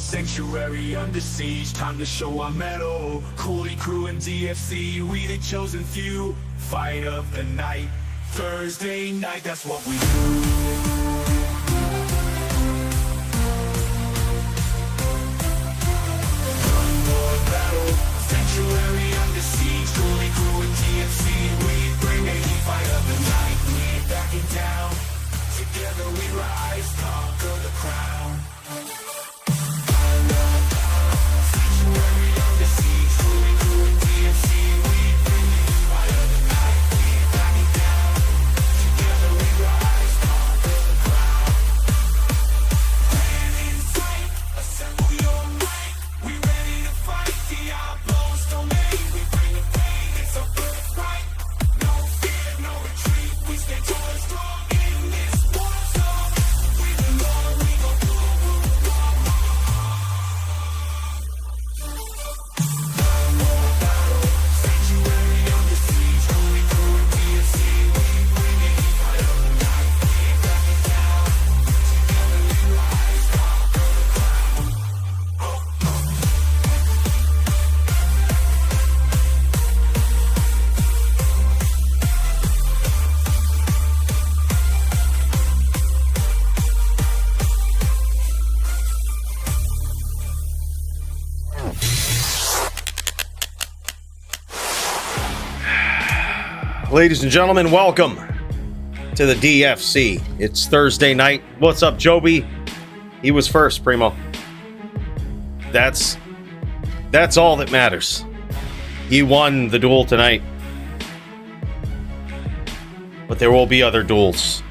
sanctuary under siege. Time to show our mettle. Cooley crew and DFC, we the chosen few. Fight of the night, Thursday night, that's what we do. Sanctuary under siege, Cooley crew and DFC, we bring the heat. Fight of the night, we ain't backing down. Together we rise, conquer the crown. Sanctuary under siege, Cooley crew and DFC, we bring the heat. Fight of the night, we ain't backing down. Together we rise, conquer the crown. Plan in sight, assemble your might. We ready to fight, Diablo's domain. We bring the pain, it's our birthright. No fear, no retreat, we stand tall and strong in this war zone. We belong, we gon' do it, we'll belong. No more battle, sanctuary under siege. Cooley crew and DFC, we bring the heat. Fight of the night, we ain't backing down. Together we rise, conquer the crown. Ladies and gentlemen, welcome to the DFC. It's Thursday night. What's up, Joby? He was first, Primo. That's all that matters. He won the duel tonight. But there will be other duels.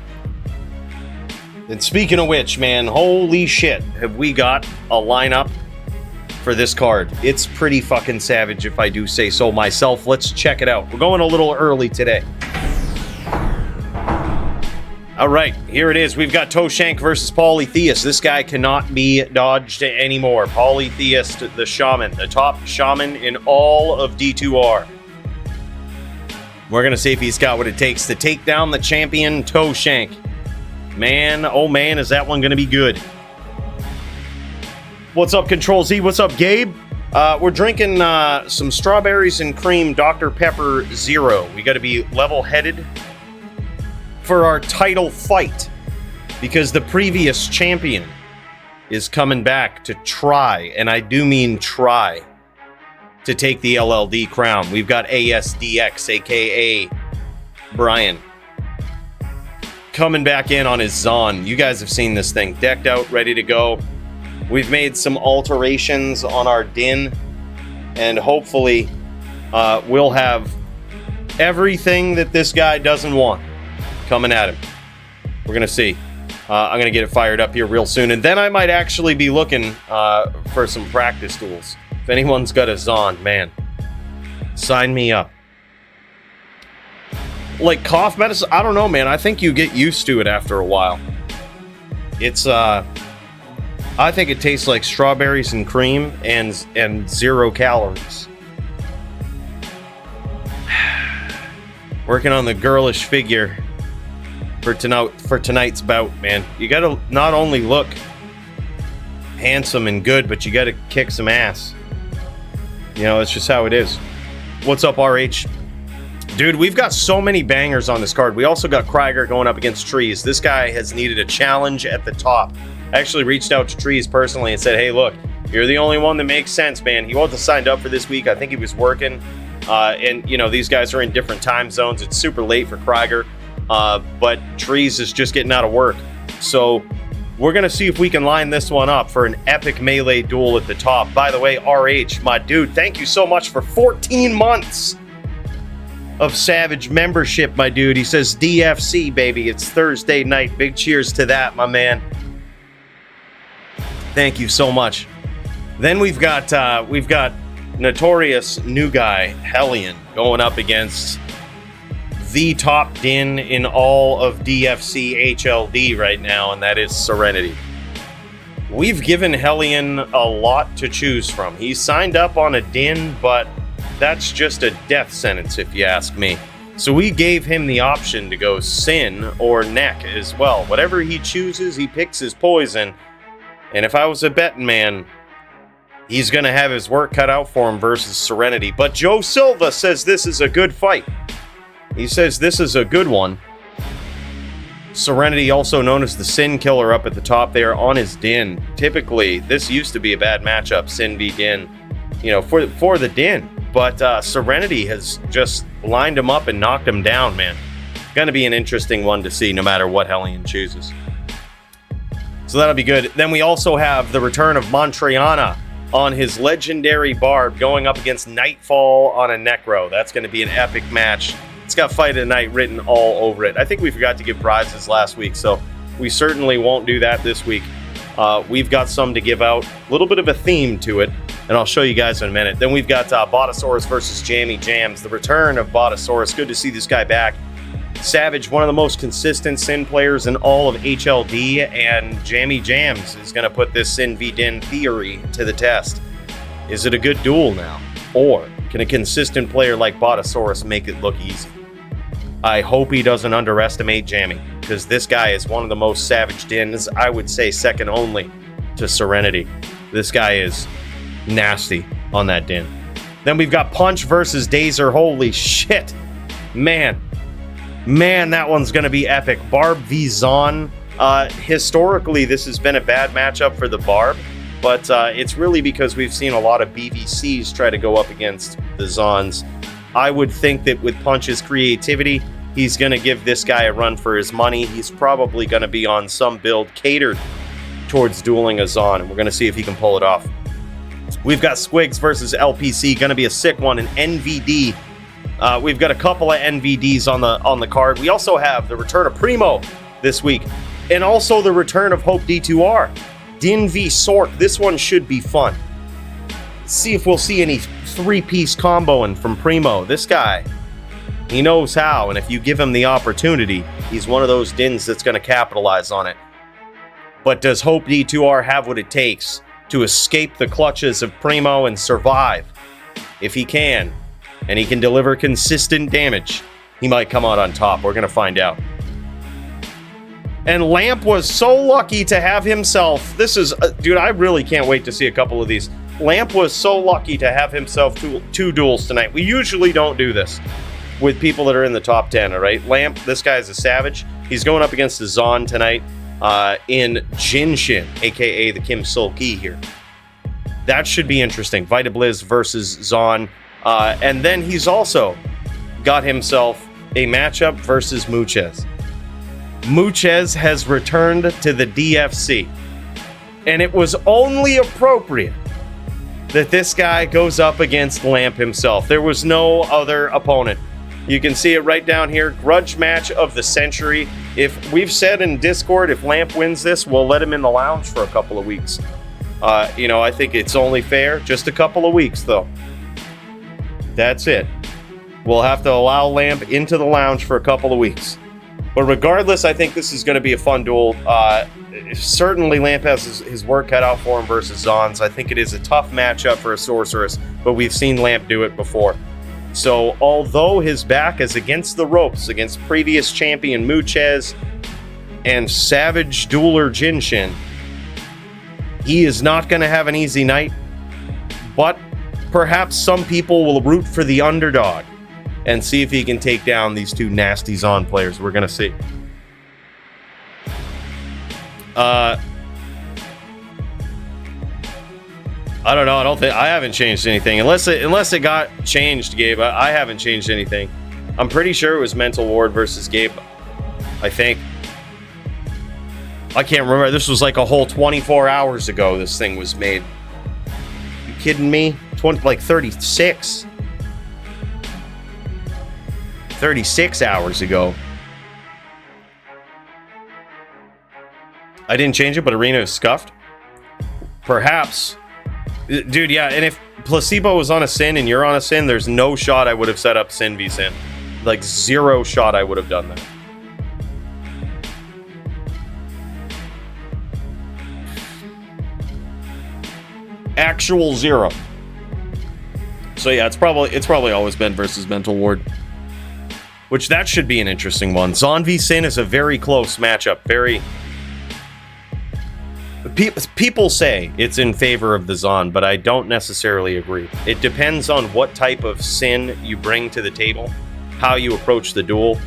And speaking of which, man, holy shit, have we got a lineup for this card. It's pretty fucking savage if I do say so myself. Let's check it out. We're going a little early today. All right, here it is. We've got Toshank versus Polytheist. This guy cannot be dodged anymore. Polytheist, the shaman, the top shaman in all of D2R. We're going to see if he's got what it takes to take down the champion, Toshank. Man, oh man, is that one going to be good. What's up, Control Z? What's up, Gabe? We're drinking some strawberries and cream Dr. Pepper Zero. We got to be level-headed for our title fight because the previous champion is coming back to try, and I do mean try, to take the LLD crown. We've got ASDX, aka Brian, coming back in on his Zon. You guys have seen this thing decked out, ready to go. We've made some alterations on our Din, and hopefully we'll have everything that this guy doesn't want coming at him. We're going to see. I'm going to get it fired up here real soon, and then I might actually be looking for some practice duels. If anyone's got a Zon, man, sign me up. Like cough medicine, I don't know, man. I think you get used to it after a while. It's I think it tastes like strawberries and cream and 0 calories. Working on the girlish figure for tonight's bout, man. You gotta not only look handsome and good, but you gotta kick some ass. You know, it's just how it is. What's up, RH? Dude, we've got so many bangers on this card. We also got Krieger going up against Trees. This guy has needed a challenge at the top. I actually reached out to Trees personally and said, hey, look, you're the only one that makes sense, man. He wasn't signed up for this week. I think he was working. And, you know, these guys are in different time zones. It's super late for Krieger. But Trees is just getting out of work. So we're going to see if we can line this one up for an epic melee duel at the top. By the way, RH, my dude, thank you so much for 14 months of Savage membership, my dude. He says, DFC, baby. It's Thursday night. Big cheers to that, my man. Thank you so much. Then we've got notorious new guy Hellion going up against the top din in all of DFC HLD right now, and that is Serenity. We've given Hellion a lot to choose from. He's signed up on a din, but that's just a death sentence if you ask me. So we gave him the option to go Sin or Neck as well. Whatever he chooses, he picks his poison. And if I was a betting man, he's going to have his work cut out for him versus Serenity. But Joe Silva says this is a good fight. He says this is a good one. Serenity, also known as the Sin Killer, up at the top there on his Din. Typically, this used to be a bad matchup, Sin v Din, you know, for the Din. But Serenity has just lined him up and knocked him down, man. Going to be an interesting one to see no matter what Hellion chooses. So that'll be good. Then we also have the return of Montreana on his legendary Barb going up against Nightfall on a Necro. That's going to be an epic match. It's got Fight of the Night written all over it. I think we forgot to give prizes last week, so we certainly won't do that this week. We've got some to give out. A little bit of a theme to it, and I'll show you guys in a minute. Then we've got Botosaurus versus Jammy Jams. The return of Botosaurus. Good to see this guy back. Savage, one of the most consistent Sin players in all of HLD, and Jammy Jams is going to put this Sin v Din theory to the test. Is it a good duel now? Or can a consistent player like Botosaurus make it look easy? I hope he doesn't underestimate Jammy, because this guy is one of the most savage Dins, I would say second only to Serenity. This guy is nasty on that Din. Then we've got Punch versus Dazer. Holy shit. Man, that one's going to be epic. Barb v Zon. Historically, this has been a bad matchup for the Barb, but it's really because we've seen a lot of BVCs try to go up against the Zons. I would think that with Punch's creativity, he's going to give this guy a run for his money. He's probably going to be on some build catered towards dueling a Zon, and we're going to see if he can pull it off. We've got Squigs versus LPC. Going to be a sick one, an NVD. We've got a couple of NVDs on the card. We also have the return of Primo this week, and also the return of Hope D2R. Din v Sorc. This one should be fun. See if we'll see any three-piece comboing from Primo. This guy, he knows how, and if you give him the opportunity, he's one of those Dins that's going to capitalize on it. But does Hope D2R have what it takes to escape the clutches of Primo and survive? If he can, and he can deliver consistent damage, he might come out on top. We're going to find out. And Lamp was so lucky to have himself... This is... dude, I really can't wait to see a couple of these. Lamp was so lucky to have himself two duels tonight. We usually don't do this with people that are in the top 10, all right? Lamp, this guy is a savage. He's going up against the Zon tonight in Jinshin, a.k.a. the Kim Sul-Ki here. That should be interesting. Vita Blizz versus Zon. And then he's also got himself a matchup versus Muchez. Muchez has returned to the DFC. And it was only appropriate that this guy goes up against Lamp himself. There was no other opponent. You can see it right down here. Grudge match of the century. If we've said in Discord, if Lamp wins this, we'll let him in the lounge for a couple of weeks. I think it's only fair. Just a couple of weeks, though. That's it. We'll have to allow Lamp into the lounge for a couple of weeks. But regardless, I think this is going to be a fun duel. Certainly, Lamp has his work cut out for him versus Zons. I think it is a tough matchup for a Sorceress, but we've seen Lamp do it before. So, although his back is against the ropes against previous champion Muchez and Savage Dueler Jinshin, he is not going to have an easy night, but perhaps some people will root for the underdog and see if he can take down these two nasty Zon players. We're going to see. I don't know. I haven't changed anything. Unless it got changed, Gabe. I haven't changed anything. I'm pretty sure it was Mental Ward versus Gabe. I think. I can't remember. This was like a whole 24 hours ago this thing was made. You kidding me? 36. 36 hours ago. I didn't change it, but Arena is scuffed. Perhaps. Dude, yeah, and if Placebo was on a Sin and you're on a Sin, there's no shot I would have set up Sin v Sin. Like, zero shot I would have done that. Actual zero. So yeah, it's probably always been versus Mental Ward. Which that should be an interesting one. Zon v Sin is a very close matchup. People say it's in favor of the Zon, but I don't necessarily agree. It depends on what type of sin you bring to the table, how you approach the duel.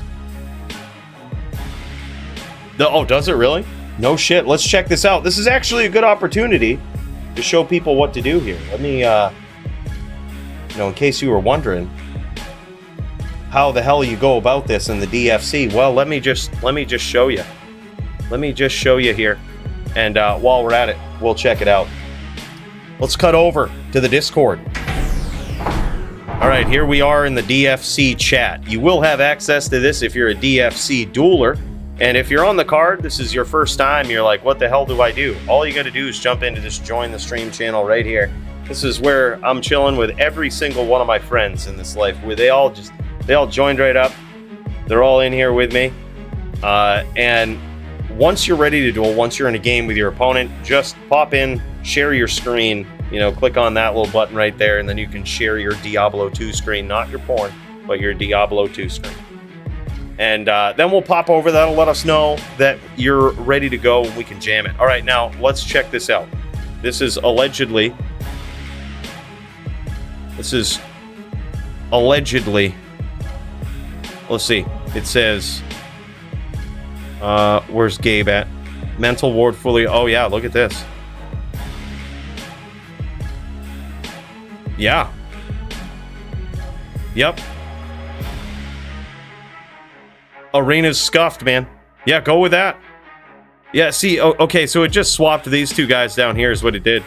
Oh, does it really? No shit. Let's check this out. This is actually a good opportunity to show people what to do here. Let me, in case you were wondering how the hell you go about this in the DFC. Well, let me just show you. Let me just show you here. And while we're at it, we'll check it out. Let's cut over to the Discord. All right, here we are in the DFC chat. You will have access to this if you're a DFC dueler. And if you're on the card, this is your first time, you're like, what the hell do I do? All you got to do is jump into this join the stream channel right here. This is where I'm chilling with every single one of my friends in this life, where they all joined right up. They're all in here with me. And once you're ready to duel, once you're in a game with your opponent, just pop in, share your screen, click on that little button right there, and then you can share your Diablo 2 screen, not your porn, but your Diablo 2 screen. And then we'll pop over. That'll let us know that you're ready to go and we can jam it. All right, now let's check this out. This is allegedly, let's see. It says, where's Gabe at? Mental ward fully. Oh yeah, look at this. Yeah. Yep. Arena's scuffed, man. Yeah, go with that. Yeah, see, okay, so it just swapped these two guys down here is what it did.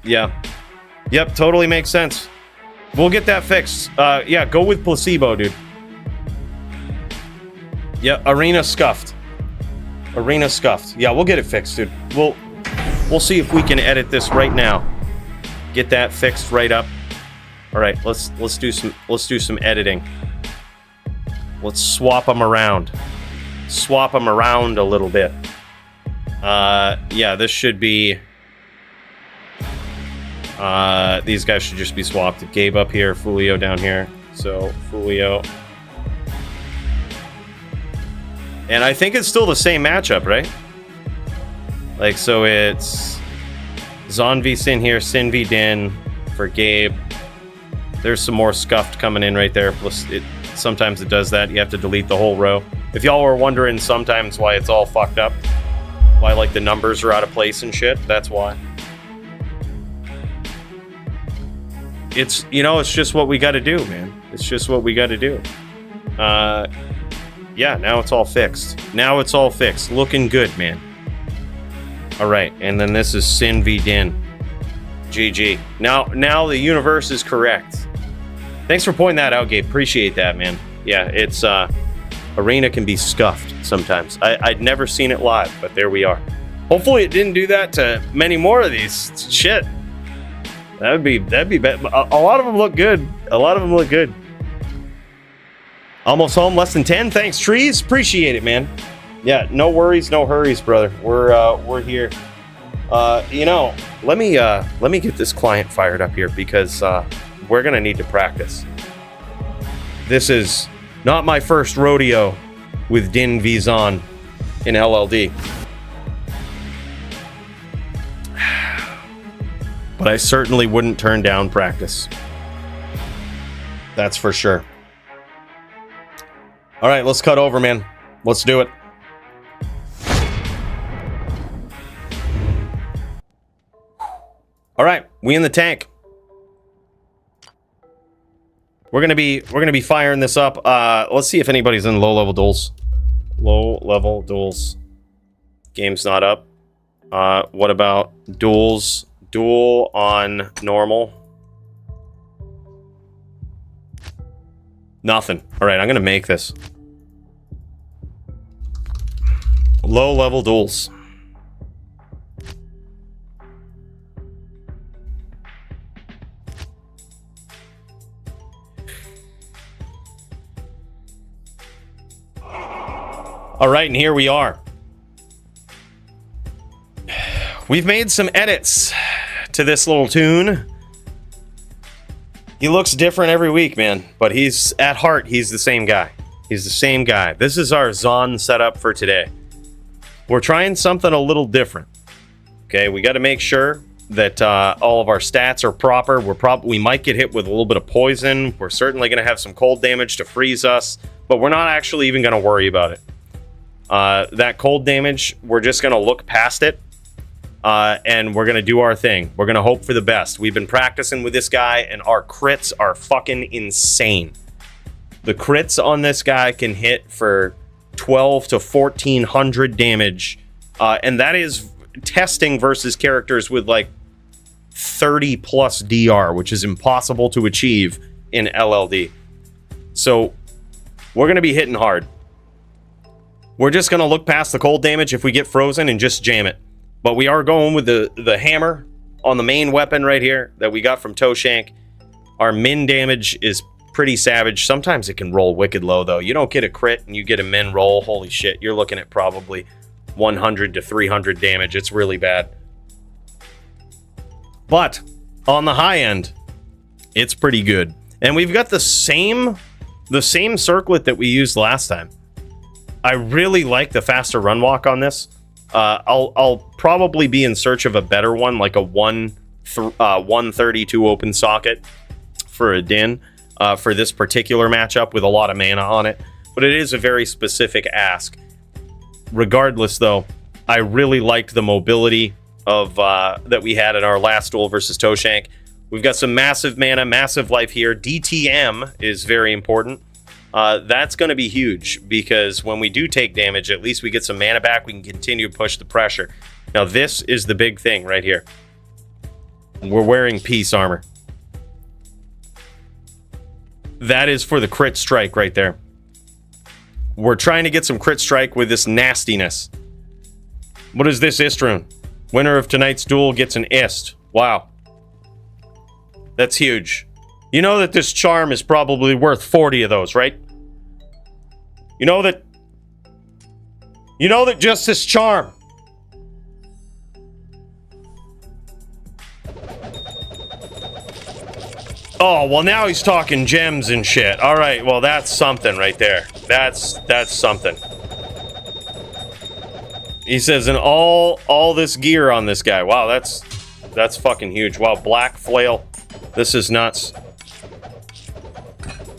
Yeah. Yep, totally makes sense. We'll get that fixed. Yeah, go with placebo, dude. Yeah, arena scuffed. Arena scuffed. Yeah, we'll get it fixed, dude. We'll see if we can edit this right now. Get that fixed right up. All right, let's do some editing. Let's swap them around. Swap them around a little bit. Yeah, this should be... these guys should just be swapped. Gabe up here, Fulio down here. So, Fulio. And I think it's still the same matchup, right? Like, so it's... Zon v Sin here, Sin v Din for Gabe. There's some more scuffed coming in right there. Plus, sometimes it does that. You have to delete the whole row. If y'all were wondering sometimes why it's all fucked up, why like the numbers are out of place and shit, that's why. It's, it's just what we got to do, man. It's just what we got to do. Yeah, now it's all fixed. Now it's all fixed. Looking good, man. All right, and then this is Sin v Din. GG. Now the universe is correct. Thanks for pointing that out, Gabe. Appreciate that, man. Yeah, it's arena can be scuffed sometimes. I'd never seen it live, but there we are. Hopefully it didn't do that to many more of these. Shit. That'd be bad. A lot of them look good. A lot of them look good. Almost home, less than 10. Thanks, Trees. Appreciate it, man. Yeah, no worries, no hurries, brother. We're here. Let me get this client fired up here because we're gonna need to practice. This is not my first rodeo with Din v Zon in LLD. But I certainly wouldn't turn down practice. That's for sure. All right, let's cut over, man. Let's do it. All right, we in the tank. We're gonna be firing this up. Let's see if anybody's in low-level duels. Low-level duels. Game's not up. What about duels? Duel on normal. Nothing. All right, I'm gonna make this. Low-level duels. All right, and here we are. We've made some edits to this little tune. He looks different every week, man, but he's at heart, he's the same guy. He's the same guy. This is our Zon setup for today. we're trying something a little different. Okay, we got to make sure that all of our stats are proper. We might get hit with a little bit of poison. We're certainly going to have some cold damage to freeze us, but we're not actually even going to worry about it. That cold damage, we're just going to look past it, and we're going to do our thing. We're going to hope for the best. We've been practicing with this guy, and our crits are fucking insane. The crits on this guy can hit for 12 to 1400 damage, and that is testing versus characters with like 30 plus DR, which is impossible to achieve in LLD. So we're going to be hitting hard. We're just going to look past the cold damage if we get frozen and just jam it. But we are going with the hammer on the main weapon right here that we got from Toshank. Our min damage is pretty savage. Sometimes it can roll wicked low, though. You don't get a crit and you get a min roll. Holy shit, you're looking at probably 100 to 300 damage. It's really bad. But on the high end, it's pretty good. And we've got the same circlet that we used last time. I really like the faster run walk on this. I'll probably be in search of a better one, like a 132 open socket for a din for this particular matchup with a lot of mana on it. But it is a very specific ask. Regardless, though, I really liked the mobility of that we had in our last duel versus Toshank. We've got some massive mana, massive life here. DTM is very important. That's going to be huge because when we do take damage, at least we get some mana back. We can continue to push the pressure. Now, this is the big thing right here. We're wearing peace armor. That is for the crit strike right there. We're trying to get some crit strike with this nastiness. What is this ist rune? Winner of tonight's duel gets an ist. Wow. That's huge. You know that this charm is probably worth 40 of those, right? You know that just this charm. Oh, well, now he's talking gems and shit. All right, well, that's something right there. That's something. He says, and all this gear on this guy. Wow, that's fucking huge. Wow, black flail. This is nuts.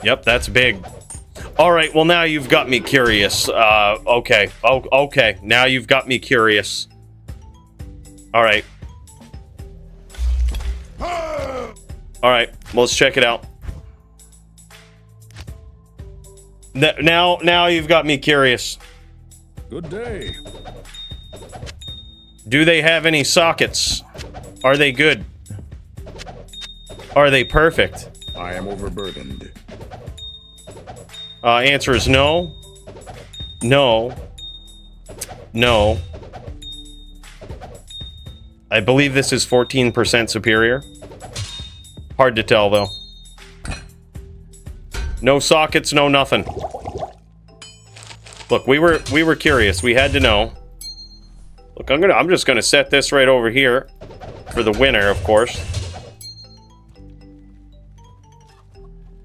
Yep, that's big. All right, well, now you've got me curious. Okay. Oh, okay. Now you've got me curious. All right. All right, well, let's check it out. Now you've got me curious. Good day. Do they have any sockets? Are they good? Are they perfect? I am overburdened. Answer is no. No. No. I believe this is 14% superior. Hard to tell, though. No sockets, no nothing. Look, we were curious. We had to know. Look, I'm just gonna set this right over here for the winner, of course.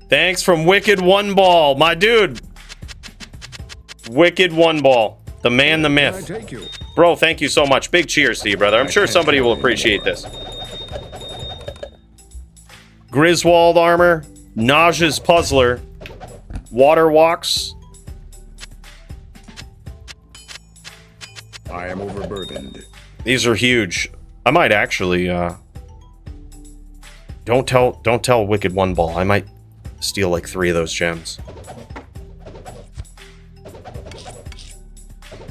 Thanks from Wicked One Ball, my dude. Wicked One Ball, the man, the myth. Take you. Bro, thank you so much. Big cheers to you, brother. I'm sure somebody will appreciate this. Griswold armor, Nausea's Puzzler, Water Walks. I am overburdened. These are huge. I might actually, don't tell Wicked One Ball. I might steal like 3 of those gems.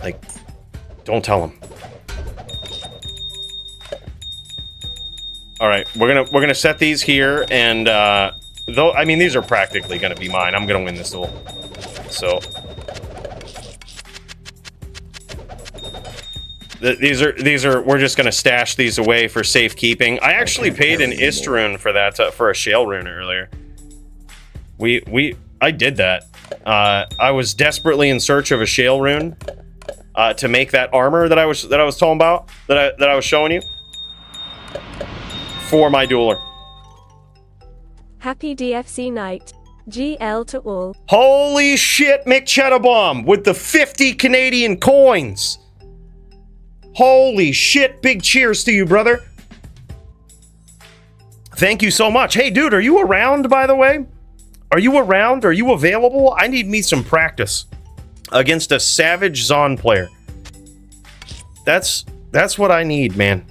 Like, don't tell him. All right, we're gonna set these here, and though I mean these are practically gonna be mine. I'm gonna win this duel. So these are we're just gonna stash these away for safekeeping. I actually paid an ist rune for that for a shale rune earlier. I did that. I was desperately in search of a shale rune to make that armor that I was talking about that I was showing you. For my dueler. Happy DFC night. GL to all. Holy shit, Mick Cheddarbomb with the 50 Canadian coins. Holy shit, big cheers to you, brother. Thank you so much. Hey, dude, are you around, by the way? Are you around? Are you available? I need me some practice against a savage Zon player. That's what I need, man.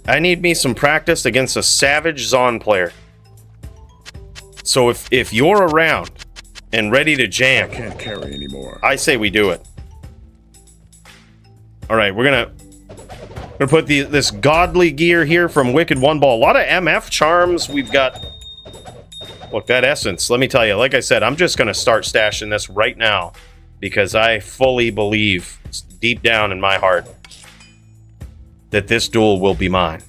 I need me some practice against a savage Zon player. So if you're around and ready to jam, I can't carry anymore. I say we do it. All right, we're gonna put this godly gear here from Wicked One Ball. A lot of MF charms. We've got. Look, that essence. Let me tell you. Like I said, I'm just gonna start stashing this right now because I fully believe, deep down in my heart, that this duel will be mine.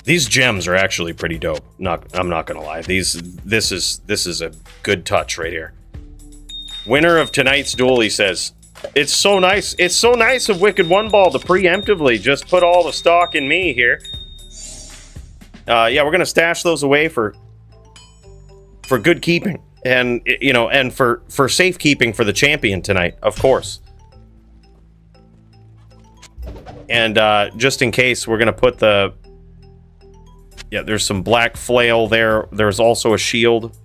These gems are actually pretty dope. I'm not gonna lie. This is a good touch right here. Winner of tonight's duel, he says. It's so nice. It's so nice of Wicked One Ball to preemptively just put all the stock in me here. Yeah, we're gonna stash those away for good keeping, and you know, and for safekeeping for the champion tonight, of course. And just in case, we're gonna put the. Yeah, there's some black flail there. There's also a shield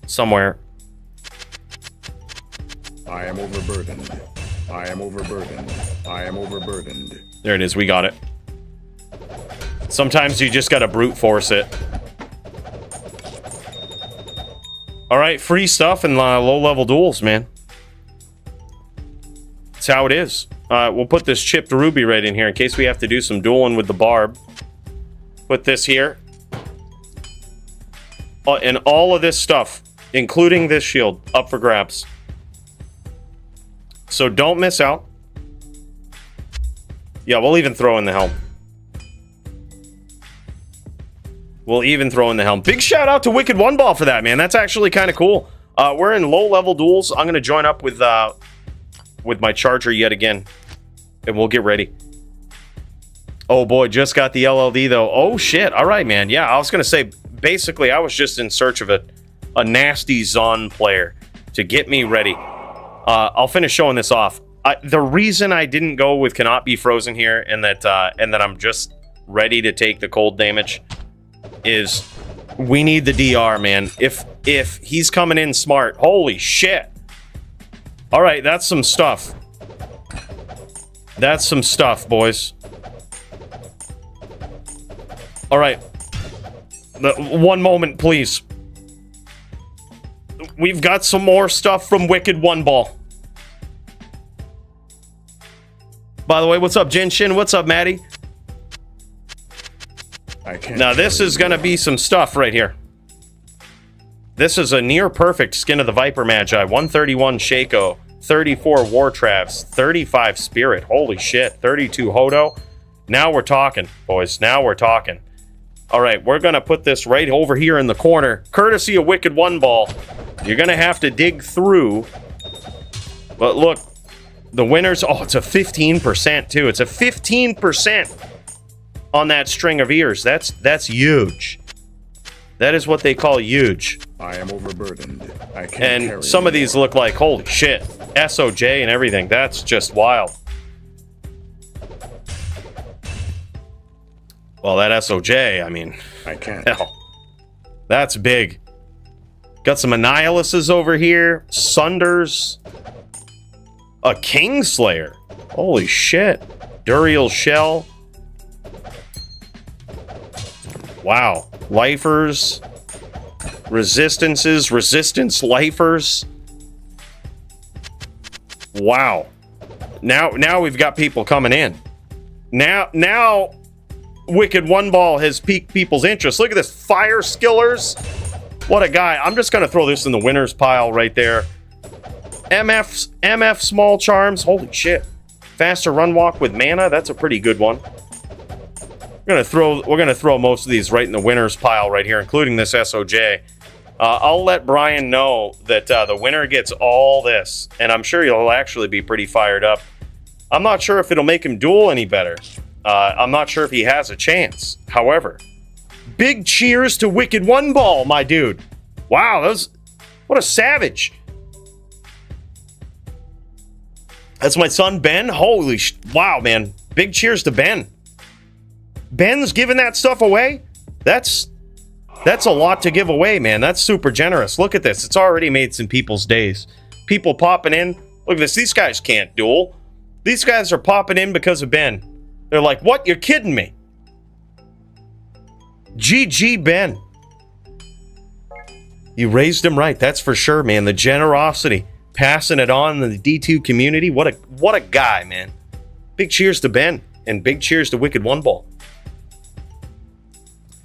somewhere. I am overburdened. I am overburdened. I am overburdened. There it is. We got it. Sometimes you just gotta brute force it. All right, free stuff and low-level duels, man. That's how it is. We'll put this chipped ruby right in here in case we have to do some dueling with the barb. Put this here. And all of this stuff, including this shield, up for grabs. So don't miss out. Yeah, we'll even throw in the helm. We'll even throw in the helm. Big shout out to Wicked One Ball for that, man. That's actually kind of cool. We're in low-level duels. I'm going to join up with my charger yet again. And we'll get ready. Oh, boy. Just got the LLD, though. Oh, shit. All right, man. Yeah, I was going to say, basically, I was just in search of a nasty Zon player to get me ready. I'll finish showing this off. The reason I didn't go with Cannot Be Frozen here and that I'm just ready to take the cold damage is we need the DR, man. If he's coming in smart, holy shit. All right, that's some stuff. That's some stuff, boys. All right. One moment, please. We've got some more stuff from Wicked One Ball. By the way, what's up, Jinshin? What's up, Maddie? Now, this is going to be some stuff right here. This is a near-perfect Skin of the Viper Magi. 131 Shaco, 34 War Travs, 35 Spirit. Holy shit. 32 Hodo. Now we're talking, boys. Now we're talking. All right, we're going to put this right over here in the corner. Courtesy of Wicked One Ball. You're going to have to dig through. But look, the winners... Oh, it's a 15% too. It's a 15% on that string of ears. That's huge. That is what they call huge. I am overburdened. I can't and carry some of these anymore. look like, holy shit, SOJ and everything. That's just wild. Well, that SOJ, I mean... I can't. Hell, that's big. Got some Annihilus over here. Sunders. A Kingslayer. Holy shit. Duriel Shell. Wow. Lifers. Resistances. Resistance Lifers. Wow. Now we've got people coming in. Now Wicked One Ball has piqued people's interest. Look at this. Fire Skillers. What a guy. I'm just going to throw this in the winners pile right there. MF Small Charms. Holy shit. Faster Run Walk with Mana. That's a pretty good one. We're gonna throw most of these right in the winners pile right here, including this SOJ. I'll let Brian know that the winner gets all this, and I'm sure he'll actually be pretty fired up. I'm not sure if it'll make him duel any better. I'm not sure if he has a chance. However, big cheers to Wicked One Ball, my dude. Wow, what a savage. That's my son, Ben. Holy wow, man. Big cheers to Ben. Ben's giving that stuff away? That's a lot to give away, man. That's super generous. Look at this. It's already made some people's days. People popping in. Look at this. These guys can't duel. These guys are popping in because of Ben. They're like, what? You're kidding me. GG, Ben. You raised him right. That's for sure, man. The generosity. Passing it on in the D2 community. What a guy, man. Big cheers to Ben. And big cheers to Wicked One Ball.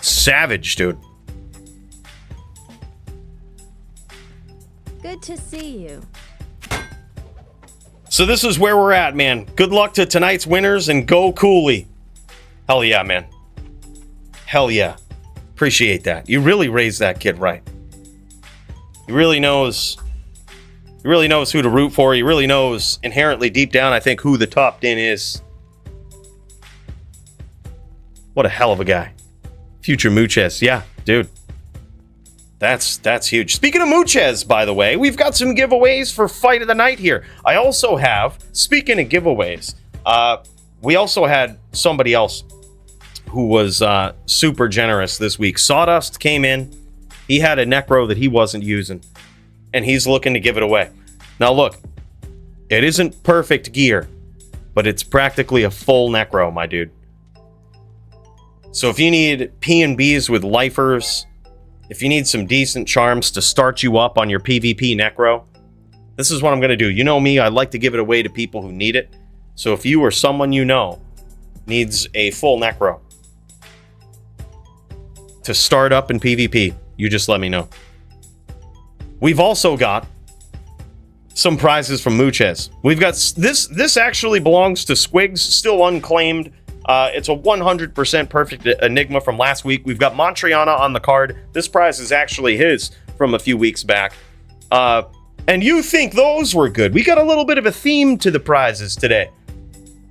Savage, dude. Good to see you. So this is where we're at, man. Good luck to tonight's winners and go Cooley. Hell yeah, man. Hell yeah. Appreciate that. You really raised that kid right. He really knows who to root for. He really knows inherently deep down, I think, who the top din is. What a hell of a guy. Future Muchez. Yeah, dude. That's huge. Speaking of Muchez, by the way, we've got some giveaways for Fight of the Night here. I also have, speaking of giveaways, we also had somebody else who was super generous this week. Sawdust came in. He had a Necro that he wasn't using, and he's looking to give it away. Now, look, it isn't perfect gear, but it's practically a full Necro, my dude. So if you need P&Bs with lifers, if you need some decent charms to start you up on your PvP Necro, this is what I'm going to do. You know me, I like to give it away to people who need it. So if you or someone you know needs a full Necro to start up in PvP, you just let me know. We've also got some prizes from Muchez. We've got this actually belongs to Squigs, still unclaimed. It's a 100% perfect Enigma from last week. We've got Montriana on the card. This prize is actually his from a few weeks back. And you think those were good. We got a little bit of a theme to the prizes today.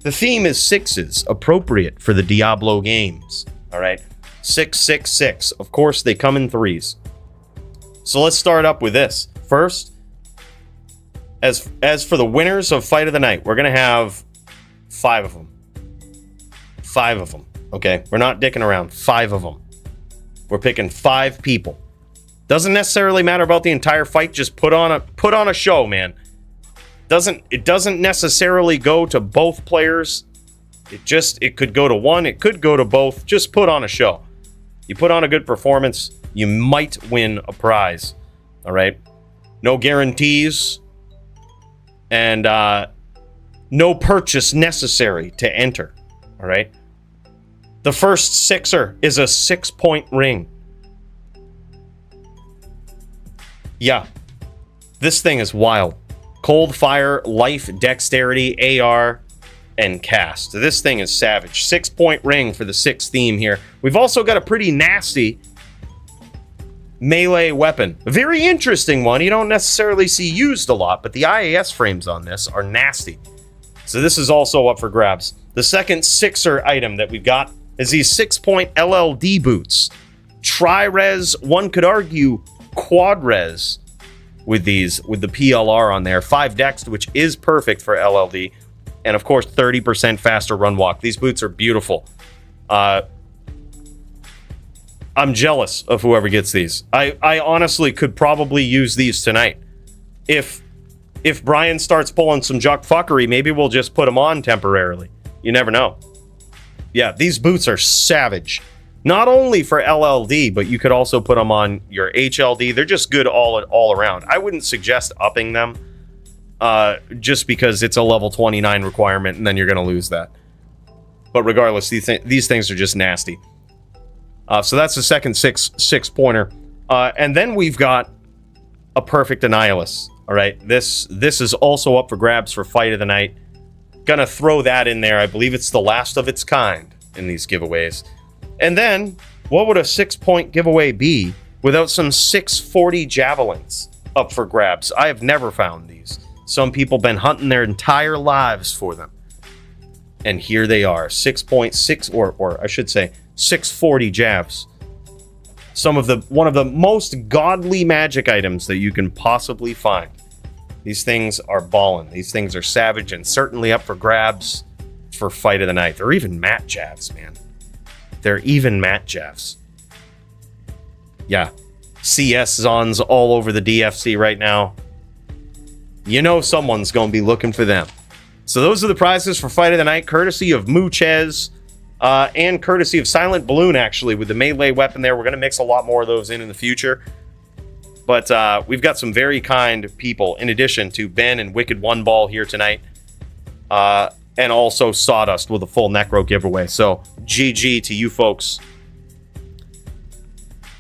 The theme is sixes, appropriate for the Diablo games. All right. 666. Of course, they come in threes. So let's start up with this. First, as for the winners of Fight of the Night, we're going to have 5 of them. 5 of them, okay? We're not dicking around. 5 of them. We're picking 5 people. Doesn't necessarily matter about the entire fight. Just put on a show, man. It doesn't necessarily go to both players. It could go to one. It could go to both. Just put on a show. You put on a good performance, you might win a prize. All right? No guarantees. And no purchase necessary to enter. All right? The first sixer is a 6-point ring. Yeah. This thing is wild. Cold Fire, Life, Dexterity, AR, and Cast. This thing is savage. 6-point ring for the 6th theme here. We've also got a pretty nasty melee weapon. A very interesting one. You don't necessarily see used a lot, but the IAS frames on this are nasty. So this is also up for grabs. The second sixer item that we've got is these 6-point LLD boots. Tri-res, one could argue quad-res with these, with the PLR on there. 5 dex, which is perfect for LLD. And of course, 30% faster run walk. These boots are beautiful. I'm jealous of whoever gets these. I honestly could probably use these tonight. If Brian starts pulling some juck fuckery, maybe we'll just put them on temporarily. You never know. Yeah, these boots are savage. Not only for LLD, but you could also put them on your HLD. They're just good all around. I wouldn't suggest upping them just because it's a level 29 requirement, and then you're going to lose that. But regardless, these things are just nasty. So that's the second six-pointer. And then we've got a perfect Annihilus. All right, this is also up for grabs for Fight of the Night. Gonna throw that in there. I believe it's the last of its kind in these giveaways. And then, what would a 6-point giveaway be without some 640 javelins up for grabs? I have never found these. Some people been hunting their entire lives for them. And here they are, 6.6, or I should say, 640 javs. One of the most godly magic items that you can possibly find. These things are ballin'. These things are savage and certainly up for grabs for fight of the night. They're even mat javs, man. They're even mat javs. Yeah. CS Zons all over the DFC right now. You know someone's going to be looking for them. So those are the prizes for fight of the night, courtesy of Muchez, and courtesy of Silent Balloon, actually, with the melee weapon there. We're going to mix a lot more of those in the future. But we've got some very kind people, in addition to Ben and Wicked One Ball here tonight. And also Sawdust with a full Necro giveaway. So GG to you folks.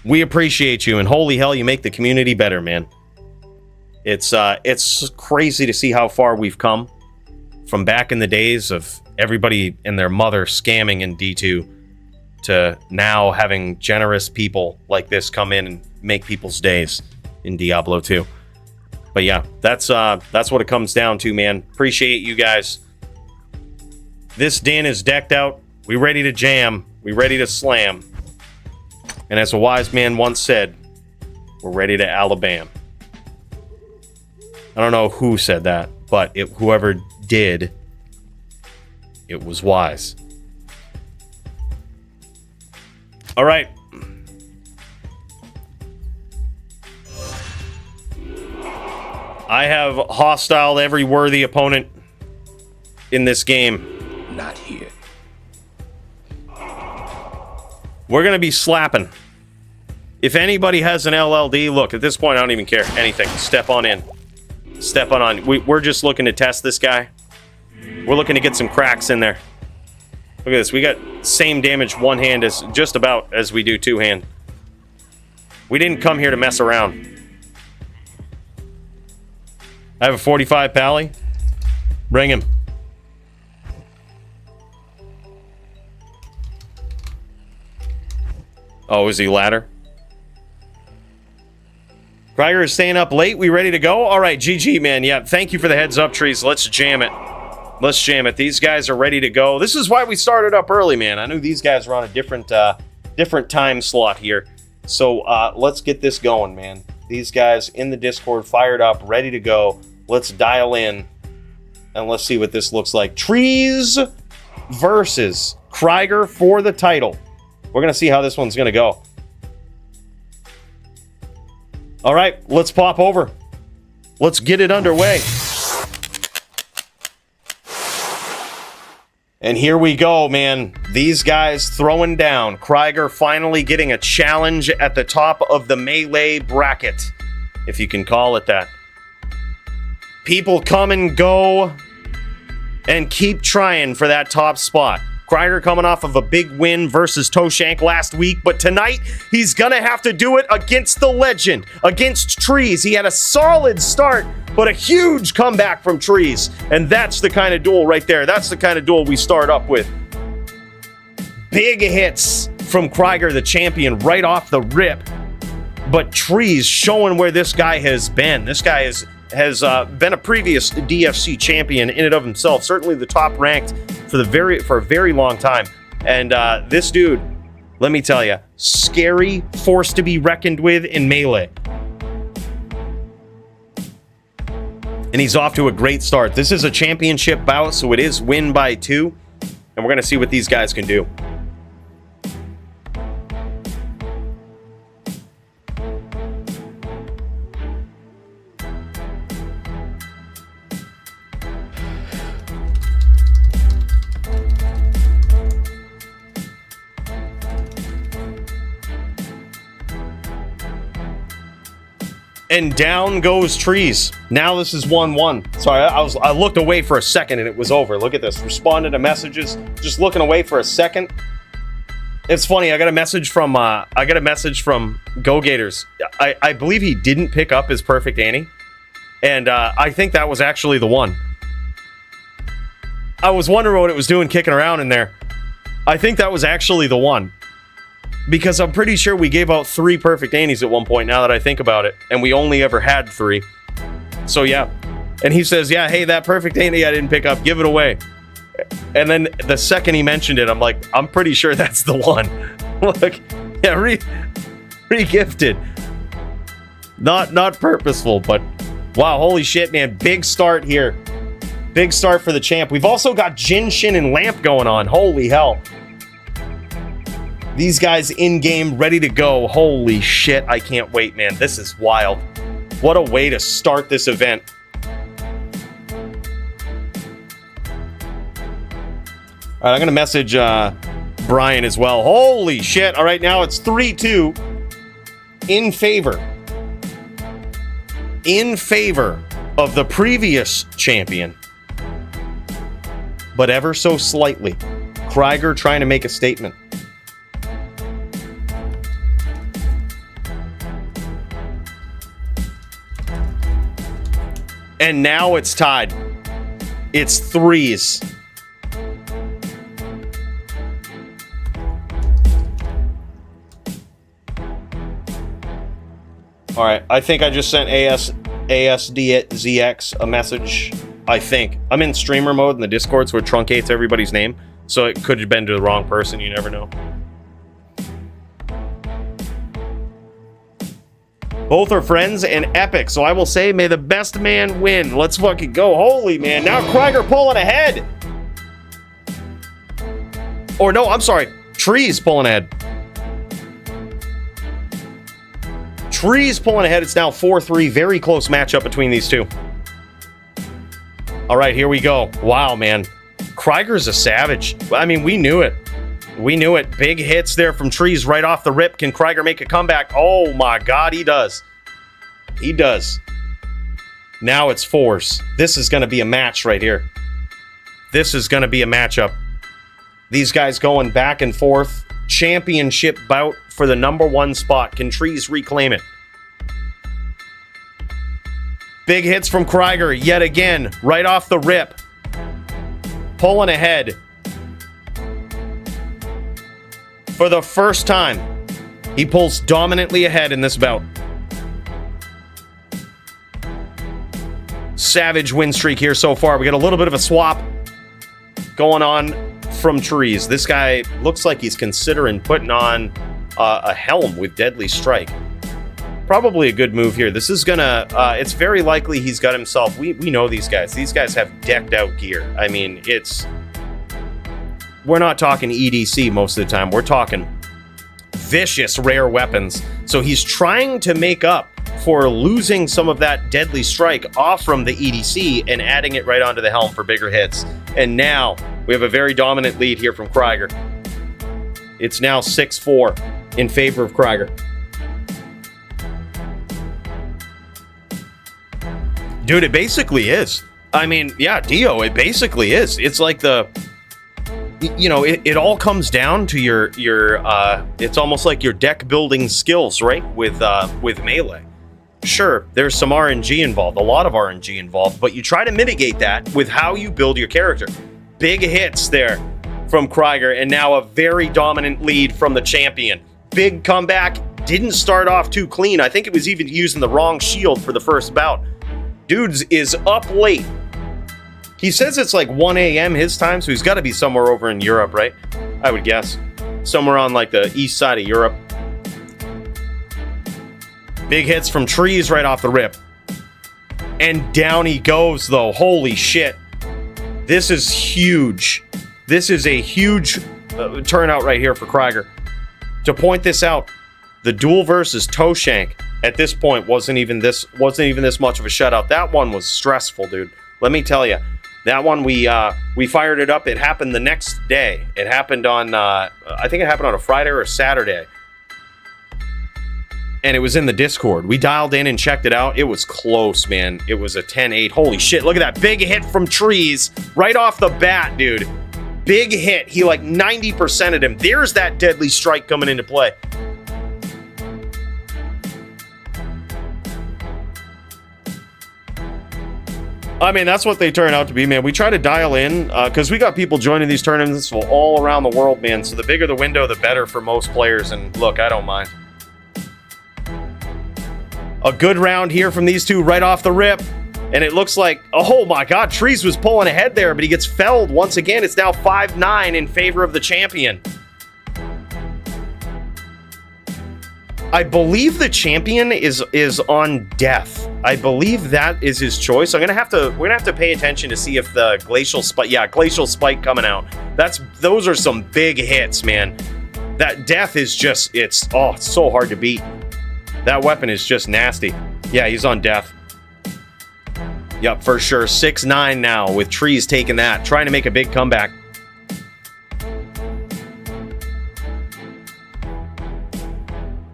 We appreciate you, and holy hell, you make the community better, man. It's crazy to see how far we've come from back in the days of everybody and their mother scamming in D2 to now having generous people like this come in and make people's days in Diablo 2. But yeah, that's what it comes down to, man. Appreciate you guys. This den is decked out. We ready to jam. We ready to slam. And as a wise man once said, we're ready to Alabama. I don't know who said that, but whoever did, it was wise. All right. I have hostile every worthy opponent in this game. Not here. We're going to be slapping. If anybody has an LLD, look, at this point, I don't even care. Anything. Step on in. Step on. We're just looking to test this guy. We're looking to get some cracks in there. Look at this. We got same damage one hand as just about as we do two hand. We didn't come here to mess around. I have a 45 pally. Bring him. Oh, is he ladder? Krieger is staying up late. We ready to go? All right, GG, man. Yeah, thank you for the heads up, Trees. Let's jam it. Let's jam it. These guys are ready to go. This is why we started up early, man. I knew these guys were on a different time slot here. So let's get this going, man. These guys in the Discord, fired up, ready to go. Let's dial in, and let's see what this looks like. Trees versus Krieger for the title. We're going to see how this one's going to go. All right, let's pop over. Let's get it underway. And here we go, man. These guys throwing down. Krieger finally getting a challenge at the top of the melee bracket, if you can call it that. People come and go and keep trying for that top spot. Krieger coming off of a big win versus Toshank last week, but tonight he's gonna have to do it against the legend, against Trees. He had a solid start, but a huge comeback from Trees, and that's the kind of duel right there. That's the kind of duel we start up with. Big hits from Krieger, the champion, right off the rip, but Trees showing where this guy has been. This guy has been a previous DFC champion in and of himself, certainly the top ranked for a very long time. And this dude, let me tell you, scary, force to be reckoned with in melee. And he's off to a great start. This is a championship bout, so it is win by 2. And we're going to see what these guys can do. And down goes Trees. Now this is 1-1. Sorry, I looked away for a second and it was over. Look at this. Responded to messages. Just looking away for a second. It's funny. I got a message from Go Gators. I believe he didn't pick up his perfect Annie, and I think that was actually the one. I was wondering what it was doing kicking around in there. I think that was actually the one. Because I'm pretty sure we gave out 3 perfect Annies at one point, now that I think about it. And we only ever had 3. So, yeah. And he says, yeah, hey, that perfect Annie I didn't pick up, give it away. And then the second he mentioned it, I'm like, I'm pretty sure that's the one. Look, yeah, re-gifted. Not purposeful, but Wow, holy shit, man. Big start here. Big start for the champ. We've also got Jin, Shin, and Lamp going on. Holy hell. These guys in-game, ready to go. Holy shit, I can't wait, man. This is wild. What a way to start this event. All right, I'm going to message Brian as well. Holy shit. All right, now it's 3-2 in favor of the previous champion, but ever so slightly. Krieger trying to make a statement. And now it's tied. It's threes. All right, I think I just sent ASDZX a message. I think. I'm in streamer mode in the Discord, so it truncates everybody's name. So it could have been to the wrong person, you never know. Both are friends and epic, so I will say, may the best man win. Let's fucking go. Holy man, now Krieger pulling ahead. Or no, I'm sorry, Trees pulling ahead. Trees pulling ahead. It's now 4-3. Very close matchup between these two. All right, here we go. Wow, man. Krieger's a savage. I mean, we knew it. We knew it. Big hits there from Trees right off the rip. Can Krieger make a comeback? Oh, my God, he does. He does. Now it's fours. This is going to be a match right here. This is going to be a matchup. These guys going back and forth. Championship bout for the #1 spot. Can Trees reclaim it? Big hits from Krieger yet again, right off the rip. Pulling ahead. For the first time, he pulls dominantly ahead in this bout. Savage win streak here so far. We got a little bit of a swap going on from Trees. This guy looks like he's considering putting on a helm with Deadly Strike. Probably a good move here. This is gonna, it's very likely he's got himself, we know these guys. These guys have decked out gear. I mean, we're not talking EDC most of the time. We're talking vicious rare weapons. So he's trying to make up for losing some of that Deadly Strike off from the EDC and adding it right onto the helm for bigger hits. And now we have a very dominant lead here from Krieger. It's now 6-4 in favor of Krieger. Dude, it basically is. I mean, yeah, Dio, it basically is. It's like it all comes down to your it's almost like your deck building skills, right? With Melee. Sure, there's some RNG involved, a lot of RNG involved, but you try to mitigate that with how you build your character. Big hits there from Krieger, and now a very dominant lead from the champion. Big comeback, didn't start off too clean. I think it was even using the wrong shield for the first bout. Dudes is up late. He says it's like 1 a.m. his time, so he's got to be somewhere over in Europe, right? I would guess. Somewhere on like the east side of Europe. Big hits from Trees right off the rip. And down he goes, though. Holy shit. This is huge. This is a huge turnout right here for Krieger. To point this out, the duel versus Toshank at this point wasn't even this much of a shutout. That one was stressful, dude. Let me tell you. That one, we fired it up. It happened the next day. It happened on, I think it happened on a Friday or a Saturday. And it was in the Discord. We dialed in and checked it out. It was close, man. It was a 10-8. Holy shit, look at that. Big hit from Trees right off the bat, dude. Big hit. He like 90%'d him. There's that Deadly Strike coming into play. I mean, that's what they turn out to be, man. We try to dial in, because we got people joining these tournaments from all around the world, man. So the bigger the window, the better for most players. And look, I don't mind. A good round here from these two right off the rip. And it looks like, oh my God, Trees was pulling ahead there, but he gets felled once again. It's now 5-9 in favor of the champion. I believe the champion is on death. I believe that is his choice. We're gonna have to pay attention to see if the glacial spike. Yeah, glacial spike coming out. Those are some big hits, man. That death is just it's so hard to beat. That weapon is just nasty. Yeah, he's on death. Yep, for sure. 6-9 now with Trees taking that, trying to make a big comeback.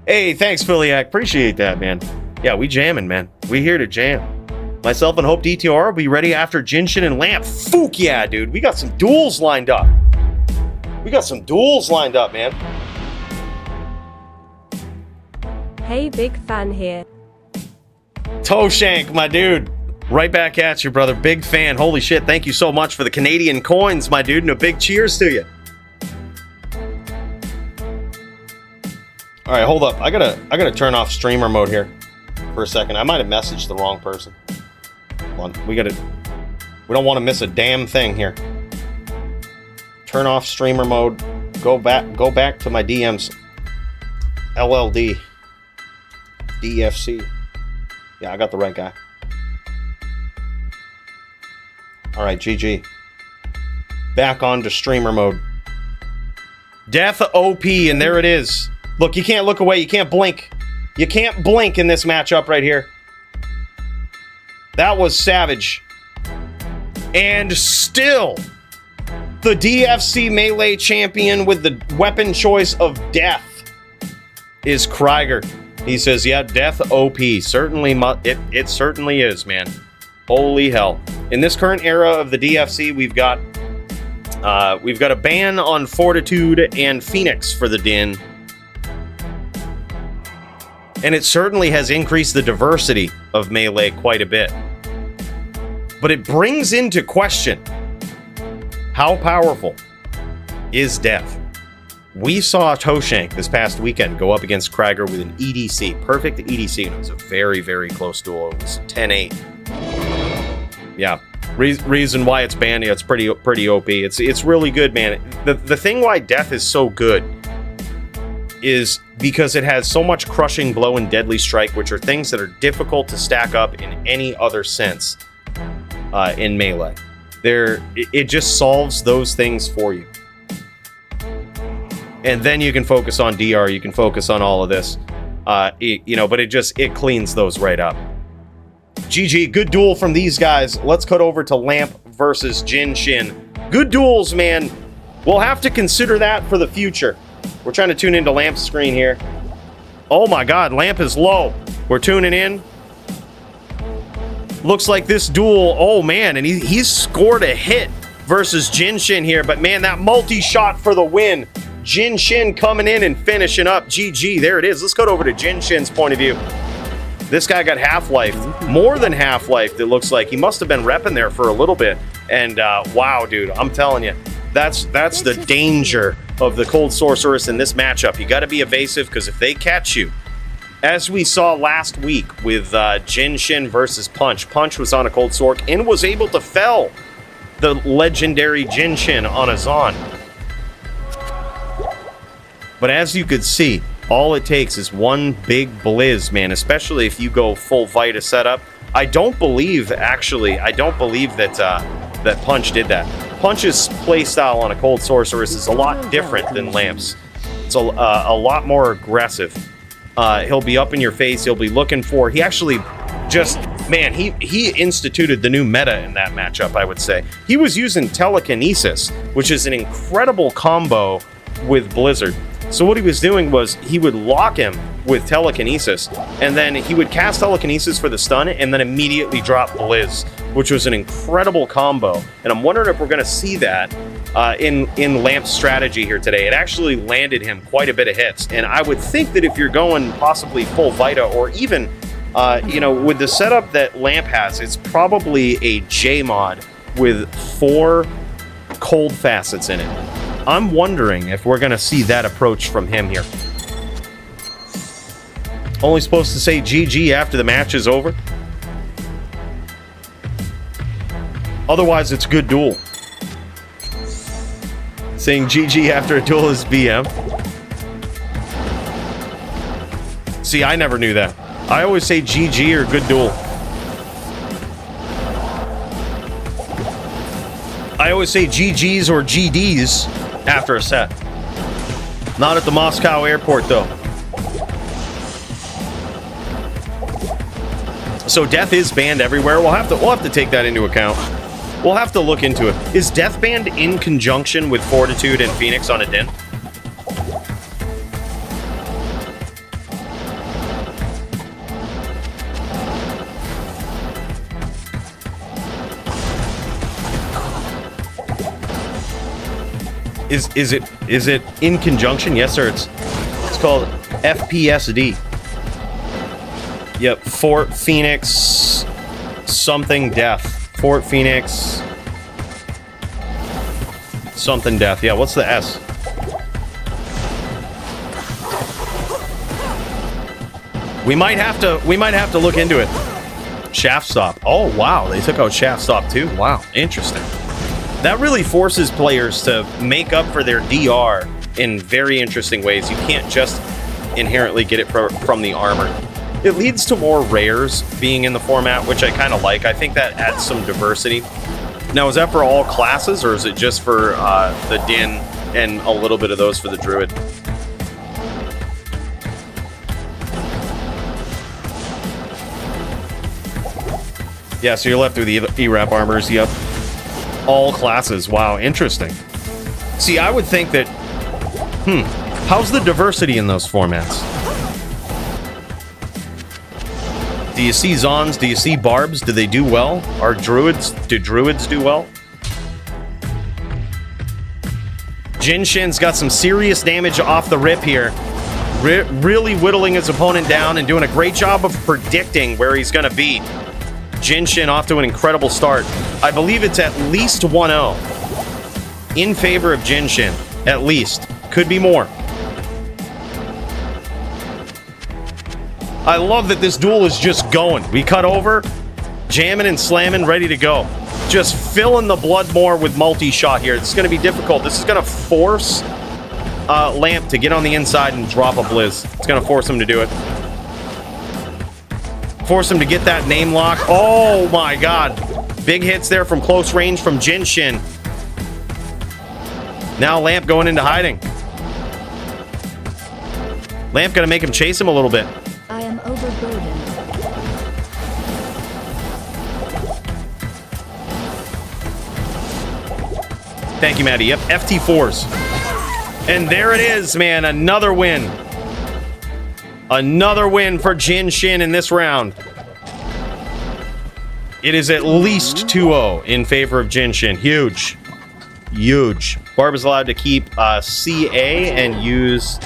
Hey, thanks, Philiac. Appreciate that, man. Yeah, we jamming, man. We here to jam. Myself and Hope D2R will be ready after Jinshin and Lamp. Fook yeah, dude. We got some duels lined up. Man. Hey, big fan here. Toshank, my dude. Right back at you, brother. Big fan. Holy shit. Thank you so much for the Canadian coins, my dude. And a big cheers to you. All right, hold up. I gotta turn off streamer mode here for a second. I might have messaged the wrong person. Hold on. We don't want to miss a damn thing here. Turn off streamer mode. Go back to my DMs. LLD. DFC. Yeah, I got the right guy. All right, GG. Back on to streamer mode. Death OP, and there it is. Look, you can't look away. You can't blink. You can't blink in this matchup right here. That was savage. And still, the DFC Melee champion with the weapon choice of death is Krieger. He says, yeah, death OP. Certainly, it certainly is, man. Holy hell. In this current era of the DFC, we've got a ban on Fortitude and Phoenix for the Din. And it certainly has increased the diversity of Melee quite a bit. But it brings into question, how powerful is death? We saw Toshank this past weekend go up against Krieger with an EDC, perfect EDC, and it was a very, very close duel. It was 10-8. Yeah, reason why it's banned, yeah, it's pretty OP. It's really good, man. The thing why death is so good is because it has so much crushing blow and deadly strike, which are things that are difficult to stack up in any other sense in Melee. It just solves those things for you. And then you can focus on DR, you can focus on all of this. But it cleans those right up. GG, good duel from these guys. Let's cut over to Lamp versus Jinshin. Good duels, man. We'll have to consider that for the future. We're trying to tune into Lamp's screen here. Oh my god, Lamp is low. We're tuning in. Looks like this duel, oh man, and he's scored a hit versus Jinshin here, but man, that multi-shot for the win. Jinshin coming in and finishing up. GG, there it is. Let's go over to Jinshin's point of view. This guy got half-life, more than half-life, it looks like. He must have been repping there for a little bit. And wow, dude, I'm telling you, that's the danger of the Cold Sorceress in this matchup. You got to be evasive, because if they catch you, as we saw last week with Jinshin versus Punch, Punch was on a Cold Sorc and was able to fell the legendary Jinshin on a Zon. But as you could see, all it takes is one big blizz, man, especially if you go full Vita setup. I don't believe that that Punch did that. Punch's playstyle on a Cold Sorceress is a lot different than Lamp's. It's a lot more aggressive. He'll be up in your face. He'll be looking for... He actually just... Man, he instituted the new meta in that matchup, I would say. He was using Telekinesis, which is an incredible combo with Blizzard. So what he was doing was he would lock him with Telekinesis, and then he would cast Telekinesis for the stun, and then immediately drop Blizz, which was an incredible combo. And I'm wondering if we're going to see that in Lamp's strategy here today. It actually landed him quite a bit of hits, and I would think that if you're going possibly full Vita, or even, with the setup that Lamp has, it's probably a J mod with 4 cold facets in it. I'm wondering if we're going to see that approach from him here. Only supposed to say GG after the match is over. Otherwise, it's good duel. Saying GG after a duel is BM. See, I never knew that. I always say GG or good duel. I always say GGs or GDs after a set. Not at the Moscow airport, though. So death is banned everywhere. We'll have to take that into account. We'll have to look into it. Is death banned in conjunction with Fortitude and Phoenix on a Din? Is it in conjunction? Yes, sir. It's called FPSD. Yep, Fort Phoenix something death. Fort Phoenix something death. Yeah, what's the S? We might have to look into it. Shaft stop. Oh wow, they took out shaft stop too. Wow, interesting. That really forces players to make up for their DR in very interesting ways. You can't just inherently get it from the armor. It leads to more rares being in the format, which I kind of like. I think that adds some diversity. Now, is that for all classes, or is it just for the Din and a little bit of those for the Druid? Yeah, so you're left with the E-Rap armors, yep. All classes. Wow, interesting. See, I would think that... how's the diversity in those formats? Do you see Zons? Do you see Barbs? Do they do well? Are Druids... Do Druids do well? Jin Shin's got some serious damage off the rip here. Really whittling his opponent down and doing a great job of predicting where he's going to be. Jin Shin off to an incredible start. I believe it's at least 1-0 in favor of Jin Shin. At least. Could be more. I love that this duel is just going. We cut over, jamming and slamming, ready to go. Just filling the blood more with multi-shot here. This is going to be difficult. This is going to force Lamp to get on the inside and drop a Blizz. It's going to force him to do it. Force him to get that name lock. Oh my god. Big hits there from close range from Jin Shin. Now Lamp going into hiding. Lamp gonna make him chase him a little bit. I am overburdened. Thank you, Maddie. Yep, FT4s. And there it is, man. Another win. Another win for Jin Shin in this round. It is at least 2-0 in favor of Jin Shin. Huge. Huge. Barb is allowed to keep CA and use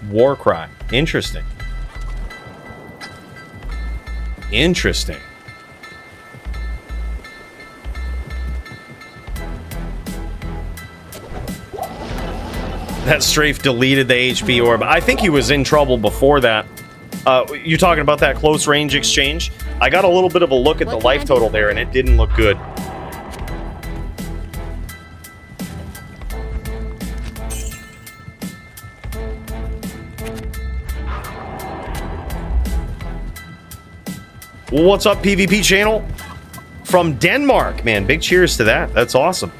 Warcry. Interesting. Interesting. That strafe deleted the HP orb. I think he was in trouble before that. You're talking about that close range exchange? I got a little bit of a look at the life total there, and it didn't look good. What's up, PvP channel? From Denmark, man. Big cheers to that. That's awesome.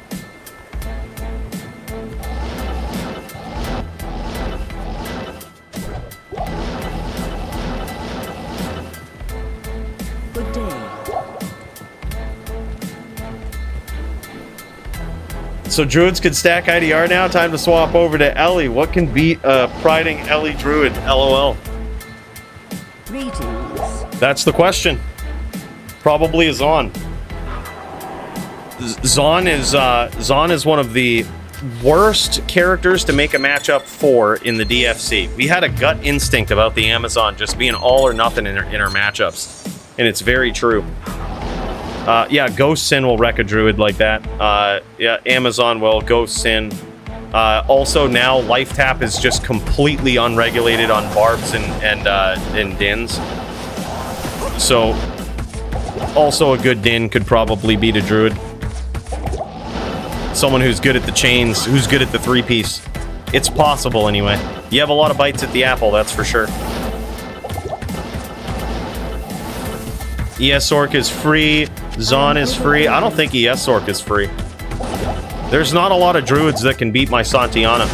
Good day. So Druids could stack IDR now? Time to swap over to Ellie. What can beat priding Ellie Druid? LOL. Greetings. That's the question. Probably a Zon. Zon is one of the worst characters to make a matchup for in the DFC. We had a gut instinct about the Amazon just being all or nothing in our matchups, and it's very true. Yeah, Ghost Sin will wreck a Druid like that. Yeah, Amazon will. Ghost Sin. Also now, Life Tap is just completely unregulated on Barbs and Dins. So, also a good Din could probably beat a Druid. Someone who's good at the chains, who's good at the three-piece. It's possible, anyway. You have a lot of bites at the apple, that's for sure. ES Sorc is free. Zon is free. I don't think ES Sorc is free. There's not a lot of druids that can beat my Santiana.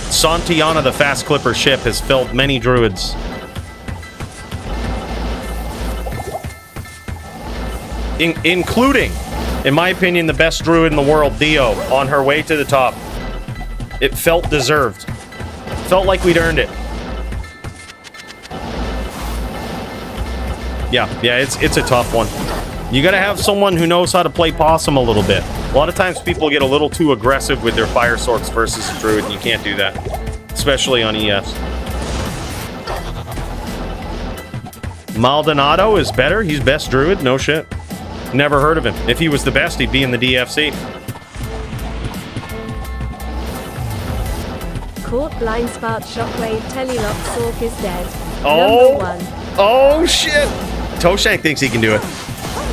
Santiana, the fast clipper ship, has filled many druids. Including, in my opinion, the best druid in the world, Dio, on her way to the top. It felt deserved. Felt like we'd earned it. Yeah, it's a tough one. You gotta have someone who knows how to play possum a little bit. A lot of times people get a little too aggressive with their fire sorcs versus a druid, and you can't do that. Especially on ES. Maldonado is better. He's best druid. No shit. Never heard of him. If he was the best, he'd be in the DFC. Caught blind spot shockwave telelock Sorc is dead. Oh. Number 1. Oh shit! Toshank thinks he can do it.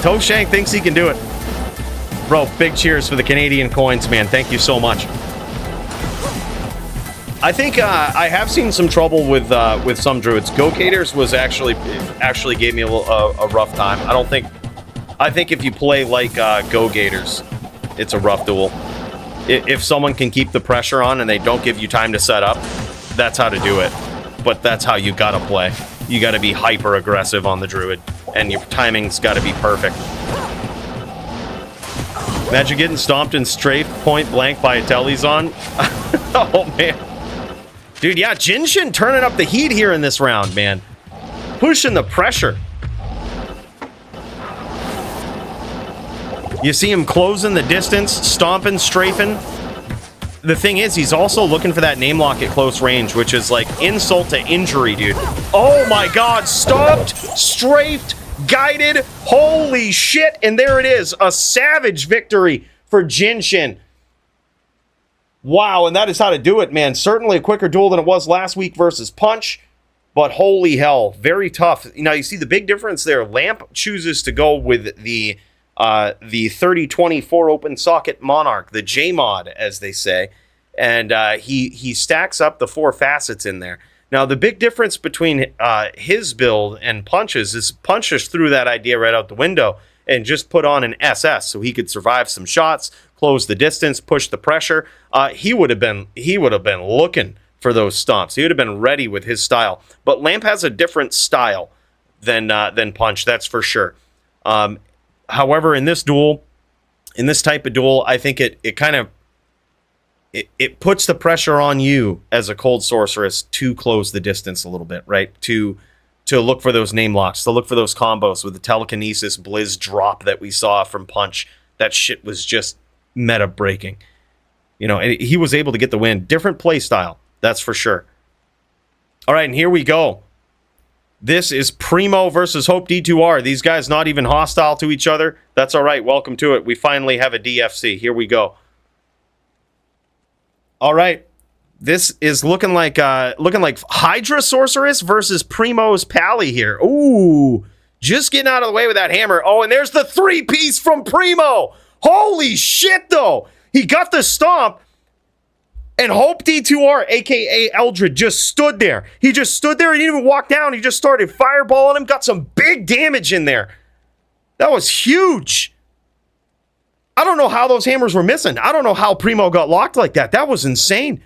Toshank thinks he can do it. Bro, big cheers for the Canadian coins, man. Thank you so much. I think I have seen some trouble with some druids. Go-Gators was actually gave me a rough time. I think if you play like Go-Gators, it's a rough duel. If someone can keep the pressure on and they don't give you time to set up, that's how to do it. But that's how you gotta play. You gotta be hyper aggressive on the druid, and your timing's gotta be perfect. Imagine getting stomped and strafed point blank by a Telezon. Oh man. Dude, yeah, Jinshin turning up the heat here in this round, man. Pushing the pressure. You see him closing the distance, stomping, strafing. The thing is, he's also looking for that name lock at close range, which is like insult to injury, dude. Oh my god, stomped, strafed, guided, holy shit, and there it is, a savage victory for Jinshin. Wow, and that is how to do it, man. Certainly a quicker duel than it was last week versus Punch, but holy hell, very tough. Now, you see the big difference there. Lamp chooses to go with the 3024 open socket Monarch, the J-mod, as they say, and he stacks up the 4 facets in there. Now, the big difference between his build and Punch's is Punch's threw that idea right out the window and just put on an SS so he could survive some shots, close the distance, push the pressure. He would have been looking for those stomps. He would have been ready with his style. But Lamp has a different style than Punch, that's for sure. However, in this duel, in this type of duel, I think it puts the pressure on you as a cold sorceress to close the distance a little bit, right? To look for those name locks, to look for those combos with the telekinesis Blizz drop that we saw from Punch. That shit was just meta breaking. You know, and he was able to get the win. Different play style, that's for sure. All right, and here we go. This is Primo versus Hope D2R. These guys not even hostile to each other. That's all right. Welcome to it. We finally have a DFC. Here we go. All right. This is looking like Hydra Sorceress versus Primo's Pally here. Ooh, just getting out of the way with that hammer. Oh, and there's the 3-piece from Primo. Holy shit, though. He got the stomp. And Hope D2R, a.k.a. Eldred, just stood there. He just stood there. He didn't even walk down. He just started fireballing him. Got some big damage in there. That was huge. I don't know how those hammers were missing. I don't know how Primo got locked like that. That was insane.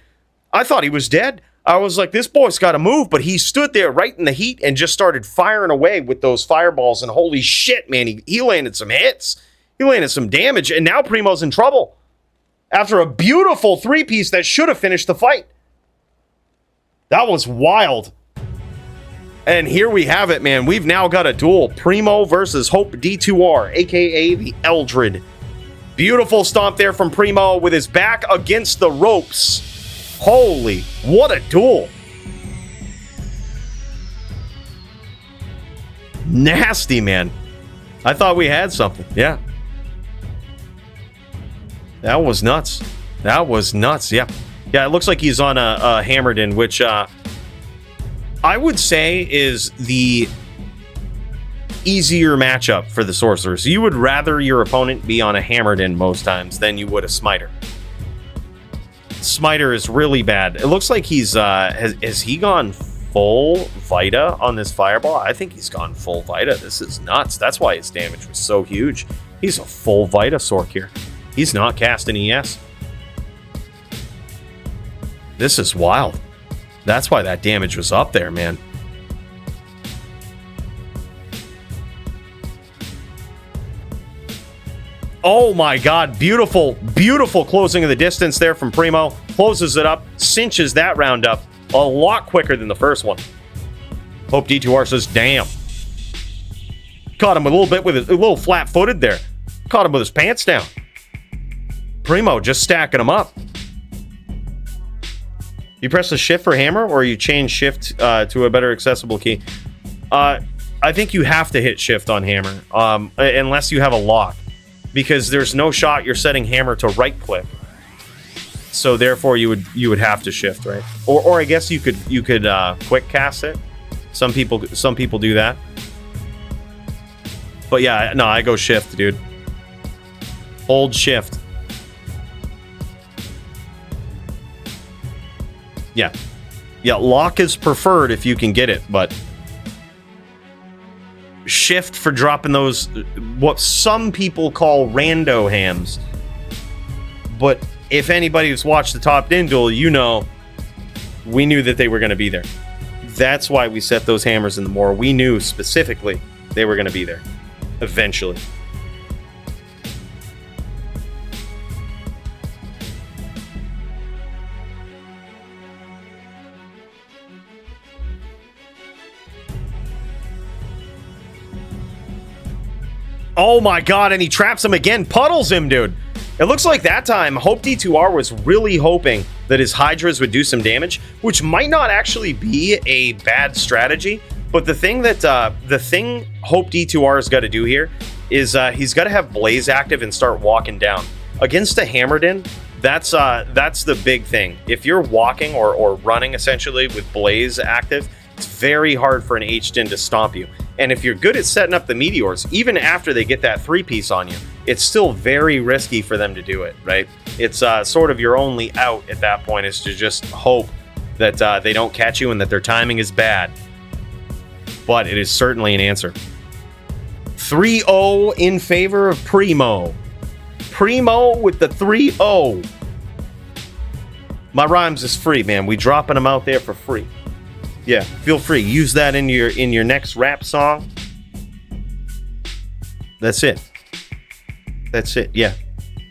I thought he was dead. I was like, this boy's got to move. But he stood there right in the heat and just started firing away with those fireballs. And holy shit, man, he landed some hits. He landed some damage. And now Primo's in trouble. After a beautiful 3-piece that should have finished the fight. That was wild. And here we have it, man. We've now got a duel. Primo versus Hope D2R, a.k.a. the Eldred. Beautiful stomp there from Primo with his back against the ropes. Holy, what a duel. Nasty, man. I thought we had something. Yeah. That was nuts. That was nuts. Yeah. Yeah, it looks like he's on a Hammerden, which I would say is the easier matchup for the Sorcerers. You would rather your opponent be on a Hammerden most times than you would a Smiter. Smiter is really bad. It looks like he's has he gone full Vita on this fireball? I think he's gone full Vita. This is nuts. That's why his damage was so huge. He's a full Vita Sorc here. He's not casting ES. This is wild. That's why that damage was up there, man. Oh my god, beautiful, beautiful closing of the distance there from Primo. Closes it up, cinches that round up a lot quicker than the first one. Hope D2R says, damn. Caught him a little bit with a little flat-footed there. Caught him with his pants down. Primo just stacking him up. You press the shift for hammer, or you change shift to a better accessible key? I think you have to hit shift on hammer, unless you have a lock. Because there's no shot you're setting hammer to right click, so therefore you would have to shift, right? Or I guess you could quick cast it. Some people do that. But yeah, no, I go shift, dude. Hold shift. Yeah, lock is preferred if you can get it, but shift for dropping those, what some people call rando hams. But if anybody who's watched the top din duel, you know we knew that they were going to be there. That's why we set those hammers in the moor. We knew specifically they were going to be there eventually. Oh my god, and he traps him again. Puddles him, dude. It looks like that time, Hope D2R was really hoping that his Hydras would do some damage, which might not actually be a bad strategy. But the thing Hope D2R's got to do here is he's got to have Blaze active and start walking down. Against a Hammerdin, that's the big thing. If you're walking or running essentially with Blaze active, it's very hard for an H-Din to stomp you. And if you're good at setting up the meteors, even after they get that 3-piece on you, it's still very risky for them to do it, right? It's sort of your only out at that point is to just hope that they don't catch you and that their timing is bad. But it is certainly an answer. 3-0 in favor of Primo. Primo with the 3-0. My rhymes is free, man. We dropping them out there for free. Yeah, feel free. Use that in your next rap song. That's it. That's it. Yeah.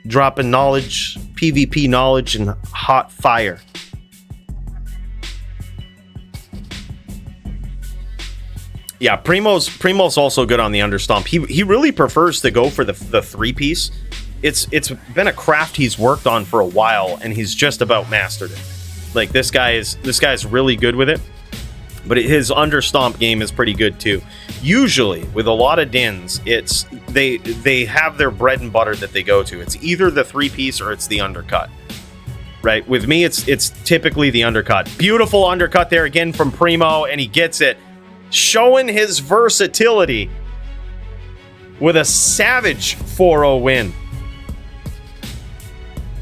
Dropping knowledge, PvP knowledge, and hot fire. Yeah, Primo's also good on the understomp. He really prefers to go for the 3-piece. It's been a craft he's worked on for a while, and he's just about mastered it. Like this guy's really good with it. But his understomp game is pretty good too. Usually, with a lot of dins, it's they have their bread and butter that they go to. It's either the 3-piece or it's the undercut. Right? With me, it's typically the undercut. Beautiful undercut there again from Primo, and he gets it. Showing his versatility with a savage 4-0 win.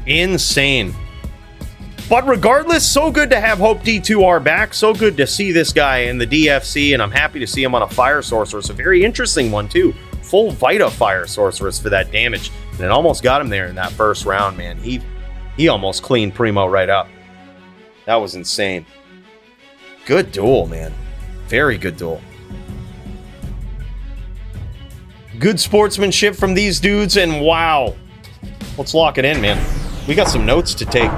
Insane. But regardless, so good to have Hope D2R back. So good to see this guy in the DFC, and I'm happy to see him on a Fire Sorceress. A very interesting one, too. Full Vita Fire Sorceress for that damage. And it almost got him there in that first round, man. He almost cleaned Primo right up. That was insane. Good duel, man. Very good duel. Good sportsmanship from these dudes, and wow. Let's lock it in, man. We got some notes to take.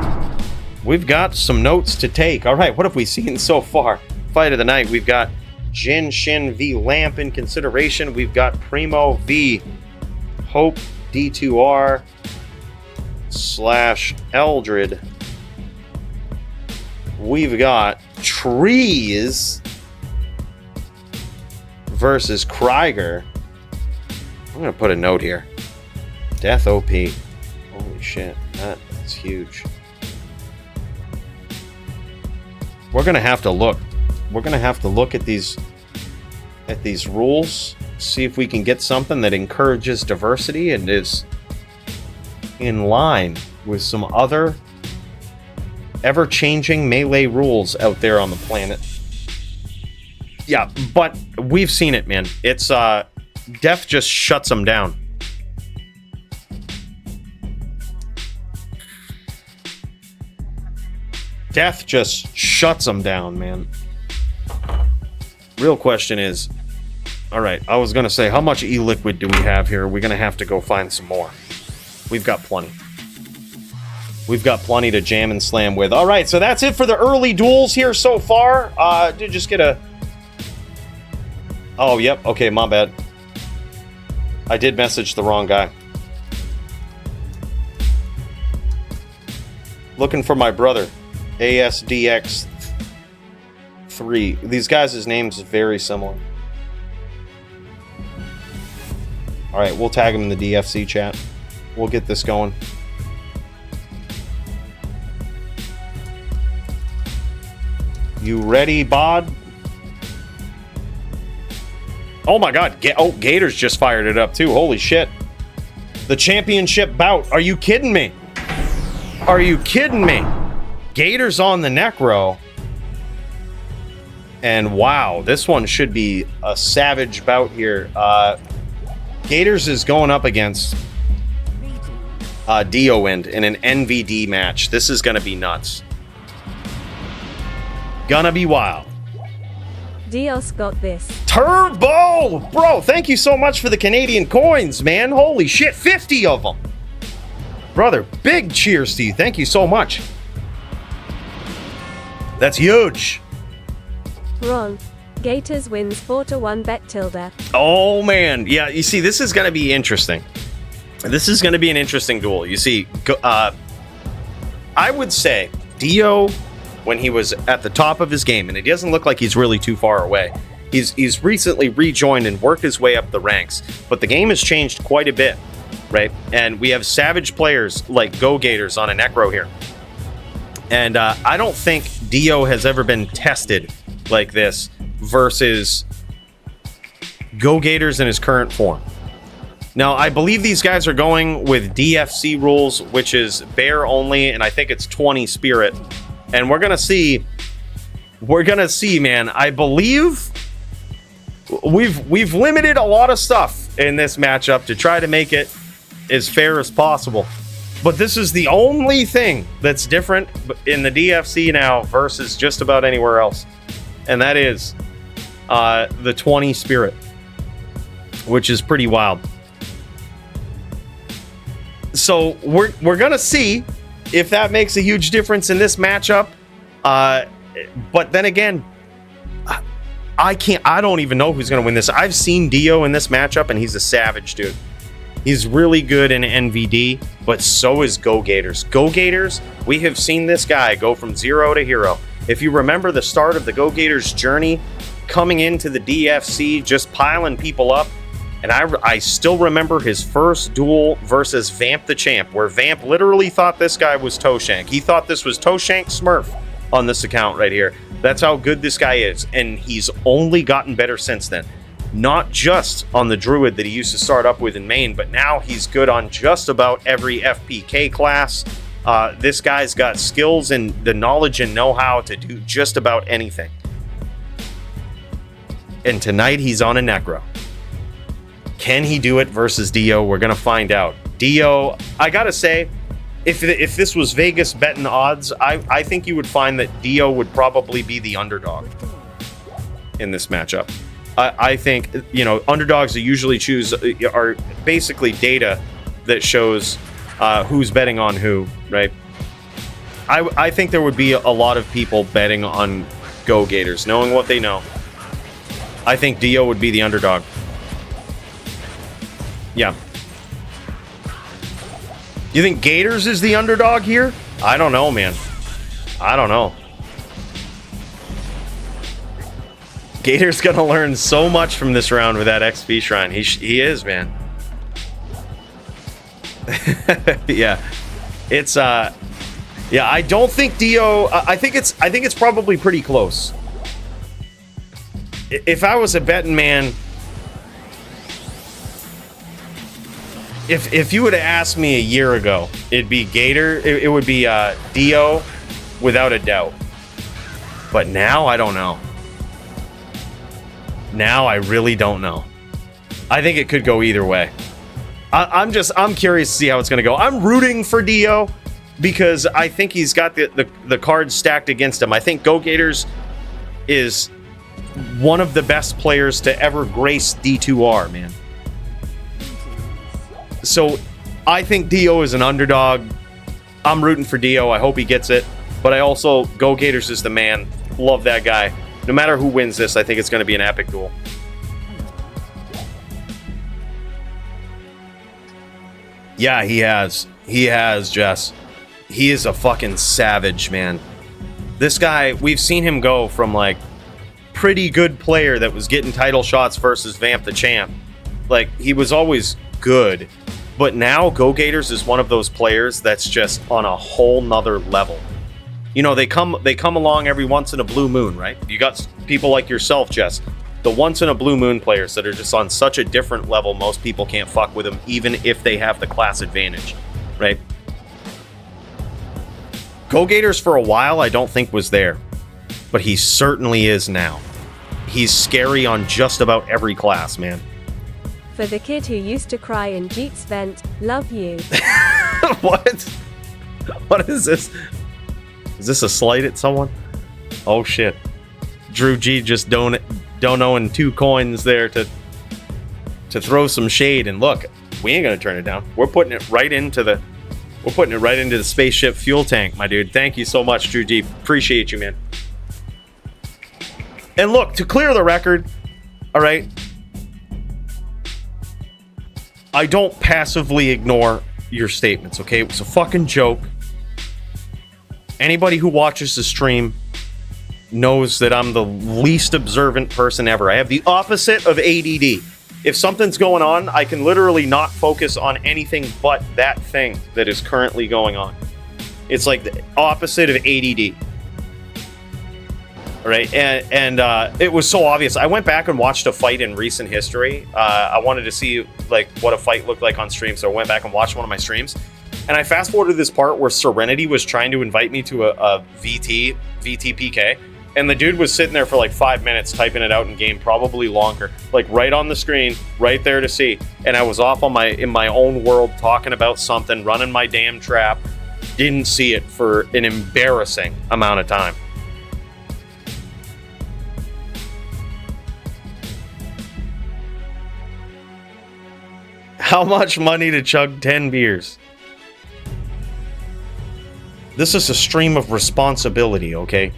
We've got some notes to take. All right, what have we seen so far? Fight of the night. We've got Jin Shin v Lamp in consideration. We've got Primo v Hope D2R / Eldred. We've got Trees versus Krieger. I'm going to put a note here. Death OP. Holy shit, that's huge. We're gonna have to look. We're gonna have to look at these rules, see if we can get something that encourages diversity and is in line with some other ever-changing melee rules out there on the planet. Yeah, but we've seen it, man. It's Death just shuts them down. Death just shuts them down, man. Real question is, all right, I was gonna say, how much e-liquid do we have here? We're gonna have to go find some more. We've got plenty. We've got plenty to jam and slam with. All right, so that's it for the early duels here so far. Did just get a... Oh, yep. Okay, my bad. I did message the wrong guy. Looking for my brother, ASDX3. These guys' names is very similar. All right, we'll tag him in the DFC chat. We'll get this going. You ready, Bod? Oh my god. Gators just fired it up too. Holy shit. The championship bout. Are you kidding me? Are you kidding me? Gators on the Necro. And wow, this one should be a savage bout here. Gators is going up against Dio-Wind in an NVD match. This is going to be nuts. Gonna be wild. Dios got this. Turbo! Bro, thank you so much for the Canadian coins, man. Holy shit, 50 of them. Brother, big cheers to you. Thank you so much. That's huge. Wrong. Gators wins 4-1 bet tilde. Oh, man. Yeah, you see, this is going to be interesting. This is going to be an interesting duel. You see, I would say Dio, when he was at the top of his game, and it doesn't look like he's really too far away. He's recently rejoined and worked his way up the ranks, but the game has changed quite a bit, right? And we have savage players like Go Gators on a Necro here. And I don't think Dio has ever been tested like this versus Go Gators in his current form. Now, I believe these guys are going with DFC rules, which is bear only, and I think it's 20 spirit. And we're gonna see, man. I believe we've limited a lot of stuff in this matchup to try to make it as fair as possible. But this is the only thing that's different in the DFC now versus just about anywhere else, and that is the 20 spirit, which is pretty wild. So we're gonna see if that makes a huge difference in this matchup. But then again, I don't even know who's going to win this. I've seen Dio in this matchup, and he's a savage, dude. He's really good in NVD, but so is Go Gators. Go Gators, we have seen this guy go from 0 to hero. If you remember the start of the Go Gators journey, coming into the DFC, just piling people up, and I still remember his first duel versus Vamp the Champ, where Vamp literally thought this guy was Toshank. He thought this was Toshank Smurf on this account right here. That's how good this guy is, and he's only gotten better since then. Not just on the Druid that he used to start up with in main, but now he's good on just about every FPK class. This guy's got skills and the knowledge and know-how to do just about anything. And tonight he's on a Necro. Can he do it versus Dio? We're going to find out. Dio, I got to say, if this was Vegas betting odds, I think you would find that Dio would probably be the underdog in this matchup. I think, you know, underdogs that usually are basically data that shows who's betting on who, right? I think there would be a lot of people betting on Go Gators, knowing what they know. I think Dio would be the underdog. Yeah. You think Gators is the underdog here? I don't know, man. I don't know. Gators gonna learn so much from this round with that XP shrine. He is, man. Yeah. It's yeah, I don't think Dio I think it's probably pretty close. If I was a betting man, if you would have asked me a year ago, it'd be Gator. It would be Dio without a doubt. But now, I don't know. Now, I really don't know. I think it could go either way. I'm curious to see how it's going to go. I'm rooting for Dio because I think he's got the cards stacked against him. I think Go Gators is one of the best players to ever grace D2R, man. So I think Dio is an underdog. I'm rooting for Dio. I hope he gets it. But I also, Go Gators is the man. Love that guy. No matter who wins this, I think it's going to be an epic duel. Yeah, he has. He has, Jess. He is a fucking savage, man. This guy, we've seen him go from, like, pretty good player that was getting title shots versus Vamp the Champ. Like, he was always good. But now, Go Gators is one of those players that's just on a whole nother level. You know, they come along every once in a blue moon, right? You got people like yourself, Jess. The once in a blue moon players that are just on such a different level, most people can't fuck with them, even if they have the class advantage, right? Go Gators for a while, I don't think was there, but he certainly is now. He's scary on just about every class, man. For the kid who used to cry in Jeet's vent, love you. What? What is this? Is this a slight at someone? Oh shit. Drew G just donoing 2 coins there to throw some shade, and look, we ain't gonna turn it down. We're putting it right into the spaceship fuel tank, my dude. Thank you so much, Drew G. Appreciate you, man. And look, to clear the record, all right, I don't passively ignore your statements, okay? It was a fucking joke. Anybody who watches the stream knows that I'm the least observant person ever. I have the opposite of ADD. If something's going on, I can literally not focus on anything but that thing that is currently going on. It's like the opposite of ADD. All right, and it was so obvious. I went back and watched a fight in recent history. I wanted to see like what a fight looked like on stream, so I went back and watched one of my streams. And I fast forwarded this part where Serenity was trying to invite me to a VT PK, and the dude was sitting there for like 5 minutes typing it out in game, probably longer, like right on the screen, right there to see. And I was off on in my own world talking about something, running my damn trap, didn't see it for an embarrassing amount of time. How much money to chug 10 beers? This is a stream of responsibility, okay?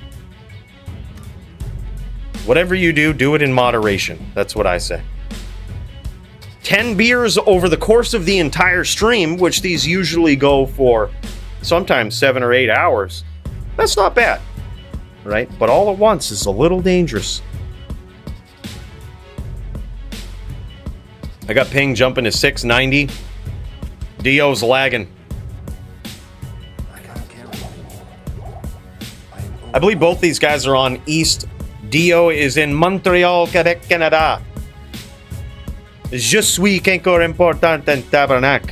Whatever you do, do it in moderation. That's what I say. 10 beers over the course of the entire stream, which these usually go for sometimes 7 or 8 hours. That's not bad, right? But all at once is a little dangerous. I got ping jumping to 690. Dio's lagging. I believe both these guys are on East. Dio is in Montreal, Quebec, Canada. Je suis quelque important en tabernacle.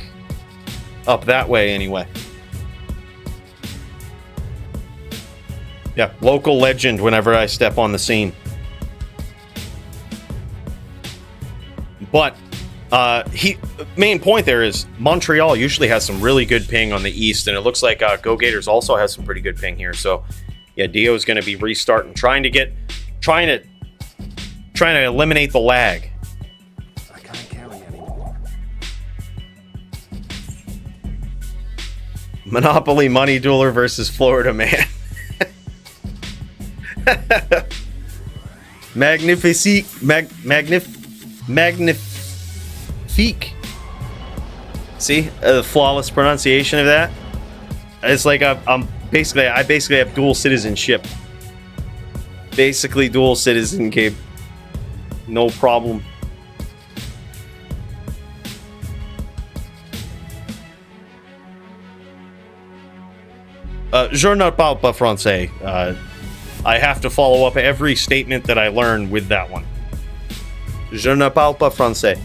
Up that way, anyway. Yeah, local legend whenever I step on the scene. But main point there is Montreal usually has some really good ping on the East, and it looks like Go Gators also has some pretty good ping here. So yeah, Dio's going to be restarting, trying to eliminate the lag. I can't carry anymore. Monopoly Money Dueler versus Florida Man. Magnifique. See the flawless pronunciation of that. It's like I basically have dual citizenship. Basically dual citizen, Gabe. No problem. Je ne parle pas français. I have to follow up every statement that I learn with that one. Je ne parle pas français.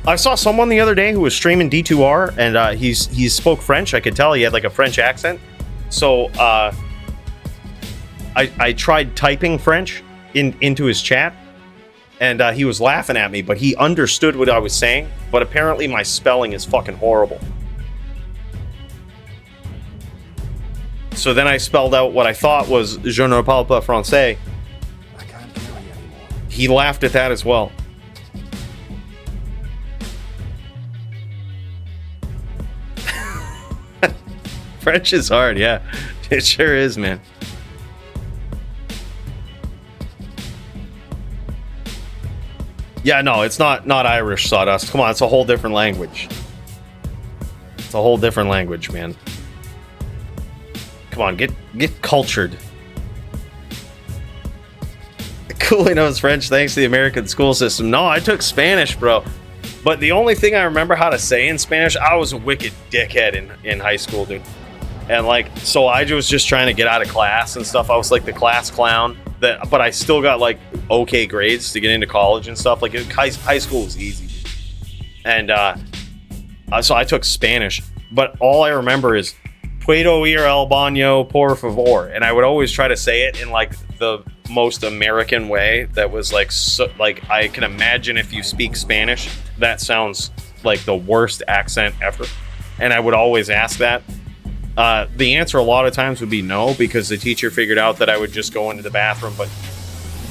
I saw someone the other day who was streaming D2R, and he spoke French. I could tell he had like a French accent. So I tried typing French into his chat, and he was laughing at me, but he understood what I was saying. But apparently my spelling is fucking horrible. So then I spelled out what I thought was "Je ne parle pas français." I can't carry anymore. He laughed at that as well. French is hard, yeah. It sure is, man. Yeah, no, it's not Irish, Sawdust. Come on, it's a whole different language. It's a whole different language, man. Come on, get cultured. Coolly knows French thanks to the American school system. No, I took Spanish, bro. But the only thing I remember how to say in Spanish, I was a wicked dickhead in high school, dude. And like, so I was just trying to get out of class and stuff. I was like the class clown, but I still got like okay grades to get into college and stuff. Like high school was easy. And so I took Spanish, but all I remember is "Puedo ir al baño, por favor," and I would always try to say it in like the most American way that was like, so, like I can imagine if you speak Spanish, that sounds like the worst accent ever. And I would always ask that. The answer a lot of times would be no, because the teacher figured out that I would just go into the bathroom, but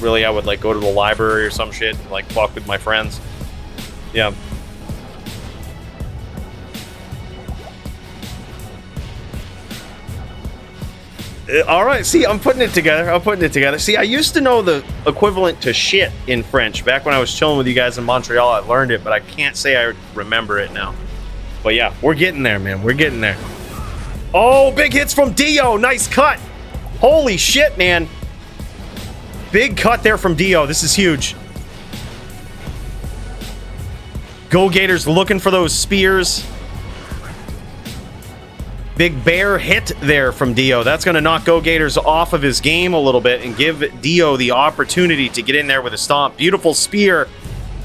really I would like go to the library or some shit and like fuck with my friends. Yeah. All right, see, I'm putting it together. See, I used to know the equivalent to shit in French. Back when I was chilling with you guys in Montreal, I learned it, but I can't say I remember it now. But yeah, we're getting there, man. We're getting there. Oh, big hits from Dio. Nice cut. Holy shit, man. Big cut there from Dio. This is huge. Go Gators looking for those spears. Big bear hit there from Dio. That's going to knock Go Gators off of his game a little bit and give Dio the opportunity to get in there with a stomp. Beautiful spear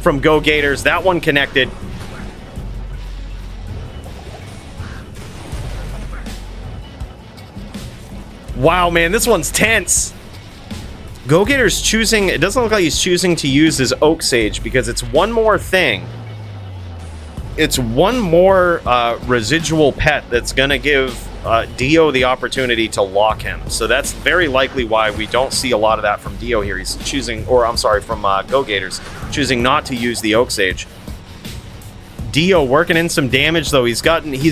from Go Gators. That one connected. Wow, man, this one's tense. Go Gators choosing, it doesn't look like he's choosing to use his Oak Sage because it's one more thing. It's one more residual pet that's going to give Dio the opportunity to lock him. So that's very likely why we don't see a lot of that from Dio here. He's choosing, or I'm sorry, from Go Gators, choosing not to use the Oak Sage. Dio working in some damage, though. He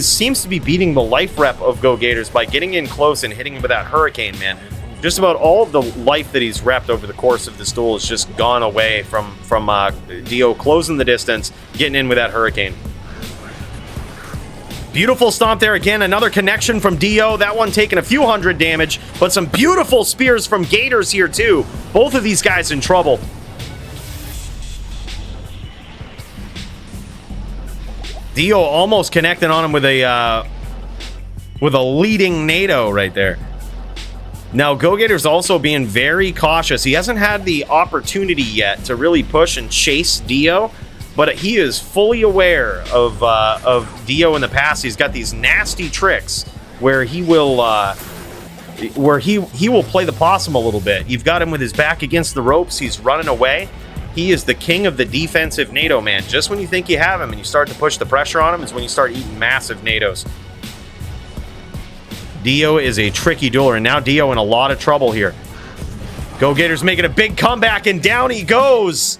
seems to be beating the life rep of Go Gators by getting in close and hitting him with that Hurricane, man. Just about all of the life that he's repped over the course of this duel has just gone away from Dio closing the distance, getting in with that Hurricane. Beautiful stomp there again. Another connection from Dio. That one taking a few hundred damage, but some beautiful spears from Gators here, too. Both of these guys in trouble. Dio almost connected on him with a leading NATO right there. Now, Go Gators also being very cautious. He hasn't had the opportunity yet to really push and chase Dio, but he is fully aware of Dio in the past. He's got these nasty tricks where he will play the possum a little bit. You've got him with his back against the ropes. He's running away. He is the king of the defensive NATO, man. Just when you think you have him and you start to push the pressure on him is when you start eating massive NATOs. Dio is a tricky dueler, and now Dio in a lot of trouble here. Go Gators making a big comeback, and down he goes.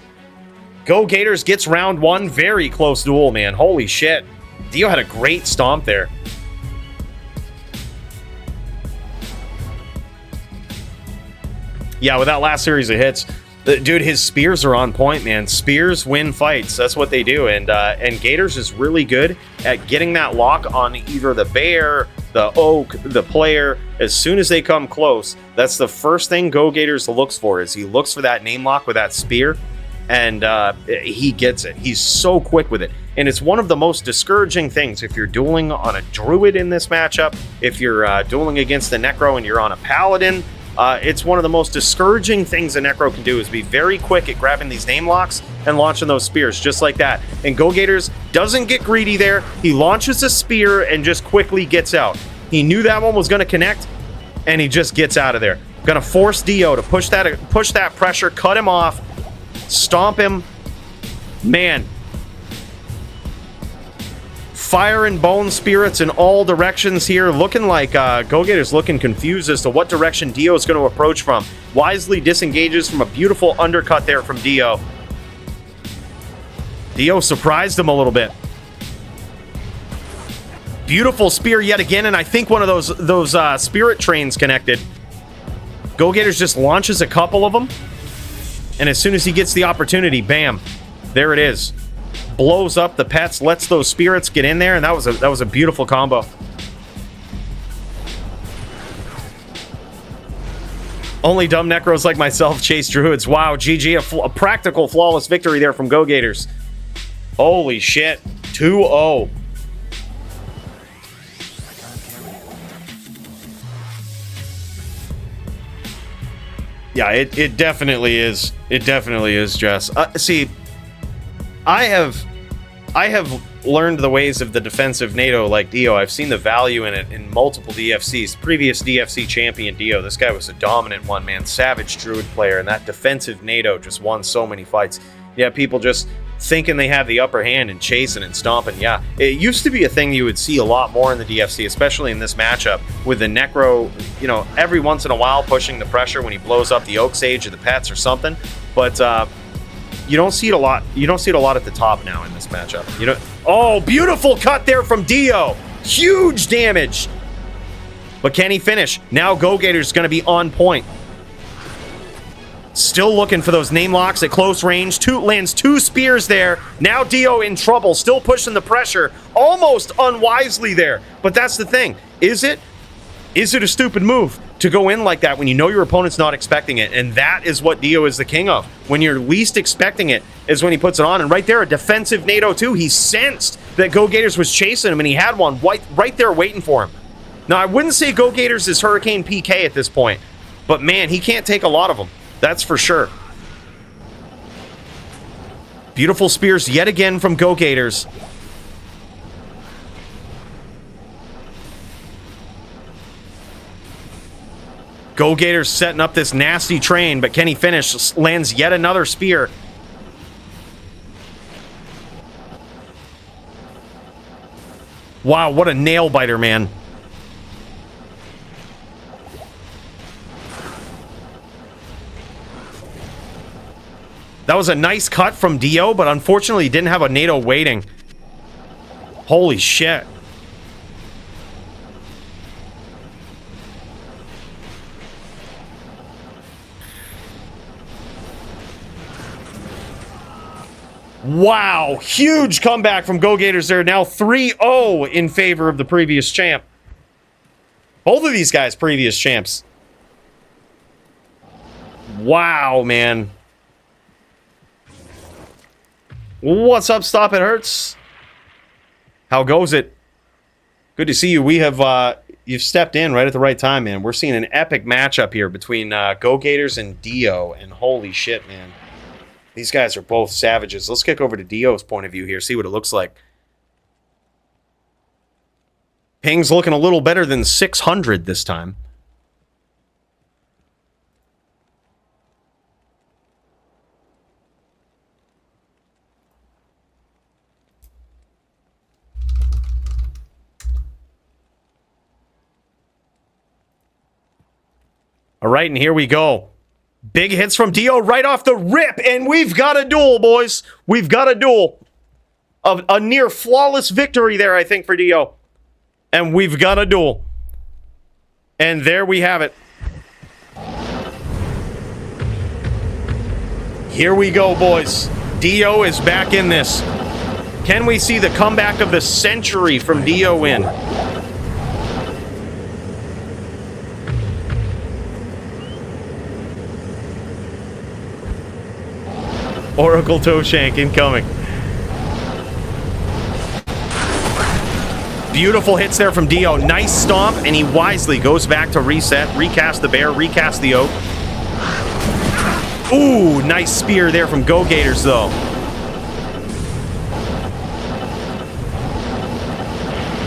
Go Gators gets round one. Very close duel, man. Holy shit. Dio had a great stomp there. Yeah, with that last series of hits, dude, his spears are on point, man. Spears win fights. That's what they do. And Gators is really good at getting that lock on either the bear, the oak, the player. As soon as they come close, that's the first thing Go Gators looks for, is he looks for that name lock with that spear, and he gets it. He's so quick with it. And it's one of the most discouraging things if you're dueling on a druid in this matchup, if you're dueling against the Necro and you're on a paladin. It's one of the most discouraging things a Necro can do is be very quick at grabbing these name locks and launching those spears just like that. And Go Gators doesn't get greedy there. He launches a spear and just quickly gets out. He knew that one was going to connect, and he just gets out of there. Going to force Dio to push that pressure, cut him off, stomp him. Man. Fire and bone spirits in all directions here. Looking like Go Gators looking confused as to what direction Dio is going to approach from. Wisely disengages from a beautiful undercut there from Dio. Dio surprised him a little bit. Beautiful spear yet again, and I think one of those spirit trains connected. Go Gators just launches a couple of them, and as soon as he gets the opportunity, bam, there it is. Blows up the pets, lets those spirits get in there, and that was a beautiful combo. Only dumb Necros like myself chase Druids. Wow, GG, a practical flawless victory there from Go Gators. Holy shit, 2-0. Yeah, it definitely is. It definitely is, Jess. See, I have learned the ways of the defensive NATO like Dio. I've seen the value in it in multiple DFCs. Previous DFC champion Dio, this guy was a dominant one, man. Savage Druid player, and that defensive NATO just won so many fights. Yeah, people just thinking they have the upper hand and chasing and stomping. Yeah, it used to be a thing you would see a lot more in the DFC, especially in this matchup with the Necro, you know, every once in a while pushing the pressure when he blows up the Oak Sage or the pets or something. But you don't see it a lot. You don't see it a lot at the top now in this matchup. You know, oh, beautiful cut there from Dio. Huge damage. But can he finish? Now Go Gators going to be on point. Still looking for those name locks at close range. Lands two spears there. Now Dio in trouble. Still pushing the pressure. Almost unwisely there. But that's the thing. Is it a stupid move to go in like that when you know your opponent's not expecting it? And that is what Dio is the king of. When you're least expecting it is when he puts it on. And right there, a defensive NATO too. He sensed that Go Gators was chasing him, and he had one right there waiting for him. Now, I wouldn't say Go Gators is Hurricane PK at this point, but man, he can't take a lot of them. That's for sure. Beautiful spears yet again from Go Gators. Go Gators setting up this nasty train, but can he finish? Lands yet another spear. Wow, what a nail biter, man. That was a nice cut from Dio, but unfortunately he didn't have a NATO waiting. Holy shit. Wow, huge comeback from Go Gators there. Now 3-0 in favor of the previous champ. Both of these guys previous champs. Wow, man. What's up, Stop It Hurts? How goes it? Good to see you. We have, you've stepped in right at the right time, man. We're seeing an epic matchup here between Go Gators and Dio, and holy shit, man. These guys are both savages. Let's kick over to Dio's point of view here, see what it looks like. Ping's looking a little better than 600 this time. All right, and here we go. Big hits from Dio right off the rip, and we've got a duel, boys. We've got a duel. A near flawless victory there, I think, for Dio. And we've got a duel. And there we have it. Here we go, boys. Dio is back in this. Can we see the comeback of the century from Dio in? Oracle Toe Shank incoming. Beautiful hits there from Dio. Nice stomp, and he wisely goes back to reset, recast the bear, recast the oak. Ooh, nice spear there from Go Gators, though.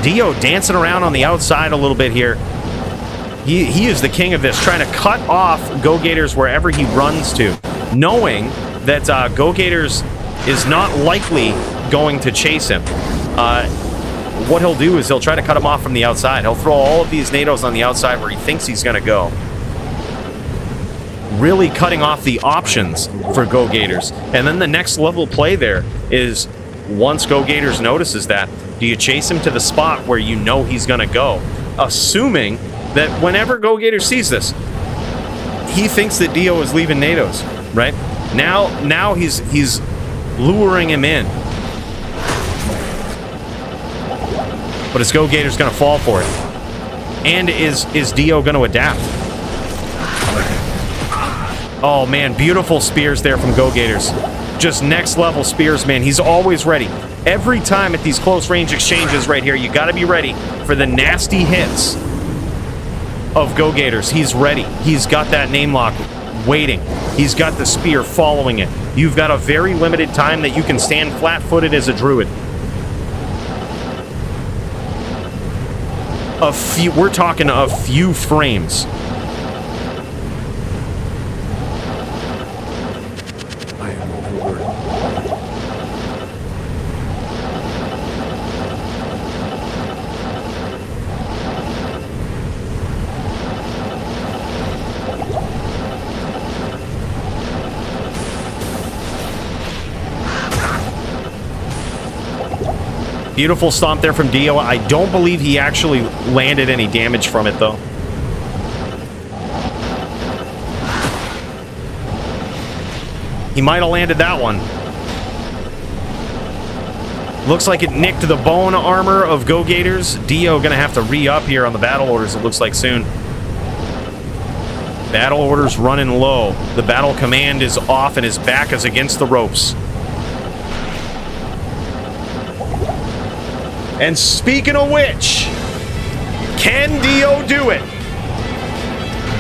Dio dancing around on the outside a little bit here. He is the king of this, trying to cut off Go Gators wherever he runs to, knowing that Go Gators is not likely going to chase him. What he'll do is he'll try to cut him off from the outside. He'll throw all of these NATOs on the outside where he thinks he's going to go. Really cutting off the options for Go Gators. And then the next level play there is, once Go Gators notices that, do you chase him to the spot where you know he's going to go? Assuming that whenever Go Gators sees this, he thinks that Dio is leaving NATOs, right? Now he's luring him in. But is Go Gators going to fall for it? And is Dio going to adapt? Oh, man, beautiful spears there from Go Gators. Just next level spears, man. He's always ready. Every time at these close range exchanges right here, you got to be ready for the nasty hits of Go Gators. He's ready. He's got that name lock waiting. He's got the spear following it. You've got a very limited time that you can stand flat-footed as a druid. We're talking a few frames. I am overburdened. Beautiful stomp there from Dio. I don't believe he actually landed any damage from it, though. He might have landed that one. Looks like it nicked the bone armor of Go Gators. Dio gonna have to re-up here on the battle orders, it looks like, soon. Battle orders running low. The battle command is off and his back is against the ropes. And speaking of which, can Dio do it?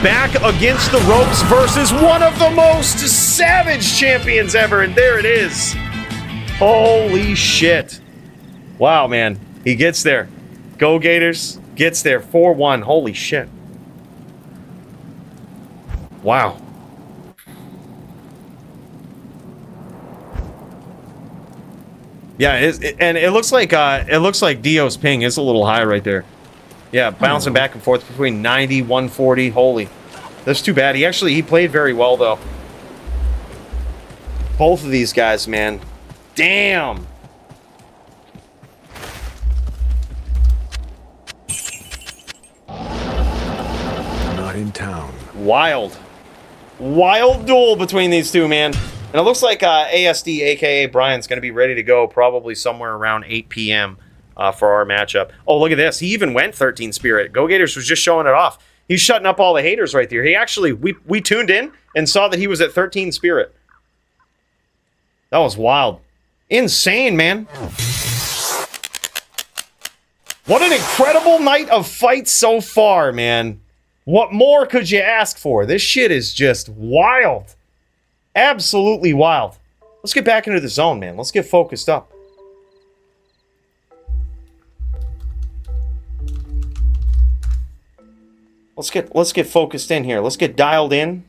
Back against the ropes versus one of the most savage champions ever, and there it is. Holy shit. Wow, man. He gets there. Go Gators gets there 4-1. Holy shit. Wow. Yeah, and it looks like Dio's ping is a little high right there. Yeah, bouncing back and forth between 90, 140. Holy, that's too bad. He played very well though. Both of these guys, man. Damn. Not in town. Wild duel between these two, man. And it looks like ASD, aka Brian's, going to be ready to go probably somewhere around 8 p.m. For our matchup. Oh, look at this. He even went 13 Spirit. Go Gators was just showing it off. He's shutting up all the haters right there. He actually, we tuned in and saw that he was at 13 Spirit. That was wild. Insane, man. What an incredible night of fights so far, man. What more could you ask for? This shit is just wild. Absolutely wild. Let's get back into the zone, man. Let's get focused up. Let's get focused in here. Let's get dialed in.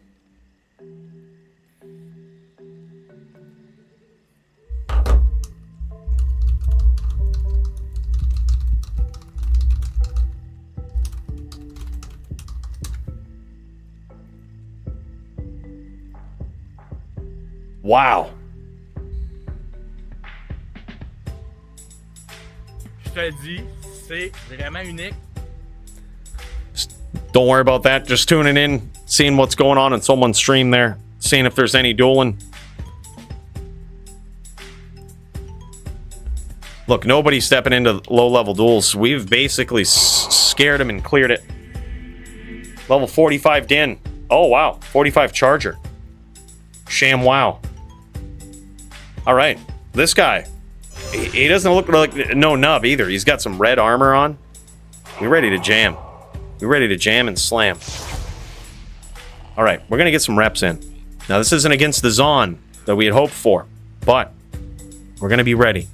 Wow. Je te dis, c'est vraiment unique. Don't worry about that. Just tuning in, seeing what's going on in someone's stream there, seeing if there's any dueling. Look, nobody's stepping into low-level duels. We've basically scared him and cleared it. Level 45 Din. Oh, wow. 45 Charger. Sham wow. All right. This guy. He doesn't look like no nub either. He's got some red armor on. We're ready to jam. We're ready to jam and slam. All right, we're gonna get some reps in. Now this isn't against the Zon that we had hoped for, but we're gonna be ready.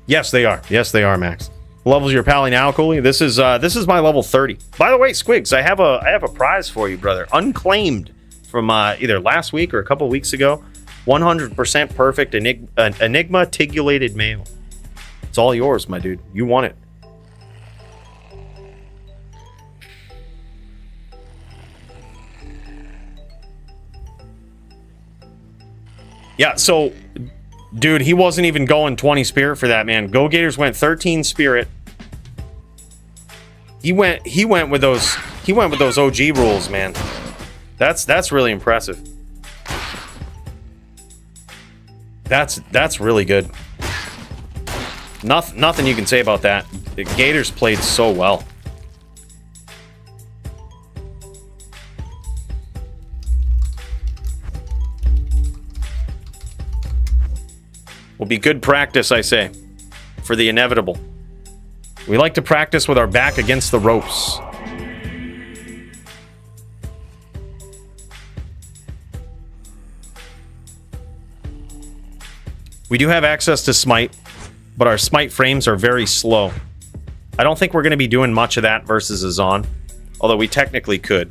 Yes, they are. Yes, they are, Max. Levels your pally now, Cooley. This is my level 30. By the way, Squigs, I have a prize for you, brother. Unclaimed from either last week or a couple weeks ago. 100% perfect Enigma tigulated male. It's all yours, my dude. You want it. Yeah, so dude, he wasn't even going 20 spirit for that, man. Go Gators went 13 spirit. He went with those OG rules, man. That's really impressive. That's really good. Nothing you can say about that. The Gators played so well. Will be good practice, I say, for the inevitable. We like to practice with our back against the ropes. We do have access to smite, but our smite frames are very slow. I don't think we're going to be doing much of that versus a Zon, although we technically could.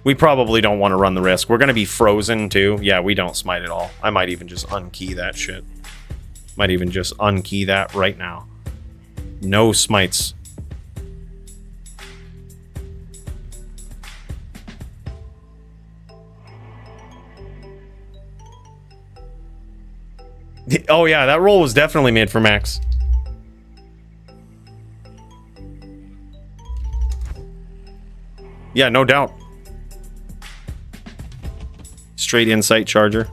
We probably don't want to run the risk. We're going to be frozen too. Yeah, we don't smite at all. I might even just unkey that shit. Might even just unkey that right now. No smites. Oh yeah, that roll was definitely made for Max. Yeah, no doubt. Straight insight charger.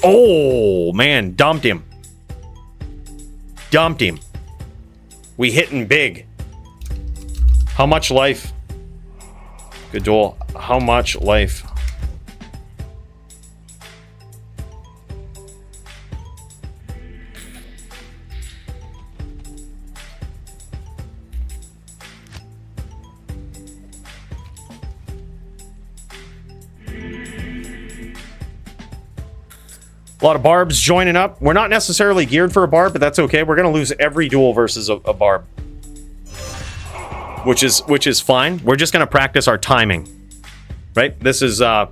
Oh, man. Dumped him. Dumped him. We hitting big. How much life? Good duel. How much life? A lot of barbs joining up. We're not necessarily geared for a barb, but that's okay. We're going to lose every duel versus a barb. Which is fine. We're just going to practice our timing. Right? This is we're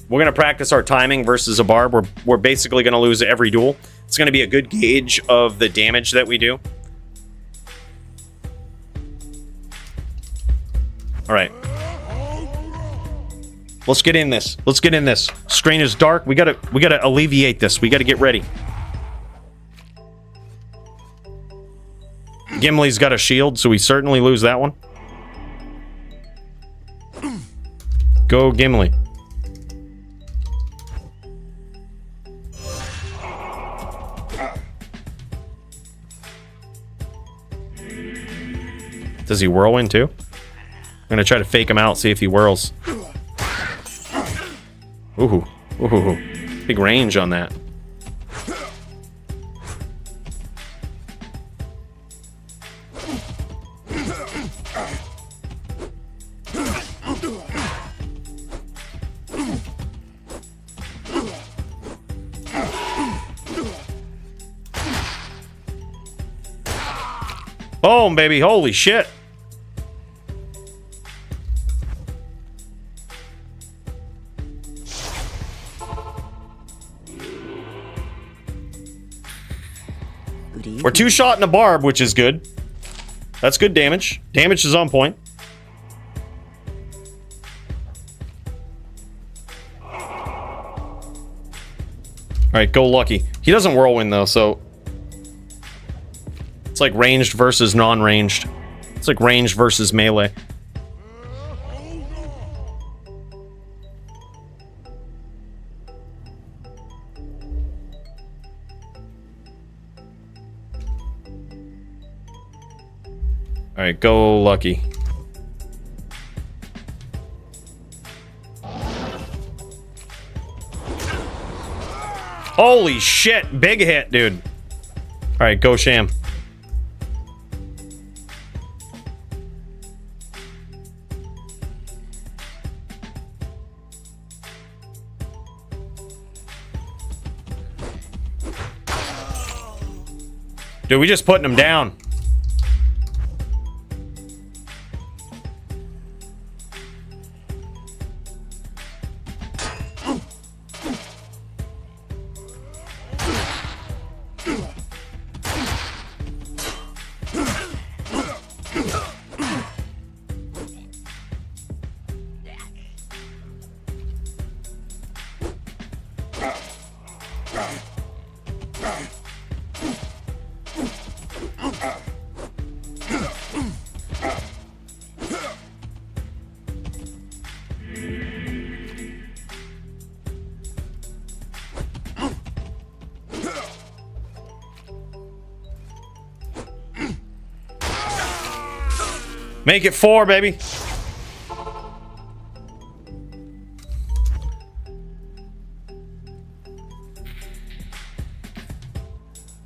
going to practice our timing versus a barb. We're basically going to lose every duel. It's going to be a good gauge of the damage that we do. All right. Let's get in this. Let's get in this. Strain is dark. We gotta alleviate this. We gotta get ready. Gimli's got a shield, so we certainly lose that one. Go Gimli. Does he whirlwind too? I'm gonna try to fake him out, see if he whirls. Ooh, ooh, big range on that. Boom, baby, holy shit. We're two-shot in a barb, which is good. That's good damage. Damage is on point. Alright, go Lucky. He doesn't whirlwind, though, so... It's like ranged versus non-ranged. It's like ranged versus melee. Alright, go Lucky. Holy shit. Big hit, dude. All right, go Sham. Dude, we just putting him down. Make it 4, baby.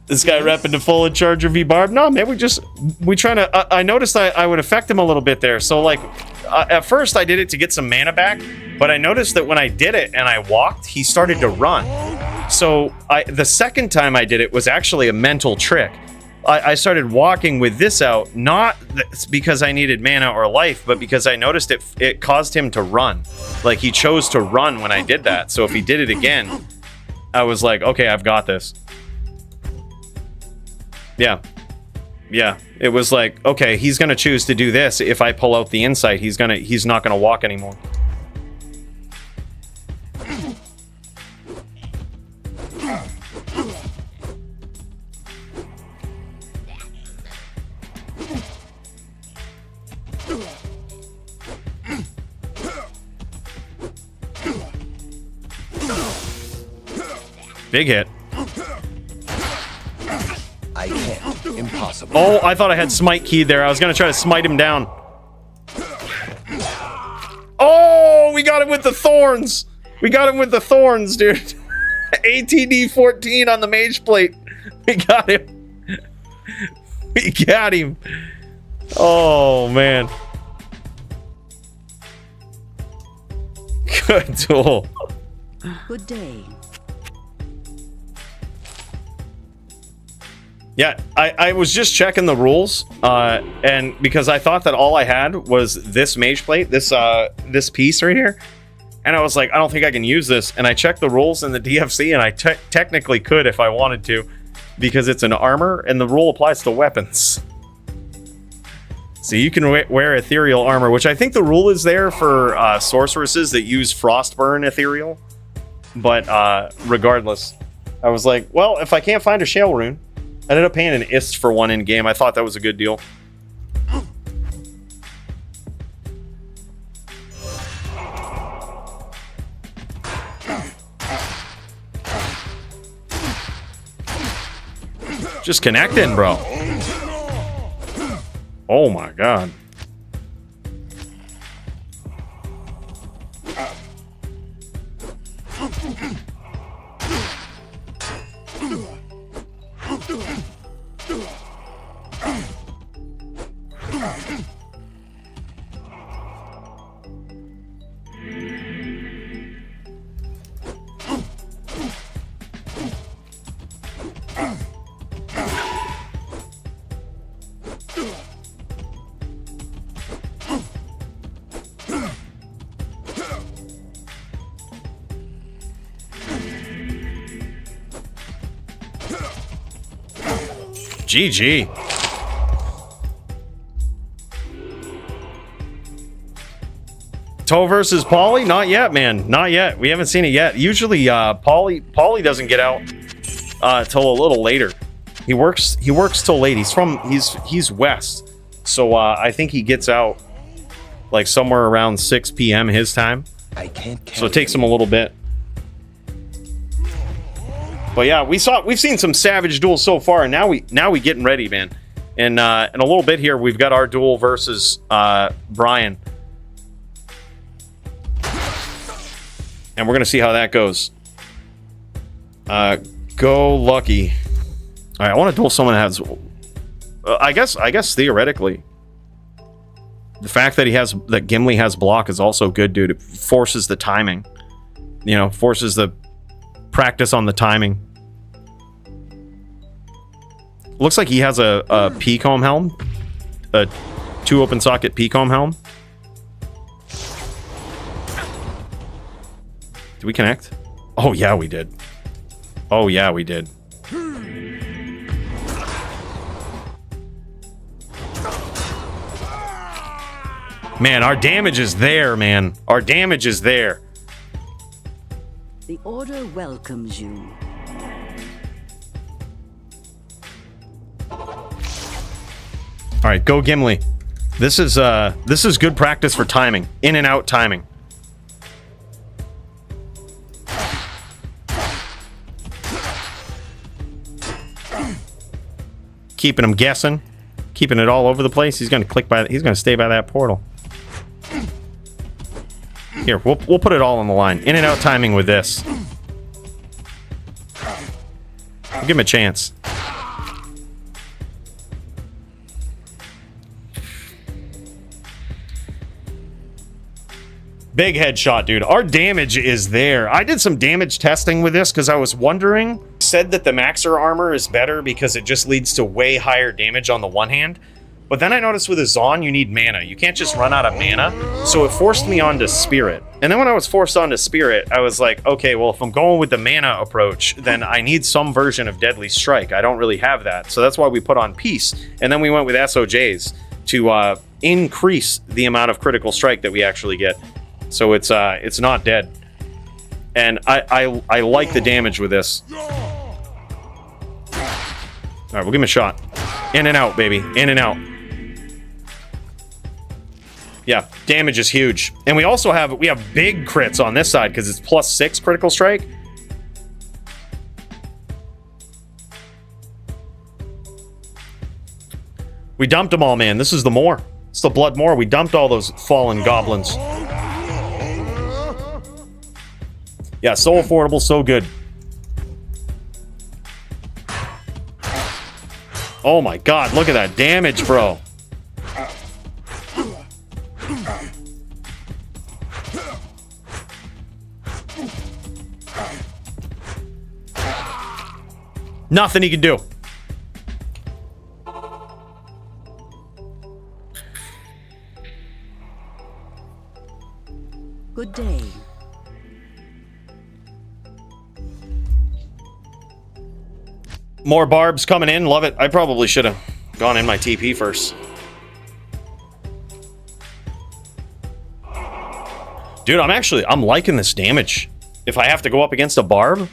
This guy repping to full in charge of V-Barb. No, man, we trying to... I noticed I would affect him a little bit there. So, like, at first I did it to get some mana back, but I noticed that when I did it and I walked, he started to run. So, the second time I did it was actually a mental trick. I started walking with this out, not because I needed mana or life, but because I noticed it caused him to run. Like, he chose to run when I did that. So if he did it again, I was like, okay, I've got this. Yeah. Yeah. It was like, okay, he's going to choose to do this. If I pull out the insight, he's not going to walk anymore. Big hit. I can't. Impossible. Oh, I thought I had smite keyed there. I was going to try to smite him down. Oh, we got him with the thorns. We got him with the thorns, dude. ATD 14 on the mage plate. We got him. We got him. Oh, man. Good duel. Good day. Yeah, I was just checking the rules, and because I thought that all I had was this mage plate, this piece right here, and I was like, I don't think I can use this, and I checked the rules in the DFC, and I technically could if I wanted to, because it's an armor, and the rule applies to weapons. So you can wear ethereal armor, which I think the rule is there for sorceresses that use Frostburn ethereal, but regardless, I was like, well, if I can't find a shell rune, I ended up paying an ist for one in game. I thought that was a good deal. Just connecting, bro. Oh my god. GG. Toe versus Pauly? Not yet, man. Not yet. We haven't seen it yet. Usually, Pauly doesn't get out till a little later. He works till late. He's west, so I think he gets out like somewhere around 6 p.m. his time. I can't. So it takes him a little bit. But yeah, we've seen some savage duels so far, and now we getting ready, man. And in a little bit here, we've got our duel versus Brian, and we're gonna see how that goes. Go lucky. All right, I want to duel someone that has. I guess theoretically, the fact that Gimli has block is also good, dude. It forces the timing. You know, forces the practice on the timing. Looks like he has a P-comb helm, a 2 open socket P-comb helm. Did we connect? Oh yeah, we did. Oh yeah, we did. Man, our damage is there, man. Our damage is there. The Order welcomes you. All right, go Gimli. This is good practice for timing. In and out timing. Keeping him guessing, keeping it all over the place. He's gonna stay by that portal. Here, we'll put it all on the line. In and out timing with this. We'll give him a chance. Big headshot, dude. Our damage is there. I did some damage testing with this because I was wondering. Said that the Maxer armor is better because it just leads to way higher damage on the one hand. But then I noticed with a Zon, you need mana. You can't just run out of mana. So it forced me onto Spirit. And then when I was forced onto Spirit, I was like, okay, well, if I'm going with the mana approach, then I need some version of Deadly Strike. I don't really have that. So that's why we put on Peace. And then we went with SOJs to increase the amount of critical strike that we actually get. So it's not dead. And I like the damage with this. All right, we'll give him a shot. In and out, baby. In and out. Yeah, damage is huge. And we have big crits on this side because it's +6 critical strike. We dumped them all, man. This is the Moor. It's the Blood Moor. We dumped all those fallen goblins. Yeah, so affordable, so good. Oh my god, look at that damage, bro. Nothing he can do. Good day. More barbs coming in. Love it. I probably should have gone in my TP first. Dude, I'm liking this damage. If I have to go up against a barb,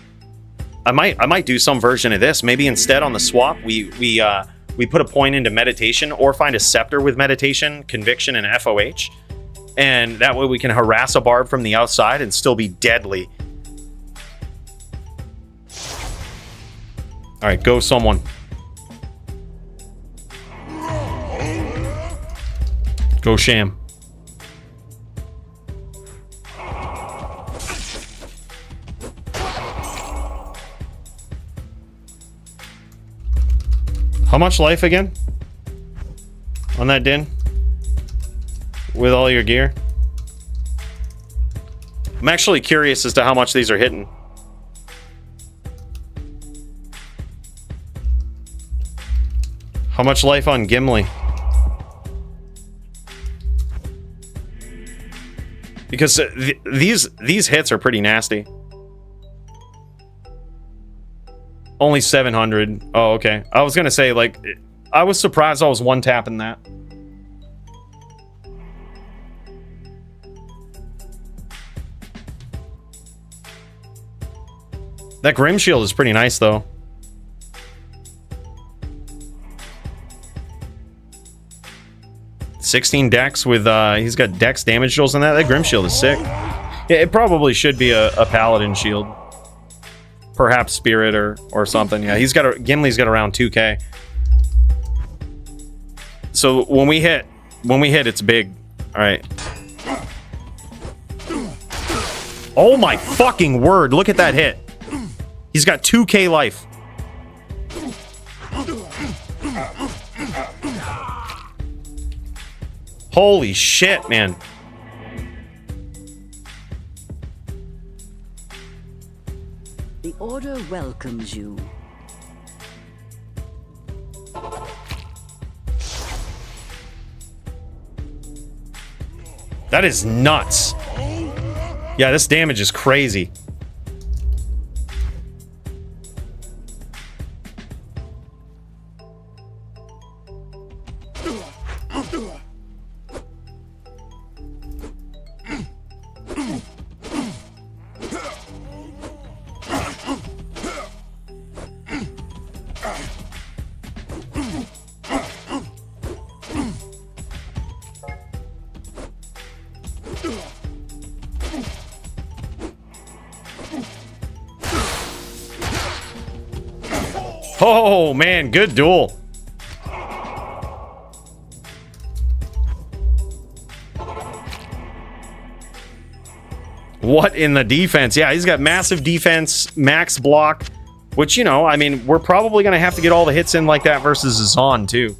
I might do some version of this. Maybe instead on the swap, we put a point into meditation or find a scepter with meditation, conviction, and FOH. And that way we can harass a barb from the outside and still be deadly. All right, go someone. Go Sham. How much life again? On that Din? With all your gear? I'm actually curious as to how much these are hitting. How much life on Gimli? Because these hits are pretty nasty. Only 700. Oh, okay. I was gonna say, like, I was surprised I was one tapping that. That Grim Shield is pretty nice, though. $16 dex with, he's got dex damage tools on that. That Grim Shield is sick. Yeah, it probably should be a paladin shield. Perhaps Spirit or something. Yeah, Gimli's got around 2k. So when we hit, it's big. All right. Oh my fucking word! Look at that hit. He's got 2k life. Holy shit, man. The Order welcomes you. That is nuts. Yeah, this damage is crazy. Oh, man, good duel. What in the defense? Yeah, he's got massive defense, max block, which, you know, I mean, we're probably going to have to get all the hits in like that versus Zon, too.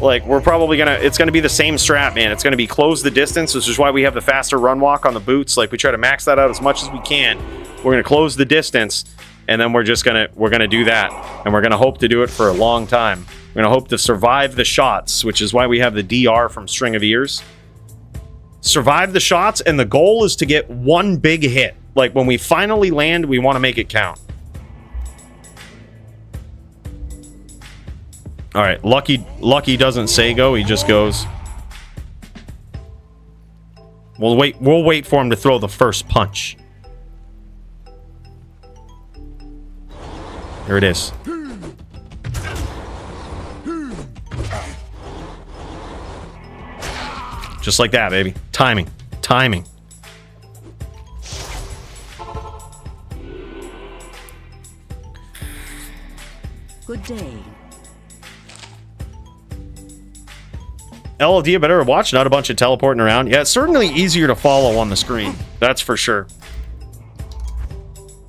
Like, we're probably going to... It's going to be the same strat, man. It's going to be close the distance, which is why we have the faster run walk on the boots. Like, we try to max that out as much as we can. We're going to close the distance, and then we're going to do that. And we're going to hope to do it for a long time. We're going to hope to survive the shots, which is why we have the DR from String of Ears. Survive the shots, and the goal is to get one big hit. Like, when we finally land, we want to make it count. All right, Lucky doesn't say go, he just goes. We'll wait for him to throw the first punch. Here it is. Just like that, baby. Timing. Timing. Good day. LLD, you better watch, not a bunch of teleporting around. Yeah, it's certainly easier to follow on the screen. That's for sure.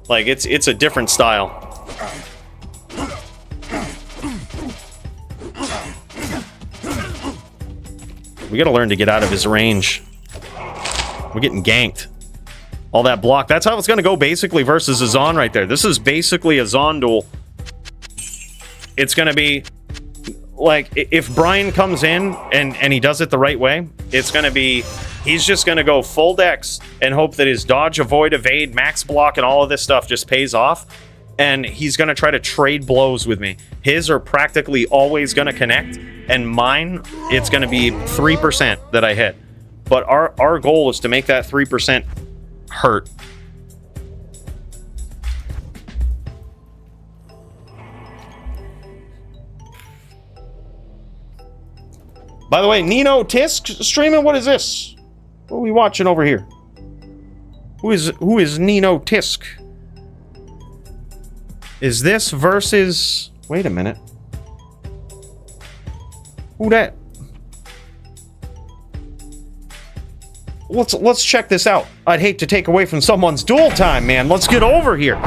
Like, it's a different style. We gotta learn to get out of his range. We're getting ganked. All that block. That's how it's gonna go basically versus a Zon right there. This is basically a Zon duel. It's gonna be... Like, if Brian comes in and he does it the right way, it's going to be... He's just going to go full dex and hope that his dodge, avoid, evade, max block, and all of this stuff just pays off. And he's going to try to trade blows with me. His are practically always going to connect. And mine, it's going to be 3% that I hit. But our goal is to make that 3% hurt. By the way, Nino Tisk streaming. What is this? What are we watching over here? Who is Nino Tisk? Is this versus... Wait a minute. Who that? Let's check this out. I'd hate to take away from someone's duel time, man. Let's get over here.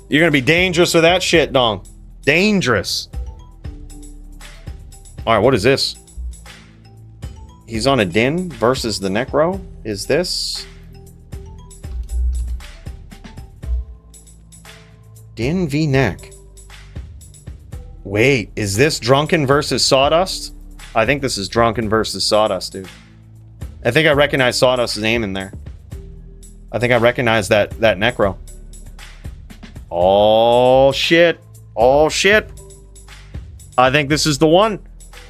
You're gonna be dangerous with that shit, Dong. Dangerous. Alright, what is this? He's on a Din versus the Necro. Is this... Din v Neck. Wait, is this Drunken versus Sawdust? I think this is Drunken versus Sawdust, dude. I think I recognize Sawdust's name in there. I think I recognize that Necro. Oh, shit. Oh, shit. I think this is the one.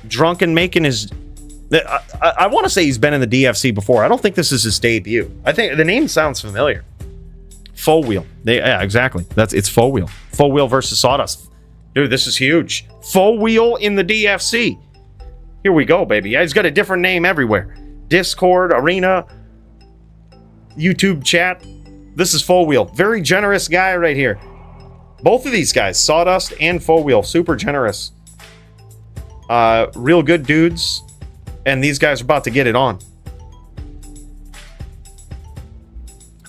Drunken making his... I want to say he's been in the DFC before. I don't think this is his debut. I think the name sounds familiar. Foe Wheel. Yeah, exactly. It's Foe Wheel. Foe Wheel versus Sawdust. Dude, this is huge. Foe Wheel in the DFC. Here we go, baby. Yeah, he's got a different name everywhere. Discord, Arena, YouTube chat. This is Foe Wheel. Very generous guy right here. Both of these guys, Sawdust and Foe Wheel, super generous. Real good dudes. And these guys are about to get it on.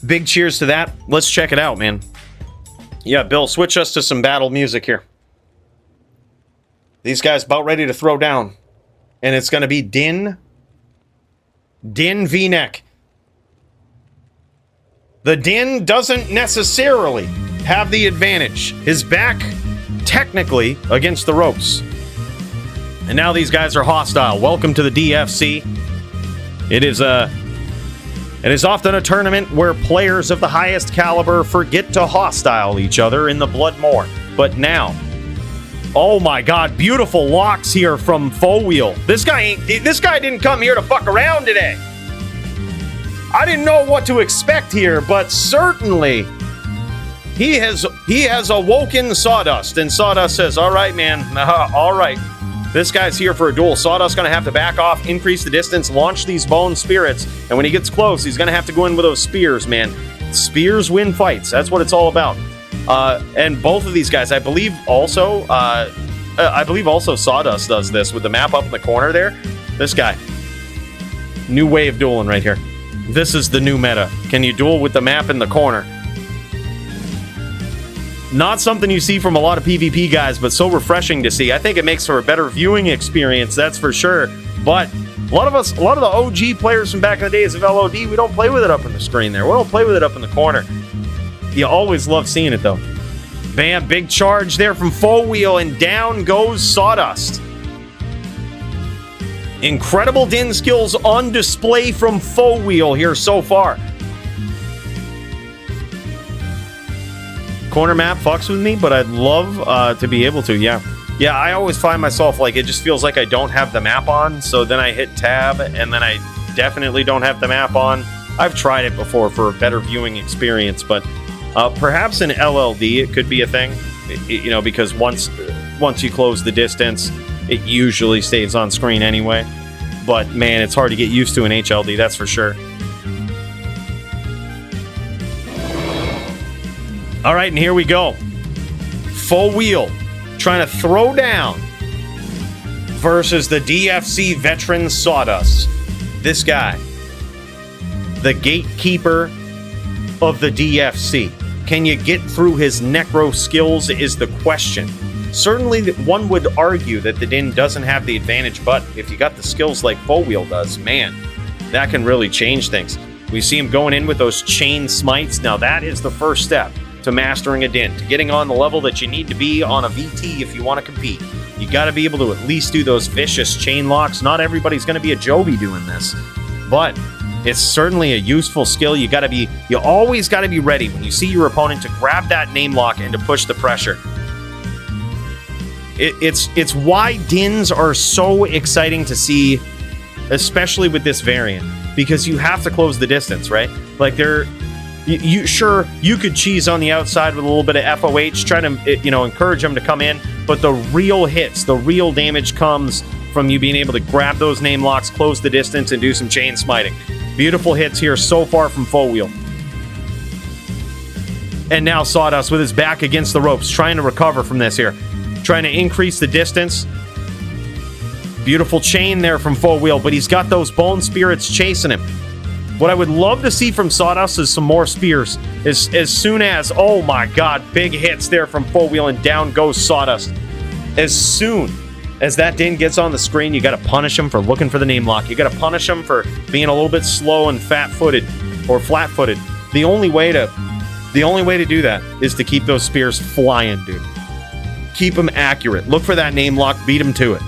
Big cheers to that. Let's check it out, man. Yeah, Bill, switch us to some battle music here. These guys about ready to throw down. And it's going to be Din V-neck. The Din doesn't necessarily have the advantage. His back, technically, against the ropes. And now these guys are hostile. Welcome to the DFC. It is often a tournament where players of the highest caliber forget to hostile each other in the blood more. But now, oh my god, beautiful locks here from Foe-Wheel. This guy didn't come here to fuck around today. I didn't know what to expect here, but certainly he has awoken Sawdust, and Sawdust says, all right, man, all right. This guy's here for a duel. Sawdust's going to have to back off, increase the distance, launch these bone spirits, and when he gets close, he's going to have to go in with those spears, man. Spears win fights. That's what it's all about. And both of these guys, I believe also Sawdust does this with the map up in the corner there. This guy. New way of dueling right here. This is the new meta. Can you duel with the map in the corner? Not something you see from a lot of PvP guys, but so refreshing to see. I think it makes for a better viewing experience, that's for sure. But a lot of the OG players from back in the days of LOD, we don't play with it up in the screen there. We don't play with it up in the corner. You always love seeing it, though. Bam, big charge there from Foe-Wheel, and down goes Sawdust. Incredible Din skills on display from Foe-Wheel here so far. Corner map fucks with me, but I'd love to be able to, yeah. Yeah, I always find myself, like, it just feels like I don't have the map on, so then I hit tab, and then I definitely don't have the map on. I've tried it before for a better viewing experience, but perhaps in LLD it could be a thing, you know, because once you close the distance, it usually stays on screen anyway. But, man, it's hard to get used to in HLD, that's for sure. All right, and here we go. Foe-Wheel trying to throw down versus the DFC veteran Sawdust. This guy, the gatekeeper of the DFC. Can you get through his Necro skills is the question. Certainly, one would argue that the Din doesn't have the advantage, but if you got the skills like Foe-Wheel does, man, that can really change things. We see him going in with those chain smites. Now, that is the first step to mastering a Din, to getting on the level that you need to be on a VT if you want to compete. You got to be able to at least do those vicious chain locks. Not everybody's going to be a Jovi doing this, but it's certainly a useful skill. You always got to be ready when you see your opponent to grab that name lock and to push the pressure. It's why Dins are so exciting to see, especially with this variant, because you have to close the distance, right? Like you could cheese on the outside with a little bit of FOH, try to encourage them to come in, but the real hits, the real damage comes from you being able to grab those name locks, close the distance, and do some chain smiting. Beautiful hits here so far from Foe-Wheel. And now Sawdust with his back against the ropes, trying to recover from this here, trying to increase the distance. Beautiful chain there from Foe-Wheel, but he's got those bone spirits chasing him. What I would love to see from Sawdust is some more spears. As soon as, oh my god, big hits there from Foe-Wheel, and down goes Sawdust. As soon as that Din gets on the screen, you got to punish him for looking for the name lock. You got to punish him for being a little bit slow and fat-footed or flat-footed. The only way to do that is to keep those spears flying, dude. Keep them accurate. Look for that name lock. Beat him to it,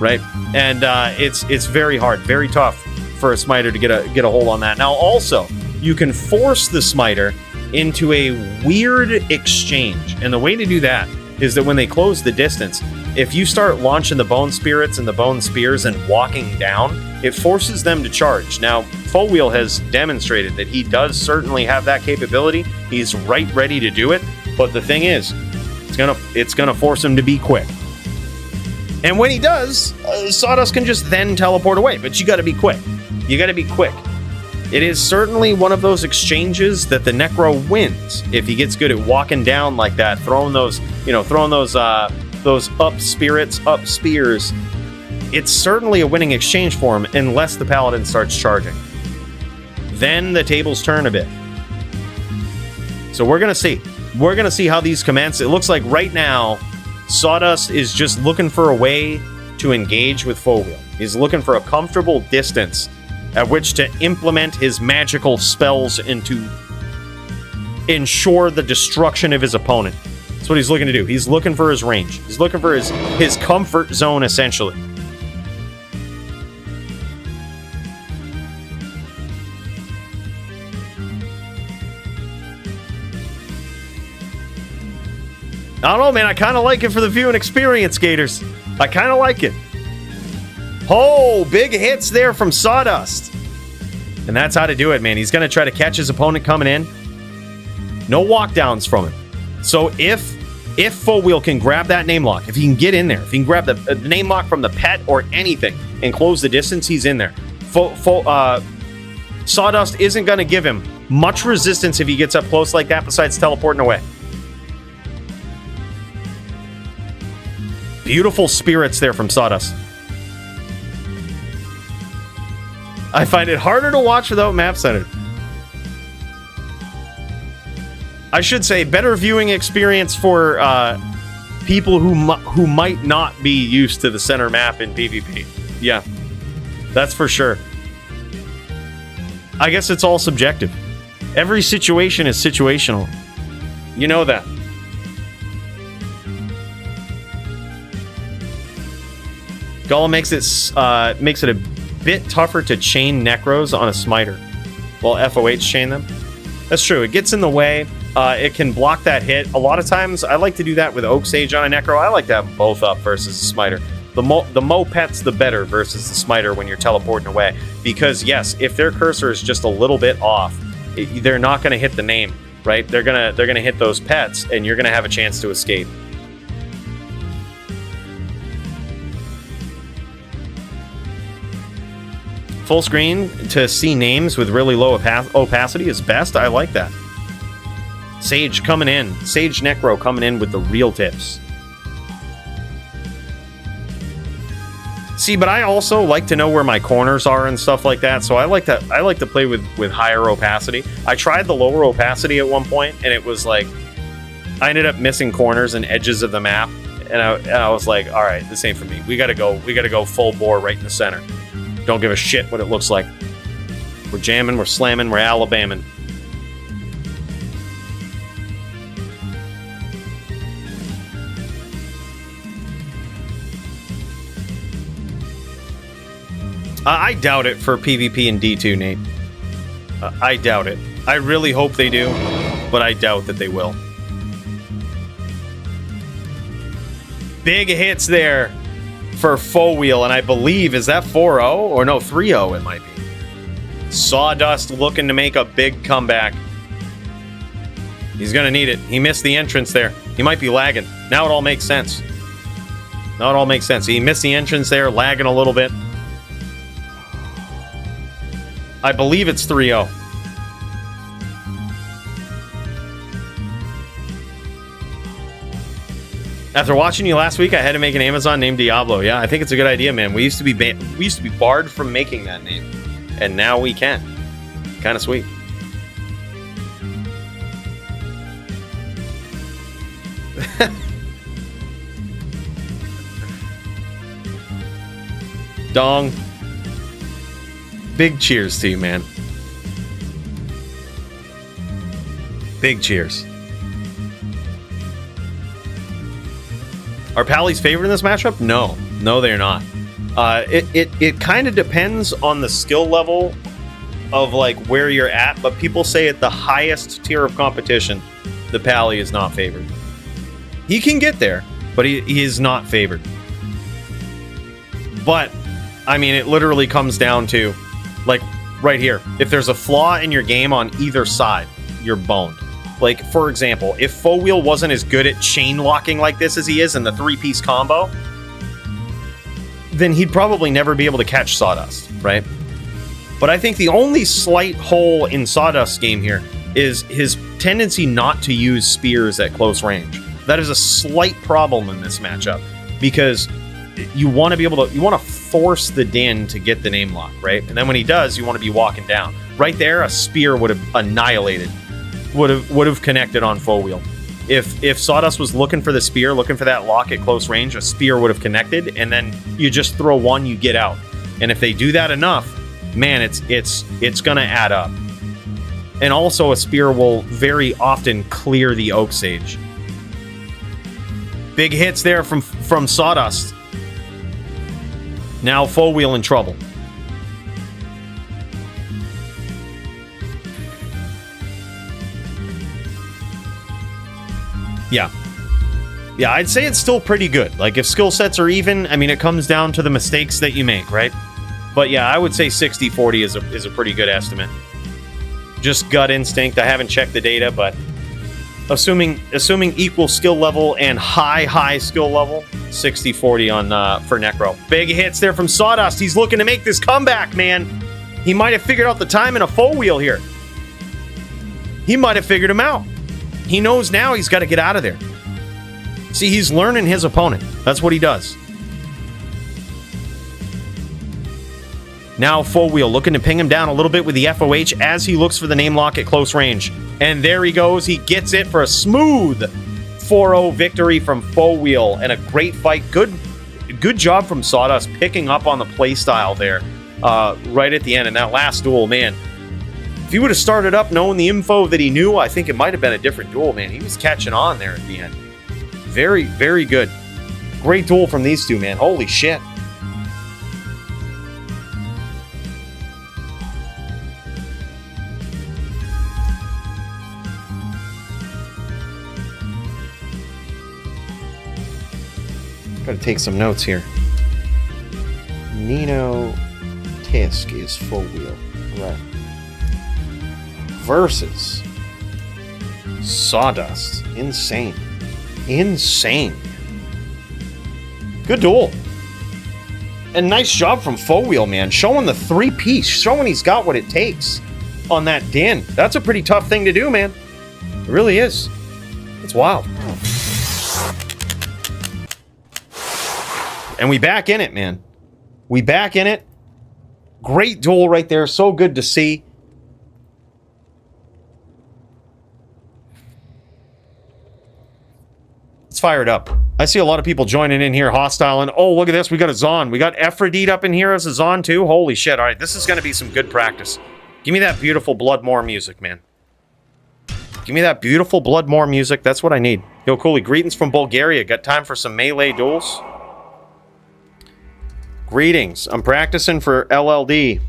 right? And it's very hard, very tough for a smiter to get a hold on that. Now, also, you can force the smiter into a weird exchange, and the way to do that is that when they close the distance, if you start launching the bone spirits and the bone spears and walking down, it forces them to charge. Now, Foe-Wheel has demonstrated that he does certainly have that capability. He's right ready to do it, but the thing is, it's gonna force him to be quick. And when he does, Sawdust can just then teleport away, but you gotta be quick. You gotta be quick. It is certainly one of those exchanges that the Necro wins if he gets good at walking down like that, throwing those up spirits, up spears. It's certainly a winning exchange for him unless the paladin starts charging. Then the tables turn a bit. So we're gonna see. We're gonna see how these commence. It looks like right now, Sawdust is just looking for a way to engage with Foe-Wheel. He's looking for a comfortable distance at which to implement his magical spells and to ensure the destruction of his opponent. That's what he's looking to do. He's looking for his range. He's looking for his comfort zone, essentially. I don't know, man. I kind of like it for the view and experience, Gators. I kind of like it. Oh, big hits there from Sawdust. And that's how to do it, man. He's going to try to catch his opponent coming in. No walkdowns from him. So if Foe-Wheel can grab that name lock, if he can get in there, if he can grab the name lock from the pet or anything and close the distance, he's in there. Sawdust isn't going to give him much resistance if he gets up close like that besides teleporting away. Beautiful spirits there from Sawdust. I find it harder to watch without Map Center. I should say better viewing experience for people who might not be used to the center map in PvP. Yeah, that's for sure. I guess it's all subjective. Every situation is situational. You know that. Gala makes it a bit tougher to chain Necros on a smiter, while FOH chain them. That's true. It gets in the way. It can block that hit. A lot of times, I like to do that with Oak Sage on a Necro. I like to have them both up versus the smiter. The mo pets, the better versus the smiter when you're teleporting away. Because yes, if their cursor is just a little bit off, they're not going to hit the name, right? They're gonna hit those pets, and you're gonna have a chance to escape. Full screen to see names with really low opacity is best. I like that. Sage coming in. Sage Necro coming in with the real tips. See, but I also like to know where my corners are and stuff like that. So I like to play with higher opacity. I tried the lower opacity at one point, and it was like I ended up missing corners and edges of the map, and I was like, all right, this ain't for me. We gotta go full bore right in the center. Don't give a shit what it looks like. We're jamming, we're slamming, we're Alabaming. I doubt it for PvP and D2, Nate. I doubt it. I really hope they do, but I doubt that they will. Big hits there for Foe-Wheel, and I believe, is that 4-0? Or no, 3-0 it might be. Sawdust looking to make a big comeback. He's gonna need it. He missed the entrance there. He might be lagging. Now it all makes sense. Now it all makes sense. He missed the entrance there, lagging a little bit. I believe it's 3-0. After watching you last week, I had to make an Amazon named Diablo. Yeah, I think it's a good idea, man. We used to be barred from making that name, and now we can. Kind of sweet. Dong. Big cheers to you, man. Big cheers. Are Pally's favored in this matchup? No. No, they're not. It kind of depends on the skill level of like where you're at, but people say at the highest tier of competition, the Pally is not favored. He can get there, but he is not favored. But, I mean, it literally comes down to, like, right here. If there's a flaw in your game on either side, you're boned. Like, for example, if Foe-Wheel wasn't as good at chain locking like this as he is in the 3-piece combo, then he'd probably never be able to catch Sawdust, right? But I think the only slight hole in Sawdust's game here is his tendency not to use spears at close range. That is a slight problem in this matchup, because you want to be able to, you want to force the Din to get the name lock, right? And then when he does, you want to be walking down. Right there, a spear would have annihilated would have connected on foe wheel. If Sawdust was looking for the spear, looking for that lock at close range, a spear would have connected, and then you just throw one, you get out. And if they do that enough, man, it's gonna add up. And also, a spear will very often clear the Oak Sage. Big hits there from Sawdust. Now foe wheel in trouble. Yeah, I'd say it's still pretty good. Like, if skill sets are even, I mean, it comes down to the mistakes that you make, right? But yeah, I would say 60-40 is a pretty good estimate. Just gut instinct. I haven't checked the data, but assuming equal skill level and high skill level, 60-40 on for Necro. Big hits there from Sawdust. He's looking to make this comeback, man. He might have figured out the time in a foe wheel here. He might have figured him out. He knows now he's got to get out of there. See, he's learning his opponent. That's what he does. Now foe wheel looking to ping him down a little bit with the FOH as he looks for the name lock at close range. And there he goes. He gets it for a smooth 4-0 victory from foe wheel and a great fight. Good job from Sawdust picking up on the playstyle there right at the end. And that last duel, man. If he would have started up knowing the info that he knew, I think it might have been a different duel, man. He was catching on there at the end. Very, very good. Great duel from these two, man. Holy shit. Gotta take some notes here. Nino Tisk is full wheel. Right. Versus Sawdust. Insane. Insane. Good duel. And nice job from foe wheel, man. Showing the 3-piece. Showing he's got what it takes on that din. That's a pretty tough thing to do, man. It really is. It's wild. And we back in it, man. We back in it. Great duel right there. So good to see. It's fired up. I see a lot of people joining in here, hostile, and oh, look at this. We got a Zon. We got Aphrodite up in here as a Zon too. Holy shit. All right, this is going to be some good practice. Give me that beautiful Bloodmore music, man. Give me that beautiful Bloodmore music. That's what I need. Yo, Cooley, greetings from Bulgaria. Got time for some melee duels? Greetings. I'm practicing for LLD.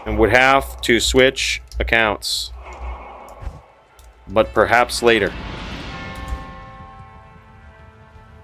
And would have to switch accounts. But perhaps later.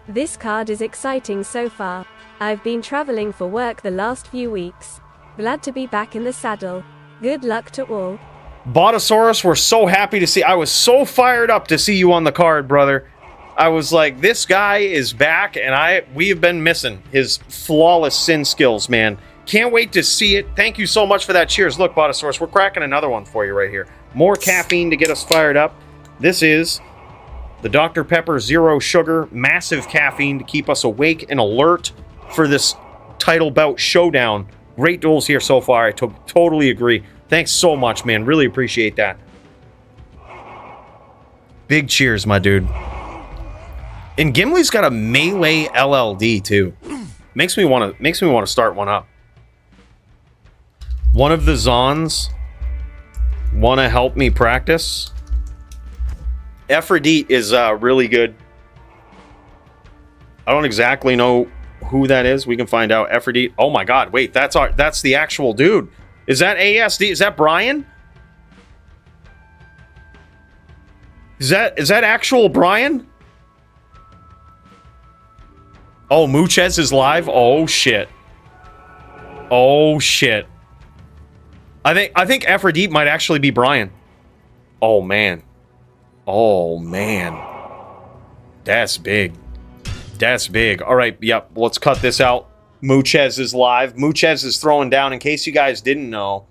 This card is exciting so far. I've been traveling for work the last few weeks. Glad to be back in the saddle. Good luck to all. Botosaurus, we're so happy to see. I was so fired up to see you on the card, brother. I was like, this guy is back, and we have been missing his flawless sin skills, man. Can't wait to see it. Thank you so much for that. Cheers. Look, Botosaurus, we're cracking another one for you right here. More caffeine to get us fired up. This is the Dr. Pepper Zero Sugar, massive caffeine to keep us awake and alert for this title bout showdown. Great duels here so far. I totally agree. Thanks so much, man. Really appreciate that. Big cheers, my dude. And Gimli's got a melee LLD too. Makes me want to start one up. One of the Zons want to help me practice. Aphrodite is really good. I don't exactly know who that is. We can find out. Aphrodite. Oh my god, wait, that's the actual dude. Is that ASD? Is that Brian? Is that actual Brian? Oh, Muchez is live? Oh shit. Oh shit. I think Aphrodite might actually be Brian. Oh man. Oh man. That's big. That's big. All right, yep, let's cut this out. Muchez is live. Muchez is throwing down. In case you guys didn't know,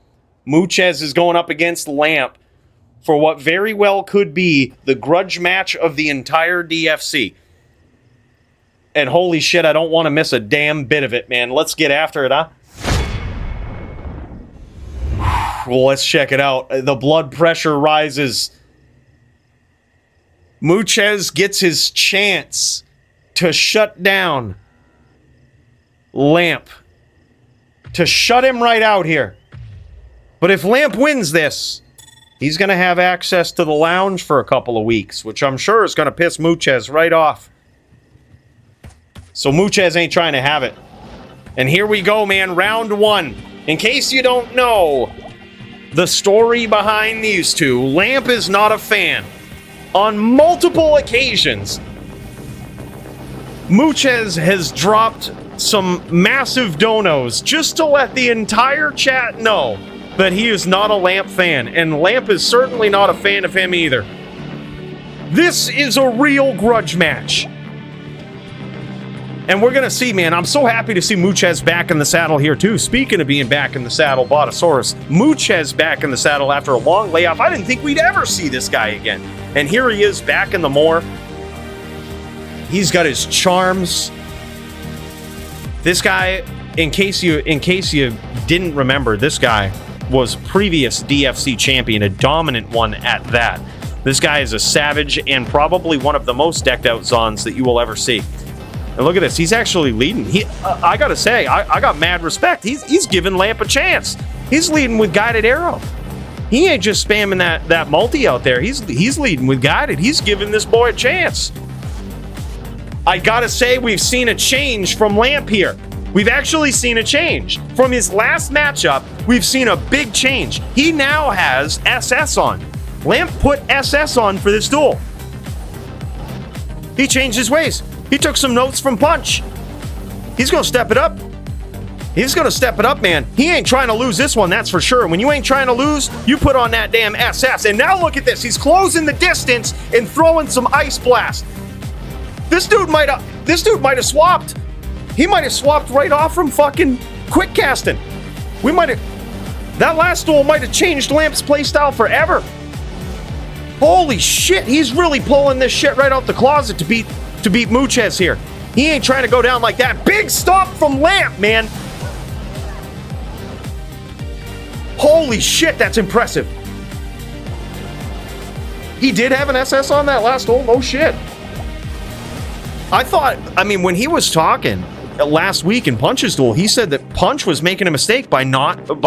Muchez is going up against Lamp for what very well could be the grudge match of the entire DFC. And holy shit, I don't want to miss a damn bit of it, man. Let's get after it, huh? Well, let's check it out. The blood pressure rises. Muchez gets his chance to shut down Lamp. To shut him right out here. But if Lamp wins this, he's going to have access to the lounge for a couple of weeks, which I'm sure is going to piss Muchez right off. So Muchez ain't trying to have it. And here we go, man. Round 1. In case you don't know the story behind these two, Lamp is not a fan. On multiple occasions, Muchez has dropped some massive donos just to let the entire chat know that he is not a Lamp fan, and Lamp is certainly not a fan of him either. This is a real grudge match. And we're going to see, man, I'm so happy to see Muchez back in the saddle here, too. Speaking of being back in the saddle, Botosaurus, Muchez back in the saddle after a long layoff. I didn't think we'd ever see this guy again. And here he is back in the moor. He's got his charms. This guy, in case you didn't remember, this guy was previous DFC champion, a dominant one at that. This guy is a savage and probably one of the most decked out Zons that you will ever see. And look at this, he's actually leading. I gotta say, I got mad respect. He's giving Lamp a chance. He's leading with guided arrow. He ain't just spamming that multi out there. He's leading with guided. He's giving this boy a chance. I gotta say, we've seen a change from Lamp here. We've actually seen a change. From his last matchup, we've seen a big change. He now has SS on. Lamp put SS on for this duel. He changed his ways. He took some notes from Punch. He's gonna step it up. He's gonna step it up, man. He ain't trying to lose this one, that's for sure. When you ain't trying to lose, you put on that damn SS. And now look at this. He's closing the distance and throwing some Ice Blast. This dude might have swapped. He might have swapped right off from fucking quick casting. That last duel might have changed Lamp's playstyle forever. Holy shit, he's really pulling this shit right out the closet to beat Muchez here. He ain't trying to go down like that. Big stomp from Lamp, man. Holy shit, that's impressive. He did have an SS on that last duel? No shit. When he was talking last week in Punch's duel, he said that Punch was making a mistake by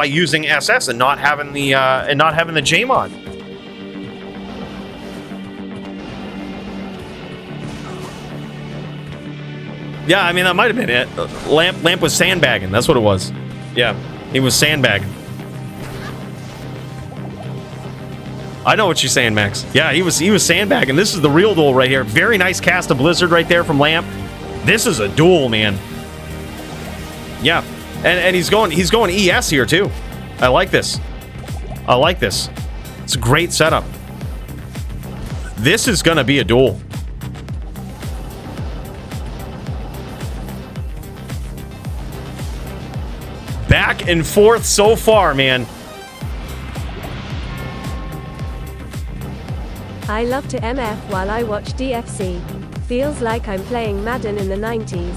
using SS and not having the J-mod. Yeah, I mean, that might have been it. Lamp was sandbagging. That's what it was. Yeah, he was sandbagging. I know what you're saying, Max. Yeah, he was sandbagging. This is the real duel right here. Very nice cast of Blizzard right there from Lamp. This is a duel, man. Yeah, and he's going ES here too. I like this. I like this. It's a great setup. This is gonna be a duel. Back and forth so far, man. I love to MF while I watch DFC. Feels like I'm playing Madden in the 90s.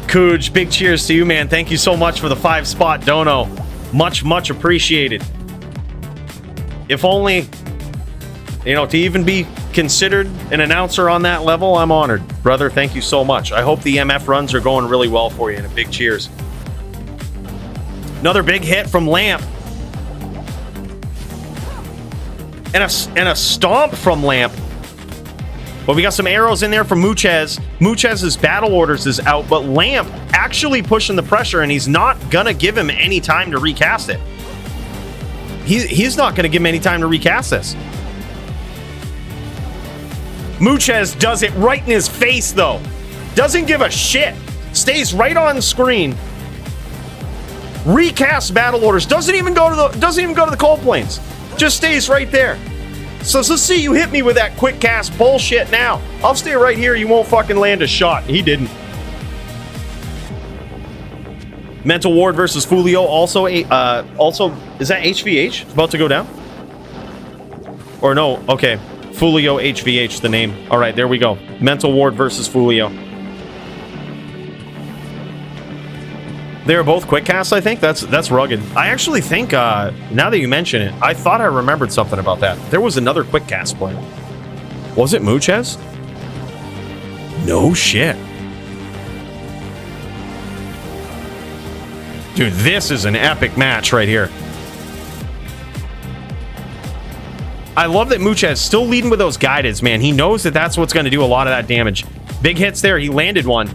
Cooj, big cheers to you, man. Thank you so much for the 5-spot dono. Much, much appreciated. If only, to even be considered an announcer on that level, I'm honored. Brother, thank you so much. I hope the MF runs are going really well for you, and a big cheers. Another big hit from Lamp. And a stomp from Lamp. But we got some arrows in there from Muchez. Muchez's battle orders is out, but Lamp actually pushing the pressure, and he's not gonna give him any time to recast it. He's not gonna give him any time to recast this. Muchez does it right in his face, though. Doesn't give a shit. Stays right on screen. Recasts battle orders. Doesn't even go to the cold plains. Just stays right there. So let's see you hit me with that quick cast bullshit now. I'll stay right here. You won't fucking land a shot. He didn't. Mental Ward versus Fulio. Also, is that HVH? It's about to go down? Or no? Okay. Fulio HVH, the name. All right, there we go. Mental Ward versus Fulio. They were both quick casts, I think. That's rugged. I actually think, now that you mention it, I thought I remembered something about that. There was another quick cast player. Was it Muchez? No shit. Dude, this is an epic match right here. I love that Muchez still leading with those guideds, man. He knows that that's what's going to do a lot of that damage. Big hits there. He landed one.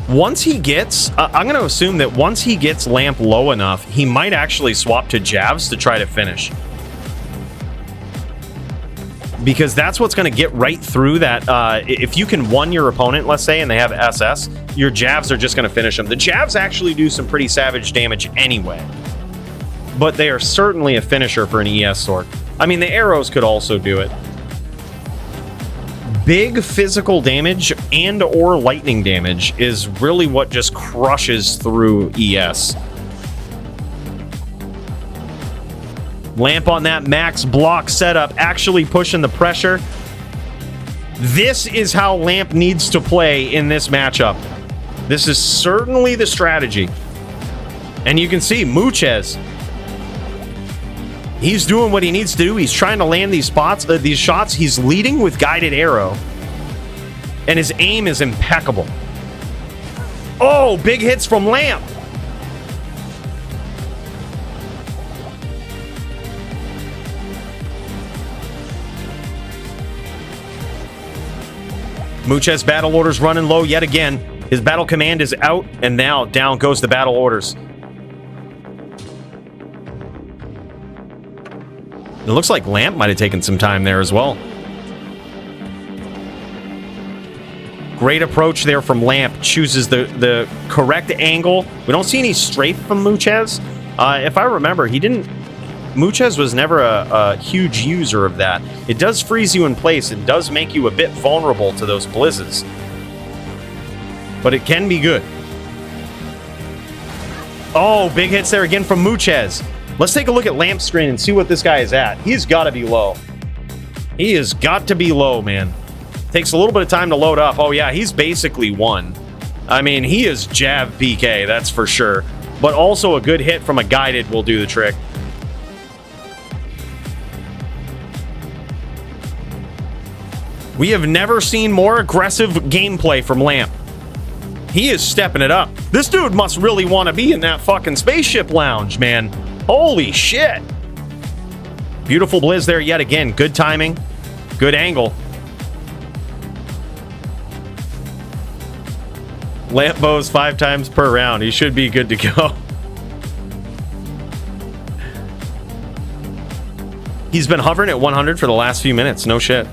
Once he gets... I'm going to assume that once he gets Lamp low enough, he might actually swap to Javs to try to finish. Because that's what's going to get right through that. If you can one your opponent, let's say, and they have SS, your Javs are just going to finish them. The Javs actually do some pretty savage damage anyway. But they are certainly a finisher for an ES Sorc. I mean, the arrows could also do it. Big physical damage and or lightning damage is really what just crushes through ES. Lamp on that max block setup, actually pushing the pressure. This is how Lamp needs to play in this matchup. This is certainly the strategy. And you can see Muchez. He's doing what he needs to do. He's trying to land these spots, these shots. He's leading with guided arrow. And his aim is impeccable. Oh, big hits from Lamp. Muchez battle orders running low yet again. His battle command is out, and now down goes the battle orders. It looks like Lamp might have taken some time there as well. Great approach there from Lamp. Chooses the correct angle. We don't see any strafe from Muchez. If I remember, Muchez was never a huge user of that. It does freeze you in place. It does make you a bit vulnerable to those blizzes. But it can be good. Oh, big hits there again from Muchez. Let's take a look at Lamp's screen and see what this guy is at. He's got to be low. He has got to be low, man. Takes a little bit of time to load up. Oh, yeah, he's basically one. I mean, he is Jav PK, that's for sure. But also a good hit from a guided will do the trick. We have never seen more aggressive gameplay from Lamp. He is stepping it up. This dude must really want to be in that fucking spaceship lounge, man. Holy shit. Beautiful blizz there yet again. Good timing. Good angle. Lamp bows 5 times per round. He should be good to go. He's been hovering at 100 for the last few minutes. No shit.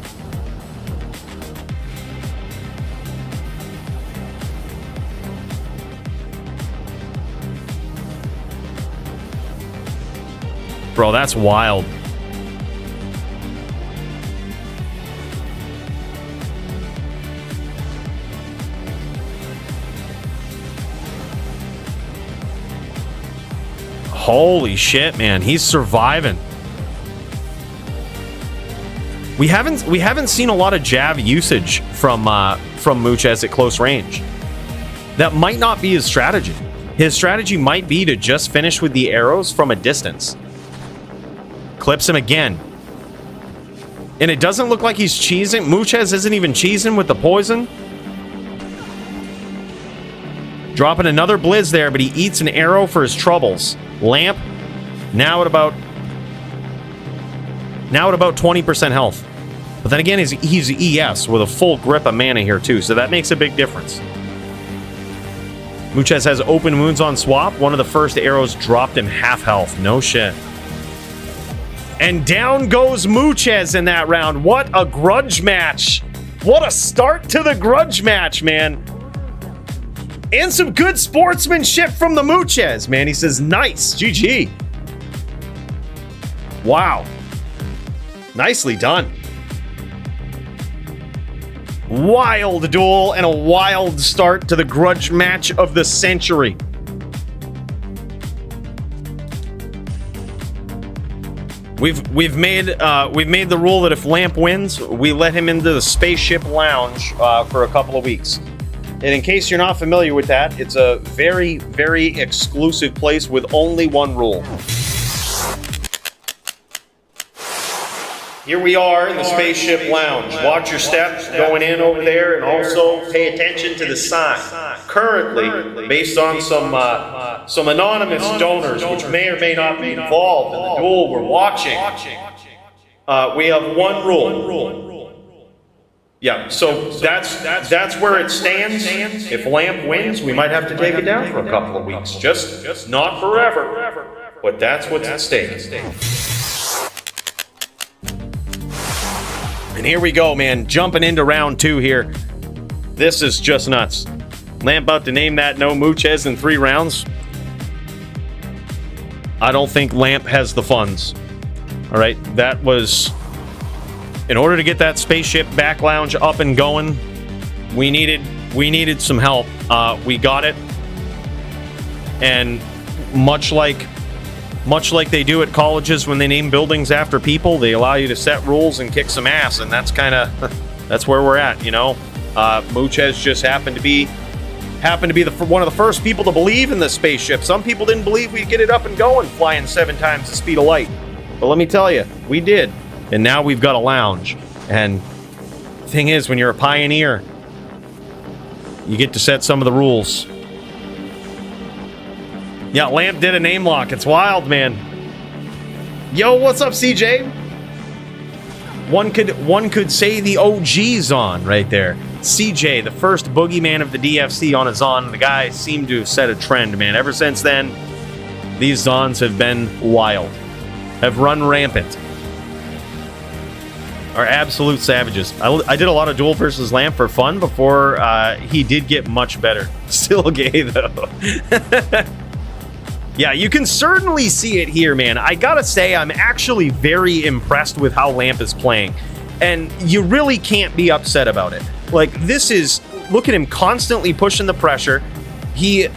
Bro, that's wild. Holy shit, man. He's surviving. We haven't seen a lot of Jav usage from Muchez at close range. That might not be his strategy. His strategy might be to just finish with the arrows from a distance. Clips him again. And it doesn't look like he's cheesing. Muchez isn't even cheesing with the poison. Dropping another blizz there, but he eats an arrow for his troubles. Lamp, now at about 20% health. But then again, he's ES with a full grip of mana here too, so that makes a big difference. Muchez has open wounds on swap. One of the first arrows dropped him half health. No shit. And down goes Muchez in that round. What a grudge match. What a start to the grudge match, man. And some good sportsmanship from the Muchez, man. He says, nice. GG. Wow. Nicely done. Wild duel and a wild start to the grudge match of the century. We've made the rule that if Lamp wins, we let him into the spaceship lounge for a couple of weeks. And in case you're not familiar with that, it's a very, very exclusive place with only one rule. Here we are in the spaceship lounge. Watch your steps going in over there, and also pay attention to the sign. Currently, based on some anonymous donors, which may or may not be involved in the duel we're watching, we have one rule. Yeah, so that's where it stands. If Lamp wins, we might have to take it down for a couple of weeks. Just not forever, but that's what's at stake. And here we go, man. Jumping into round 2 here. This is just nuts. Lamp about to name that no Muchez in 3 rounds. I don't think Lamp has the funds. All right, that was... In order to get that spaceship back lounge up and going, we needed some help. We got it. And much like they do at colleges when they name buildings after people, they allow you to set rules and kick some ass, and that's kind of that's where we're at, you know. Muchez just happened to be one of the first people to believe in the spaceship. Some people didn't believe we'd get it up and going, flying 7 times the speed of light. But let me tell you, we did, and now we've got a lounge. And the thing is, when you're a pioneer, you get to set some of the rules. Yeah, Lamp did a name lock. It's wild, man. Yo, what's up, CJ? One could say the OG's on right there. CJ, the first boogeyman of the DFC on a Zon. The guy seemed to have set a trend, man. Ever since then, these Zons have been wild. Have run rampant. Are absolute savages. I did a lot of duel versus Lamp for fun before he did get much better. Still gay, though. Yeah, you can certainly see it here, man. I gotta say, I'm actually very impressed with how Lamp is playing. And you really can't be upset about it. Like, this is... Look at him constantly pushing the pressure. He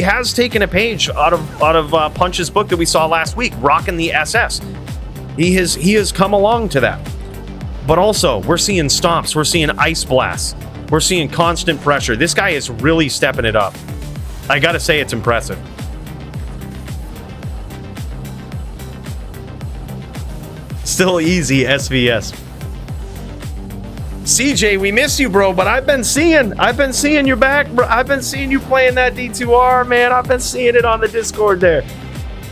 has taken a page out of Punch's book that we saw last week, rocking the SS. He has come along to that. But also, we're seeing stomps. We're seeing ice blasts. We're seeing constant pressure. This guy is really stepping it up. I gotta say, it's impressive. Still easy, SVS. CJ, we miss you, bro, but I've been seeing your back, bro. I've been seeing you playing that D2R, man. I've been seeing it on the Discord there.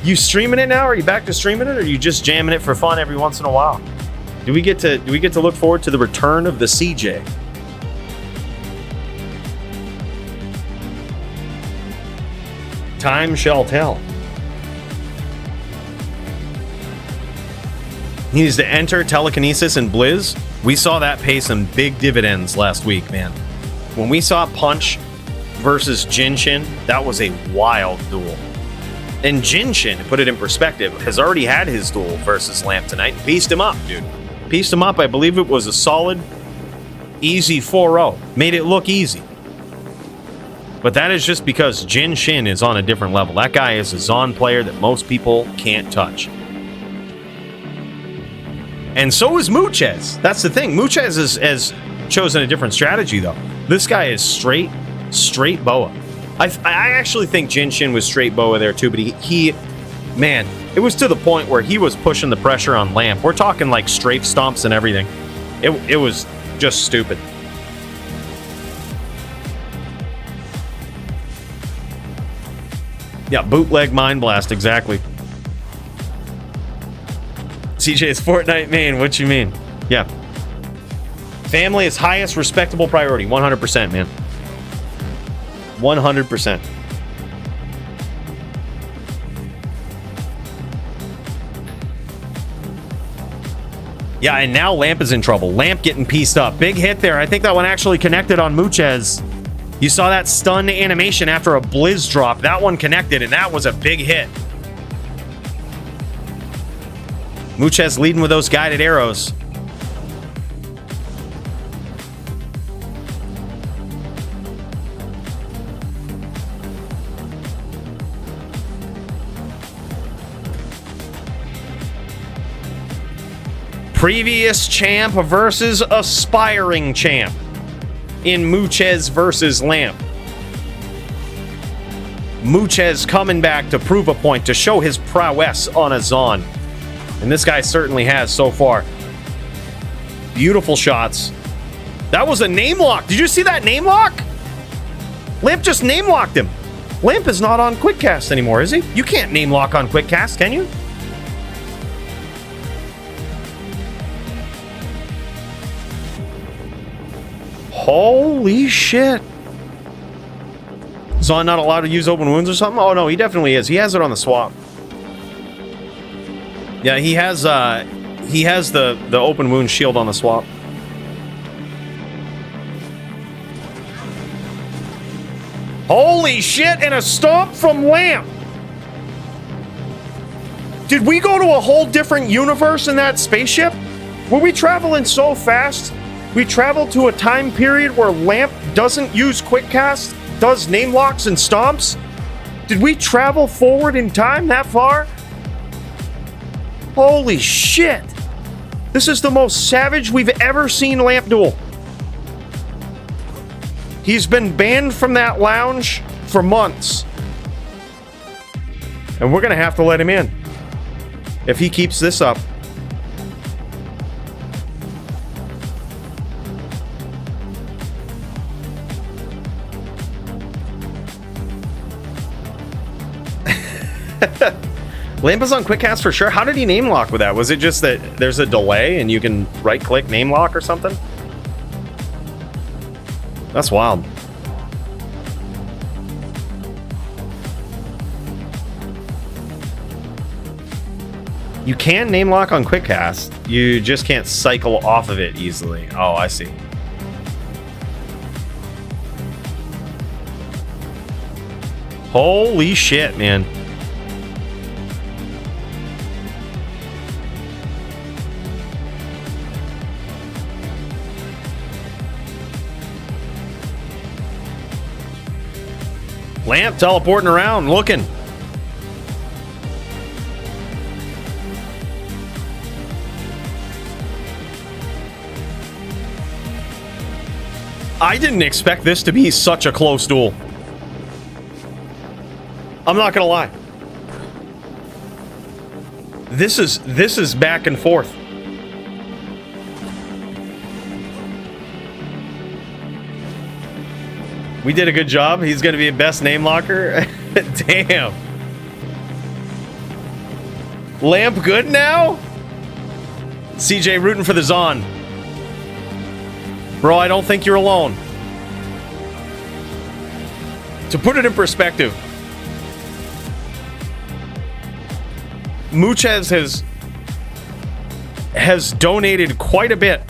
You streaming it now? Are you back to streaming it, or are you just jamming it for fun every once in a while? Do we get to look forward to the return of the CJ? Time shall tell. He needs to enter telekinesis and Blizz. We saw that pay some big dividends last week, man. When we saw Punch versus Jinshin, that was a wild duel. And Jinshin, to put it in perspective, has already had his duel versus Lamp tonight. Pieced him up, dude. Pieced him up. I believe it was a solid, easy 4-0. Made it look easy. But that is just because Jinshin is on a different level. That guy is a Zon player that most people can't touch. And so is Muchez. That's the thing. Muchez has chosen a different strategy, though. This guy is straight boa. I actually think Jinshin was straight boa there, too, but he man, it was to the point where he was pushing the pressure on Lamp. We're talking like strafe stomps and everything. It was just stupid. Yeah, bootleg Mind Blast, exactly. CJ's Fortnite main, what you mean? Yeah. Family is highest respectable priority, 100%, man. 100%. Yeah, and now Lamp is in trouble. Lamp getting pieced up. Big hit there. I think that one actually connected on Muchez. You saw that stun animation after a Blizz drop. That one connected, and that was a big hit. Muchez leading with those guided arrows. Previous champ versus aspiring champ in Muchez versus Lamp. Muchez coming back to prove a point, to show his prowess on a Zon. And this guy certainly has so far. Beautiful shots. That was a name lock. Did you see that name lock? Lamp just name locked him. Lamp is not on quick cast anymore, is he? You can't name lock on quick cast, can you? Holy shit. Zon not allowed to use open wounds or something? Oh no, he definitely is. He has it on the swap. Yeah, he has the open wound shield on the swap. Holy shit, and a stomp from Lamp. Did we go to a whole different universe in that spaceship? Were we traveling so fast? We traveled to a time period where Lamp doesn't use quick cast, does name locks and stomps? Did we travel forward in time that far? Holy shit! This is the most savage we've ever seen Lamp duel. He's been banned from that lounge for months. And we're gonna have to let him in if he keeps this up. Lamp is on quick cast for sure. How did he name lock with that? Was it just that there's a delay and you can right click name lock or something? That's wild. You can name lock on quick cast. You just can't cycle off of it easily. Oh, I see. Holy shit, man. Lamp teleporting around, looking. I didn't expect this to be such a close duel. I'm not gonna lie. This is back and forth. We did a good job. He's going to be a best name locker. Damn. Lamp good now? CJ rooting for the Zon. Bro, I don't think you're alone. To put it in perspective, Muchez has donated quite a bit,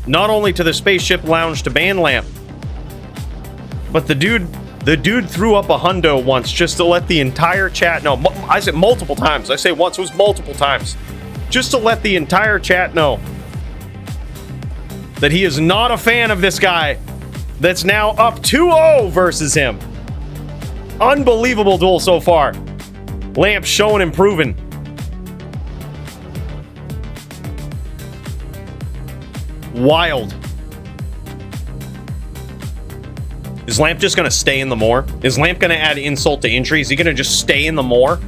not only to the Spaceship Lounge to ban Lamp, but the dude threw up a hundo once just to let the entire chat know. I said multiple times. I say once, it was multiple times. Just to let the entire chat know that he is not a fan of this guy that's now up 2-0 versus him. Unbelievable duel so far. Lamp showing and proving. Wild. Is Lamp just going to stay in the Moor? Is Lamp going to add insult to injury? Is he going to just stay in the Moor?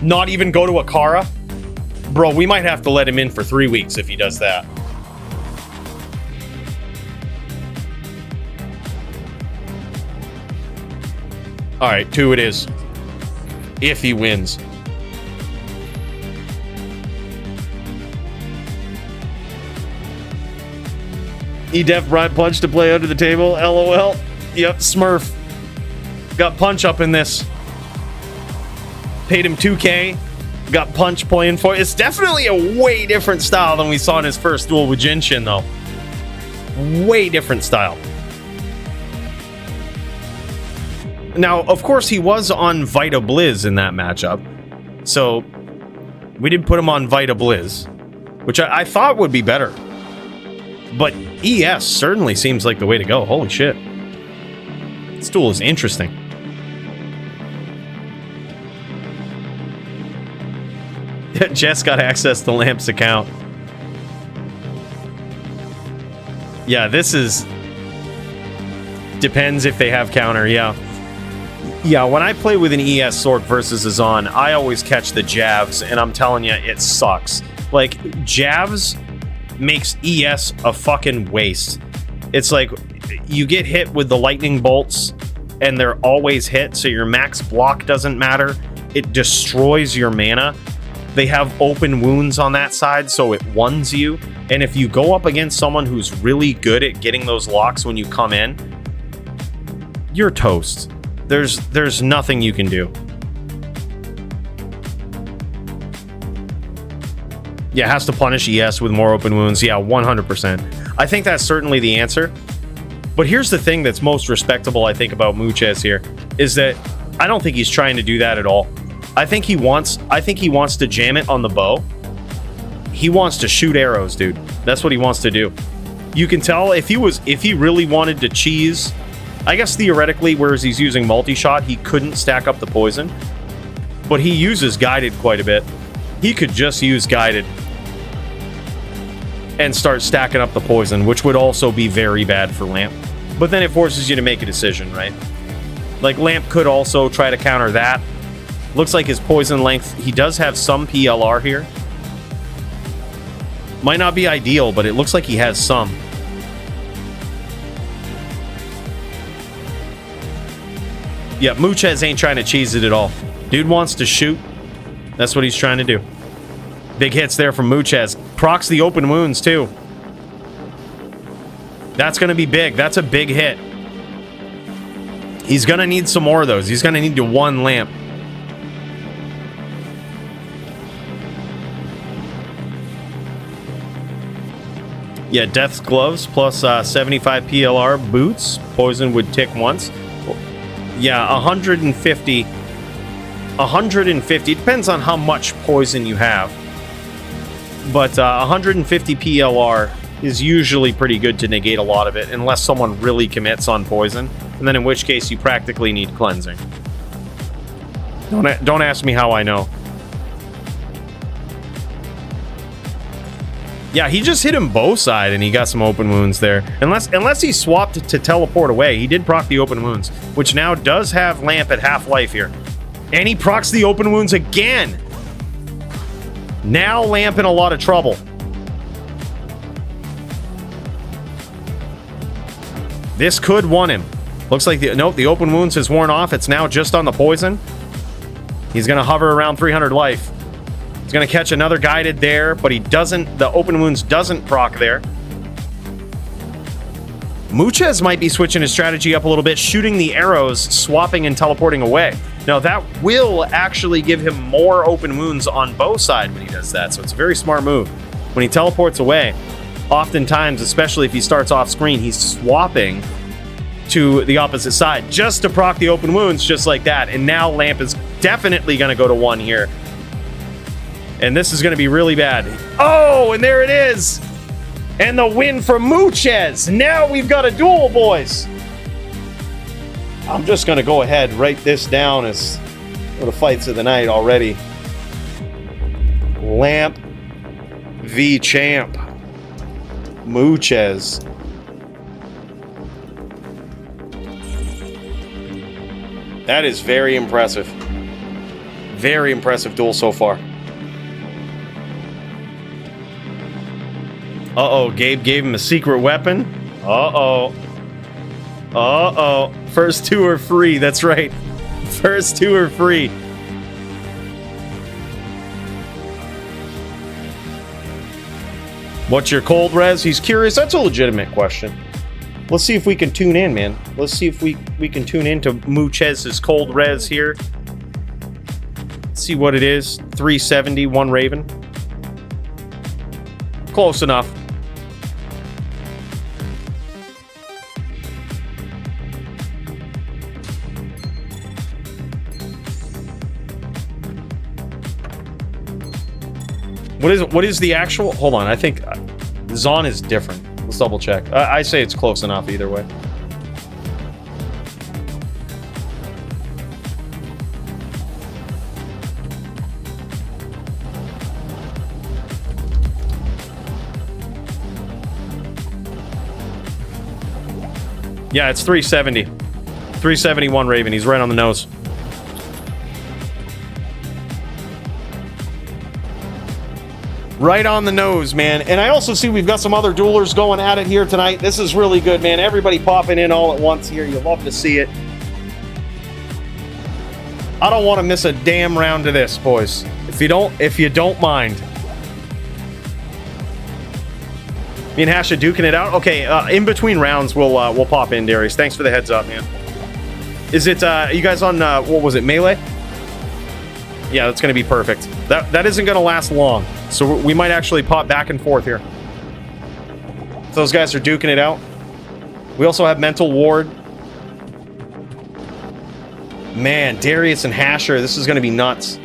Not even go to Akara? Bro, we might have to let him in for 3 weeks if he does that. Alright, 2 it is. If he wins. E-Def brought Punch to play under the table. LOL. Yep, Smurf. Got Punch up in this. Paid him 2K. Got Punch playing for it. It's definitely a way different style than we saw in his first duel with Jinshin, though. Way different style. Now, of course, he was on Vita Blizz in that matchup. So, we did put him on Vita Blizz, which I thought would be better. But ES certainly seems like the way to go. Holy shit. This duel is interesting. Jess got access to Lamp's account. Yeah, this is... Depends if they have counter, yeah. Yeah, when I play with an ES Sorc versus a Zon, I always catch the jabs, and I'm telling you, it sucks. Like, jabs makes ES a fucking waste. It's like, you get hit with the lightning bolts, and they're always hit, so your max block doesn't matter. It destroys your mana. They have open wounds on that side, so it ones you. And if you go up against someone who's really good at getting those locks when you come in, you're toast. There's nothing you can do. Yeah, has to punish ES with more open wounds. Yeah, 100%. I think that's certainly the answer. But here's the thing that's most respectable, I think, about Muchez here, is that I don't think he's trying to do that at all. I think he wants to jam it on the bow. He wants to shoot arrows, dude. That's what he wants to do. You can tell if he really wanted to cheese, I guess theoretically, whereas he's using multi-shot, he couldn't stack up the poison. But he uses guided quite a bit. He could just use guided and start stacking up the poison, which would also be very bad for Lamp. But then it forces you to make a decision, right? Like, Lamp could also try to counter that. Looks like his poison length, he does have some PLR here. Might not be ideal, but it looks like he has some. Yeah, Muchez ain't trying to cheese it at all. Dude wants to shoot. That's what he's trying to do. Big hits there from Muchez. Procs the open wounds, too. That's going to be big. That's a big hit. He's going to need some more of those. He's going to need to one Lamp. Yeah, Death's Gloves plus 75 PLR boots. Poison would tick once. Yeah, 150. 150. Depends on how much poison you have. But 150 PLR is usually pretty good to negate a lot of it, unless someone really commits on poison. And then in which case you practically need cleansing. Don't ask me how I know. Yeah, he just hit him bow side and he got some open wounds there. Unless he swapped to teleport away. He did proc the open wounds, which now does have Lamp at half life here. And he procs the open wounds again. Now Lamp in a lot of trouble. This could one him. Looks like the open wounds has worn off. It's now just on the poison. He's going to hover around 300 life. He's going to catch another guided there, but he doesn't. The open wounds doesn't proc there. Muchez might be switching his strategy up a little bit, shooting the arrows, swapping and teleporting away. Now that will actually give him more open wounds on bow side when he does that, so it's a very smart move. When he teleports away, oftentimes, especially if he starts off screen, he's swapping to the opposite side just to proc the open wounds just like that. And now Lamp is definitely going to go to 1 here. And this is going to be really bad. Oh, and there it is. And the win for Muchez. Now we've got a duel, boys. I'm just going to go ahead, write this down as one of the fights of the night already. Lamp v Champ. Muchez. That is very impressive. Very impressive duel so far. Uh-oh, Gabe gave him a secret weapon. Uh-oh. Uh-oh. First 2 are free, that's right. First 2 are free. What's your cold res? He's curious. That's a legitimate question. Let's see if we can tune in, man. Let's see if we can tune into Muchez's cold res here. Let's see what it is. 370, 1 Raven. Close enough. What is the actual? Hold on, I think Zon is different. Let's double check. I say it's close enough either way. Yeah, it's 370. 371 Raven. He's right on the nose. Right on the nose, man. And I also see we've got some other duelers going at it here tonight. This is really good, man. Everybody popping in all at once here. You'll love to see it. I don't want to miss a damn round of this, boys. If you don't mind. Me and Hasha duking it out. Okay, in between rounds, we'll pop in, Darius. Thanks for the heads up, man. Is it you guys on what was it, melee? Yeah, that's gonna be perfect. That isn't gonna last long, so we might actually pop back and forth here. Those guys are duking it out. We also have mental ward. Man, Darius and Hasher, this is gonna be nuts.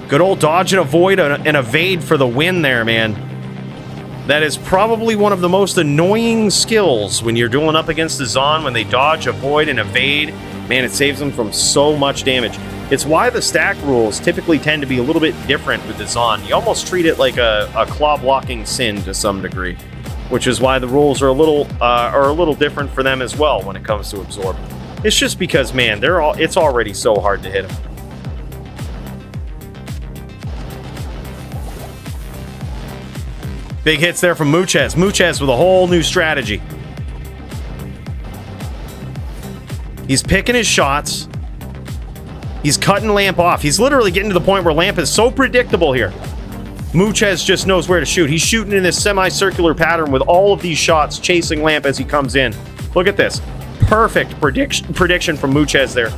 Good old dodge and avoid and evade for the win there, man. That is probably one of the most annoying skills when you're dueling up against the Zon. When they dodge, avoid, and evade, man, it saves them from so much damage. It's why the stack rules typically tend to be a little bit different with the Zon. You almost treat it like a claw-blocking sin to some degree, which is why the rules are a little different for them as well when it comes to absorb. It's just because, man, it's already so hard to hit them. Big hits there from Muchez. Muchez with a whole new strategy. He's picking his shots. He's cutting Lamp off. He's literally getting to the point where Lamp is so predictable here. Muchez just knows where to shoot. He's shooting in this semicircular pattern with all of these shots, chasing Lamp as he comes in. Look at this. Perfect prediction from Muchez there.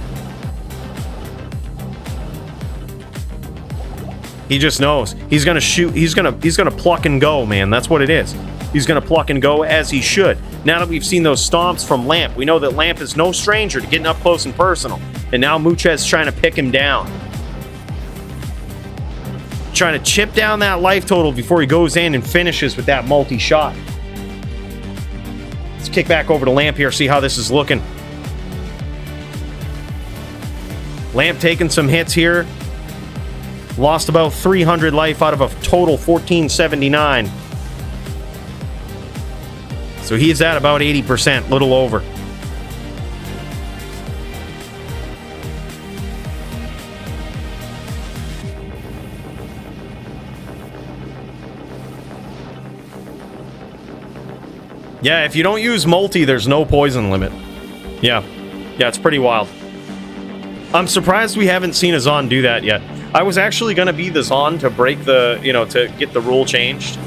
He just knows. He's gonna shoot. He's gonna pluck and go, man. That's what it is. He's gonna pluck and go as he should. Now that we've seen those stomps from Lamp, we know that Lamp is no stranger to getting up close and personal. And now Muchez trying to pick him down. Trying to chip down that life total before he goes in and finishes with that multi-shot. Let's kick back over to Lamp here, see how this is looking. Lamp taking some hits here. Lost about 300 life out of a total 1479. So he's at about 80%, little over. Yeah, if you don't use multi, there's no poison limit. Yeah, it's pretty wild. I'm surprised we haven't seen a Zon do that yet. I was actually going to be the Zon to break the, to get the rule changed.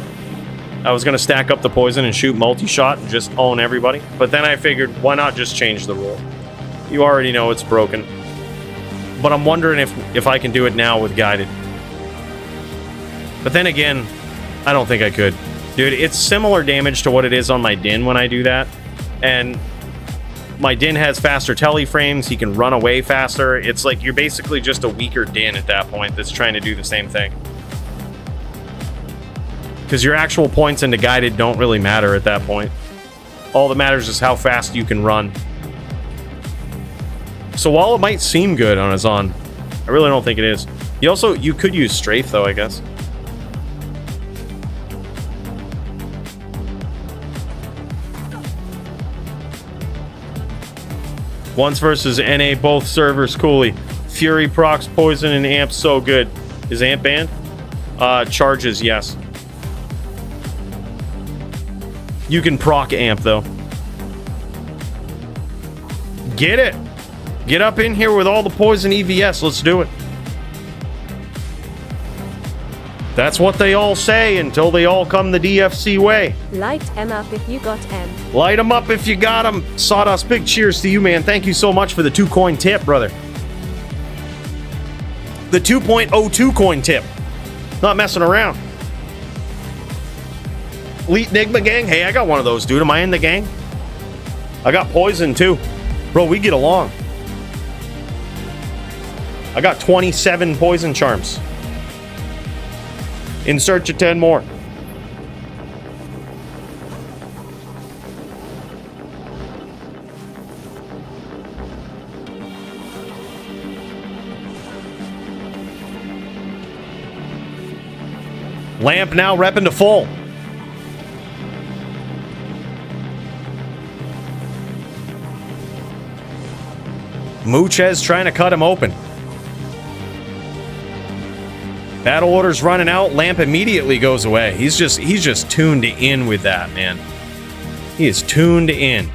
I was going to stack up the poison and shoot multi-shot and just own everybody. But then I figured, why not just change the rule? You already know it's broken. But I'm wondering if I can do it now with guided. But then again, I don't think I could. Dude, it's similar damage to what it is on my Din when I do that. And my Din has faster tele frames. He can run away faster. It's like you're basically just a weaker Din at that point that's trying to do the same thing. Because your actual points into guided don't really matter at that point. All that matters is how fast you can run. So while it might seem good on a Zon, I really don't think it is. You could use strafe though, I guess. Once versus NA, both servers coolly. Fury procs, poison, and amp so good. Is amp banned? Charges, yes. You can proc amp though. Get it! Get up in here with all the poison EVS. Let's do it. That's what they all say until they all come the DFC way. Light M up if you got M. Light them up if you got them. Sawdust, big cheers to you, man. Thank you so much for the 2-coin tip, brother. The 2.02 coin tip. Not messing around. Elite Nigma gang. Hey, I got one of those, dude. Am I in the gang? I got poison, too. Bro, we get along. I got 27 poison charms. In search of 10 more. Lamp now repping to full. Muchez trying to cut him open. Battle order's running out. Lamp immediately goes away. He's just tuned in with that, man. He is tuned in.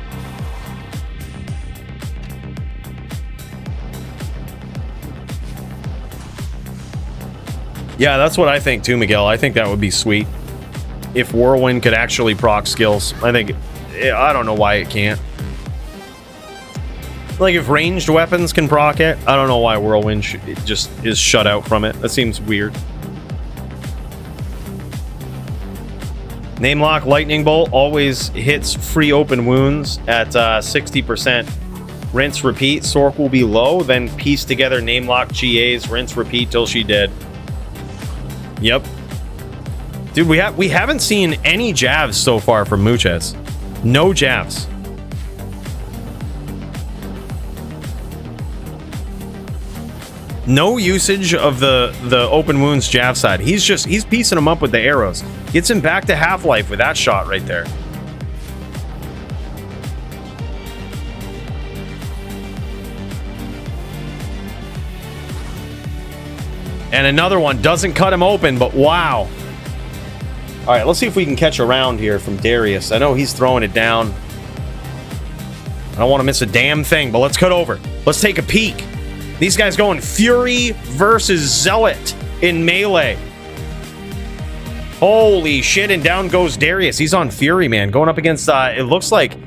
Yeah, that's what I think too, Miguel. I think that would be sweet. If Whirlwind could actually proc skills. I don't know why it can't. Like, if ranged weapons can proc it, I don't know why Whirlwind it just is shut out from it. That seems weird. Namelock Lightning Bolt always hits free open wounds at 60%. Rinse, repeat. Sorc will be low, then piece together Namelock GAs, rinse, repeat till she dead. Yep. Dude, we haven't seen any jabs so far from Muchez. No jabs. No usage of the open wounds jab side. He's piecing him up with the arrows. Gets him back to half-life with that shot right there. And another one doesn't cut him open, but wow. All right, let's see if we can catch a round here from Darius. I know he's throwing it down. I don't want to miss a damn thing, but let's cut over. Let's take a peek. These guys going Fury versus Zealot in melee. Holy shit, and down goes Darius. He's on Fury, man. Going up against, it looks like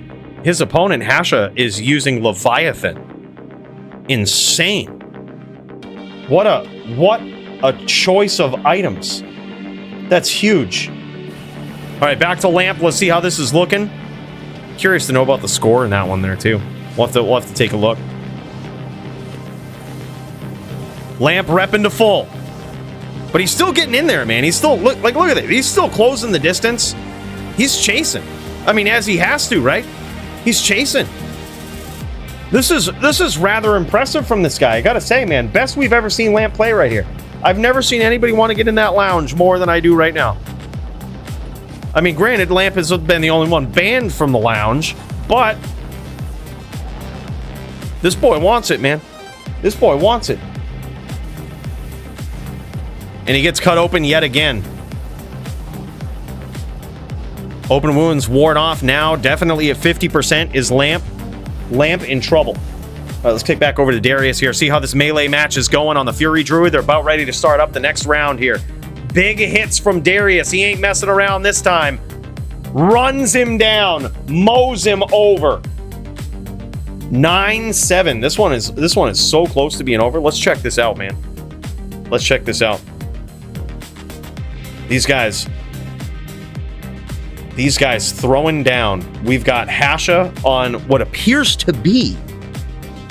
his opponent, Hasha, is using Leviathan. Insane. What a choice of items. That's huge. All right, back to Lamp. Let's see how this is looking. Curious to know about the score in that one there, too. We'll have to take a look. Lamp repping to full. But he's still getting in there, man. He's still, look at it. He's still closing the distance. He's chasing. I mean, as he has to, right? He's chasing. This is rather impressive from this guy. I gotta say, man, best we've ever seen Lamp play right here. I've never seen anybody want to get in that lounge more than I do right now. I mean, granted, Lamp has been the only one banned from the lounge, but this boy wants it, man. This boy wants it. And he gets cut open yet again. Open wounds worn off now. Definitely at 50% is Lamp. Lamp in trouble. All right, let's kick back over to Darius here. See how this melee match is going on the Fury Druid. They're about ready to start up the next round here. Big hits from Darius. He ain't messing around this time. Runs him down. Mows him over. 9-7. This one is so close to being over. Let's check this out, man. Let's check this out. These guys throwing down. We've got Hasha on what appears to be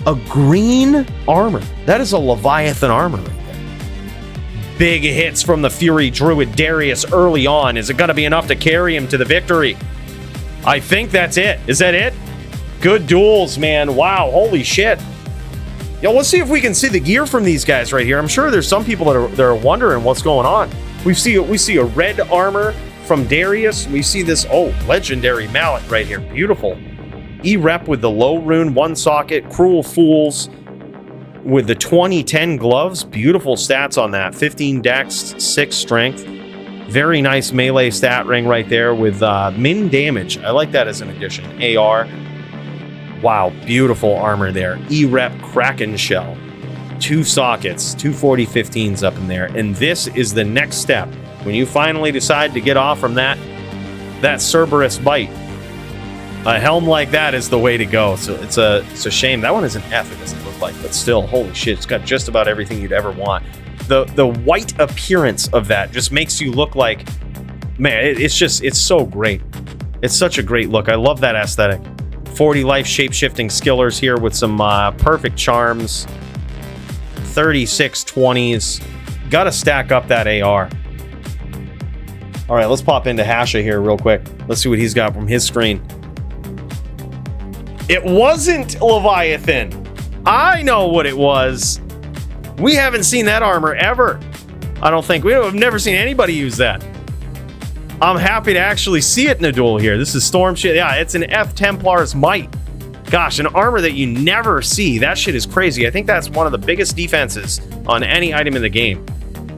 a green armor. That is a Leviathan armor right there. Big hits from the Fury Druid Darius early on. Is it going to be enough to carry him to the victory? I think that's it. Is that it? Good duels, man. Wow, holy shit. Yo, let's see if we can see the gear from these guys right here. I'm sure there's some people that are wondering what's going on. We see a red armor from Darius. We see this, legendary mallet right here. Beautiful. E-Rep with the low rune, 1 socket. Cruel Fools with the 2010 gloves. Beautiful stats on that. 15 dex, 6 strength. Very nice melee stat ring right there with min damage. I like that as an addition. AR. Wow, beautiful armor there. E-Rep Kraken Shell. 2 sockets, 2 40-15s up in there. And this is the next step. When you finally decide to get off from that Cerberus bite, a helm like that is the way to go. So it's a shame. That one is an F, it doesn't look like. But still, holy shit, it's got just about everything you'd ever want. The white appearance of that just makes you look like, man, it's so great. It's such a great look. I love that aesthetic. 40 life shape-shifting skillers here with some perfect charms. 36 20s. Gotta stack up that AR. All right, let's pop into Hasha here real quick. Let's see what he's got from his screen. It wasn't Leviathan. I know what it was. We haven't seen that armor ever. I don't think. We've never seen anybody use that. I'm happy to actually see it in a duel here. This is Storm shit. Yeah, it's an F Templar's Might. Gosh, an armor that you never see. That shit is crazy. I think that's one of the biggest defenses on any item in the game.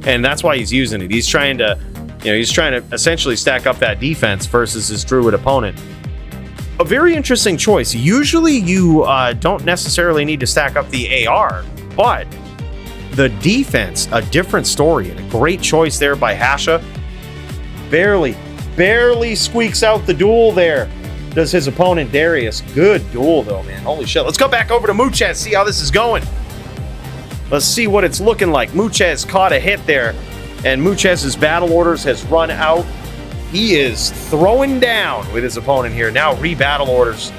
And that's why he's using it. He's trying to, he's trying to essentially stack up that defense versus his druid opponent. A very interesting choice. Usually you don't necessarily need to stack up the AR, but the defense, a different story, and a great choice there by Hasha. Barely squeaks out the duel there. Does his opponent Darius. Good duel though, man. Holy shit. Let's go back over to Muchez, see how this is going. Let's see what it's looking like. Muchez caught a hit there, and Muchez's battle orders has run out. He is throwing down with his opponent here. Now re-battle orders.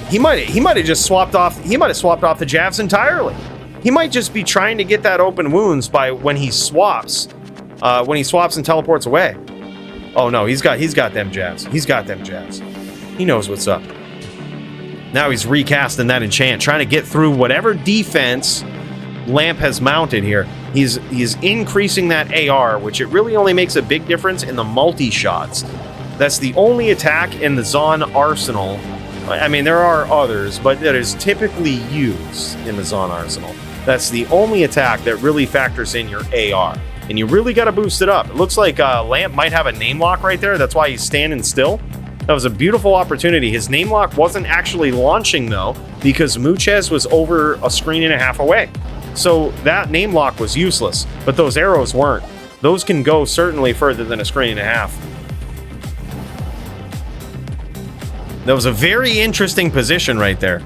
He might have just swapped off. He might have swapped off the Javs entirely. He might just be trying to get that open wounds by when he swaps and teleports away. Oh no, he's got them Javs. He's got them Javs. He knows what's up. Now he's recasting that enchant, trying to get through whatever defense Lamp has mounted here. He's increasing that AR, which it really only makes a big difference in the multi-shots. That's the only attack in the Zon arsenal. I mean, there are others, but that is typically used in the Zon arsenal. That's the only attack that really factors in your AR. And you really got to boost it up. It looks like Lamp might have a name lock right there. That's why he's standing still. That was a beautiful opportunity. His name lock wasn't actually launching, though, because Muchez was over a screen and a half away. So that name lock was useless, but those arrows weren't. Those can go certainly further than a screen and a half. That was a very interesting position right there.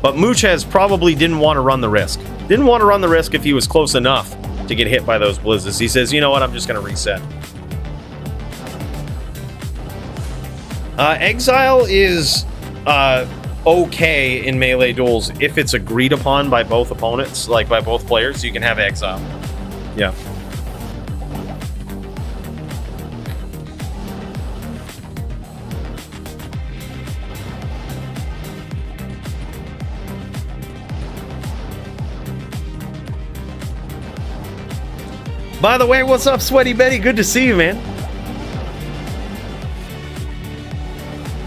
But Muchez probably didn't want to run the risk. Didn't want to run the risk if he was close enough to get hit by those blizzards. He says, you know what, I'm just going to reset. Exile is okay in melee duels if it's agreed upon by both opponents, like by both players. You can have exile. Yeah. By the way, what's up, Sweaty Betty? Good to see you, man.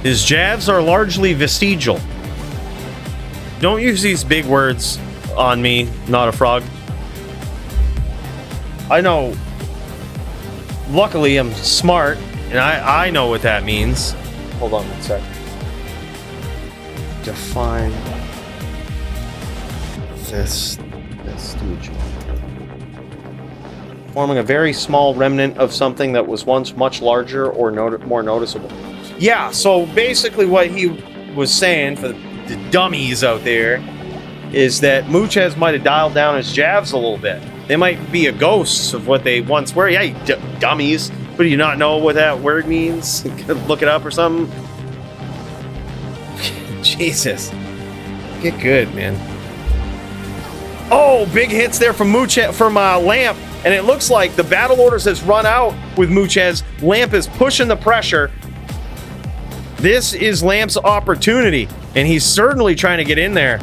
His Javs are largely vestigial. Don't use these big words on me, not a frog. I know. Luckily, I'm smart, and I know what that means. Hold on one sec. Define vestigial. Forming a very small remnant of something that was once much larger or more noticeable. Yeah, so basically what he was saying for the dummies out there is that Muchez might have dialed down his Javs a little bit. They might be a ghost of what they once were. Yeah, you dummies. But do you not know what that word means? Look it up or something. Jesus. Get good, man. Oh, big hits there from Muchez, from Lamp. And it looks like the battle orders has run out with Muchez. Lamp is pushing the pressure. This is Lamp's opportunity, and he's certainly trying to get in there.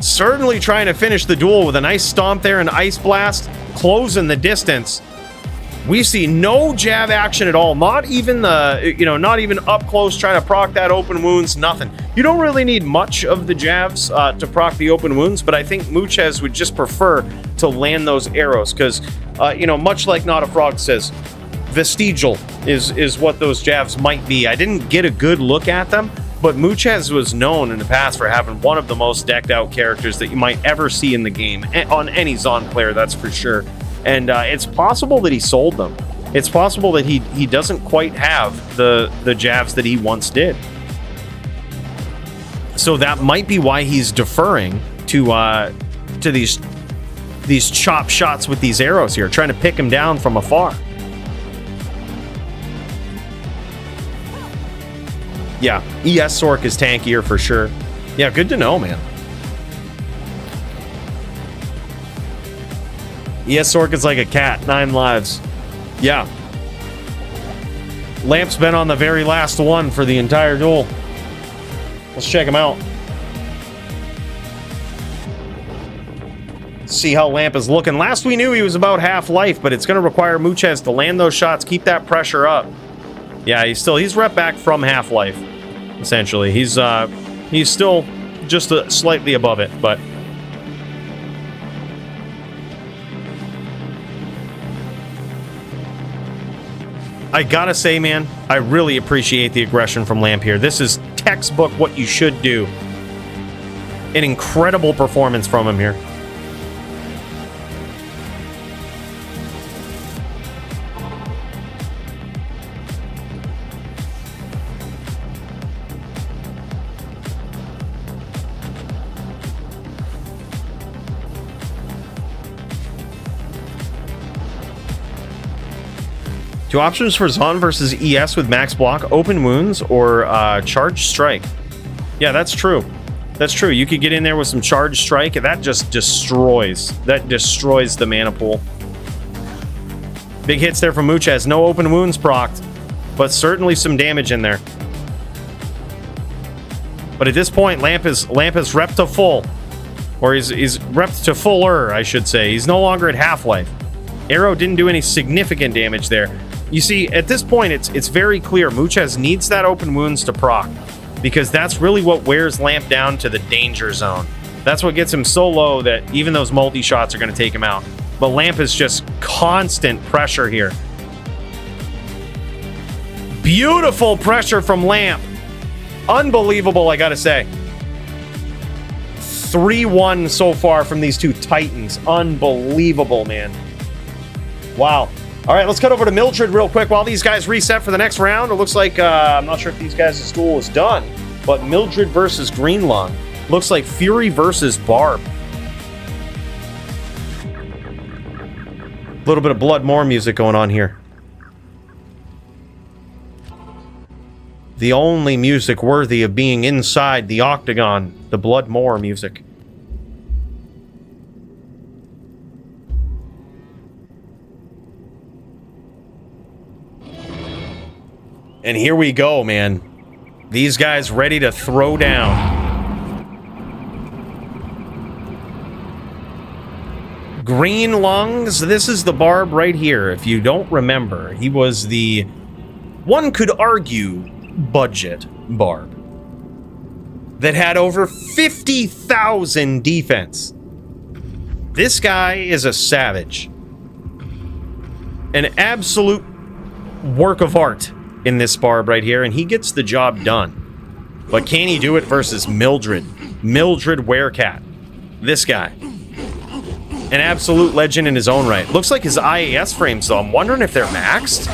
Certainly trying to finish the duel with a nice stomp there and Ice Blast, closing the distance. We see no Jav action at all. Not even not even up close trying to proc that open wounds, nothing. You don't really need much of the Javs to proc the open wounds, but I think Muchez would just prefer to land those arrows because, much like Not a Frog says, vestigial is what those Javs might be. I didn't get a good look at them, but Muchez was known in the past for having one of the most decked out characters that you might ever see in the game, on any Zon player, that's for sure. And it's possible that he sold them. It's possible that he doesn't quite have the Javs that he once did. So that might be why he's deferring to these chop shots with these arrows here, trying to pick him down from afar. Yeah, ES Sorc is tankier for sure. Yeah, good to know, man. ES Sorc is like a cat, 9 lives. Yeah. Lamp's been on the very last one for the entire duel. Let's check him out. see how Lamp is looking. Last we knew he was about half life, but it's going to require Muchez to land those shots, keep that pressure up. Yeah, he's rep back from half life, essentially. He's still just slightly above it, but I gotta say, man, I really appreciate the aggression from Lamp here. This is textbook what you should do. An incredible performance from him here. Two options for Zon versus ES with max block, open wounds or charge strike. Yeah, that's true. That's true. You could get in there with some charge strike, and that just destroys. That destroys the mana pool. Big hits there from Muchez. No open wounds procced, but certainly some damage in there. But at this point, Lamp is repped to full. Or he's repped to fuller, I should say. He's no longer at half-life. Arrow didn't do any significant damage there. You see, at this point, it's very clear. Muchez needs that open wounds to proc, because that's really what wears Lamp down to the danger zone. That's what gets him so low that even those multi-shots are going to take him out. But Lamp is just constant pressure here. Beautiful pressure from Lamp. Unbelievable, I gotta say. 3-1 so far from these two titans. Unbelievable, man. Wow. All right, let's cut over to Mildred real quick while these guys reset for the next round. It looks like, I'm not sure if these guys' duel is done, but Mildred versus Greenlung. Looks like Fury versus Barb. A little bit of Bloodmore music going on here. The only music worthy of being inside the octagon, the Bloodmore music. And here we go, man. These guys ready to throw down. Green Lungs, this is the Barb right here. If you don't remember, he was the, one could argue, budget Barb that had over 50,000 defense. This guy is a savage. An absolute work of art in this Barb right here, and he gets the job done. But can he do it versus Mildred? Mildred Werecat. This guy. An absolute legend in his own right. Looks like his IAS frames, though. I'm wondering if they're maxed.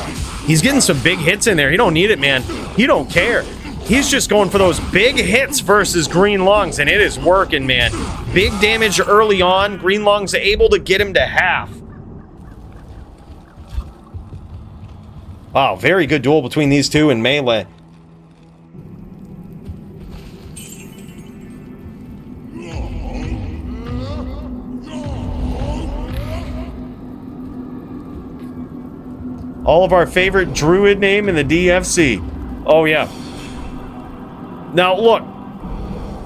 He's getting some big hits in there. He don't need it, man. He don't care. He's just going for those big hits versus Green Lungs, and it is working, man. Big damage early on. Green Lungs able to get him to half. Wow, very good duel between these two in melee. All of our favorite druid name in the DFC. Oh, yeah. Now, look.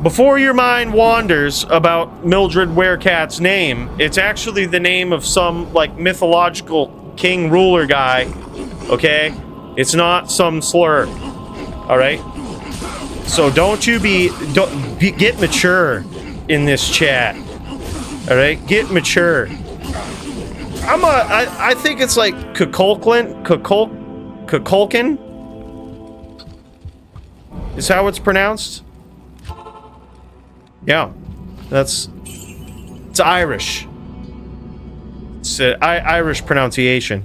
Before your mind wanders about Mildred Werecat's name, it's actually the name of some, like, mythological king ruler guy. Okay? It's not some slur. Alright? So don't get mature in this chat. Alright? Get mature. I think it's like Kukulkan is how it's pronounced. Yeah, it's Irish. It's Irish pronunciation.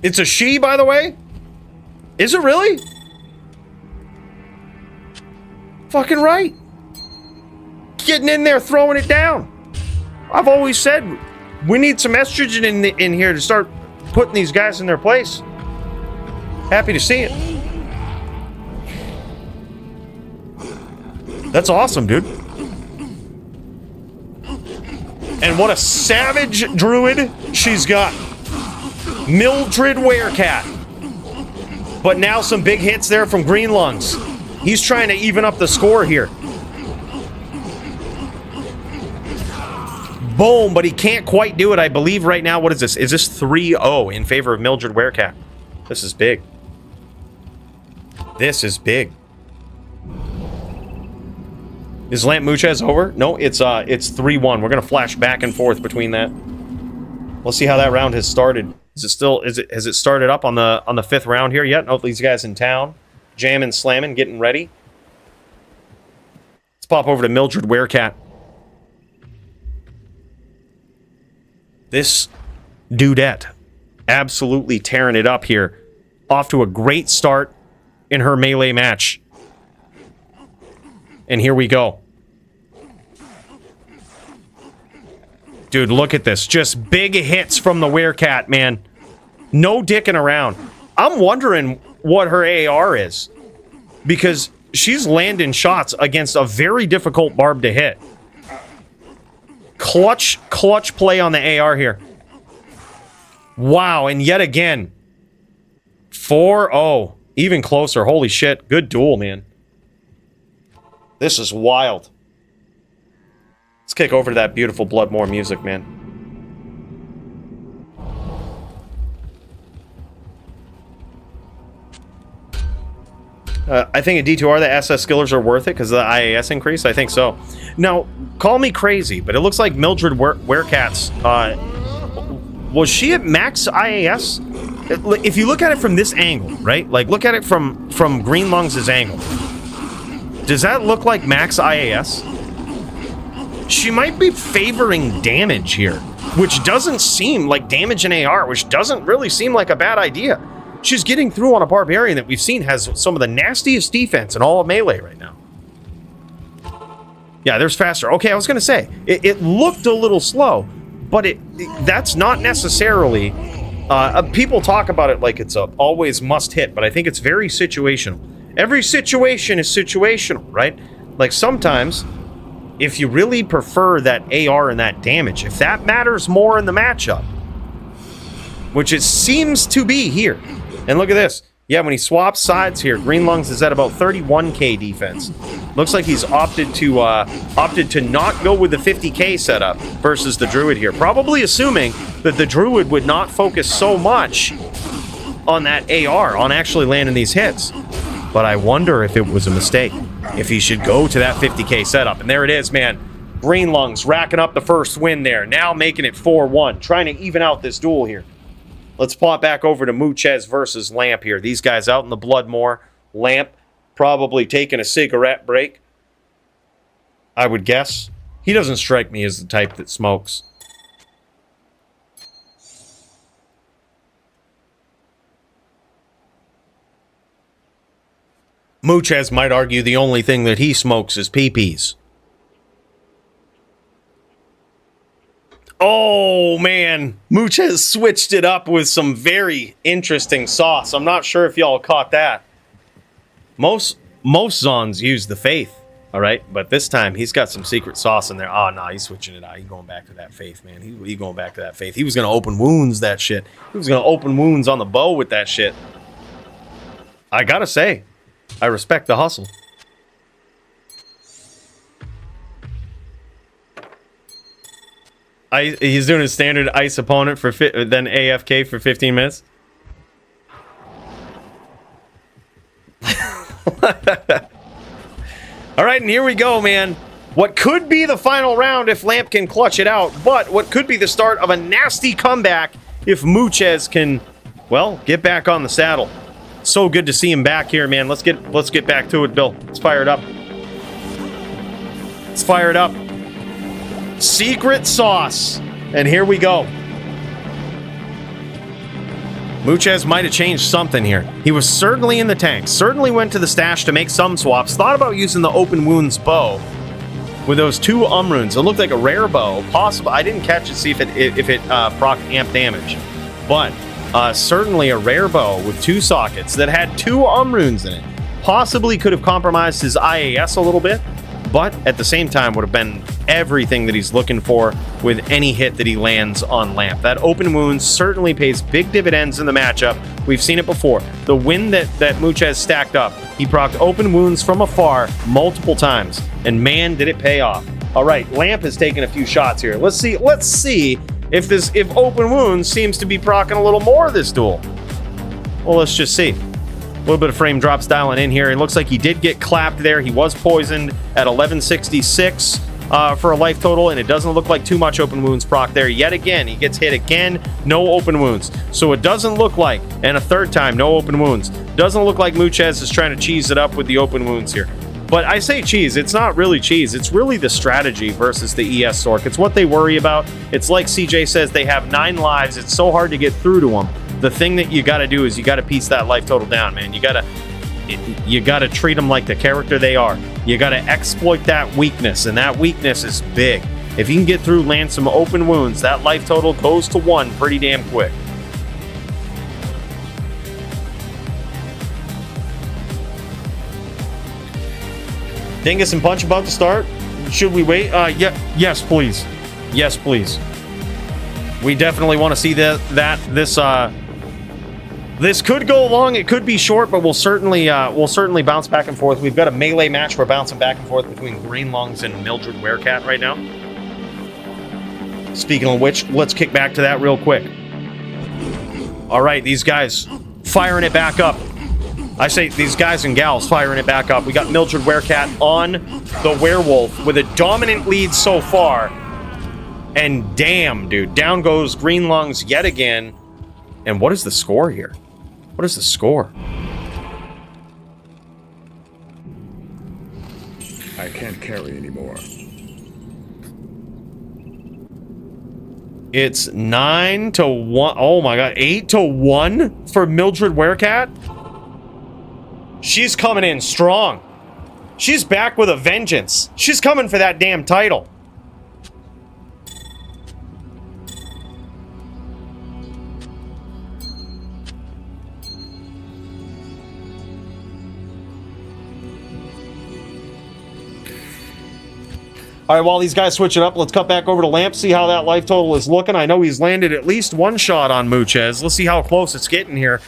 It's a she, by the way? Is it really? Fucking right. Getting in there, throwing it down. I've always said we need some estrogen in here to start putting these guys in their place. Happy to see it. That's awesome, dude. And what a savage druid she's got. Mildred Werecat. But now some big hits there from Green Lungs. He's trying to even up the score here. Boom, but he can't quite do it, I believe, right now. What is this? Is this 3-0 in favor of Mildred Werecat? This is big. This is big. Is Lamp Muchez over? No, it's 3-1. We're gonna flash back and forth between that. Let's see how that round has started. Has it started up on the 5th round here yet? No, these guys in town, jamming, slamming, getting ready. Let's pop over to Mildred Werecat. This dudette absolutely tearing it up here. Off to a great start in her melee match. And here we go. Dude, look at this. Just big hits from the Werecat, man. No dicking around. I'm wondering what her AR is. Because she's landing shots against a very difficult barb to hit. Clutch play on the AR here. Wow, and yet again. 4-0. Even closer. Holy shit. Good duel, man. This is wild. Let's kick over to that beautiful Bloodmore music, man. I think at D2R the SS skillers are worth it because of the IAS increase. I think so. Now, call me crazy, but it looks like Mildred Werekat's... was she at max IAS? If you look at it from this angle, right? Like, look at it from Green Lungs' angle. Does that look like max IAS? She might be favoring damage here, which doesn't seem like damage in AR, which doesn't really seem like a bad idea. She's getting through on a Barbarian that we've seen has some of the nastiest defense in all of Melee right now. Yeah, there's faster. Okay, I was going to say, it looked a little slow, but that's not necessarily... people talk about it like it's a always must hit, but I think it's very situational. Every situation is situational, right? Like sometimes, if you really prefer that AR and that damage, if that matters more in the matchup, which it seems to be here. And look at this. Yeah, when he swaps sides here, Green Lungs is at about 31k defense. Looks like he's opted to not go with the 50k setup versus the Druid here. Probably assuming that the Druid would not focus so much on that AR, on actually landing these hits. But I wonder if it was a mistake. If he should go to that 50k setup. And there it is, man. Green Lungs racking up the first win there. Now making it 4-1. Trying to even out this duel here. Let's pop back over to Muchez versus Lamp here. These guys out in the Bloodmore. Lamp probably taking a cigarette break, I would guess. He doesn't strike me as the type that smokes. Muchez might argue the only thing that he smokes is peepees. Oh, man. Muchez switched it up with some very interesting sauce. I'm not sure if y'all caught that. Most Zons use the Faith, all right? But this time, he's got some secret sauce in there. Oh, no, he's switching it out. He's going back to that Faith, man. He's going back to that Faith. He was going to open wounds, that shit. He was going to open wounds on the bow with that shit. I gotta say, I respect the hustle. He's doing a standard ice opponent for then AFK for 15 minutes. All right, and here we go, man. What could be the final round if Lamp can clutch it out, but what could be the start of a nasty comeback if Muchez can, well, get back on the saddle. So good to see him back here, man. Let's get back to it, Bill. Let's fire it up. Let's fire it up. Secret sauce. And here we go. Muchez might have changed something here. He was certainly in the tank. Certainly went to the stash to make some swaps. Thought about using the open wounds bow with those 2 runes. It looked like a rare bow. Possible. I didn't catch it, see if it proc amp damage. But certainly a rare bow with 2 sockets that had 2 runes in it. Possibly could have compromised his IAS a little bit, but at the same time would have been everything that he's looking for with any hit that he lands on Lamp. That open wounds certainly pays big dividends in the matchup. We've seen it before. The win that Muchez stacked up, he procced open wounds from afar multiple times, and man, did it pay off. All right, Lamp has taken a few shots here. Let's see if Open Wounds seems to be proccing a little more this duel. Well, let's just see. A little bit of frame drops dialing in here. It looks like he did get clapped there. He was poisoned at 1166 for a life total, and it doesn't look like too much Open Wounds proc there. Yet again, he gets hit again, no Open Wounds. So it doesn't look like, and a third time, no Open Wounds. Doesn't look like Muchez is trying to cheese it up with the Open Wounds here. But I say cheese, it's not really cheese. It's really the strategy versus the ES Sorc. It's what they worry about. It's like CJ says, they have 9 lives. It's so hard to get through to them. The thing that you got to do is you got to piece that life total down, man. You got to treat them like the character they are. You got to exploit that weakness, and that weakness is big. If you can get through, land some Open Wounds, that life total goes to 1 pretty damn quick. Dingus and Punch about to start. Should we wait? Yes, please. Yes, please. We definitely want to see this could go long. It could be short, but we'll certainly bounce back and forth. We've got a melee match. We're bouncing back and forth between Green Lungs and Mildred Werecat right now. Speaking of which, let's kick back to that real quick. All right, these guys firing it back up. I say these guys and gals firing it back up. We got Mildred Werecat on the Werewolf with a dominant lead so far. And damn, dude, down goes Green Lungs yet again. And what is the score here? What is the score? I can't carry anymore. It's 9-1. Oh my god, 8-1 for Mildred Werecat. She's coming in strong. She's back with a vengeance. She's coming for that damn title. All right, while these guys switch it up, let's cut back over to Lamp, see how that life total is looking. I know he's landed at least 1 shot on Muchez. Let's see how close it's getting here.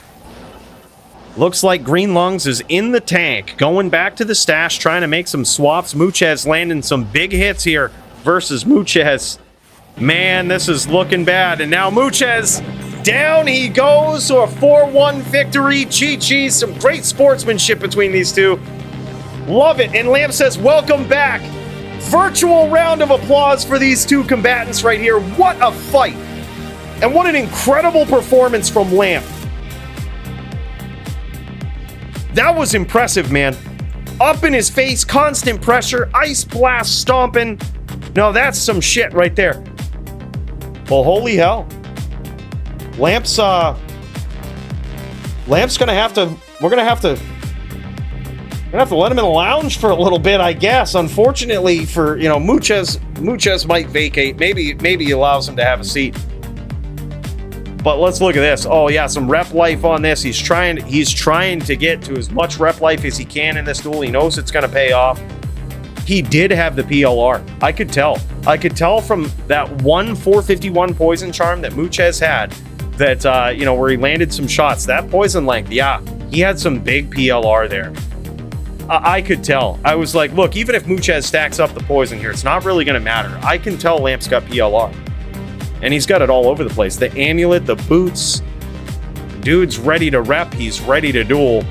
Looks like Green Lungs is in the tank, going back to the stash, trying to make some swaps. Muchez landing some big hits here versus Muchez. Man, this is looking bad. And now Muchez, down he goes. So a 4-1 victory. GG, some great sportsmanship between these two. Love it. And Lamp says, welcome back. Virtual round of applause for these two combatants right here. What a fight. And what an incredible performance from Lamp. That was impressive, man. Up in his face, constant pressure, ice blast stomping. No, that's some shit right there. Well, holy hell. Lamp's gonna have to, we're gonna have to let him in the lounge for a little bit, I guess. Unfortunately for, you know, Muchez might vacate. Maybe he allows him to have a seat. But let's look at this. Oh yeah, some rep life on this. He's trying to get to as much rep life as he can in this duel. He knows it's going to pay off. He did have the PLR. I could tell. I could tell from that 451 poison charm that Muchez had that, you know, where he landed some shots. That poison length, yeah, he had some big PLR there. I could tell. I was like, look, even if Muchez stacks up the poison here, it's not really going to matter. I can tell Lamp's got PLR. And he's got it all over the place. The amulet, the boots. Dude's ready to rep. He's ready to duel.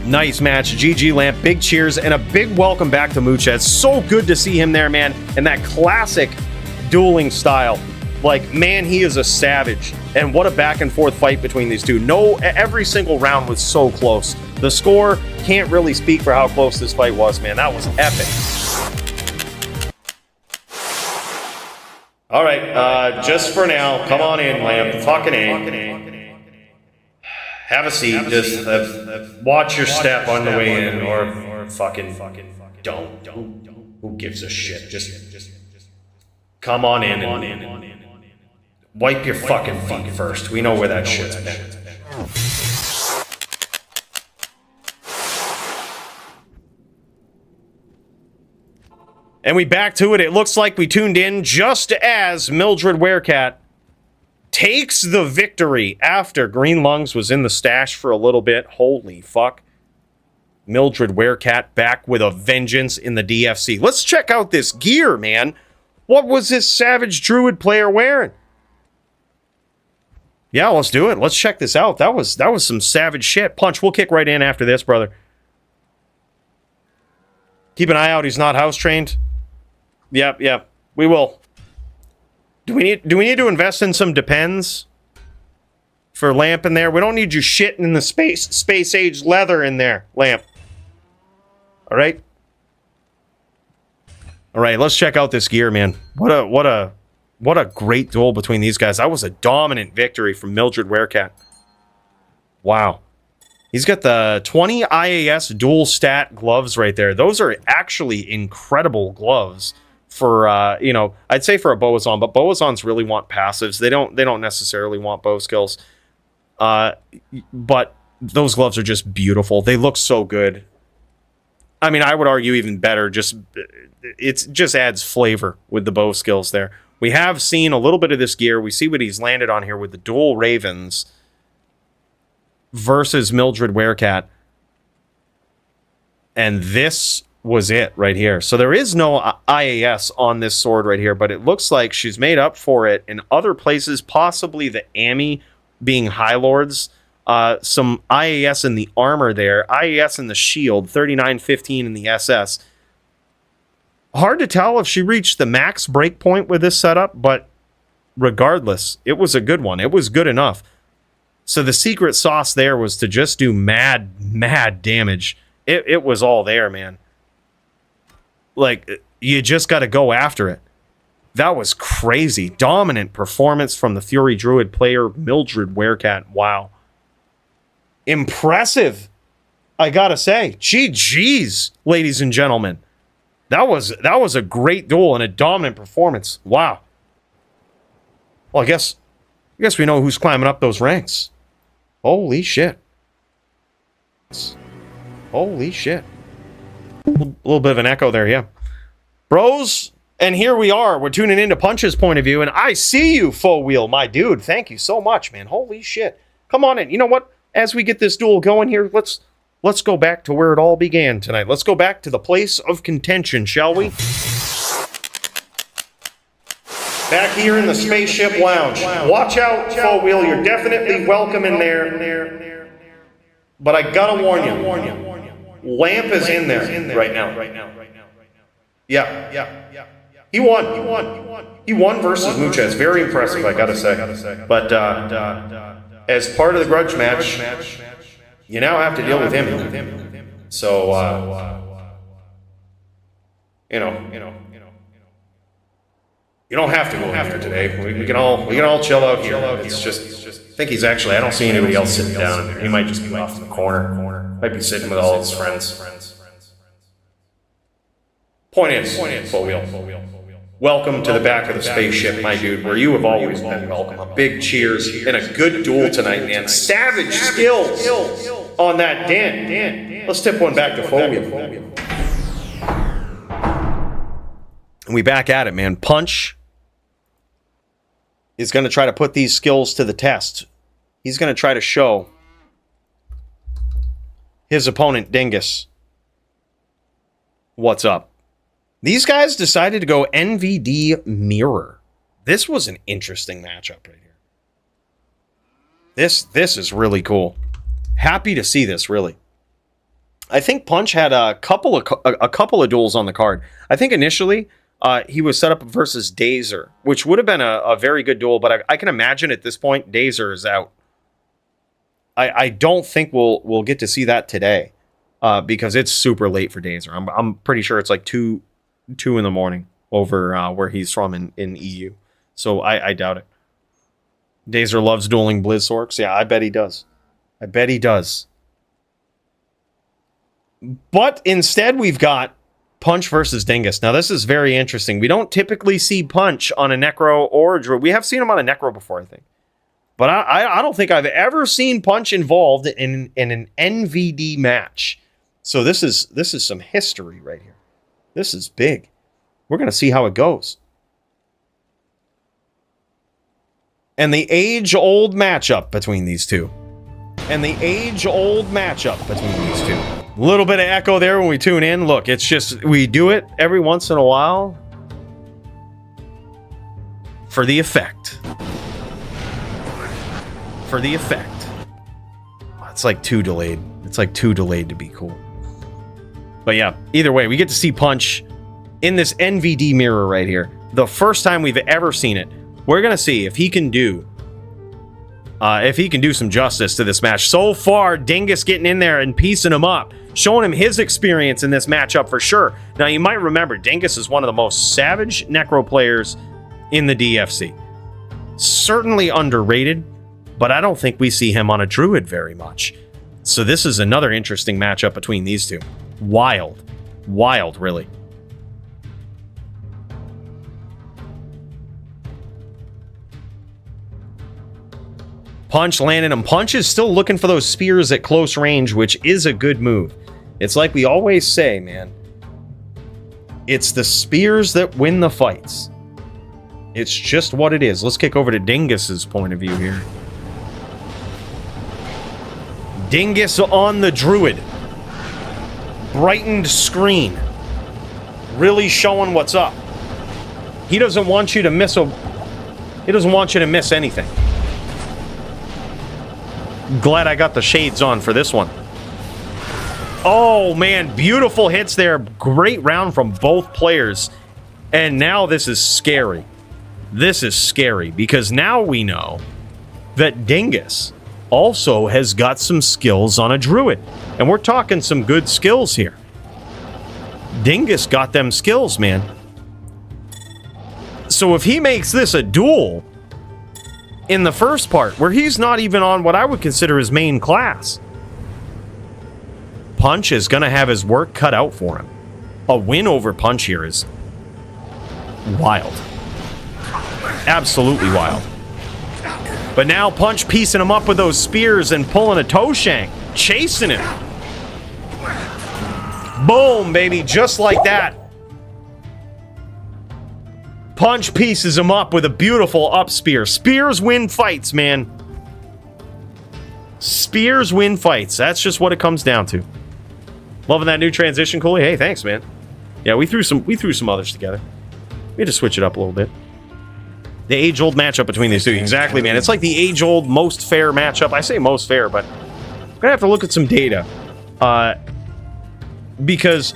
Nice match. GG Lamp. Big cheers and a big welcome back to Muchez. So good to see him there, man. And that classic dueling style. Like, man, he is a savage. And what a back and forth fight between these two. No, every single round was so close. The score can't really speak for how close this fight was, man. That was epic. All right, just for now, come on in, Lamp. Fucking A. Have a seat. Just watch your step on the way in, or fucking don't. Who gives a shit? Just come on in and wipe your fucking feet first. We know where that shit's been. And we back to it. It looks like we tuned in just as Mildred Werecat takes the victory after Green Lungs was in the stash for a little bit. Holy fuck. Mildred Werecat back with a vengeance in the DFC. Let's check out this gear, man. What was this Savage Druid player wearing? Yeah, let's do it. Let's check this out. That was some savage shit. Punch, we'll kick right in after this, brother. Keep an eye out. He's not house trained. Yep. We will. Do we need to invest in some depends for Lamp in there? We don't need you shitting in the space age leather in there, Lamp. All right. Let's check out this gear, man. What a great duel between these guys. That was a dominant victory from Mildred Werecat. Wow. He's got the 20 IAS dual stat gloves right there. Those are actually incredible gloves for, I'd say for a Boazon, but Boazons really want passives. They don't necessarily want bow skills. But those gloves are just beautiful. They look so good. I mean, I would argue even better. It just adds flavor with the bow skills there. We have seen a little bit of this gear. We see what he's landed on here with the dual Ravens versus Mildred Werecat. And this was it right here. So there is no IAS on this sword right here, but it looks like she's made up for it in other places, possibly the Ami being High Lords. Some IAS in the armor there, IAS in the shield, 3915 in the SS. Hard to tell if she reached the max breakpoint with this setup, but regardless, it was a good one. It was good enough. So the secret sauce there was to just do mad damage. It was all there, man. Like, you just got to go after it. That was crazy. Dominant performance from the Fury Druid player, Mildred Werecat. Wow. Impressive, I gotta say. GG's, ladies and gentlemen. That was a great duel and a dominant performance. Wow. Well, I guess we know who's climbing up those ranks. Holy shit. Holy shit. A little bit of an echo there, yeah. Bros, and here we are. We're tuning into Punch's point of view, and I see you, Faux Wheel, my dude. Thank you so much, man. Holy shit. Come on in. You know what? As we get this duel going here, let's go back to where it all began tonight. Let's go back to the place of contention, shall we? Back here in the Spaceship Lounge. Watch out, Faux Wheel. You're definitely welcome in there. But I gotta warn you. Lamp is in there right now. Yeah. He won versus Muchez. Very impressive, I gotta say. But as part of the Grudge match, you now have to deal with him. So, you don't have to go after today. We can all chill out here. It's just, I think he's actually, I don't see anybody else sitting down in there. He might just be off in the corner. Might be sitting with all his friends. Point is, Faux Wheel. Welcome to the back of the spaceship, my dude, where you have always been welcome. A big cheers and a good duel tonight, man. Savage skills on that Dan. Let's tip one back to Faux Wheel. And we back at it, man. Punch is going to try to put these skills to the test. He's going to try to show his opponent, Dingus, what's up. These guys decided to go NVD Mirror. This was an interesting matchup right here. This is really cool. Happy to see this, really. I think Punch had a couple of duels on the card. I think initially he was set up versus Dazer, which would have been a very good duel, but I can imagine at this point Dazer is out. I don't think we'll get to see that today because it's super late for Dazer. I'm pretty sure it's like 2 in the morning over where he's from in EU. So I doubt it. Dazer loves dueling Blizz Sorcs. Yeah, I bet he does. But instead we've got Punch versus Dingus. Now this is very interesting. We don't typically see Punch on a Necro or a Druid. We have seen him on a Necro before, I think. But I don't think I've ever seen Punch involved in an NVD match. So this is some history right here. This is big. We're going to see how it goes. And the age-old matchup between these two. A little bit of echo there when we tune in. Look, it's just, we do it every once in a while for the effect. For the effect. It's like too delayed. It's like too delayed to be cool. But yeah, either way, we get to see Punch in this NVD mirror right here. The first time we've ever seen it. We're going to see if he can do some justice to this match. So far, Dingus getting in there and piecing him up, showing him his experience in this matchup for sure. Now, you might remember, Dingus is one of the most savage Necro players in the DFC. Certainly underrated, but I don't think we see him on a Druid very much. So this is another interesting matchup between these two. Wild. Wild, really. Punch landing him. Punch is still looking for those spears at close range, which is a good move. It's like we always say, man. It's the spears that win the fights. It's just what it is. Let's kick over to Dingus's point of view here. Dingus on the Druid. Brightened screen. Really showing what's up. He doesn't want you to miss He doesn't want you to miss anything. Glad I got the shades on for this one. Oh, man. Beautiful hits there. Great round from both players. And now this is scary. This is scary because now we know that Dingus also has got some skills on a Druid. And we're talking some good skills here. Dingus got them skills, man. So if he makes this a duel in the first part, where he's not even on what I would consider his main class, Punch is going to have his work cut out for him. A win over Punch here is wild. Absolutely wild. But now Punch piecing him up with those spears and pulling a toe shank, chasing him. Boom, baby, just like that. Punch pieces him up with a beautiful up spear. Spears win fights, man. Spears win fights. That's just what it comes down to. Loving that new transition, Cooley. Hey, thanks, man. Yeah, we threw some others together. We had to switch it up a little bit. The age-old matchup between these two. Exactly, man. It's like the age-old, most fair matchup. I say most fair, but I'm going to have to look at some data. Because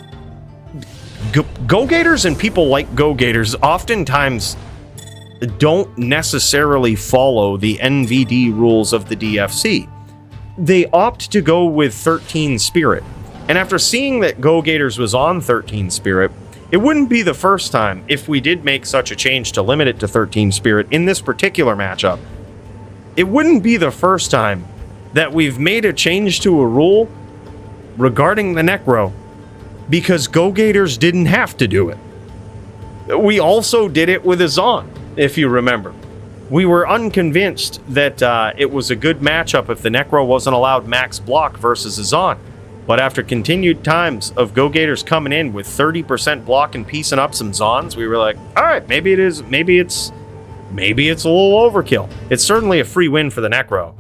Go-Gators and people like Go-Gators oftentimes don't necessarily follow the NVD rules of the DFC. They opt to go with 13 Spirit. And after seeing that Go-Gators was on 13 Spirit, it wouldn't be the first time if we did make such a change to limit it to 13 Spirit in this particular matchup. It wouldn't be the first time that we've made a change to a rule regarding the Necro because Go-Gators didn't have to do it. We also did it with Azan, if you remember. We were unconvinced that it was a good matchup if the Necro wasn't allowed max block versus Azan. But after continued times of Go-Gators coming in with 30% block and piecing up some Zons, we were like, all right, maybe it's a little overkill. It's certainly a free win for the Necro.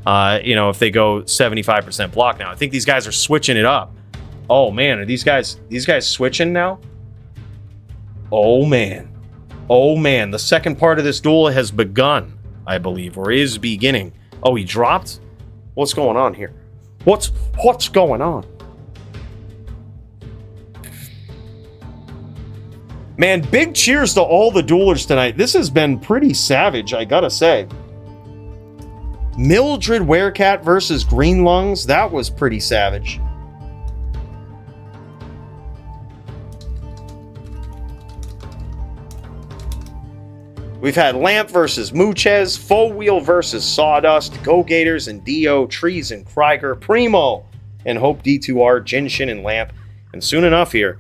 If they go 75% block now. I think these guys are switching it up. Oh man, are these guys switching now? Oh man. The second part of this duel has begun, I believe, or is beginning. Oh, he dropped? What's going on here? What's going on? Man, big cheers to all the duelers tonight. This has been pretty savage, I gotta say. Mildred Werecat versus Green Lungs, that was pretty savage. We've had Lamp versus Muchez, Faux Wheel versus Sawdust, Go-Gators and Dio, Trees and Krieger, Primo and Hope D2R, Jinshin and Lamp. And soon enough here,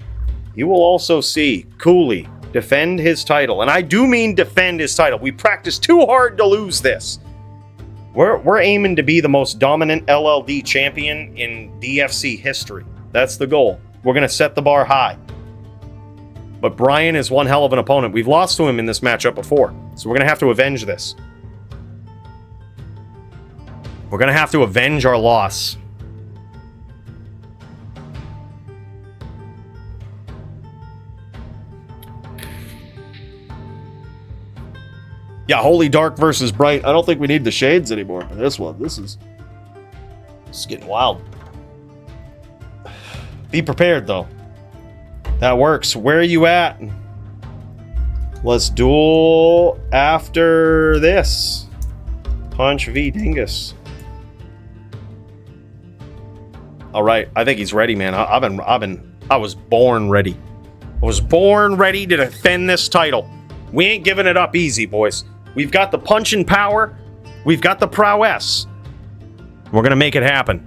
you will also see Cooley defend his title. And I do mean defend his title. We practiced too hard to lose this. We're aiming to be the most dominant LLD champion in DFC history. That's the goal. We're going to set the bar high. But Brian is one hell of an opponent. We've lost to him in this matchup before, so we're going to have to avenge this. We're going to have to avenge our loss. Yeah, Holy Dark versus Bright. I don't think we need the shades anymore for this one. This is getting wild. Be prepared, though. That works. Where are you at? Let's duel after this. Punch v Dingus. All right, I think he's ready, man. I was born ready. I was born ready to defend this title. We ain't giving it up easy, boys. We've got the punching power. We've got the prowess. We're gonna make it happen.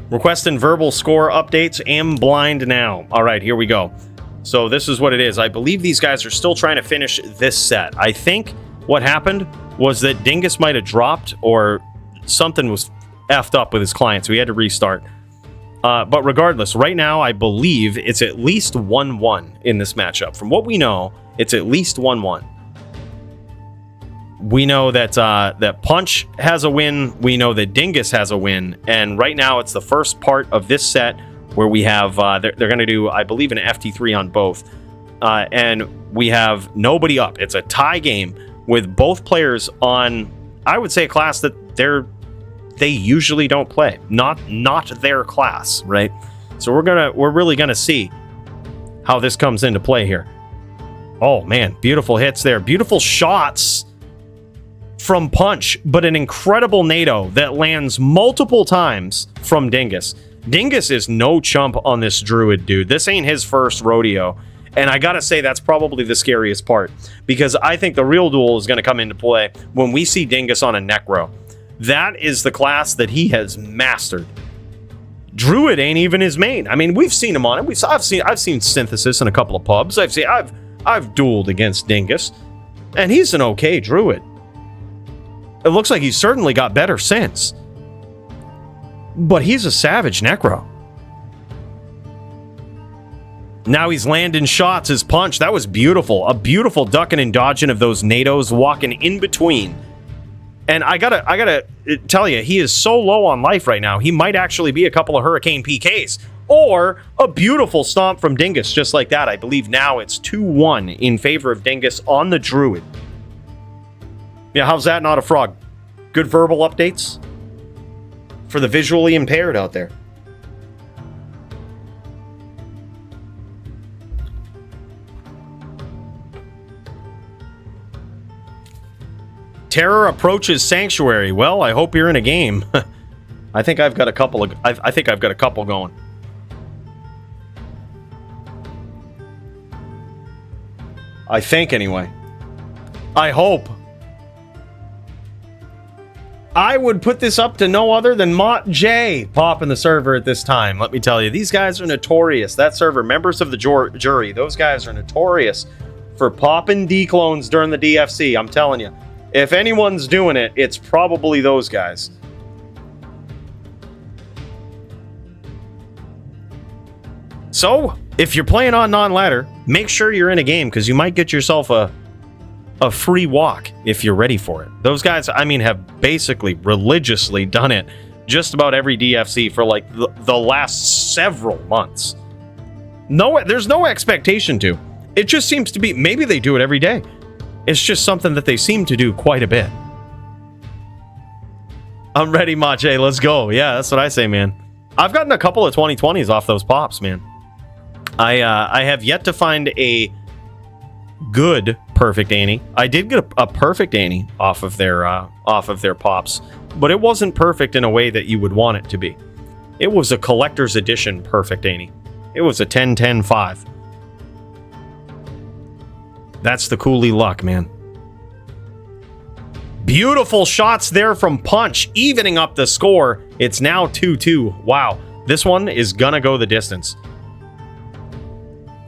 Requesting verbal score updates. Am blind now. All right, here we go. So this is what it is. I believe these guys are still trying to finish this set. I think what happened was that Dingus might have dropped or something was effed up with his client, so he had to restart. But regardless, right now, I believe it's at least 1-1 in this matchup. From what we know, it's at least 1-1. We know that that Punch has a win. We know that Dingus has a win. And right now, it's the first part of this set where we have, they're going to do, I believe, an FT3 on both. And we have nobody up. It's a tie game with both players on, I would say, a class that they usually don't play. Not their class, right? So we're really gonna see how this comes into play here. Oh man, beautiful hits there. Beautiful shots from Punch, but an incredible NATO that lands multiple times from Dingus. Dingus is no chump on this Druid, dude. This ain't his first rodeo. And I gotta say, that's probably the scariest part, because I think the real duel is gonna come into play when we see Dingus on a Necro. That is the class that he has mastered. Druid ain't even his main. I mean, we've seen him on it. I've seen Synthesis in a couple of pubs. I've dueled against Dingus, and he's an okay Druid. It looks like he's certainly got better since. But he's a savage Necro. Now he's landing shots as Punch. That was beautiful. A beautiful ducking and dodging of those NATOs, walking in between. And I gotta tell you, he is so low on life right now. He might actually be a couple of Hurricane PKs. Or a beautiful stomp from Dingus, just like that. I believe now it's 2-1 in favor of Dingus on the Druid. Yeah, how's that not a frog? Good verbal updates for the visually impaired out there. Terror approaches Sanctuary. Well, I hope you're in a game. I think I've got a couple of. I think I've got a couple going. I think anyway. I hope. I would put this up to no other than Mott J popping the server at this time. Let me tell you, these guys are notorious. That server, members of the jury, those guys are notorious for popping Dclones during the DFC. I'm telling you. If anyone's doing it, it's probably those guys. So, if you're playing on non-ladder, make sure you're in a game, because you might get yourself a free walk if you're ready for it. Those guys, I mean, have basically religiously done it just about every DFC for like the last several months. No, there's no expectation to. It just seems to be, maybe they do it every day. It's just something that they seem to do quite a bit. I'm ready, Mache. Let's go. Yeah, that's what I say, man. I've gotten a couple of 2020s off those pops, man. I have yet to find a good perfect Annie. I did get a perfect Annie off of their pops, but it wasn't perfect in a way that you would want it to be. It was a collector's edition perfect Annie. It was a 10-10-5. That's the Cooley luck, man. Beautiful shots there from Punch, evening up the score. It's now 2-2. Wow, this one is gonna go the distance.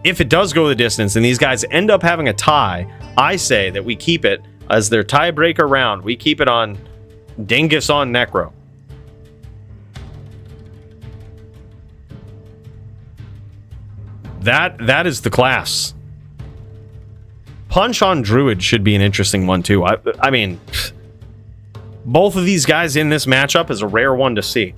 If it does go the distance and these guys end up having a tie, I say that we keep it as their tiebreaker round. We keep it on Dingus on Necro. That is the class. Punch on Druid should be an interesting one, too. I mean, both of these guys in this matchup is a rare one to see.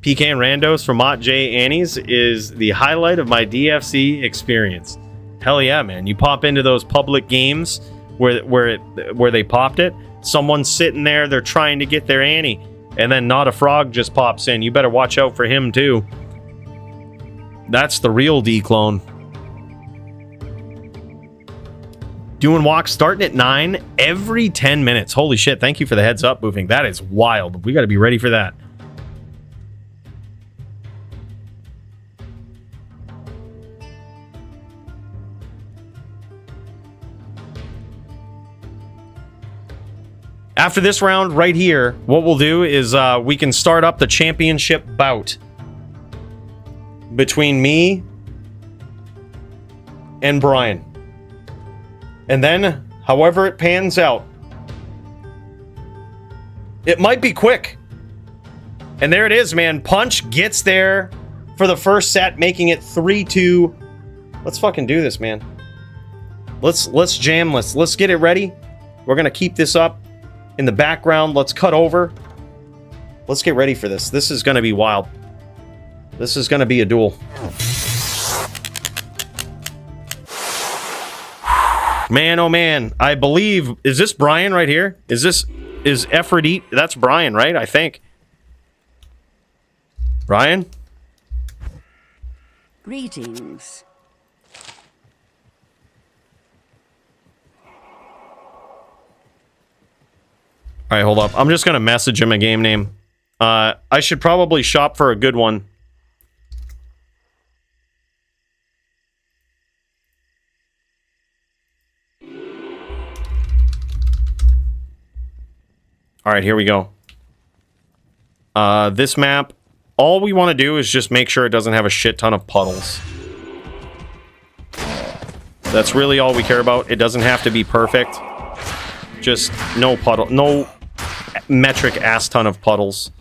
PK and Randos from Mott J Annie's is the highlight of my DFC experience. Hell yeah, man. You pop into those public games where they popped it. Someone's sitting there, they're trying to get their ante, and then Not a Frog just pops in. You better watch out for him too. That's the real Dclone. Doing walks starting at 9 every 10 minutes. Holy shit, thank you for the heads up, Boofing. That is wild. We got to be ready for that. After this round right here, what we'll do is we can start up the championship bout between me and Brian. And then, however it pans out, it might be quick. And there it is, man. Punch gets there for the first set, making it 3-2. Let's fucking do this, man. Let's jam. Let's get it ready. We're gonna keep this up in the background. Let's cut over. Let's get ready for this. This is gonna be wild. This is gonna be a duel. Man, oh man, I believe, is this Brian right here? Is Ephrodite? That's Brian, right? I think. Brian? Greetings. All right, hold up. I'm just gonna message him a game name. I should probably shop for a good one. All right, here we go. This map, all we want to do is just make sure it doesn't have a shit ton of puddles. That's really all we care about. It doesn't have to be perfect. Just no puddle, no metric ass ton of puddles.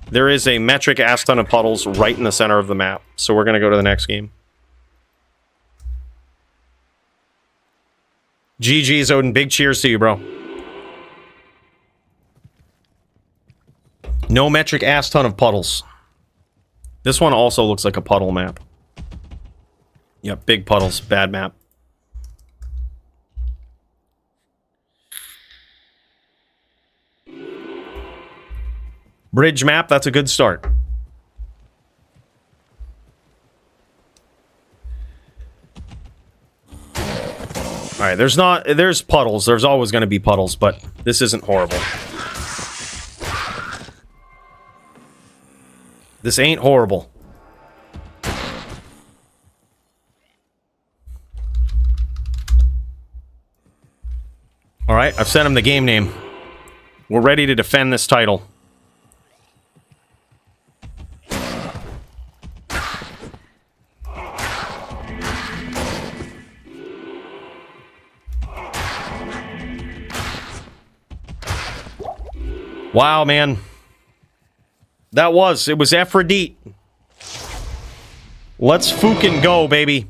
There is a metric ass ton of puddles right in the center of the map. So we're going to go to the next game. GG's, Odin. Big cheers to you, bro. No metric ass ton of puddles. This one also looks like a puddle map. Yep, big puddles. Bad map. Bridge map, that's a good start. Alright, there's puddles. There's always going to be puddles, but this isn't horrible. This ain't horrible. Alright, I've sent him the game name. We're ready to defend this title. Wow, man. It was Aphrodite. Let's fucking go, baby.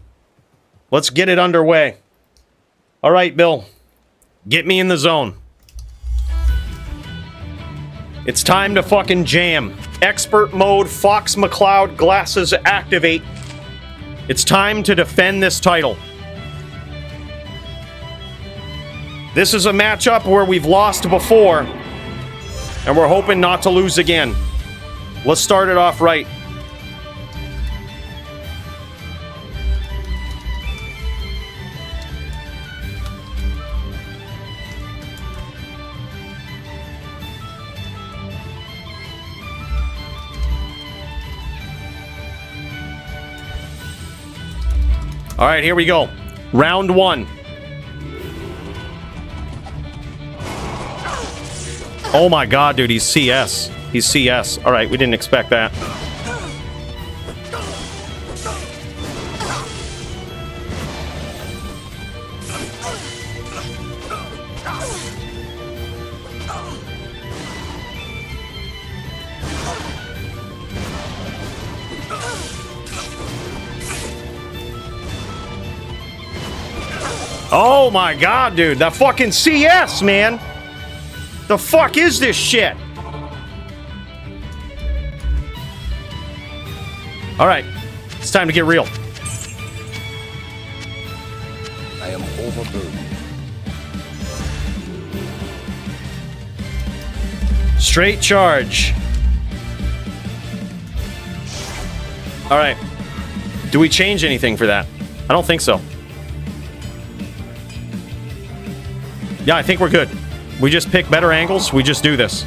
Let's get it underway. All right, Bill. Get me in the zone. It's time to fucking jam. Expert mode, Fox McCloud glasses activate. It's time to defend this title. This is a matchup where we've lost before, and we're hoping not to lose again. Let's start it off right. All right, here we go. Round one. Oh my god, dude, he's CS. He's CS. All right, we didn't expect that. Oh my god, dude, that fucking CS, man. The fuck is this shit? All right, it's time to get real. am overburdened. Straight charge. All right. Do we change anything for that? I don't think so. Yeah, I think we're good. We just pick better angles. We just do this.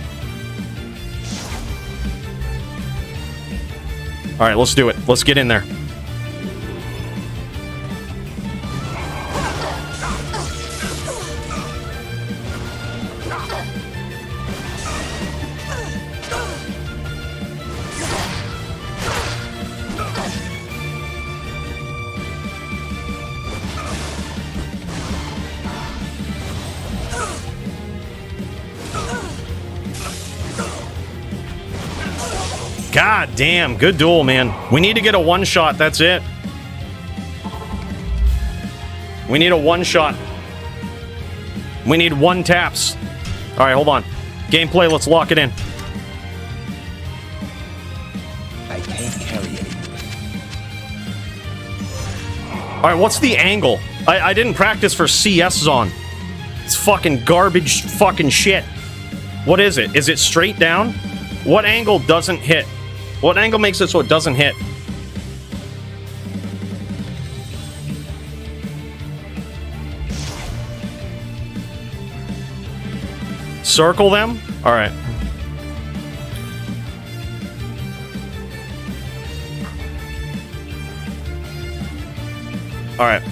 All right, let's do it. Let's get in there. God damn, good duel, man. We need to get a one-shot, that's it. We need a one-shot. We need one taps. All right, hold on. Gameplay, let's lock it in. I can't carry it. All right, what's the angle? I didn't practice for CS Zone. It's fucking garbage fucking shit. What is it? Is it straight down? What angle doesn't hit? What angle makes it so it doesn't hit? Circle them? All right. All right.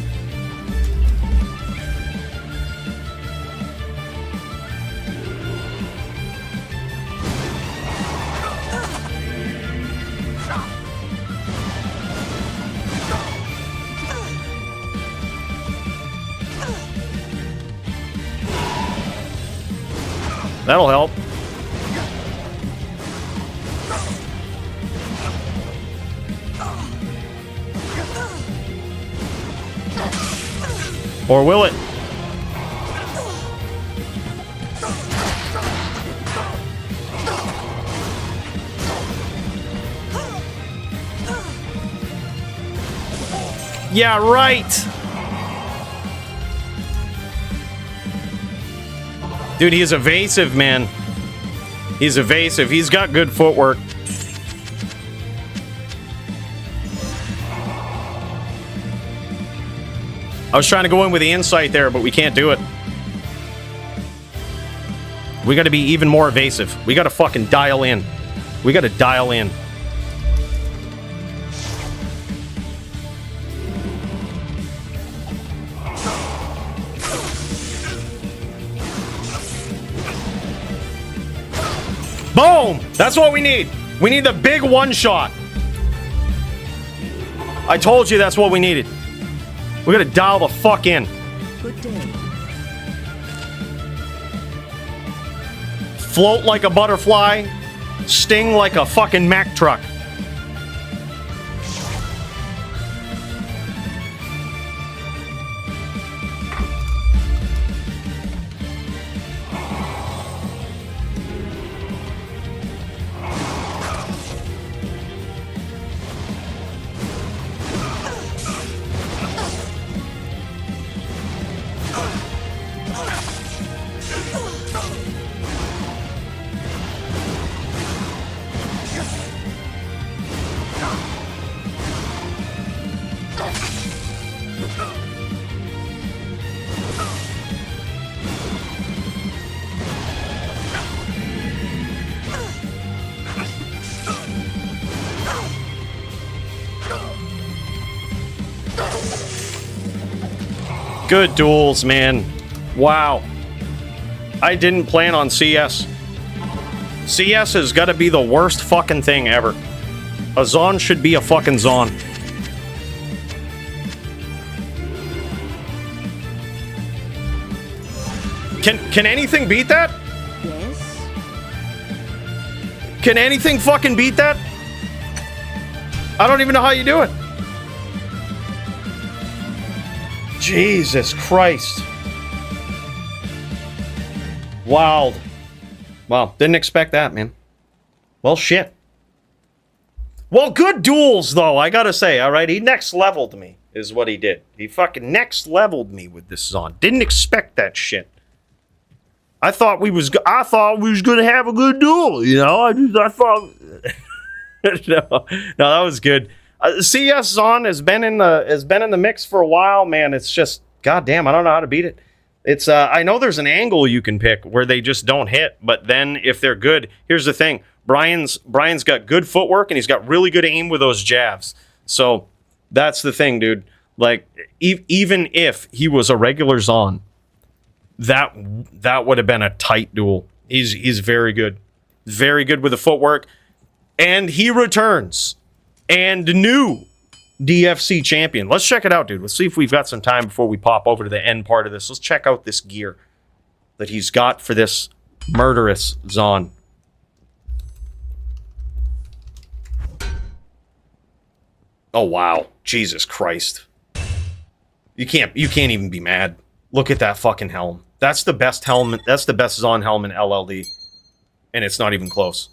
That'll help. Or will it? Yeah, right. Dude, he's evasive, man. He's evasive. He's got good footwork. I was trying to go in with the insight there, but we can't do it. We got to be even more evasive. We got to fucking dial in. We got to dial in. Boom! That's what we need. We need the big one shot. I told you that's what we needed. We gotta dial the fuck in. Good day. Float like a butterfly. Sting like a fucking Mack truck. Good duels, man. Wow. I didn't plan on CS. CS has got to be the worst fucking thing ever. A Zon should be a fucking Zon. Can anything beat that? Yes? Can anything fucking beat that? I don't even know how you do it. Jesus Christ. Wow. Wow, didn't expect that, man. Well, shit. Well, good duels, though, I gotta say, all right? He next leveled me. is what he did. He fucking next leveled me with this Zon. Didn't expect that shit. I thought we was gonna have a good duel, you know. I thought no, that was good. CS Zon has been in the mix for a while, man. It's just goddamn, I don't know how to beat it. It's I know there's an angle you can pick where they just don't hit, but then if they're good, here's the thing: Brian's got good footwork and he's got really good aim with those jabs. So that's the thing, dude. Like even if he was a regular Zon, that would have been a tight duel. He's very good with the footwork, and he returns and new DFC champion. Let's check it out, dude. Let's see if we've got some time before we pop over to the end part of this. Let's check out this gear that he's got for this murderous Zon. Oh wow, Jesus Christ! You can't even be mad. Look at that fucking helm. That's the best helmet. That's the best Zon helm in LLD, and it's not even close.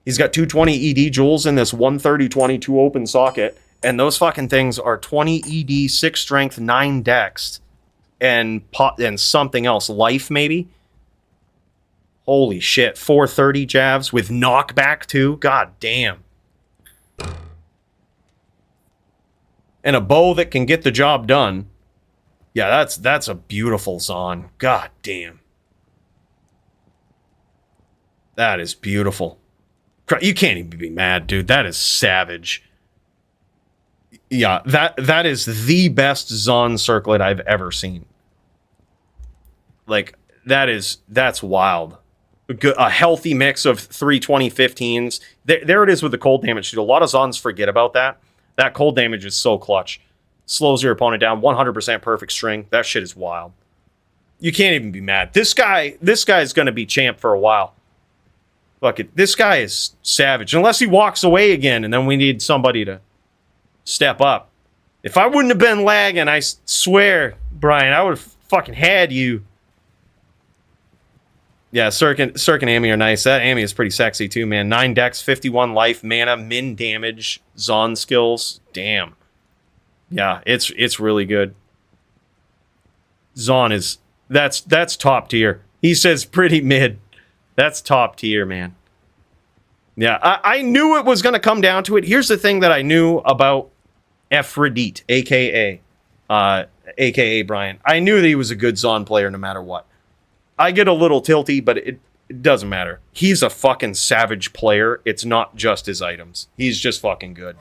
He's got 220 ED jewels in this 130-22 open socket, and those fucking things are 20 ED, 6 strength, 9 dex, and something else, life maybe. Holy shit, 430 jabs with knockback too. God damn. And a bow that can get the job done. Yeah, that's a beautiful Zon. God damn. That is beautiful. You can't even be mad, dude. That is savage. Yeah, that is the best Zon circlet I've ever seen. Like, that's wild. A healthy mix of 320 15s. There it is with the cold damage, dude. A lot of Zons forget about that. That cold damage is so clutch. Slows your opponent down. 100% perfect string. That shit is wild. You can't even be mad. This guy's going to be champ for a while. Fuck it. This guy is savage. Unless he walks away again, and then we need somebody to step up. If I wouldn't have been lagging, I swear, Brian, I would have fucking had you. Yeah, Sorc and Amy are nice. That Amy is pretty sexy too, man. 9 dex, 51 life, mana, min damage, Zon skills. Damn. Yeah, it's really good. Zon is that's top tier. He says pretty mid. That's top tier, man. Yeah, I knew it was going to come down to it. Here's the thing that I knew about Aphrodite, a.k.a. Brian. I knew that he was a good Zon player no matter what. I get a little tilty, but it doesn't matter. He's a fucking savage player. It's not just his items. He's just fucking good.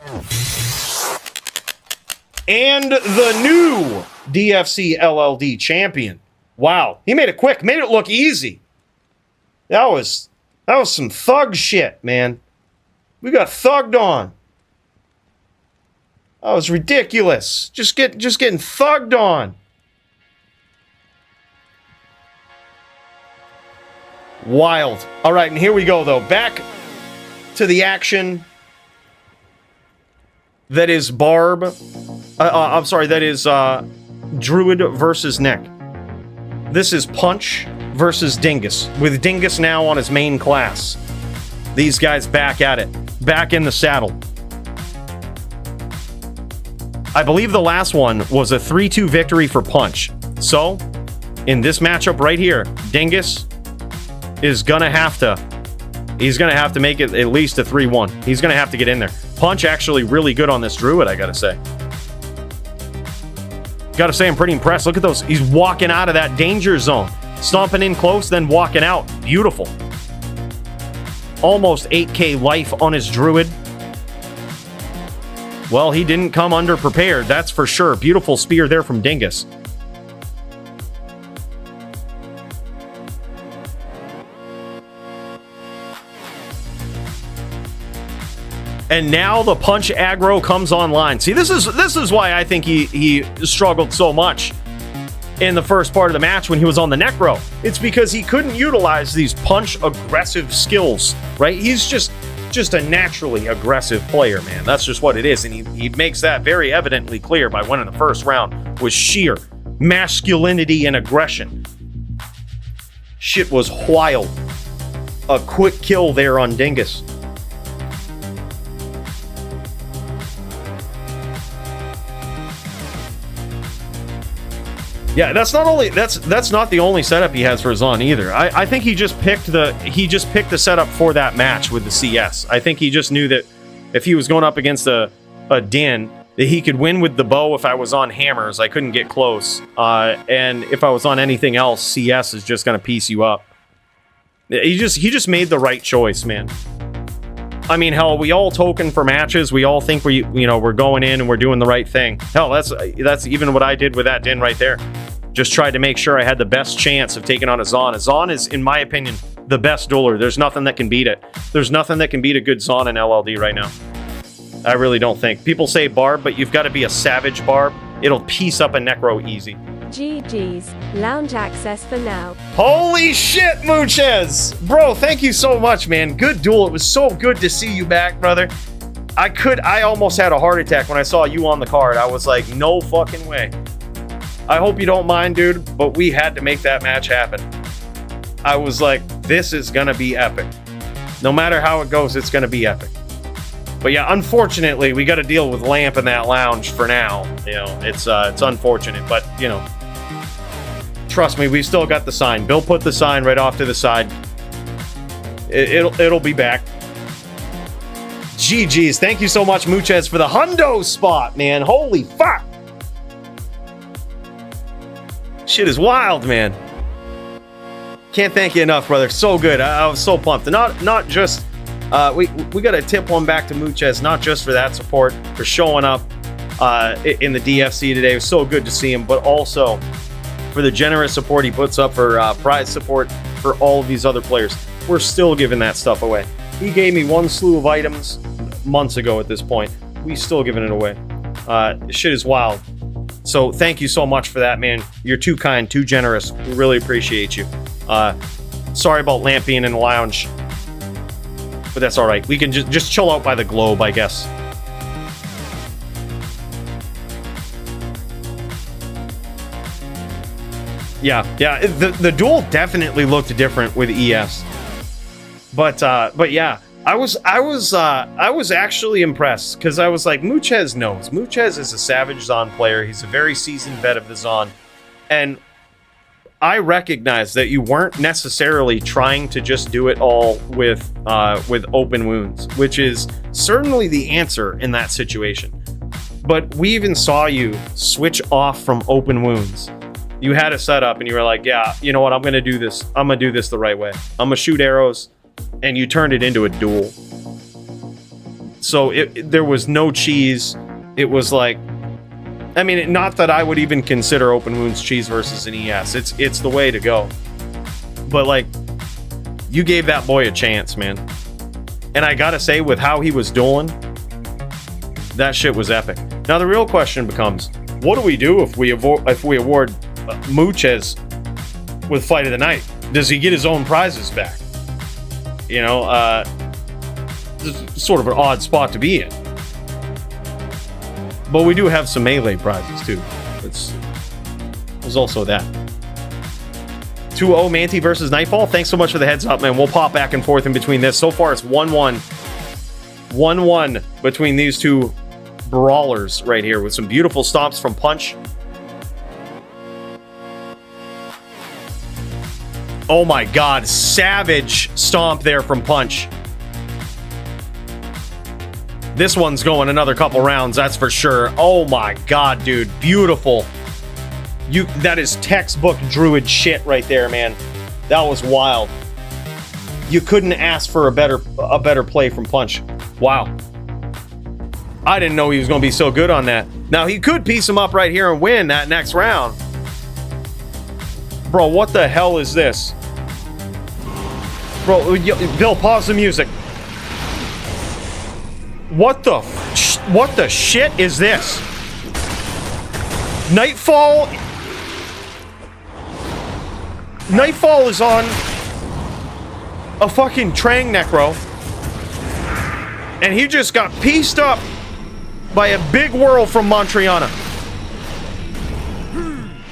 And the new DFC LLD champion. Wow, he made it quick. Made it look easy. That was some thug shit, man. We got thugged on. That was ridiculous. Just getting thugged on. Wild. All right, and here we go, though. Back to the action. That is Barb. I'm sorry, that is Druid versus Neck. This is Punch versus Dingus, with Dingus now on his main class. These guys back at it. Back in the saddle. I believe the last one was a 3-2 victory for Punch. So, in this matchup right here, Dingus is gonna have to make it at least a 3-1. He's gonna have to get in there. Punch actually really good on this Druid, I gotta say. Gotta say, I'm pretty impressed. Look at those. He's walking out of that danger zone. Stomping in close, then walking out. Beautiful. Almost 8k life on his Druid. Well, he didn't come underprepared, that's for sure. Beautiful spear there from Dingus. And now the Punch aggro comes online. See, this is why I think he struggled so much in the first part of the match when he was on the Necro. It's because he couldn't utilize these Punch aggressive skills, right? He's just a naturally aggressive player, man. That's just what it is. And he makes that very evidently clear by winning the first round with sheer masculinity and aggression. Shit was wild. A quick kill there on Yeah, that's not the only setup he has for Zon either. I think he just picked the setup for that match with the CS. I think he just knew that if he was going up against a Din, that he could win with the bow. If I was on hammers, I couldn't get close. And if I was on anything else, CS is just gonna piece you up. He just made the right choice, man. I mean, hell, we all token for matches. We all think we're going in and we're doing the right thing. Hell, that's even what I did with that Din right there. Just tried to make sure I had the best chance of taking on a Zon. A Zon is, in my opinion, the best dueler. There's nothing that can beat it. There's nothing that can beat a good Zon in LLD right now. I really don't think. People say Barb, but you've got to be a savage Barb. It'll piece up a Necro easy. GG's. Lounge access for now. Holy shit, Mooches! Bro, thank you so much, man. Good duel. It was so good to see you back, brother. I almost had a heart attack when I saw you on the card. I was like, no fucking way. I hope you don't mind, dude, but we had to make that match happen. I was like, this is gonna be epic. No matter how it goes, it's gonna be epic. But yeah, unfortunately, we got to deal with Lamp in that lounge for now. You know, it's unfortunate, but you know, trust me, we've still got the sign. Bill put the sign right off to the side. It'll be back. GG's. Thank you so much, Mooches, for the hundo spot, man. Holy fuck. Shit is wild, man. Can't thank you enough, brother. So good. I was so pumped. And not just we got to tip one back to Mooches, not just for that support, for showing up in the DFC today. It was so good to see him, but also for the generous support he puts up for prize support for all of these other players. We're still giving that stuff away. He gave me one slew of items months ago at this point. We still giving it away. Shit is wild. So thank you so much for that, man. You're too kind, too generous. We really appreciate you. Sorry about Lamp being in the lounge, but that's all right. We can just chill out by the globe, I guess. Yeah. The duel definitely looked different with ES, but yeah, I was actually impressed because I was like, Mooches knows. Mooches is a savage Zon player. He's a very seasoned vet of the Zon, and I recognize that you weren't necessarily trying to just do it all with open wounds, which is certainly the answer in that situation. But we even saw you switch off from open wounds. You had a setup and you were like, yeah, you know what? I'm going to do this. I'm going to do this the right way. I'm going to shoot arrows. And you turned it into a duel. So there was no cheese. It was like, I mean, not that I would even consider open wounds cheese versus an ES. It's the way to go. But like, you gave that boy a chance, man. And I gotta say, with how he was dueling, that shit was epic. Now the real question becomes, what do we do if we award Mooches with Fight of the Night? Does he get his own prizes back? You know, sort of an odd spot to be in. But we do have some melee prizes too. There's also that. 2-0 Manti versus Nightfall. Thanks so much for the heads up, man. We'll pop back and forth in between this. So far, it's 1-1. 1-1 between these two brawlers right here with some beautiful stomps from Punch. Oh my god, savage stomp there from Punch. This one's going another couple rounds, that's for sure. Oh my god, dude, beautiful. That is textbook druid shit right there, man. That was wild. You couldn't ask for a better play from Punch. Wow. I didn't know he was going to be so good on that. Now, he could piece him up right here and win that next round. Bro, what the hell is this? Bro, Bill, pause the music. What the shit is this? Nightfall is on a fucking Trang Necro, and he just got pieced up by a big whirl from Montriana.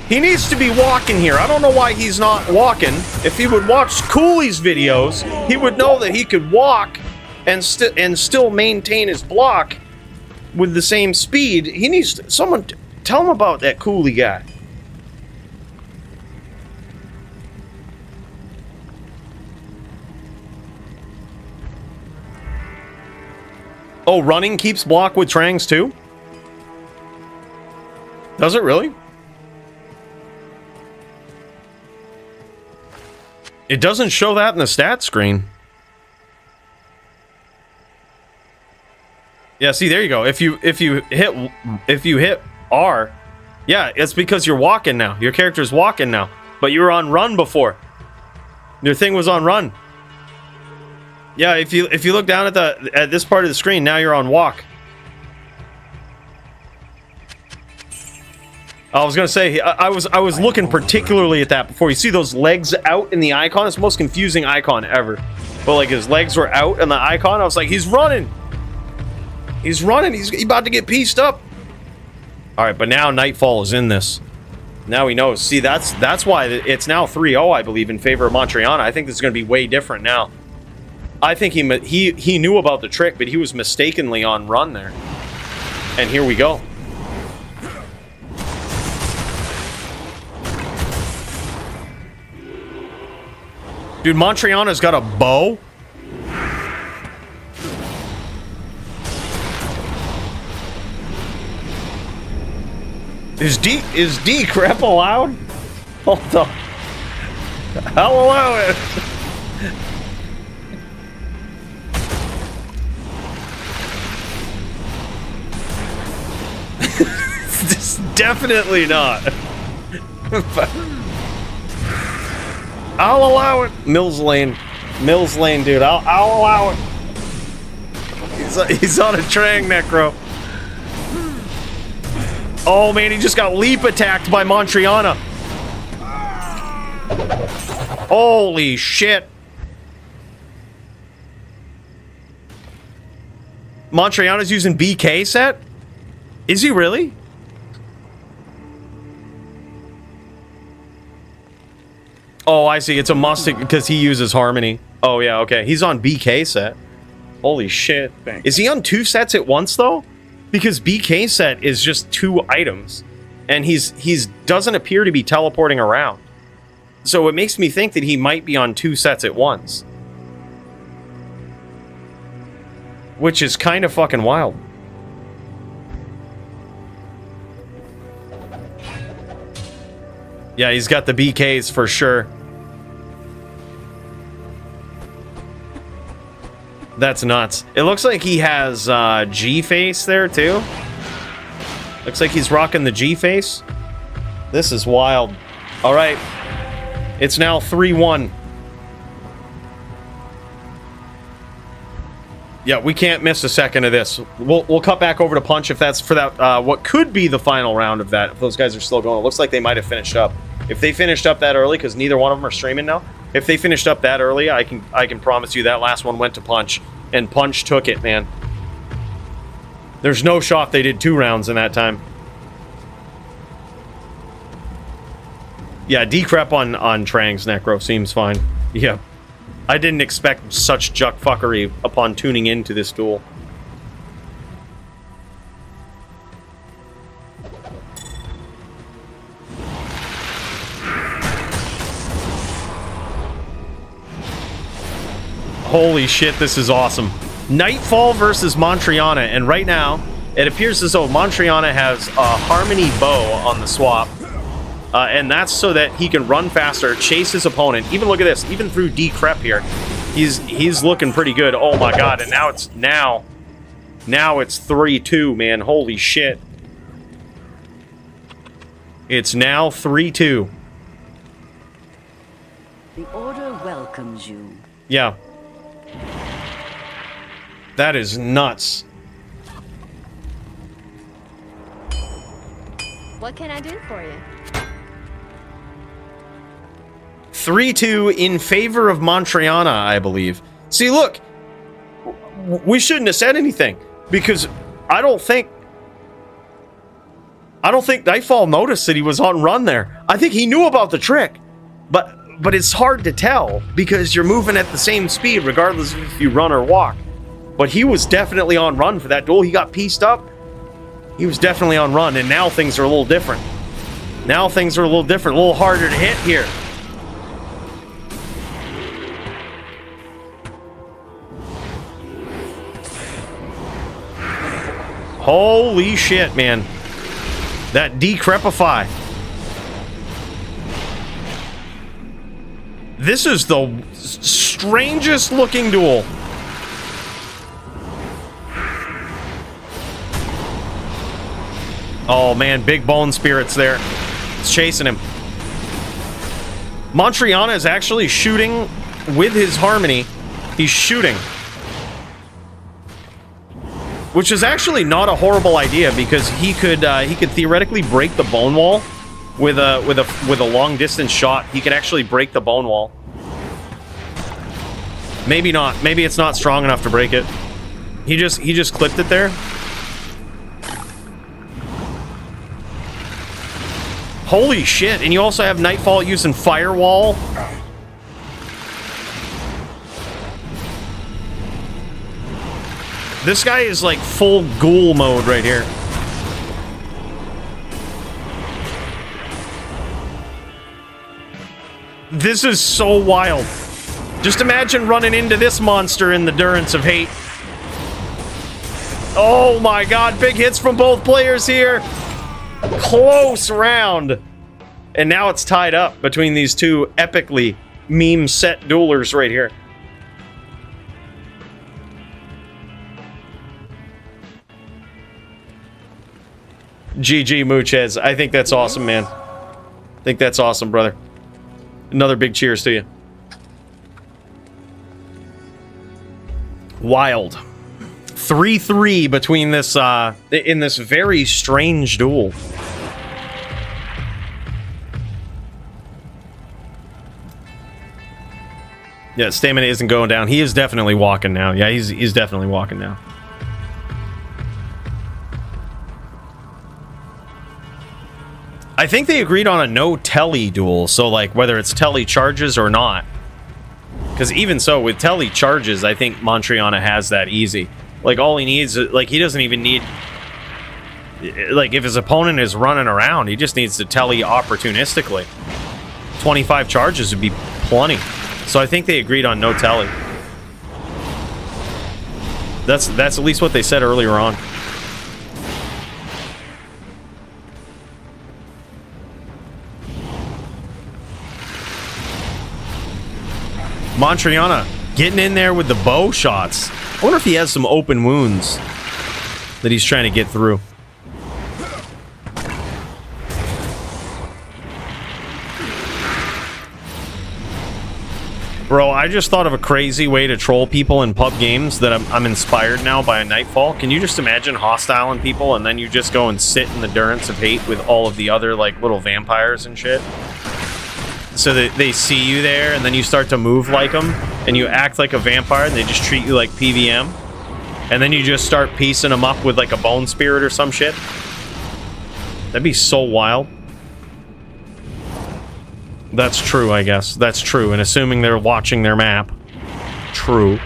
He needs to be walking here. I don't know why he's not walking. If he would watch Cooley's videos, he would know that he could walk and still maintain his block with the same speed. He needs someone tell him about that Cooley guy. Oh, running keeps block with Trangs too? Does it really? It doesn't show that in the stat screen. Yeah, see, there you go. If you hit R, yeah, it's because you're walking now. Your character's walking now. But you were on run before. Your thing was on run. Yeah, if you look down at this part of the screen, now you're on walk. I was gonna say I was looking particularly at that before. You see those legs out in the icon? It's the most confusing icon ever. But like his legs were out in the icon. I was like, he's running. He's running. He's about to get pieced up. All right, but now Nightfall is in this. Now he knows. See, that's why it's now 3-0, I believe, in favor of Montriana. I think this is going to be way different now. I think he knew about the trick, but he was mistakenly on run there. And here we go. Dude, Montriana's got a bow. Is D crap allowed? Hold on. I'll allow it. This definitely not. I'll allow it. Mills Lane, dude. I'll allow it. He's on a Trang Necro. Oh man, he just got leap attacked by Montriana. Holy shit. Montriana's using BK set? Is he really? Oh, I see. It's a must because he uses Harmony. Oh yeah, okay. He's on BK set. Holy shit. Thanks. Is he on 2 sets at once though? Because BK set is just 2 items, and he's doesn't appear to be teleporting around. So it makes me think that he might be on 2 sets at once. Which is kind of fucking wild. Yeah, he's got the BKs for sure. That's nuts. It looks like he has G-Face there too. Looks like he's rocking the G-Face. This is wild. All right. It's now 3-1. Yeah, we can't miss a second of this. We'll cut back over to Punch if that's for that what could be the final round of that. If those guys are still going. It looks like they might have finished up. If they finished up that early, because neither one of them are streaming now. If they finished up that early, I can promise you that last one went to Punch, and Punch took it, man. There's no shot they did 2 rounds in that time. Yeah, decrep on Trang's Necro seems fine. Yeah, I didn't expect such juck fuckery upon tuning into this duel. Holy shit, this is awesome. Nightfall versus Montriana, and right now, it appears as though Montriana has a Harmony Bow on the swap. And that's so that he can run faster, chase his opponent. Even look at this, even through decrep here. He's looking pretty good. Oh my god, and now it's 3-2, man. Holy shit. It's now 3-2. The Order welcomes you. Yeah. That is nuts. What can I do for you? 3-2 in favor of Montriana, I believe. See, look. We shouldn't have said anything. Because I don't think Nightfall noticed that he was on run there. I think he knew about the trick. But it's hard to tell because you're moving at the same speed regardless of if you run or walk. But he was definitely on run for that duel. He got pieced up. He was definitely on run, and now things are a little different. Now things are a little different, a little harder to hit here. Holy shit, man. That decrepify. This is the strangest looking duel. Oh man, big bone spirits there. It's chasing him. Montriana is actually shooting with his harmony. He's shooting. Which is actually not a horrible idea because he could theoretically break the bone wall with a long distance shot. He could actually break the bone wall. Maybe not. Maybe it's not strong enough to break it. He just clipped it there. Holy shit, and you also have Nightfall using Firewall. This guy is like full ghoul mode right here. This is so wild. Just imagine running into this monster in the Durance of Hate. Oh my god, big hits from both players here. Close round. And now it's tied up between these two epically meme set duelers right here. GG Muchez. I think that's awesome, man. I think that's awesome, brother. Another big cheers to you. Wild. 3-3 between this in this very strange duel. Yeah, stamina isn't going down. He is definitely walking now. Yeah, he's definitely walking now. I think they agreed on a no telly duel, so like whether it's telly charges or not. Because even so, with telly charges, I think Montriana has that easy. Like, all he needs, like, he doesn't even need... Like, if his opponent is running around, he just needs to telly opportunistically. 25 charges would be plenty. So I think they agreed on no telly. That's at least what they said earlier on. Montriana getting in there with the bow shots. I wonder if he has some open wounds that he's trying to get through. Bro, I just thought of a crazy way to troll people in pub games that I'm inspired now by a Nightfall. Can you just imagine hostiling people and then you just go and sit in the Durance of Hate with all of the other like little vampires and shit? So that they see you there and then you start to move like them and you act like a vampire and they just treat you like PVM. And then you just start piecing them up with like a bone spirit or some shit. That'd be so wild. That's true, I guess. That's true. And assuming they're watching their map. True.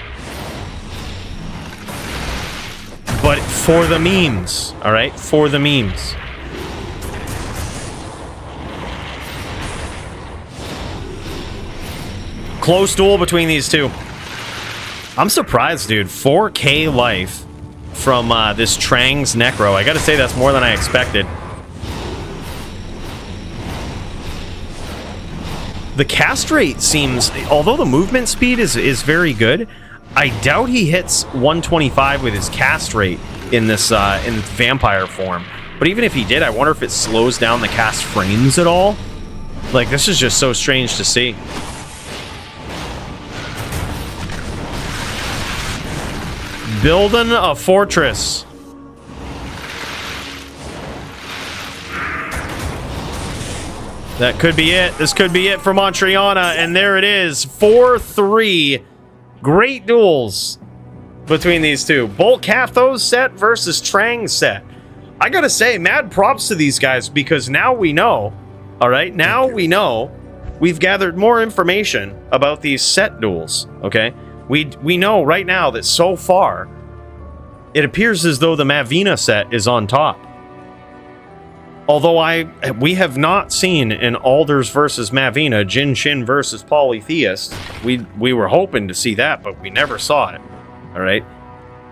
But for the memes, all right? For the memes. Close duel between these two. I'm surprised, dude. 4K life from this Trang's Necro. I gotta say, that's more than I expected. The cast rate seems, although the movement speed is very good, I doubt he hits 125 with his cast rate in this in vampire form. But even if he did, I wonder if it slows down the cast frames at all. Like, this is just so strange to see. Building a fortress. That could be it. This could be it for Montriana, and there it is. 4-3. Great duels between these two. Bolt Cathos set versus Trang set. I gotta say, mad props to these guys because now we know. All right, now we know. We've gathered more information about these set duels. Okay. We know right now that so far, it appears as though the Mavina set is on top. Although we have not seen an Alders versus Mavina, Jin Shin versus Polytheist. We were hoping to see that, but we never saw it. All right,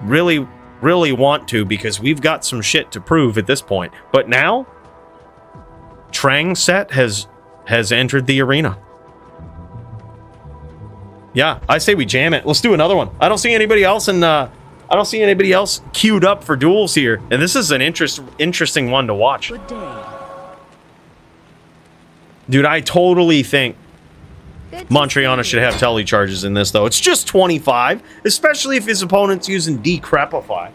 really really want to because we've got some shit to prove at this point. But now, Trang set has entered the arena. Yeah, I say we jam it. Let's do another one. I don't see anybody else queued up for duels here, and this is an interesting one to watch. Good day. Dude, I totally think Montriana should have tele charges in this, though. It's just 25, especially if his opponent's using Decrepify.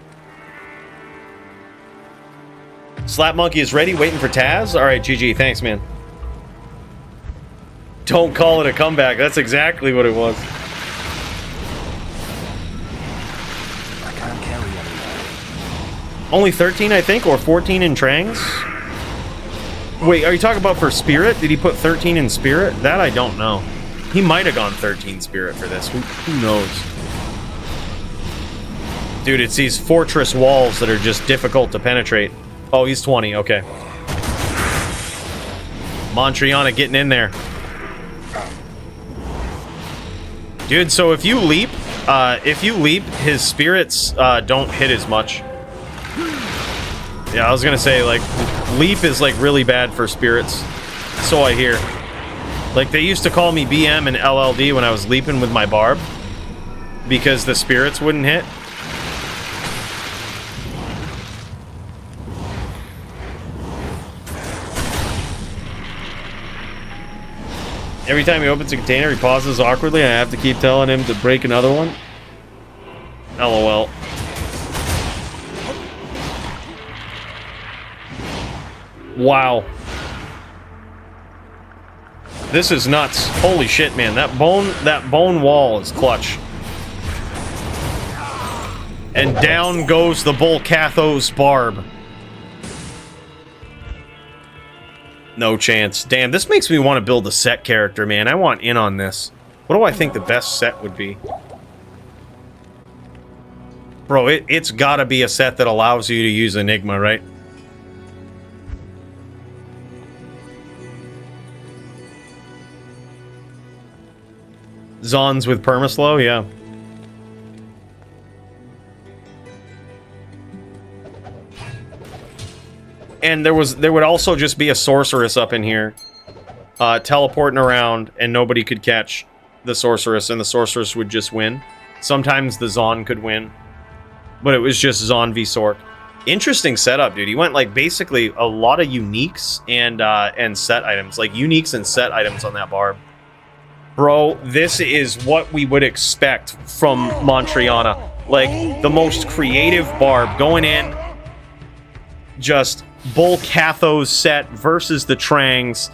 Slap Monkey is ready, waiting for Taz. All right, GG, thanks, man. Don't call it a comeback. That's exactly what it was. I can't carry anyone. Only 13, I think, or 14 in Trang's? Wait, are you talking about for Spirit? Did he put 13 in Spirit? That I don't know. He might have gone 13 Spirit for this. Who knows? Dude, it's these fortress walls that are just difficult to penetrate. Oh, he's 20. Okay. Montriana getting in there. Dude, so if you leap, his spirits don't hit as much. Yeah, I was gonna say, like, leap is, like, really bad for spirits. So I hear. Like, they used to call me BM and LLD when I was leaping with my barb. Because the spirits wouldn't hit. Every time he opens a container, he pauses awkwardly, and I have to keep telling him to break another one. LOL. Wow. This is nuts. Holy shit, man. That bone wall is clutch. And down goes the Bullcathos barb. No chance. Damn, this makes me want to build a set character, man. I want in on this. What do I think the best set would be? Bro, it's gotta be a set that allows you to use Enigma, right? Zons with permaslow, yeah. And there would also just be a sorceress up in here, teleporting around, and nobody could catch the sorceress, and the sorceress would just win. Sometimes the Zon could win, but it was just Zon v Sorc. Interesting setup, dude. He went like basically a lot of uniques and set items, like uniques and set items on that barb. Bro, this is what we would expect from Montriana. Like, the most creative barb going in. Just Bullcathos set versus the Trangs.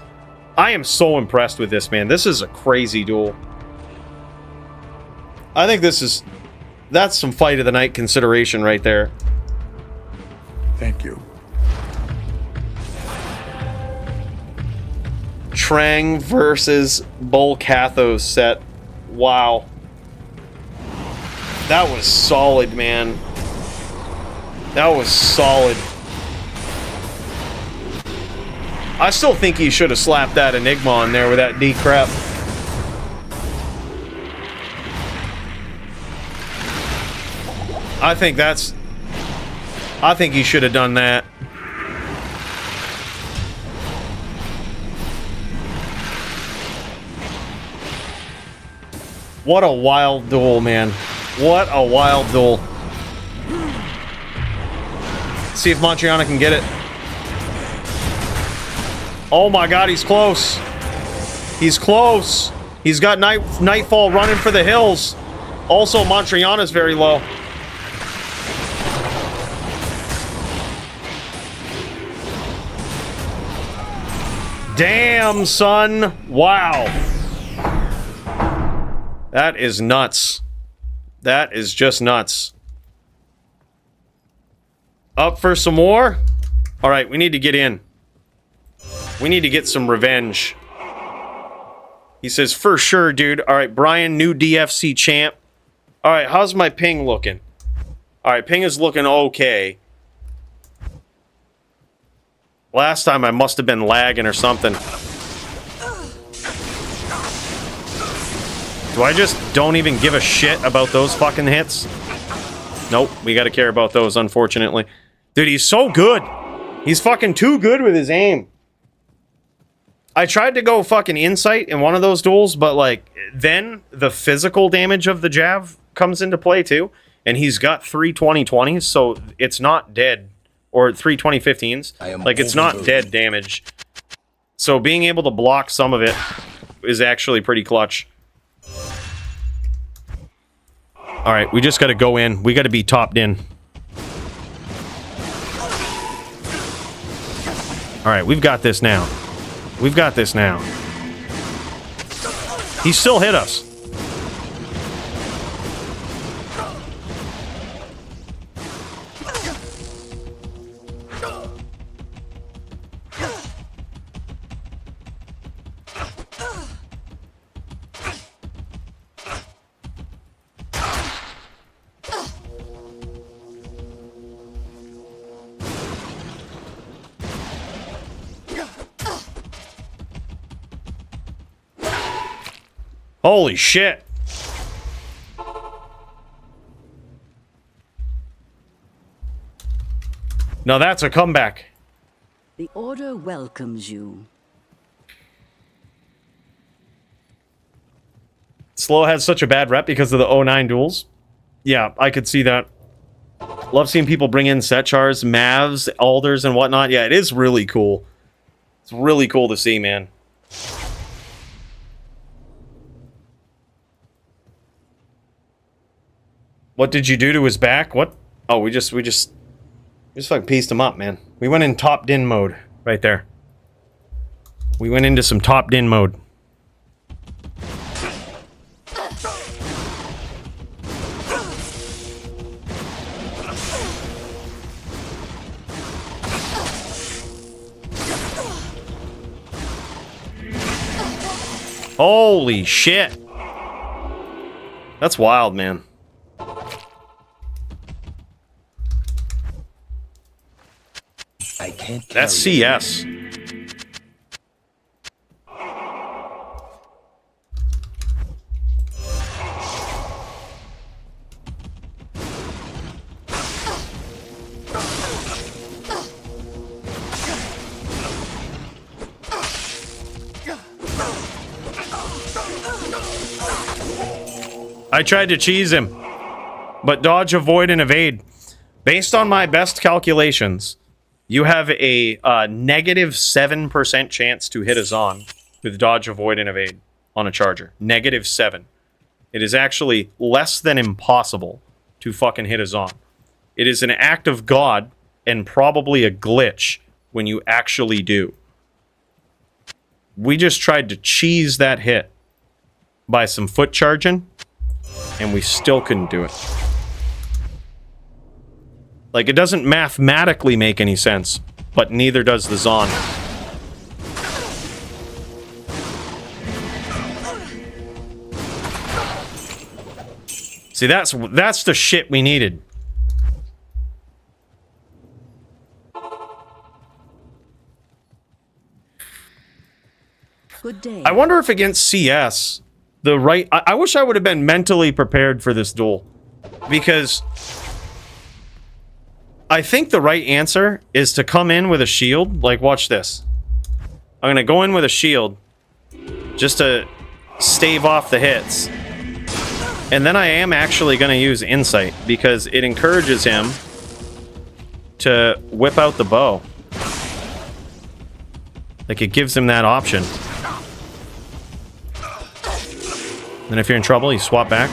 I am so impressed with this, man. This is a crazy duel. I think that's some fight of the night consideration right there. Thank you. Trang versus Bullcathos set. Wow. That was solid, man. That was solid. I still think he should have slapped that Enigma on there with that D-crap. I think he should have done that. What a wild duel, man. What a wild duel. See if Montriana can get it. Oh my god, he's close. He's close. He's got Nightfall running for the hills. Also, Montriana's very low. Damn, son. Wow. That is nuts. That is just nuts. Up for some more? Alright, we need to get in. We need to get some revenge. He says, for sure, dude. Alright, Brian, new DFC champ. Alright, how's my ping looking? Alright, ping is looking okay. Last time I must have been lagging or something. Do I just don't even give a shit about those fucking hits? Nope, we got to care about those, unfortunately. Dude, he's so good. He's fucking too good with his aim. I tried to go fucking insight in one of those duels, but like, then the physical damage of the jav comes into play too. And he's got 3 20/20s, so it's not dead. Or 3 20/15s. Like, it's not dead damage. So being able to block some of it is actually pretty clutch. Alright, we just gotta go in. We gotta be topped in. Alright, we've got this now. We've got this now. He still hit us. Holy shit. Now that's a comeback. The Order welcomes you. Slow has such a bad rep because of the 09 duels. Yeah, I could see that. Love seeing people bring in Setchars, Mavs, Alders, and whatnot. Yeah, it is really cool. It's really cool to see, man. What did you do to his back? What? Oh, we just fucking pieced him up, man. We went in topped-in mode right there. We went into some topped-in mode. Holy shit. That's wild, man. I can't. That's CS. I tried to cheese him, but dodge, avoid, and evade. Based on my best calculations, you have a negative 7% chance to hit a Zon with dodge, avoid, and evade on a charger. Negative 7. It is actually less than impossible to fucking hit a Zon. It is an act of God and probably a glitch when you actually do. We just tried to cheese that hit by some foot charging, and we still couldn't do it. Like, it doesn't mathematically make any sense, but neither does the Zon. See, that's the shit we needed. Good day. I wonder if against CS, the right... I wish I would have been mentally prepared for this duel. Because I think the right answer is to come in with a shield. Like, watch this. I'm going to go in with a shield just to stave off the hits. And then I am actually going to use Insight because it encourages him to whip out the bow. Like, it gives him that option. And if you're in trouble, you swap back.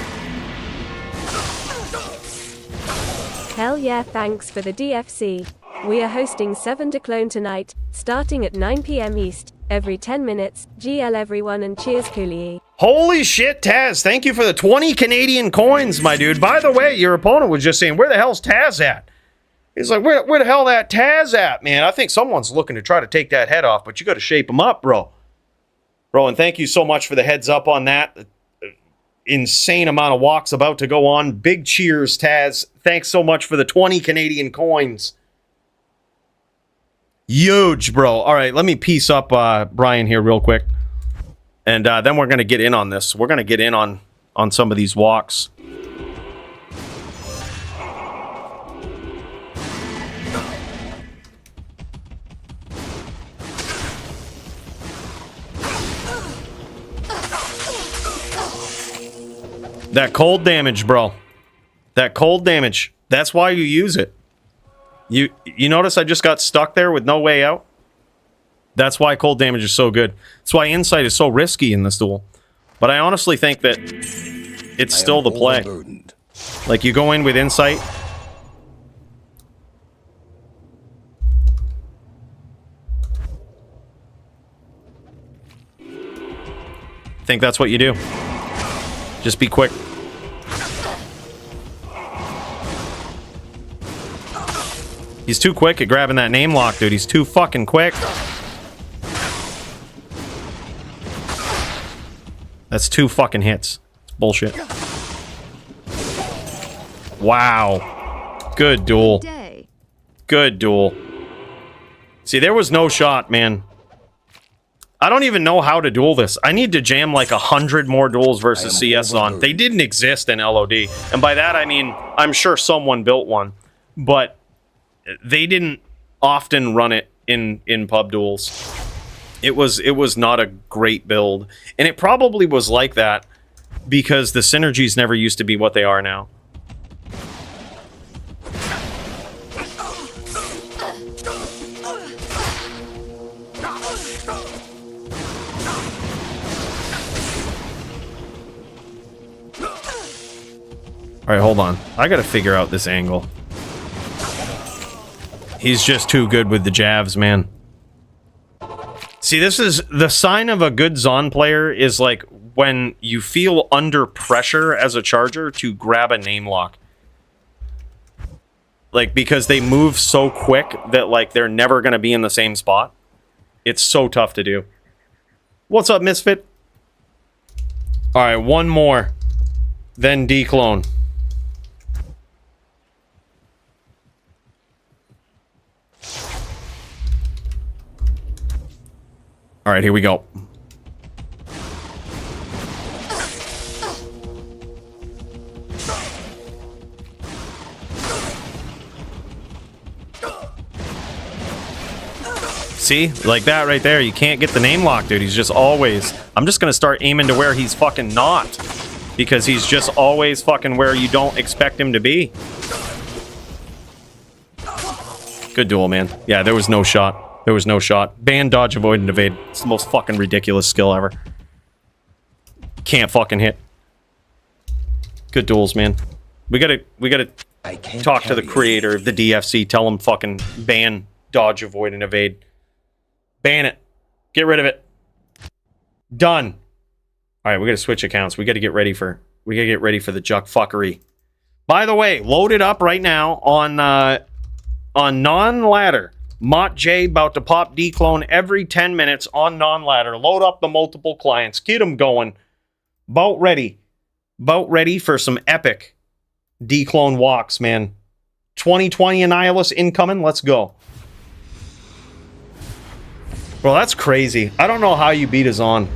Hell yeah, thanks for the DFC. We are hosting 7 Dclone tonight, starting at 9 PM East, every 10 minutes. GL everyone and cheers Cooley. Holy shit, Taz. Thank you for the 20 Canadian coins, my dude. By the way, your opponent was just saying, where the hell's Taz at? He's like, where the hell that Taz at, man? I think someone's looking to try to take that head off, but you got to shape him up, bro. Bro, and thank you so much for the heads up on that. Insane amount of walks about to go on. Big cheers, Taz. Thanks so much for the 20 Canadian coins. Huge, bro. All right, let me piece up Brian here real quick. And then we're going to get in on this. We're going to get in on some of these walks. That cold damage, bro. That cold damage. That's why you use it. You notice I just got stuck there with no way out? That's why cold damage is so good. That's why insight is so risky in this duel. But I honestly think that it's still the play. Like, you go in with insight. I think that's what you do. Just be quick. He's too quick at grabbing that name lock, dude. He's too fucking quick. That's 2 fucking hits. It's bullshit. Wow. Good duel. Good duel. See, there was no shot, man. I don't even know how to duel this. I need to jam like 100 more duels versus CS on. They didn't exist in LOD. And by that, I mean, I'm sure someone built one. But they didn't often run it in pub duels. It was not a great build. And it probably was like that because the synergies never used to be what they are now. Alright, hold on. I gotta figure out this angle. He's just too good with the jabs, man. See, this is the sign of a good Zon player is like when you feel under pressure as a charger to grab a name lock. Like, because they move so quick that, like, they're never going to be in the same spot. It's so tough to do. What's up, Misfit? Alright, one more. Then Dclone. All right, here we go. See? Like that right there. You can't get the name lock, dude. He's just always... I'm just going to start aiming to where he's fucking not. Because he's just always fucking where you don't expect him to be. Good duel, man. Yeah, there was no shot. There was no shot. Ban, dodge, avoid, and evade. It's the most fucking ridiculous skill ever. Can't fucking hit. Good duels, man. We gotta talk to the creator of the DFC. Tell him fucking ban, dodge, avoid, and evade. Ban it. Get rid of it. Done. Alright, we gotta switch accounts. We gotta get ready for the juck fuckery. By the way, load it up right now on non-ladder. Mott J about to pop Dclone every 10 minutes on non-ladder. Load up the multiple clients. Get them going. About ready. About ready for some epic Dclone walks, man. 2020 Annihilus incoming. Let's go. Well, that's crazy. I don't know how you beat us on.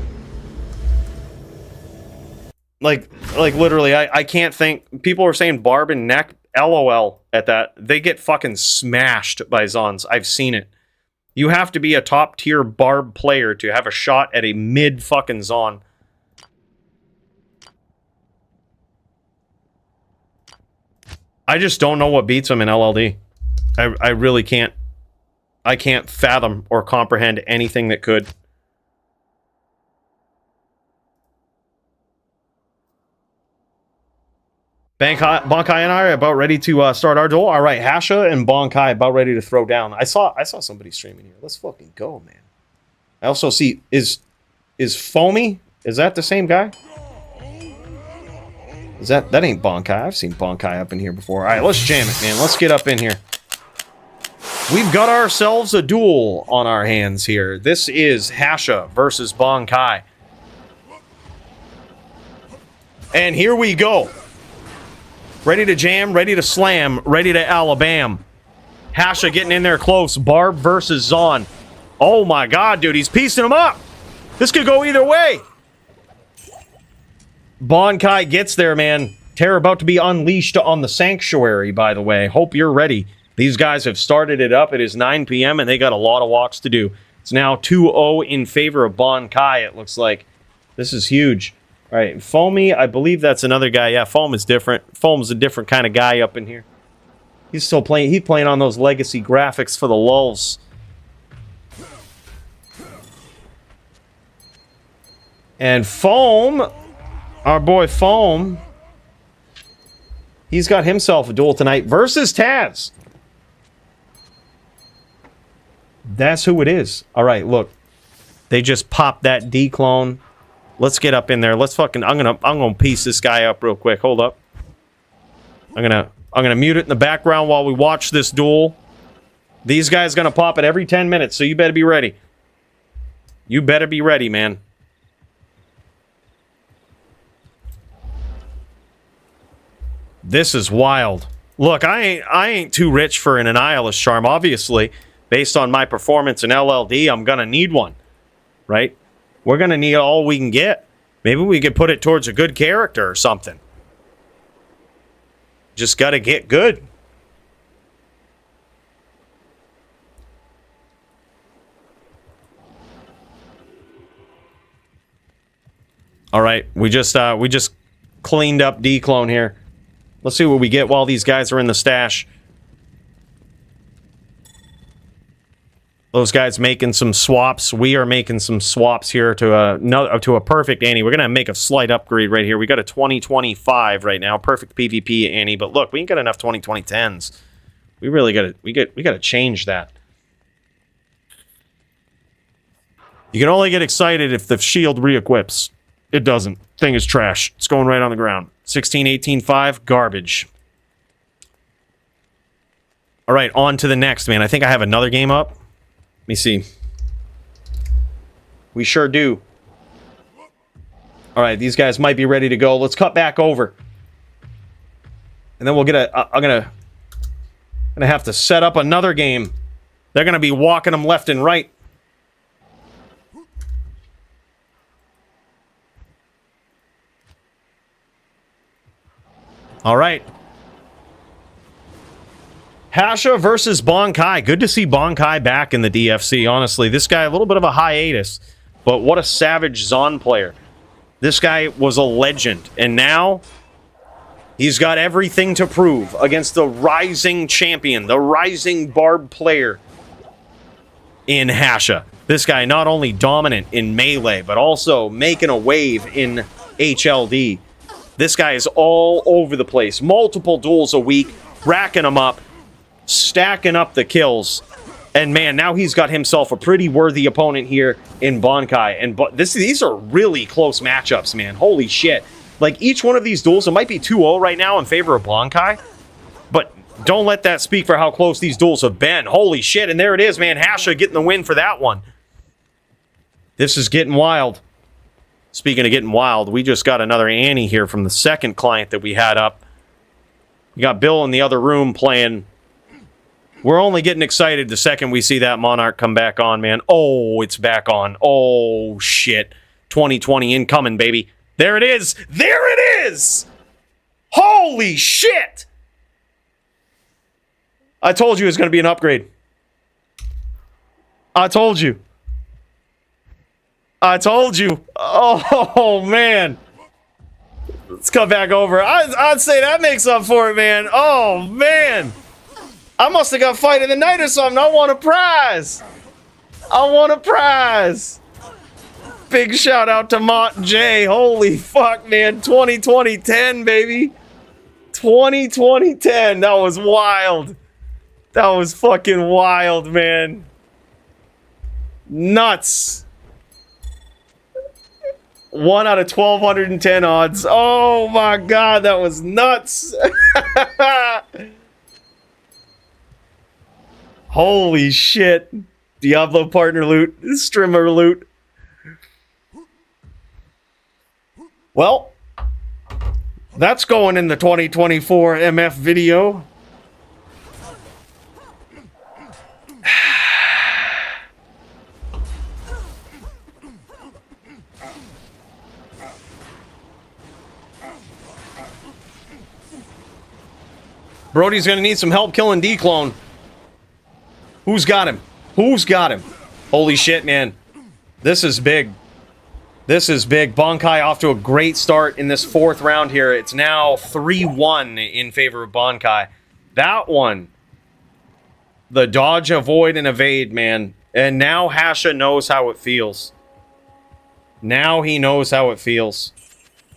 Like literally, I can't think. People are saying Barb and Neck. LOL at that. They get fucking smashed by Zons. I've seen it. You have to be a top tier Barb player to have a shot at a mid fucking Zon. I just don't know what beats them in LLD. I really can't. I can't fathom or comprehend anything that could. Bonkai and I are about ready to start our duel. All right, Hasha and Bonkai about ready to throw down. I saw somebody streaming here. Let's fucking go, man. I also see is Foamy? Is that the same guy? Is that ain't Bonkai? I've seen Bonkai up in here before. All right, let's jam it, man. Let's get up in here. We've got ourselves a duel on our hands here. This is Hasha versus Bonkai. And here we go. Ready to jam, ready to slam, ready to Alabama. Hasha getting in there close. Barb versus Zon. Oh my god, dude, he's piecing him up. This could go either way. Bonkai gets there, man. Terror about to be unleashed on the Sanctuary, by the way. Hope you're ready. These guys have started it up. It is 9 p.m. and they got a lot of walks to do. It's now 2-0 in favor of Bonkai, it looks like. This is huge. All right, Foamy, I believe that's another guy. Yeah, Foam is different. Foam's a different kind of guy up in here. He's still playing. He's playing on those legacy graphics for the lulz. And Foam, our boy Foam, he's got himself a duel tonight versus Taz. That's who it is. All right, look. They just popped that Dclone. Let's get up in there. Let's fucking I'm gonna piece this guy up real quick. Hold up. I'm gonna mute it in the background while we watch this duel. These guys gonna pop it every 10 minutes, so you better be ready. You better be ready, man. This is wild. Look, I ain't too rich for an Annihilus charm, obviously. Based on my performance in LLD, I'm gonna need one. Right? We're gonna need all we can get. Maybe we could put it towards a good character or something. Just gotta get good. All right, we just cleaned up Dclone here. Let's see what we get while these guys are in the stash. Those guys making some swaps. We are making some swaps here to a perfect Annie. We're gonna make a slight upgrade right here. We got a 2025 right now, perfect PvP Annie. But look, we ain't got enough 2010s. We really gotta change that. You can only get excited if the shield re-equips. It doesn't. Thing is trash. It's going right on the ground. 16, 18, 5, garbage. All right, on to the next, man. I think I have another game up. Let me see. We sure do. All right, these guys might be ready to go. Let's cut back over. And then we'll get a... I'm gonna have to set up another game. They're gonna be walking them left and right. All right. Hasha versus Bonkai. Good to see Bonkai back in the DFC, honestly. This guy, a little bit of a hiatus, but what a savage Zon player. This guy was a legend, and now he's got everything to prove against the rising champion, the rising Barb player in Hasha. This guy not only dominant in Melee, but also making a wave in HLD. This guy is all over the place. Multiple duels a week, racking them up, stacking up the kills. And man, now he's got himself a pretty worthy opponent here in Bonkai. And these are really close matchups, man. Holy shit. Like, each one of these duels, it might be 2-0 right now in favor of Bonkai. But don't let that speak for how close these duels have been. Holy shit. And there it is, man. Hasha getting the win for that one. This is getting wild. Speaking of getting wild, we just got another Annie here from the second client that we had up. We got Bill in the other room playing. We're only getting excited the second we see that Monarch come back on, man. Oh, it's back on. Oh, shit. 2020 incoming, baby. There it is. There it is. Holy shit. I told you it was going to be an upgrade. I told you. I told you. Oh, man. Let's come back over. I'd say that makes up for it, man. Oh, man. I must have got fight of the night or something. I want a prize. I want a prize. Big shout out to Mont J. Holy fuck, man. 2010, baby. 2010. That was wild. That was fucking wild, man. Nuts. 1 out of 1,210 odds. Oh my god, that was nuts. Holy shit. Diablo partner loot. Streamer loot. Well, that's going in the 2024 MF video. Brody's gonna need some help killing Dclone. Who's got him? Who's got him? Holy shit, man. This is big. This is big. Bonkai off to a great start in this 4th round here. It's now 3-1 in favor of Bonkai. That one, the dodge, avoid, and evade, man. And now Hasha knows how it feels. Now he knows how it feels.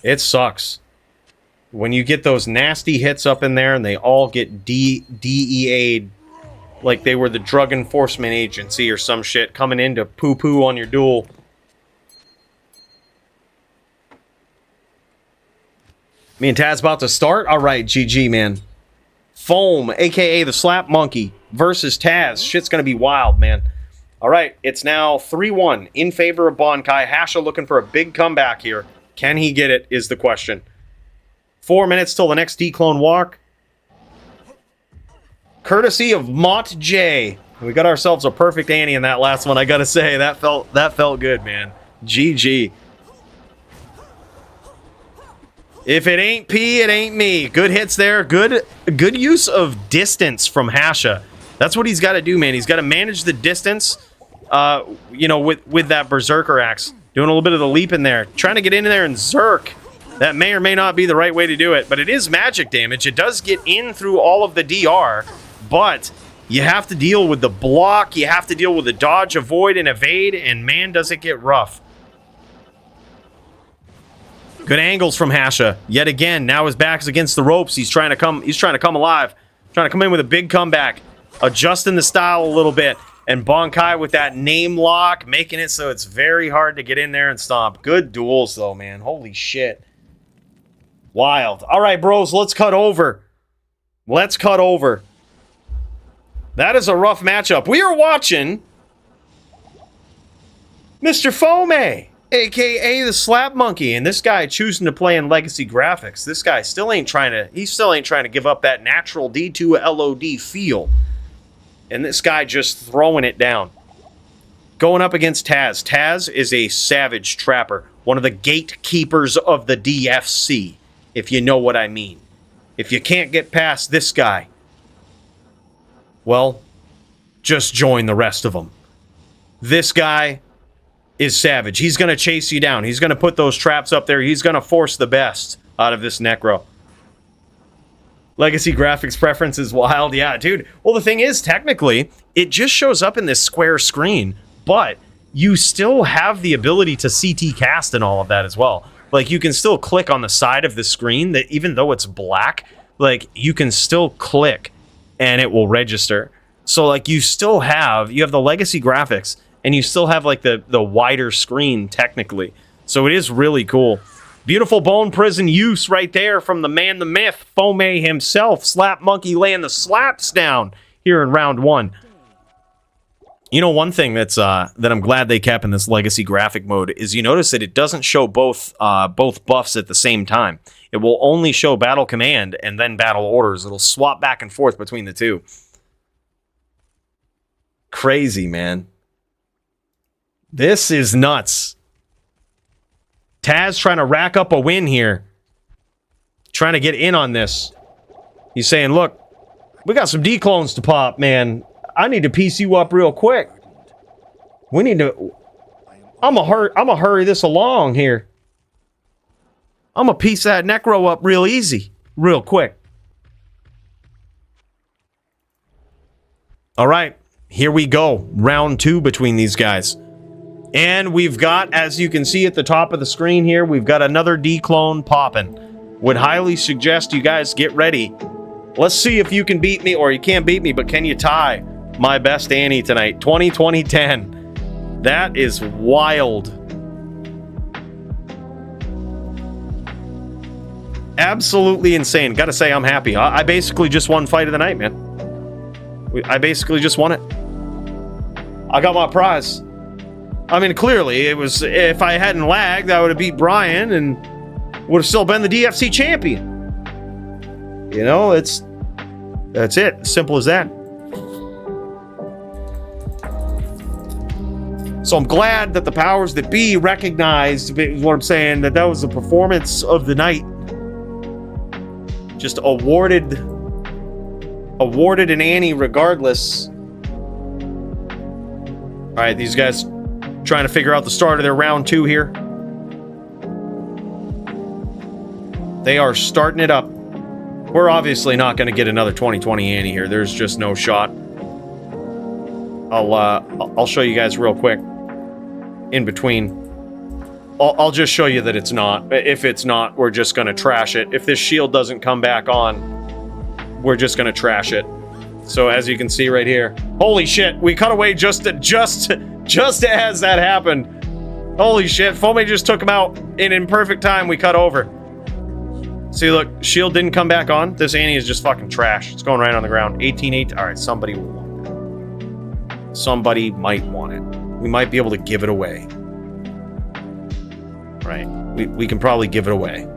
It sucks. When you get those nasty hits up in there and they all get DEA'd like they were the Drug Enforcement Agency or some shit coming in to poo-poo on your duel. Me and Taz about to start? Alright, GG, man. Foam, a.k.a. the Slap Monkey, versus Taz. Shit's gonna be wild, man. Alright, it's now 3-1 in favor of Bonkai. Hasha looking for a big comeback here. Can he get it, is the question. 4 minutes till the next Dclone walk. Courtesy of Mott J. We got ourselves a perfect Annie in that last one, I gotta say. That felt good, man. GG. If it ain't P, it ain't me. Good hits there. Good use of distance from Hasha. That's what he's got to do, man. He's got to manage the distance, you know, with that Berserker Axe. Doing a little bit of the leap in there. Trying to get in there and Zerk. That may or may not be the right way to do it, but it is magic damage. It does get in through all of the DR, but you have to deal with the block. You have to deal with the dodge, avoid, and evade, and man, does it get rough. Good angles from Hasha. Yet again, now his back is against the ropes. He's trying to come alive. Trying to come in with a big comeback. Adjusting the style a little bit. And Bonkai with that name lock, making it so it's very hard to get in there and stomp. Good duels, though, man. Holy shit. Wild. All right, bros, let's cut over. Let's cut over. That is a rough matchup. We are watching Mr. Fome, a.k.a. the Slap Monkey, and this guy choosing to play in Legacy Graphics. This guy still ain't trying to give up that natural D2 LOD feel. And this guy just throwing it down. Going up against Taz. Taz is a savage trapper. One of the gatekeepers of the DFC, if you know what I mean. If you can't get past this guy, well, just join the rest of them. This guy is savage. He's going to chase you down. He's going to put those traps up there. He's going to force the best out of this Necro. Legacy graphics preference is wild. Yeah, dude. Well, the thing is, technically, it just shows up in this square screen, but you still have the ability to CT cast and all of that as well. Like, you can still click on the side of the screen that even though it's black, like, you can still click and it will register. So, like, you have the legacy graphics and you still have, like, the wider screen, technically. So it is really cool. Beautiful Bone Prison use right there from the man, the myth, Fome himself. Slap Monkey laying the slaps down here in round 1. You know, one thing that I'm glad they kept in this legacy graphic mode is you notice that it doesn't show both buffs at the same time. It will only show battle command and then battle orders. It'll swap back and forth between the two. Crazy, man. This is nuts. Taz trying to rack up a win here. Trying to get in on this. He's saying, look, we got some Dclones to pop, man. I need to piece you up real quick. We need to... I'm gonna hurry this along here. I'm gonna piece that Necro up real easy. Real quick. Alright. Here we go. Round 2 between these guys. And we've got, as you can see at the top of the screen here, we've got another Dclone popping. Would highly suggest you guys get ready. Let's see if you can beat me, or you can't beat me, but can you tie my best Annie tonight? 20-10. That is wild. Absolutely insane. Gotta say, I'm happy. I basically just won fight of the night, man. I basically just won it. I got my prize. I mean, clearly, it was, if I hadn't lagged, I would have beat Brian and would have still been the DFC champion. You know, that's it. Simple as that. So I'm glad that the powers that be recognized, is what I'm saying, that was the performance of the night. Just awarded an Annie regardless. All right, these guys trying to figure out the start of their round 2 here. They are starting it up. We're obviously not going to get another 2020 Annie here. There's just no shot. I'll show you guys real quick. In between. I'll just show you that it's not. If it's not, we're just going to trash it. If this shield doesn't come back on, we're just going to trash it. So as you can see right here, holy shit, we cut away just as that happened. Holy shit, Fome just took him out, and in perfect time we cut over. See, look, shield didn't come back on. This Annie is just fucking trash. It's going right on the ground. 18-8. All right, somebody will want it. Somebody might want it. We might be able to give it away. Right, we can probably give it away.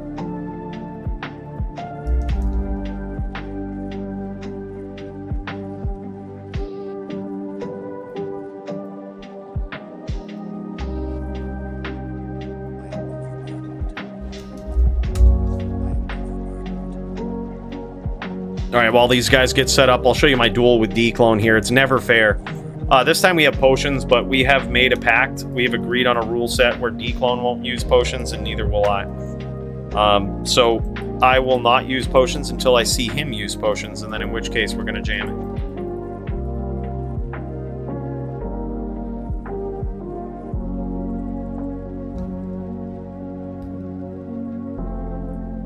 All right, while these guys get set up, I'll show you my duel with Dclone here. It's never fair. This time we have potions, but we have made a pact. We have agreed on a rule set where Dclone won't use potions, and neither will I. So I will not use potions until I see him use potions, and then in which case we're going to jam it.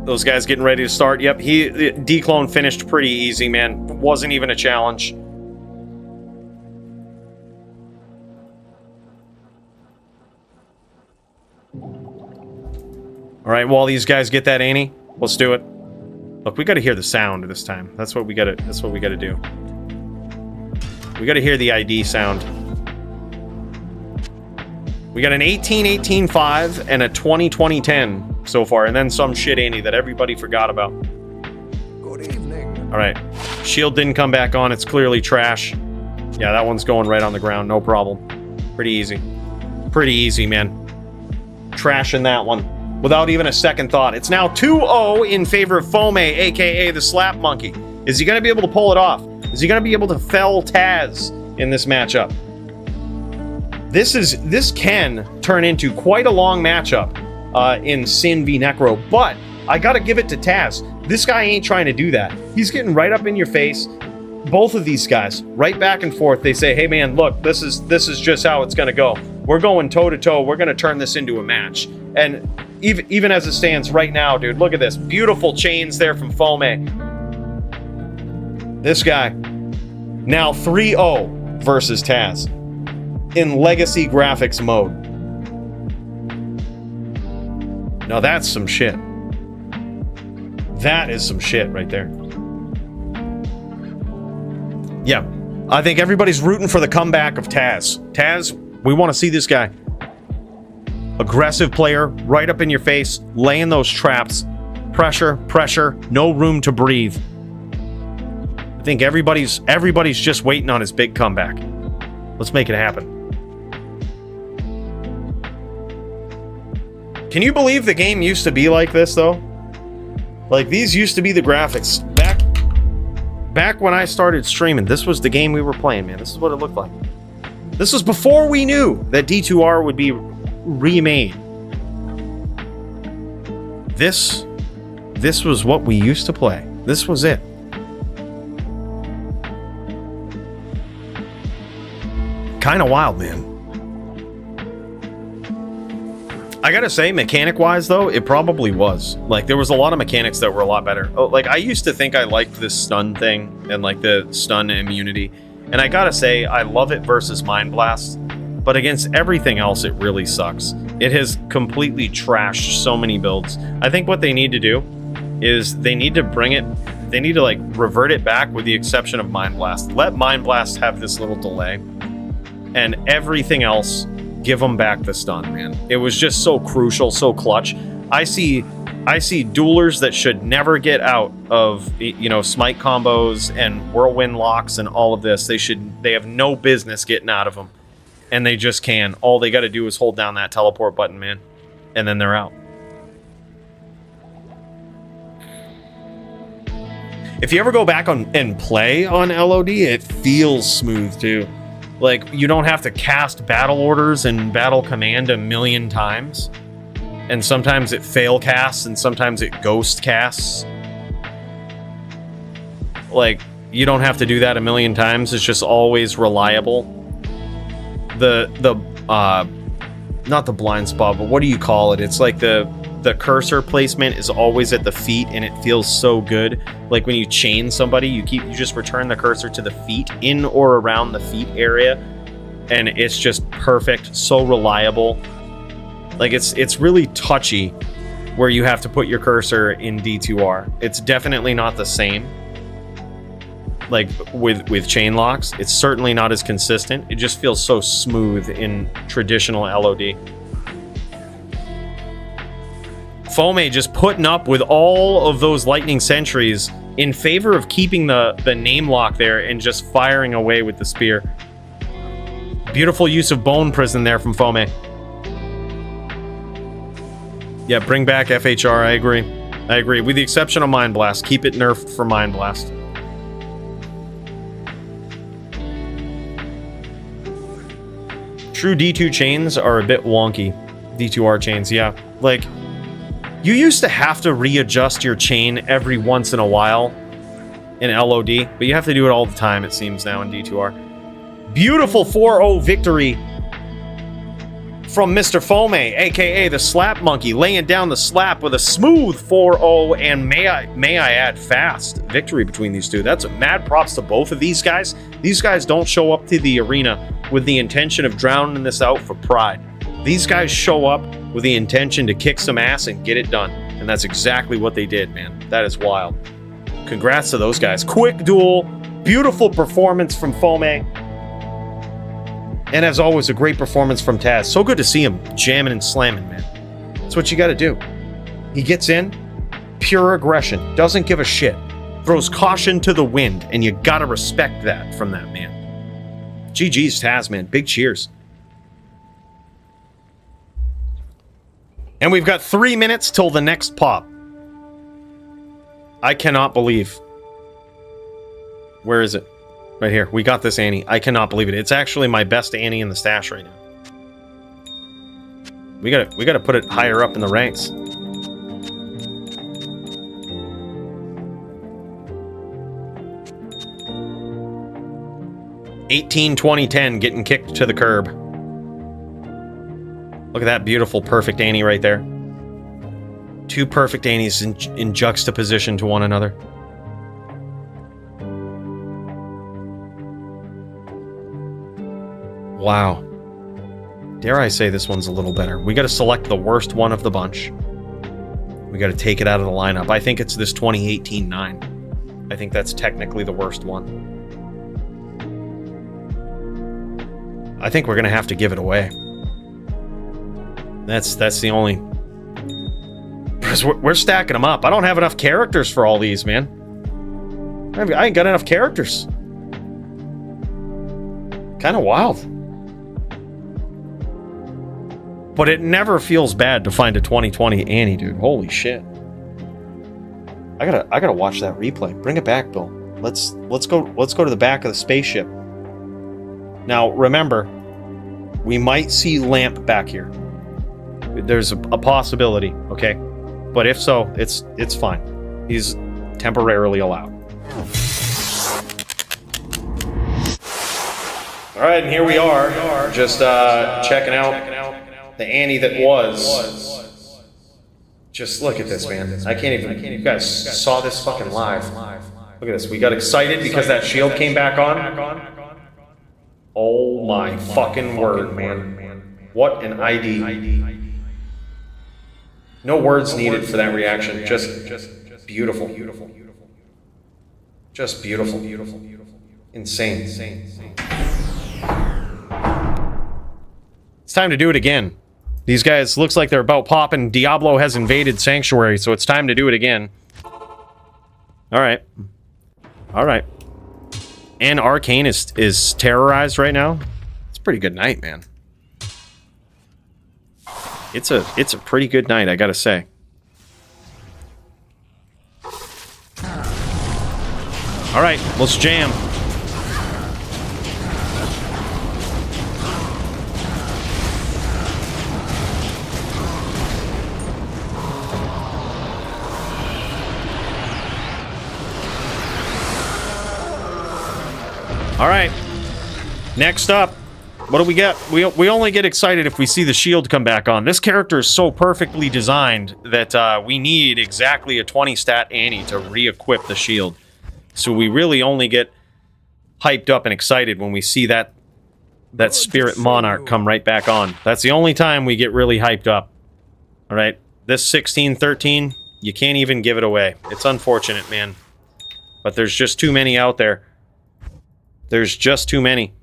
Those guys getting ready to start. Yep, Dclone finished pretty easy, man. Wasn't even a challenge. All right, while these guys get that Annie, let's do it. Look, we got to hear the sound this time. That's what we got to. That's what we got to do. We got to hear the ID sound. We got an 18-18-5 and a 20-20-10 so far, and then some shit Annie that everybody forgot about. Good evening. All right, shield didn't come back on. It's clearly trash. Yeah, that one's going right on the ground. No problem. Pretty easy. Pretty easy, man. Trashing that one without even a second thought. It's now 2-0 in favor of Fome, aka the Slap Monkey. Is he going to be able to pull it off? Is he going to be able to fell Taz in this matchup? This can turn into quite a long matchup in Sin v Necro, but I got to give it to Taz. This guy ain't trying to do that. He's getting right up in your face. Both of these guys, right back and forth. They say, "Hey man, look, this is just how it's going to go. We're going toe to toe. We're going to turn this into a match." And even as it stands right now, dude, look at this. Beautiful chains there from Fome. This guy, now 3-0 versus Taz in Legacy Graphics mode. Now that's some shit. That is some shit right there. Yeah, I think everybody's rooting for the comeback of Taz. Taz, we want to see this guy. Aggressive player, right up in your face, laying those traps. Pressure, pressure, no room to breathe. I think everybody's just waiting on his big comeback. Let's make it happen. Can you believe the game used to be like this, though? Like, these used to be the graphics. Back when I started streaming, this was the game we were playing, man. This is what it looked like. This was before we knew that D2R would be remade. This was what we used to play. This was it. Kind of wild, man. I gotta say, mechanic-wise, though, it probably was. Like, there was a lot of mechanics that were a lot better. Oh, like, I used to think I liked this stun thing and, like, the stun immunity. And I gotta say, I love it versus Mind Blast. But against everything else, it really sucks. It has completely trashed so many builds. I think what they need to do is they need to bring it... They need to, like, revert it back with the exception of Mind Blast. Let Mind Blast have this little delay. And everything else... Give them back the stun, man. It was just so crucial, so clutch. I see duelers that should never get out of, you know, smite combos and whirlwind locks and all of this. They have no business getting out of them, and they just can. All they got to do is hold down that teleport button, man, and then they're out. If you ever go back and play on LOD, it feels smooth too. Like, you don't have to cast battle orders and battle command a million times. and sometimes it fail casts, and sometimes it ghost casts. Like, you don't have to do that a million times. It's just always reliable. Not the blind spot, but what do you call it? It's like the cursor placement is always at the feet, and it feels so good. Like when you chain somebody, you just return the cursor to the feet, in or around the feet area, and it's just perfect, so reliable. Like it's really touchy where you have to put your cursor in D2R. It's definitely not the same. Like with chain locks, it's certainly not as consistent. It just feels so smooth in traditional LOD. Fome just putting up with all of those lightning sentries in favor of keeping the name lock there and just firing away with the spear. Beautiful use of bone prison there from Fome. Yeah, bring back FHR, I agree. I agree. With the exception of Mind Blast. Keep it nerfed for Mind Blast. True D2 chains are a bit wonky. D2R chains, yeah. Like, you used to have to readjust your chain every once in a while in LOD, but you have to do it all the time, it seems, now in D2R. Beautiful 4-0 victory from Mr. Fome, aka the Slap Monkey, laying down the slap with a smooth 4-0, and may I add, fast victory between these two. That's mad props to both of these guys. These guys don't show up to the arena with the intention of drowning this out for pride. These guys show up with the intention to kick some ass and get it done. And that's exactly what they did, man. That is wild. Congrats to those guys. Quick duel. Beautiful performance from Fome. And as always, a great performance from Taz. So good to see him jamming and slamming, man. That's what you got to do. He gets in, pure aggression, doesn't give a shit, throws caution to the wind, and you got to respect that from that man. GG's Taz, man. Big cheers. And we've got 3 minutes till the next pop. I cannot believe. Where is it? Right here. We got this Annie. I cannot believe it. It's actually my best Annie in the stash right now. We gotta put it higher up in the ranks. $18, $20, $10 getting kicked to the curb. Look at that beautiful, perfect Annie right there. Two perfect Annies in juxtaposition to one another. Wow. Dare I say this one's a little better. We got to select the worst one of the bunch. We got to take it out of the lineup. I think it's this 2018-9. I think that's technically the worst one. I think we're going to have to give it away. That's the only... Because we're stacking them up. I don't have enough characters for all these, man. I ain't got enough characters. Kind of wild. But it never feels bad to find a 2020 Annie, dude. Holy shit. I gotta watch that replay. Bring it back, Bill. Let's go to the back of the spaceship. Now, remember, we might see Lamp back here. There's a possibility, okay? But if so, it's fine. He's temporarily allowed. All right, and here we are, just checking out the Annie that was. Just look at this, man. I can't even. You guys saw this fucking live. Look at this. We got excited because that shield came back on. Oh my fucking word, man. What an ID. No words needed for that reaction. Just beautiful. Just beautiful. Insane. It's time to do it again. These guys looks like they're about popping. Diablo has invaded Sanctuary, so it's time to do it again. Alright. And Arcane is terrorized right now. It's a pretty good night, man. It's a pretty good night, I gotta say. Alright, let's jam. All right. Next up, what do we get? We only get excited if we see the shield come back on. This character is so perfectly designed that we need exactly a 20 stat Annie to re-equip the shield. So we really only get hyped up and excited when we see that Spirit Monarch come right back on. That's the only time we get really hyped up. All right. This 16-13, you can't even give it away. It's unfortunate, man. But there's just too many out there. There's just too many.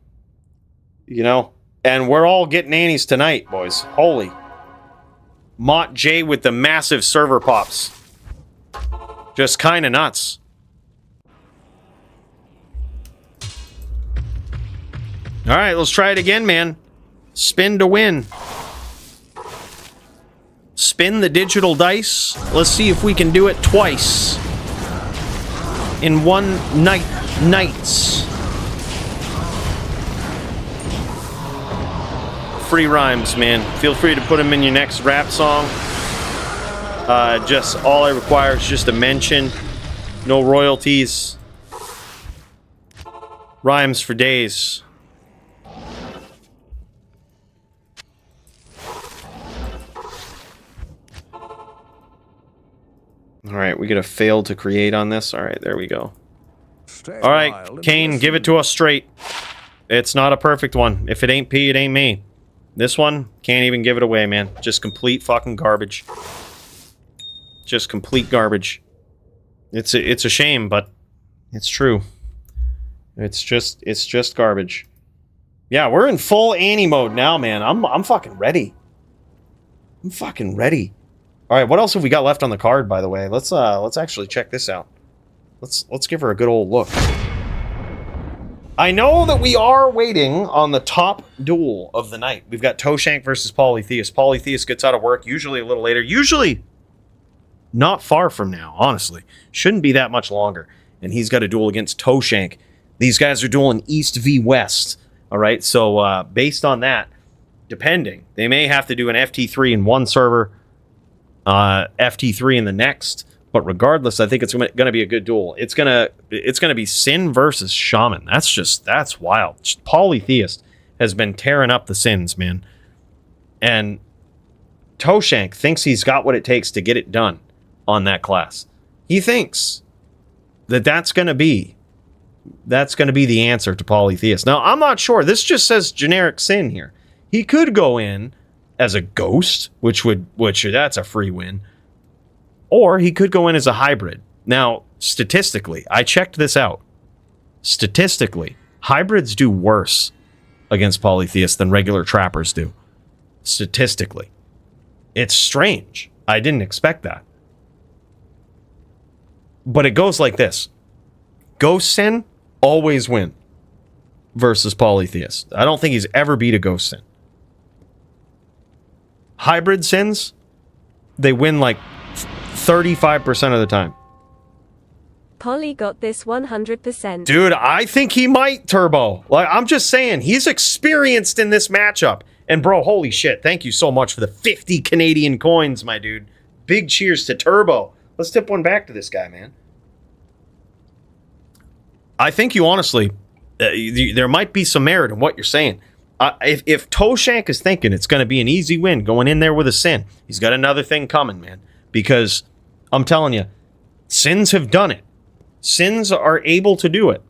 You know? And we're all getting Annies tonight, boys. Holy. Mott J with the massive server pops. Just kind of nuts. Alright, let's try it again, man. Spin to win. Spin the digital dice. Let's see if we can do it twice. In one nights. Free rhymes, man. Feel free to put them in your next rap song. Just all I require is just a mention. No royalties. Rhymes for days. Alright, we get a fail to create on this. Alright, there we go. Alright, Kane, give it to us straight. It's not a perfect one. If it ain't P, it ain't me. This one, can't even give it away, man. Just complete fucking garbage. Just complete garbage. It's a shame, but it's true. It's just garbage. Yeah, we're in full Annie mode now, man. I'm fucking ready. I'm fucking ready. All right, what else have we got left on the card, by the way? Let's actually check this out. Let's give her a good old look. I know that we are waiting on the top duel of the night. We've got Toshank versus Polytheist. Polytheist gets out of work, usually a little later. Usually not far from now, honestly. Shouldn't be that much longer. And he's got a duel against Toshank. These guys are dueling East v West. All right, so based on that, depending, they may have to do an FT3 in one server, FT3 in the next. But regardless, I think it's going to be a good duel. It's going to be Sin versus Shaman. That's wild. Polytheist has been tearing up the Sins, man. And Toshank thinks he's got what it takes to get it done on that class. He thinks that that's going to be the answer to Polytheist. Now, I'm not sure. This just says generic Sin here. He could go in as a ghost, which that's a free win. Or he could go in as a hybrid. Now, statistically, I checked this out. Statistically, hybrids do worse against Polytheists than regular trappers do. Statistically. It's strange. I didn't expect that. But it goes like this. Ghost Sin always win versus Polytheist. I don't think he's ever beat a Ghost Sin. Hybrid Sins, they win like 35% of the time. Polly got this 100%. Dude, I think he might, Turbo. Like, I'm just saying, he's experienced in this matchup. And bro, holy shit, thank you so much for the 50 Canadian coins, my dude. Big cheers to Turbo. Let's tip one back to this guy, man. I think you honestly, there might be some merit in what you're saying. If Toshank is thinking it's going to be an easy win going in there with a Sin, he's got another thing coming, man. Because I'm telling you, Sins have done it. Sins are able to do it.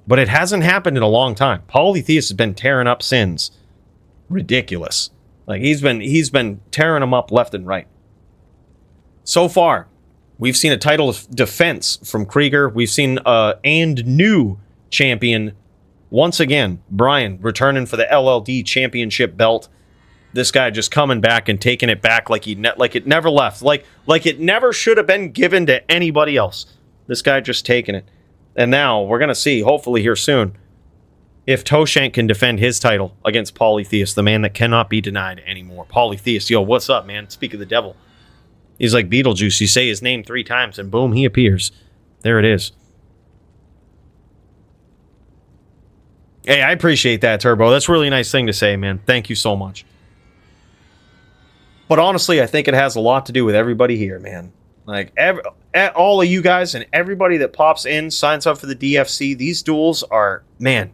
But it hasn't happened in a long time. Polytheist has been tearing up Sins. Ridiculous. Like, he's been tearing them up left and right. So far, we've seen a title of defense from Krieger. We've seen and new champion, once again, Brian, returning for the LLD championship belt. This guy just coming back and taking it back like it never left. Like it never should have been given to anybody else. This guy just taking it. And now we're going to see, hopefully here soon, if Toshank can defend his title against Polytheist, the man that cannot be denied anymore. Polytheist, yo, what's up, man? Speak of the devil. He's like Beetlejuice. You say his name 3 times and boom, he appears. There it is. Hey, I appreciate that, Turbo. That's a really nice thing to say, man. Thank you so much. But honestly, I think it has a lot to do with everybody here, man. Like, all of you guys and everybody that pops in, signs up for the DFC, these duels are, man,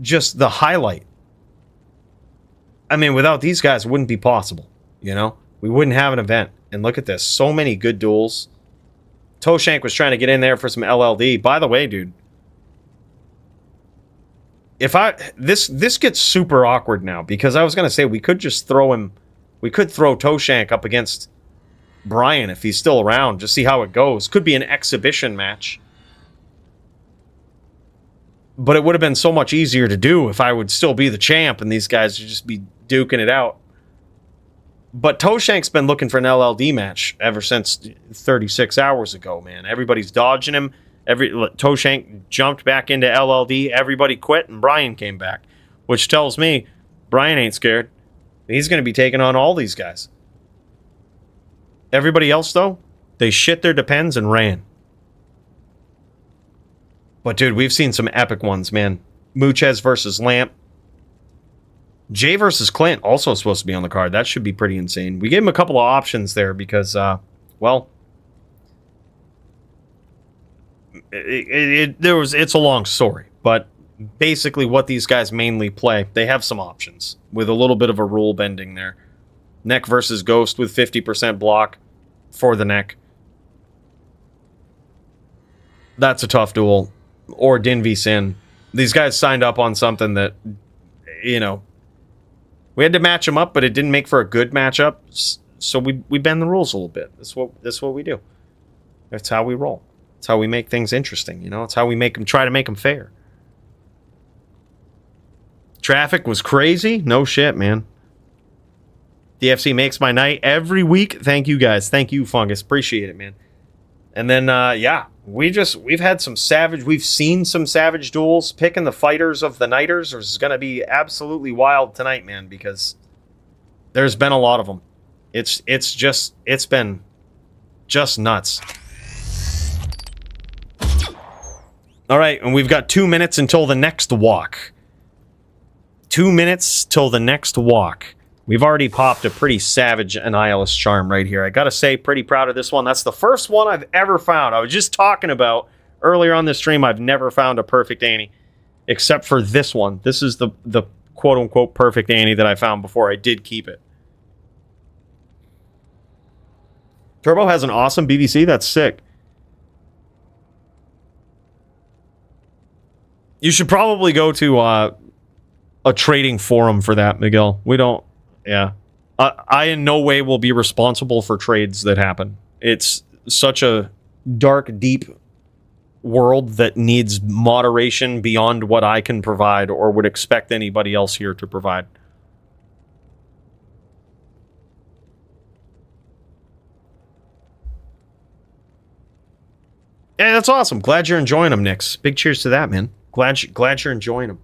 just the highlight. I mean, without these guys, it wouldn't be possible, you know? We wouldn't have an event. And look at this. So many good duels. Toshank was trying to get in there for some LLD. By the way, dude, this gets super awkward now, because I was going to say we could just throw him, we could throw Toshank up against Brian if he's still around, just see how it goes. Could be an exhibition match. But it would have been so much easier to do if I would still be the champ and these guys would just be duking it out. But Toshank's been looking for an LLD match ever since 36 hours ago, man. Everybody's dodging him. Toshank jumped back into LLD. Everybody quit, and Brian came back. Which tells me Brian ain't scared. He's going to be taking on all these guys. Everybody else, though, they shit their depends and ran. But, dude, we've seen some epic ones, man. Muchez versus Lamp. Jay versus Clint also supposed to be on the card. That should be pretty insane. We gave him a couple of options there because, well, it's a long story. But basically what these guys mainly play, they have some options with a little bit of a rule bending there. Neck versus Ghost with 50% block for the neck. That's a tough duel. Or Din v Sin. These guys signed up on something that, you know, we had to match them up, but it didn't make for a good matchup. So we bend the rules a little bit. That's what we do. That's how we roll. That's how we make things interesting, you know? It's how we try to make them fair. Traffic was crazy. No shit, man. DFC makes my night every week. Thank you guys. Thank you, Fungus. Appreciate it, man. And then, yeah, we've seen some savage duels. Picking the fighters of the nighters is going to be absolutely wild tonight, man, because there's been a lot of them. It's been just nuts. All right, and we've got 2 minutes until the next walk. 2 minutes till the next walk. We've already popped a pretty savage Annihilus charm right here. I gotta say, pretty proud of this one. That's the first one I've ever found. I was just talking about earlier on this stream, I've never found a perfect Annie. Except for this one. This is the quote-unquote perfect Annie that I found before I did keep it. Turbo has an awesome BVC? That's sick. You should probably go to a trading forum for that, Miguel. We don't... Yeah. I in no way will be responsible for trades that happen. It's such a dark, deep world that needs moderation beyond what I can provide or would expect anybody else here to provide. Yeah, that's awesome. Glad you're enjoying them, Nix. Big cheers to that, man. Glad you're enjoying them.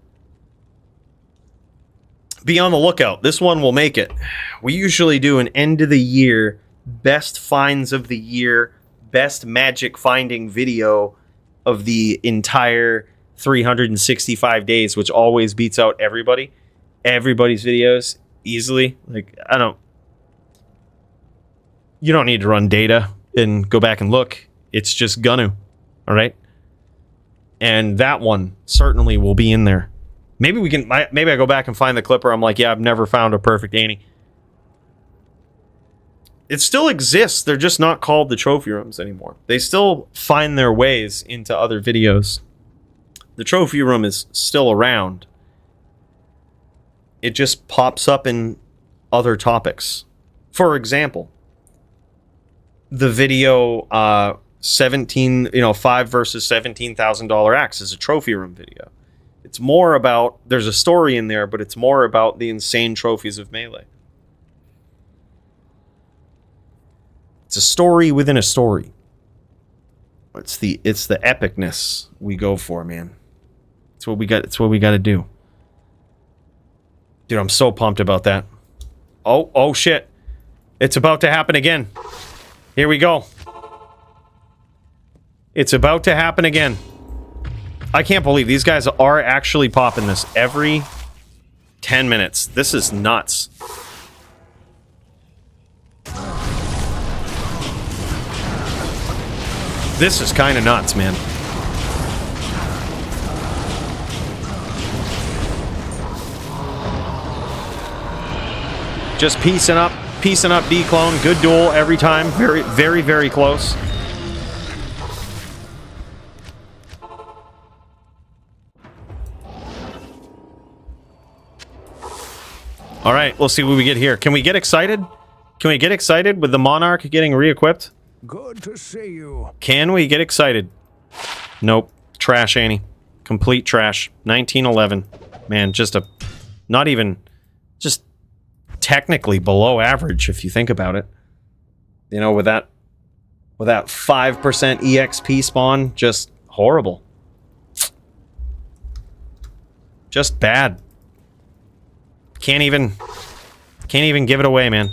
Be on the lookout. This one will make it. We usually do an end of the year, best finds of the year, best magic finding video of the entire 365 days, which always beats out everybody's videos easily. Like, you don't need to run data and go back and look. It's just gonna. All right. And that one certainly will be in there. Maybe I go back and find the clip where I'm like, yeah, I've never found a perfect Annie. It still exists. They're just not called the trophy rooms anymore. They still find their ways into other videos. The trophy room is still around. It just pops up in other topics. For example, the video 5 versus $17,000 axe is a trophy room video. It's more about, there's a story in there, but it's more about the insane trophies of Melee. It's a story within a story. It's the epicness we go for, man. It's what we got to do. Dude, I'm so pumped about that. Oh shit. It's about to happen again. Here we go. It's about to happen again. I can't believe these guys are actually popping this every 10 minutes. This is nuts. is kind of nuts, man. Just piecing up Dclone. Good duel every time. Very, very, very close. All right, we'll see what we get here. Can we get excited? Can we get excited with the Monarch getting re-equipped? Good to see you. Can we get excited? Nope. Trash, Annie. Complete trash. 1911. Man, just a... Not even... Just technically below average, if you think about it. You know, with that 5% EXP spawn, just horrible. Just bad. Can't even give it away, man.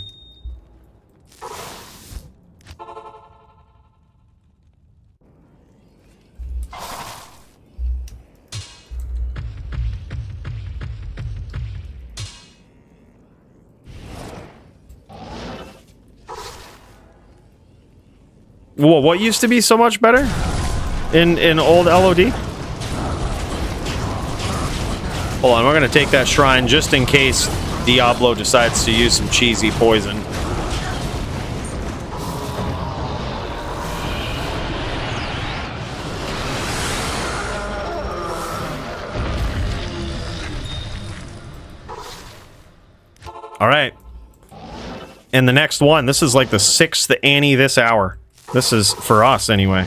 Whoa, what used to be so much better in old LOD? Hold on, we're gonna take that shrine just in case Diablo decides to use some cheesy poison. All right. And the next one, this is like the 6th Annie this hour. This is for us anyway.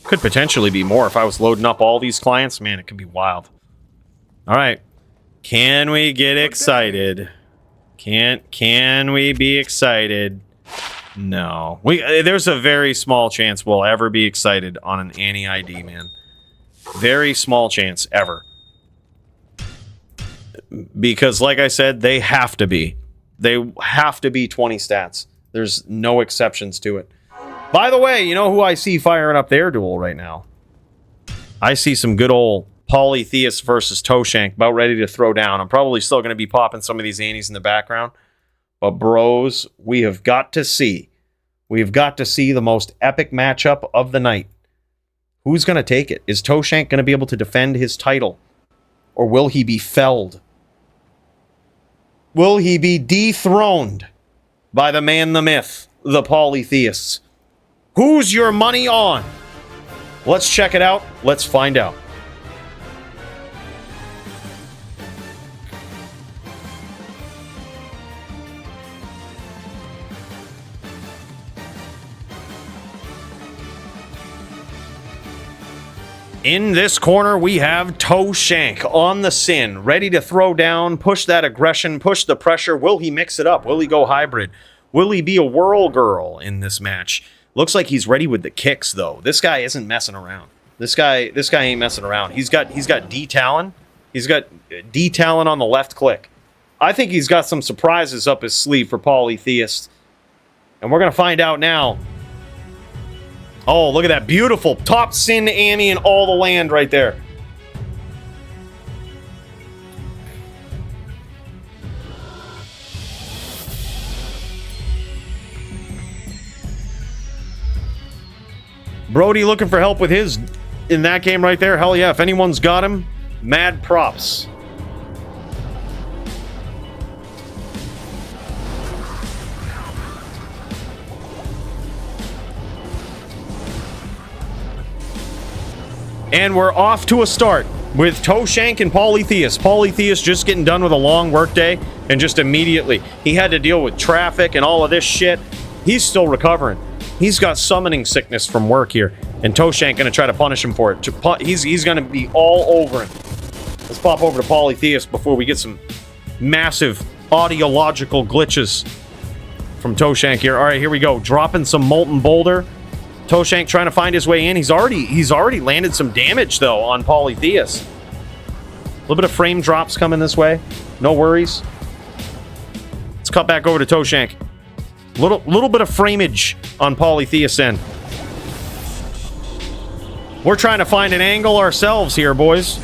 Could potentially be more if I was loading up all these clients. Man, it could be wild. All right. Can we get excited? Can we be excited? No. There's a very small chance we'll ever be excited on an Annie ID, man. Very small chance ever. Because like I said, they have to be. They have to be 20 stats. There's no exceptions to it. By the way, you know who I see firing up their duel right now? I see some good old Polytheist versus Toshank about ready to throw down. I'm probably still going to be popping some of these Annies in the background. But bros, we have got to see. We've got to see the most epic matchup of the night. Who's going to take it? Is Toshank going to be able to defend his title? Or will he be felled? Will he be dethroned by the man, the myth, the Polytheists? Who's your money on? Let's check it out. Let's find out. In this corner, we have Toshank on the Sin, ready to throw down, push that aggression, push the pressure. Will he mix it up? Will he go hybrid? Will he be a whirl girl in this match? Looks like he's ready with the kicks, though. This guy isn't messing around. This guy ain't messing around. He's got D-Talon. He's got D-Talon on the left click. I think he's got some surprises up his sleeve for Polytheist. And we're going to find out now. Oh, look at that beautiful top Sin Annie in all the land right there. Brody looking for help with his in that game right there. Hell yeah, if anyone's got him, mad props. And we're off to a start with Toshank and Polytheist. Polytheist just getting done with a long workday, and just immediately he had to deal with traffic and all of this shit. He's still recovering. He's got summoning sickness from work here, and Toshank gonna try to punish him for it. He's gonna be all over him. Let's pop over to Polytheist before we get some massive audiological glitches from Toshank here. All right, here we go. Dropping some Molten Boulder. Toshank trying to find his way in. He's already landed some damage, though, on Polytheist. A little bit of frame drops coming this way. No worries. Let's cut back over to Toshank. Little bit of frameage on Polytheist end. We're trying to find an angle ourselves here, boys.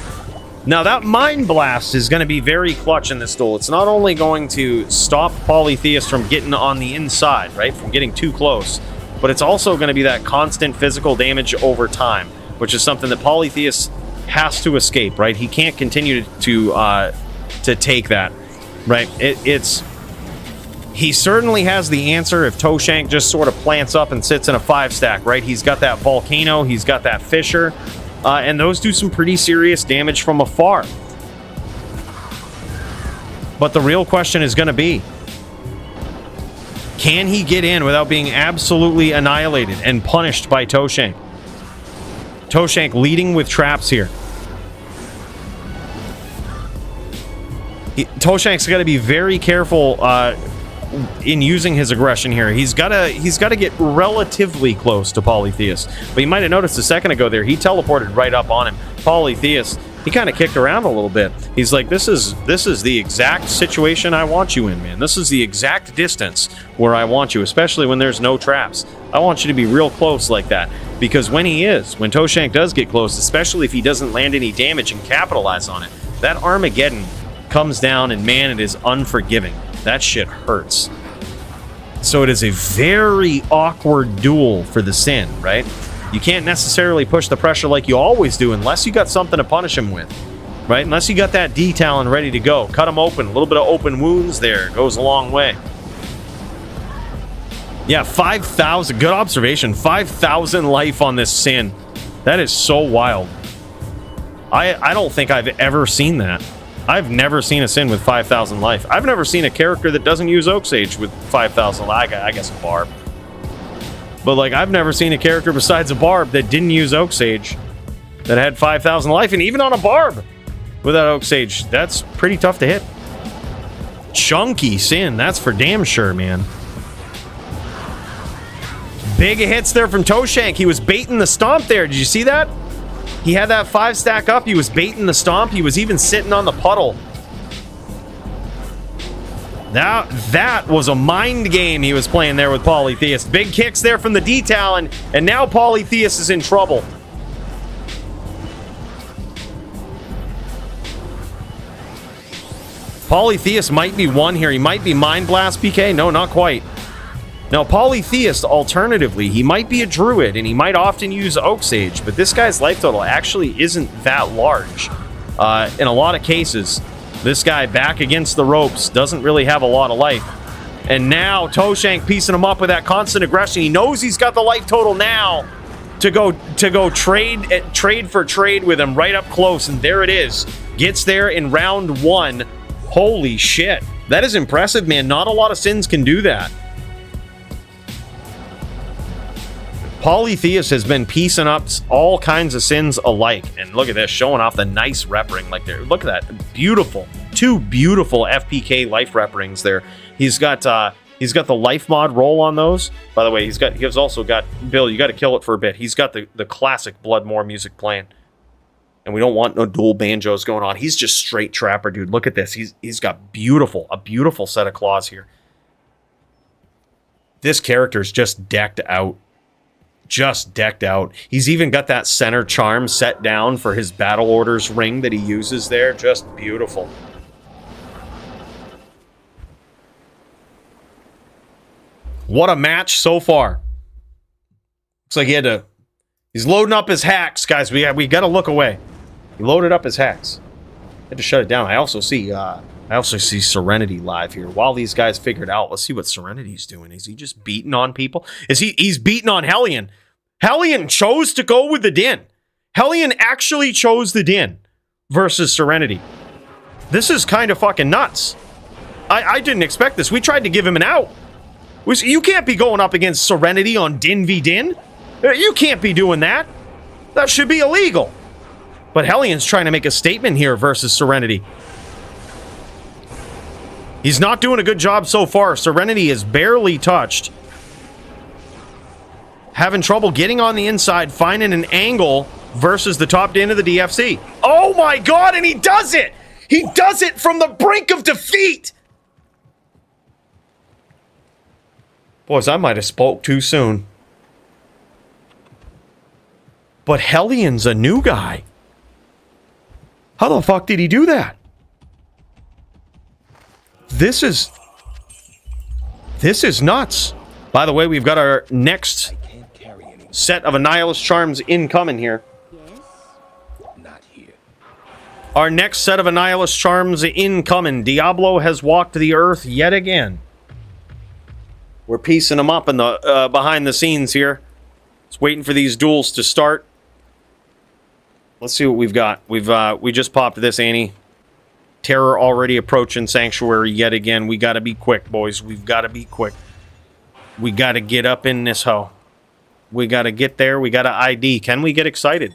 Now, that Mind Blast is going to be very clutch in this duel. It's not only going to stop Polytheist from getting on the inside, right? From getting too close. but it's also going to be that constant physical damage over time, which is something that Polytheus has to escape, right? He can't continue to take that, right? He certainly has the answer if Toshank just sort of plants up and sits in a 5-stack, right? He's got that Volcano, he's got that Fissure, and those do some pretty serious damage from afar. But the real question is going to be, can he get in without being absolutely annihilated and punished by Toshank? Toshank leading with traps here. Toshank's got to be very careful in using his aggression here. He's got to get relatively close to Polytheus. But you might have noticed a second ago there, he teleported right up on him. Polytheus, he kind of kicked around a little bit. He's like, this is the exact situation I want you in, man. This is the exact distance where I want you, especially when there's no traps. I want you to be real close like that. Because when Toshank does get close, especially if he doesn't land any damage and capitalize on it, that Armageddon comes down and, man, it is unforgiving. That shit hurts. So it is a very awkward duel for the Sin, right? You can't necessarily push the pressure like you always do unless you got something to punish him with, right? Unless you got that D-Talon ready to go. Cut him open. A little bit of open wounds there. Goes a long way. Yeah, 5,000. Good observation. 5,000 life on this Sin. That is so wild. I don't think I've ever seen that. I've never seen a Sin with 5,000 life. I've never seen a character that doesn't use Oak Sage with 5,000 life. I guess a Barb. But, like, I've never seen a character besides a Barb that didn't use Oak Sage that had 5,000 life. And even on a Barb without Oak Sage, that's pretty tough to hit. Chunky Sin, that's for damn sure, man. Big hits there from Toshank. He was baiting the stomp there. Did you see that? He had that 5-stack up. He was baiting the stomp. He was even sitting on the puddle. Now, that was a mind game he was playing there with Polytheus. Big kicks there from the D-Talon, and now Polytheus is in trouble. Polytheus might be one here. He might be Mind Blast PK. No, not quite. Now, Polytheus, alternatively, he might be a druid, and he might often use Oak Sage, but this guy's life total actually isn't that large. In a lot of cases, this guy back against the ropes doesn't really have a lot of life. And now, Toshank piecing him up with that constant aggression. He knows he's got the life total now to go trade for trade with him right up close, and there it is. Gets there in round 1. Holy shit. That is impressive, man. Not a lot of Sins can do that. Polytheus has been piecing up all kinds of Sins alike. And look at this, showing off the nice rep ring like there. Look at that. Beautiful. 2 beautiful FPK life rep rings there. He's got the life mod roll on those. By the way, he's also got Bill, you got to kill it for a bit. He's got the classic Bloodmore music playing. And we don't want no dual banjos going on. He's just straight trapper, dude. Look at this. He's got a beautiful set of claws here. This character's just decked out. Just decked out. He's even got that center charm set down for his battle orders ring that he uses there. Just beautiful. What a match so far. Looks like he's loading up his hacks, guys. We got to look away. He loaded up his hacks. Had to shut it down. I also see Serenity live here. While these guys figure it out, let's see what Serenity's doing. Is he just beating on people? He's beating on Hellion. Hellion chose to go with the Din. Hellion actually chose the Din versus Serenity. This is kind of fucking nuts. I didn't expect this. We tried to give him an out. You can't be going up against Serenity on Din v Din. You can't be doing that. That should be illegal. But Hellion's trying to make a statement here versus Serenity. He's not doing a good job so far. Serenity is barely touched. Having trouble getting on the inside, finding an angle versus the top Din of the DFC. Oh my god, and he does it! He does it from the brink of defeat! Boys, I might have spoke too soon. But Hellion's a new guy. How the fuck did he do that? This is nuts. By the way, we've got our next I can't carry any. set of Annihilus Charms incoming here. Not here. Our next set of Annihilus Charms incoming. Diablo has walked the earth yet again. We're piecing them up in the behind the scenes here. Just waiting for these duels to start. Let's see what we've got. We just popped this, Annie. Terror already approaching Sanctuary yet again. We got to be quick, boys. We've got to be quick. We got to get up in this hoe. We got to get there. We got to ID. Can we get excited?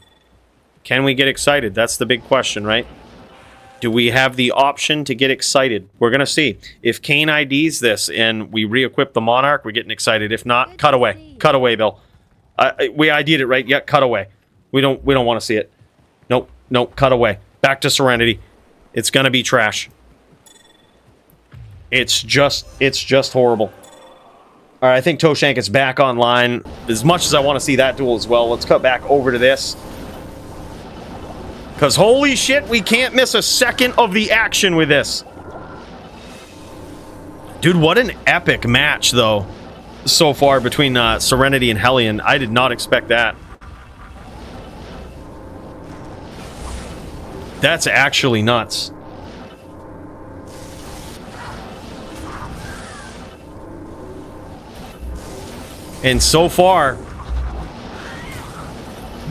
Can we get excited? That's the big question, right? Do we have the option to get excited? We're going to see. If Kane IDs this and we re-equip the Monarch, we're getting excited. If not, cut away. Cut away, Bill. We ID'd it, right? Yeah, cut away. We don't want to see it. Nope. Nope. Cut away. Back to Serenity. It's going to be trash. It's just horrible. All right, I think Toshank is back online. As much as I want to see that duel as well, let's cut back over to this. Because holy shit, we can't miss a second of the action with this. Dude, what an epic match, though, so far between Serenity and Hellion. I did not expect that. That's actually nuts. And so far,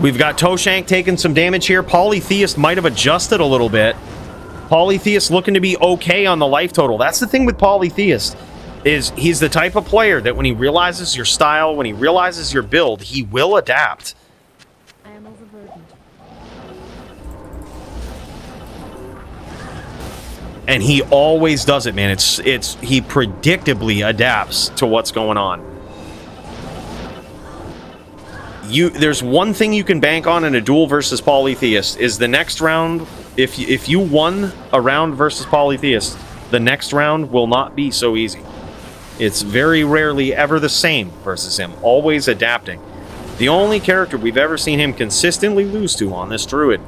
we've got Toshank taking some damage here. Polytheist might have adjusted a little bit. Polytheist looking to be okay on the life total. That's the thing with Polytheist, is he's the type of player that when he realizes your style, when he realizes your build, he will adapt. I am overburdened. And he always does it, man. He predictably adapts to what's going on. There's one thing you can bank on in a duel versus Polytheist is the next round. If you won a round versus Polytheist, the next round will not be so easy. It's very rarely ever the same versus him, always adapting. The only character we've ever seen him consistently lose to on this Druid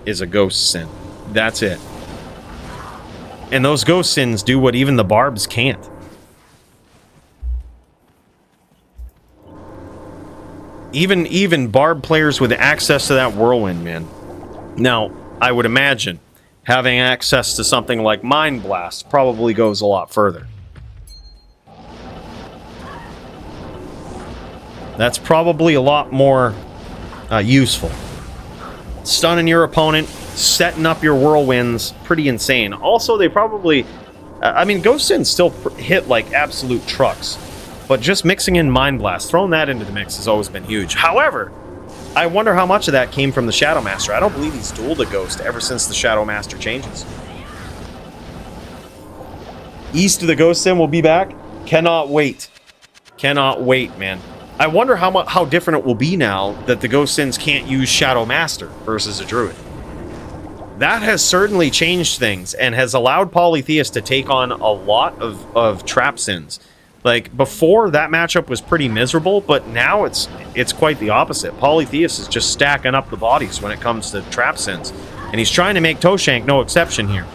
is a Ghost Sin. That's it. And those Ghost Sins do what even the Barbs can't. Even Barb players with access to that Whirlwind, man. Now, I would imagine having access to something like Mind Blast probably goes a lot further. That's probably a lot more useful. Stunning your opponent, setting up your Whirlwinds, pretty insane. Also, they probably... I mean, Ghost Sins still hit like absolute trucks. But just mixing in Mind Blast, throwing that into the mix has always been huge. However, I wonder how much of that came from the Shadow Master. I don't believe he's dueled a Ghost ever since the Shadow Master changes. East of the Ghost Sim will be back. Cannot wait. Cannot wait, man. I wonder how different it will be now that the Ghost Sins can't use Shadow Master versus a Druid. That has certainly changed things and has allowed Polytheist to take on a lot of Trap Sins. Like, before, that matchup was pretty miserable, but now it's quite the opposite. Polytheist is just stacking up the bodies when it comes to Trap Sins. And he's trying to make Toshank no exception here.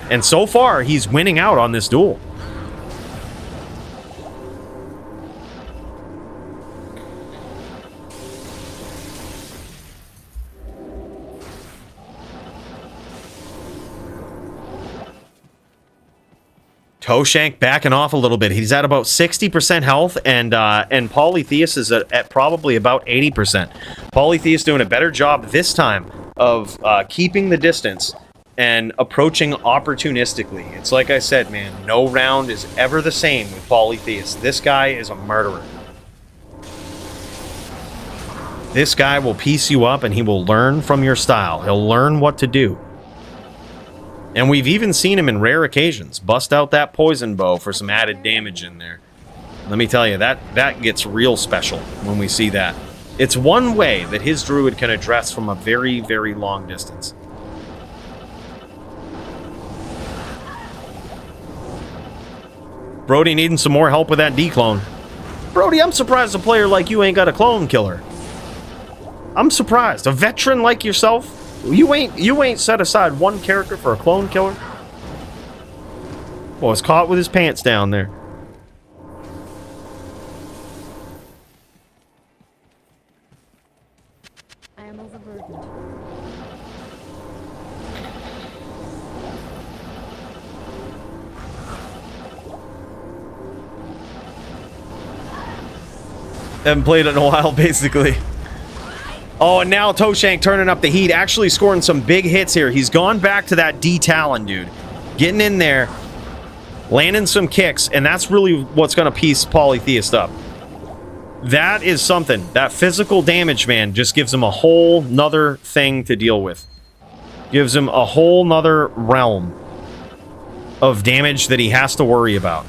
And so far, he's winning out on this duel. Toshank backing off a little bit. He's at about 60% health, and Polytheist is at probably about 80%. Polytheist doing a better job this time of keeping the distance and approaching opportunistically. It's like I said, man, no round is ever the same with Polytheist. This guy is a murderer. This guy will piece you up, and he will learn from your style. He'll learn what to do. And we've even seen him in rare occasions bust out that poison bow for some added damage in there. Let me tell you, that gets real special when we see that. It's one way that his Druid can address from a very, very long distance. Brody needing some more help with that Dclone. Brody, I'm surprised a player like you ain't got a clone killer. I'm surprised. A veteran like yourself? You ain't set aside one character for a clone killer? Well, it's caught with his pants down there. overburdened. Haven't played in a while, basically. Oh, and now Toshank turning up the heat, actually scoring some big hits here. He's gone back to that D-Talon, dude. Getting in there, landing some kicks, and that's really what's going to piece Polytheist up. That is something. That physical damage, man, just gives him a whole nother thing to deal with. Gives him a whole nother realm of damage that he has to worry about.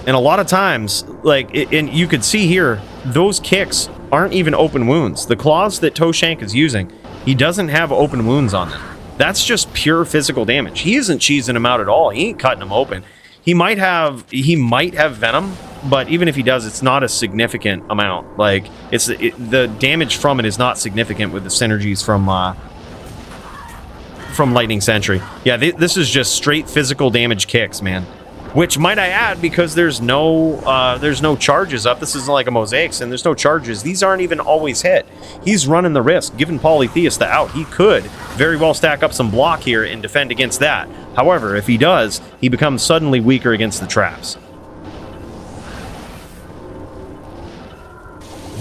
And a lot of times, like, and you could see here, those kicks aren't even open wounds. The claws that Toshank is using, he doesn't have open wounds on them. That's just pure physical damage. He isn't cheesing him out at all. He ain't cutting him open. He might have venom, but even if he does, it's not a significant amount. Like, the damage from it is not significant with the synergies from Lightning Sentry. Yeah, this is just straight physical damage kicks, man. Which, might I add, because there's no charges up. This isn't like a Mosaics, and there's no charges. These aren't even always hit. He's running the risk, giving Polytheist the out. He could very well stack up some block here and defend against that. However, if he does, he becomes suddenly weaker against the traps.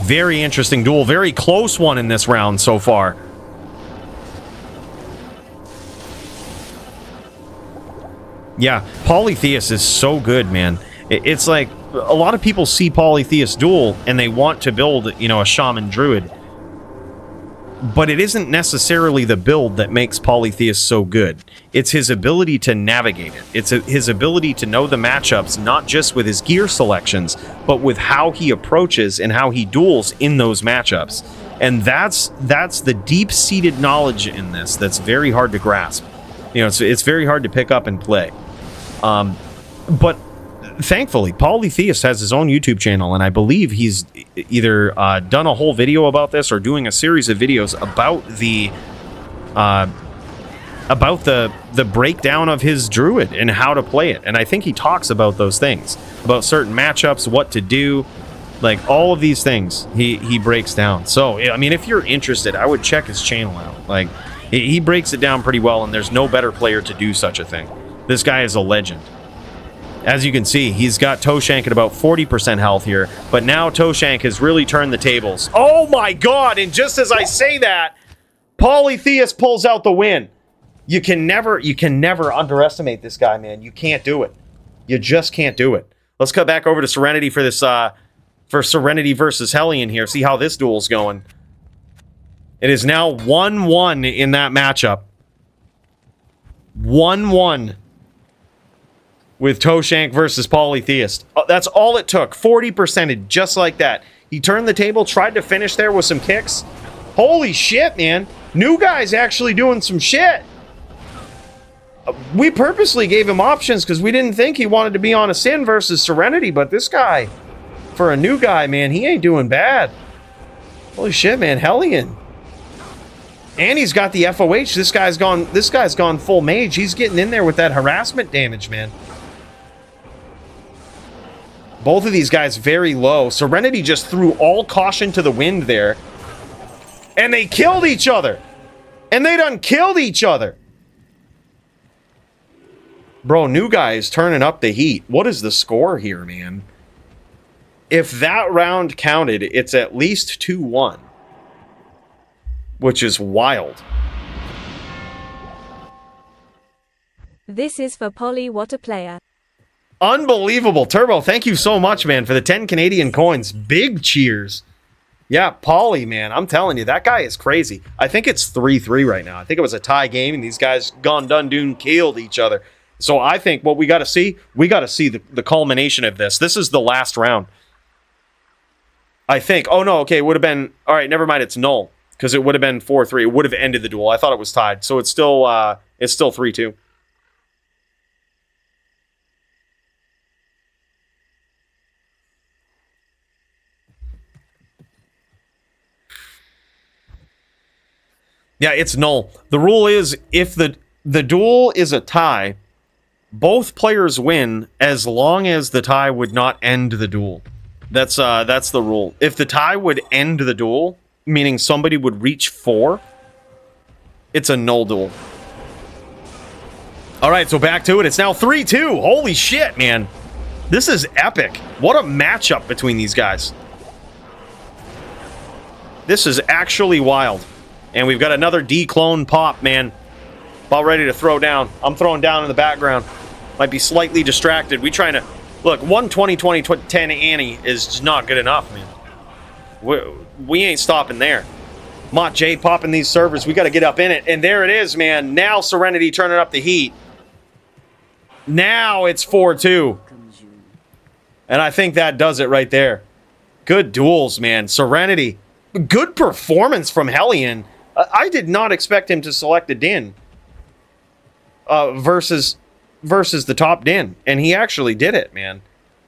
Very interesting duel. Very close one in this round so far. Yeah, Polytheist is so good, man. It's like, a lot of people see Polytheist duel and they want to build, you know, a Shaman Druid. But it isn't necessarily the build that makes Polytheist so good. It's his ability to navigate it. It's his ability to know the matchups, not just with his gear selections, but with how he approaches and how he duels in those matchups. And that's the deep-seated knowledge in this that's very hard to grasp. You know, it's very hard to pick up and play. But thankfully, Polytheist has his own YouTube channel, and I believe he's either done a whole video about this or doing a series of videos about the breakdown of his druid and how to play it. And I think he talks about those things, about certain matchups, what to do, like all of these things he breaks down. So, I mean, if you're interested, I would check his channel out. Like, he breaks it down pretty well, and there's no better player to do such a thing. This guy is a legend. As you can see, he's got Toshank at about 40% health here, but now Toshank has really turned the tables. Oh my god, and just as I say that, Polytheist pulls out the win. You can never underestimate this guy, man. You can't do it. You just can't do it. Let's cut back over to Serenity for this, for Serenity versus Hellion here. See how this duel's going. It is now 1-1 in that matchup. 1-1 with Toshank versus Polytheist. That's all it took. 40%, just like that. He turned the table, tried to finish there with some kicks. Holy shit, man. New guy's actually doing some shit. We purposely gave him options because we didn't think he wanted to be on a Sin versus Serenity, but this guy, for a new guy, man, he ain't doing bad. Holy shit, man. Hellion. And he's got the FOH. This guy's gone full mage. He's getting in there with that harassment damage, man. Both of these guys very low. Serenity just threw all caution to the wind there. And they killed each other. And they done killed each other. Bro, new guy is turning up the heat. What is the score here, man? If that round counted, it's at least 2-1. Which is wild. This is for Polly, what a player. Unbelievable. Turbo, thank you so much, man, for the 10 Canadian coins. Big cheers. Yeah, Polly, man, I'm telling you, that guy is crazy. I think it's 3-3 right now. I think it was a tie game, and these guys done killed each other. So I think what we got to see the culmination of this. This is the last round. I think. Oh, no, okay, it would have been... All right, never mind, it's null. Because it would have been 4-3. It would have ended the duel. I thought it was tied. So it's still 3-2. Yeah, it's null. The rule is if the duel is a tie, both players win as long as the tie would not end the duel. That's the rule. If the tie would end the duel, meaning somebody would reach 4, it's a null duel. All right, so back to it. It's now 3-2. Holy shit, man. This is epic. What a matchup between these guys. This is actually wild. And we've got another Dclone pop, man. About ready to throw down. I'm throwing down in the background. Might be slightly distracted. We trying to... Look, 120-20-10 Annie is just not good enough, man. We ain't stopping there. Mott J popping these servers. We got to get up in it. And there it is, man. Now Serenity turning up the heat. Now it's 4-2. And I think that does it right there. Good duels, man. Serenity. Good performance from Hellion. I did not expect him to select a Din versus the top Din. And he actually did it, man.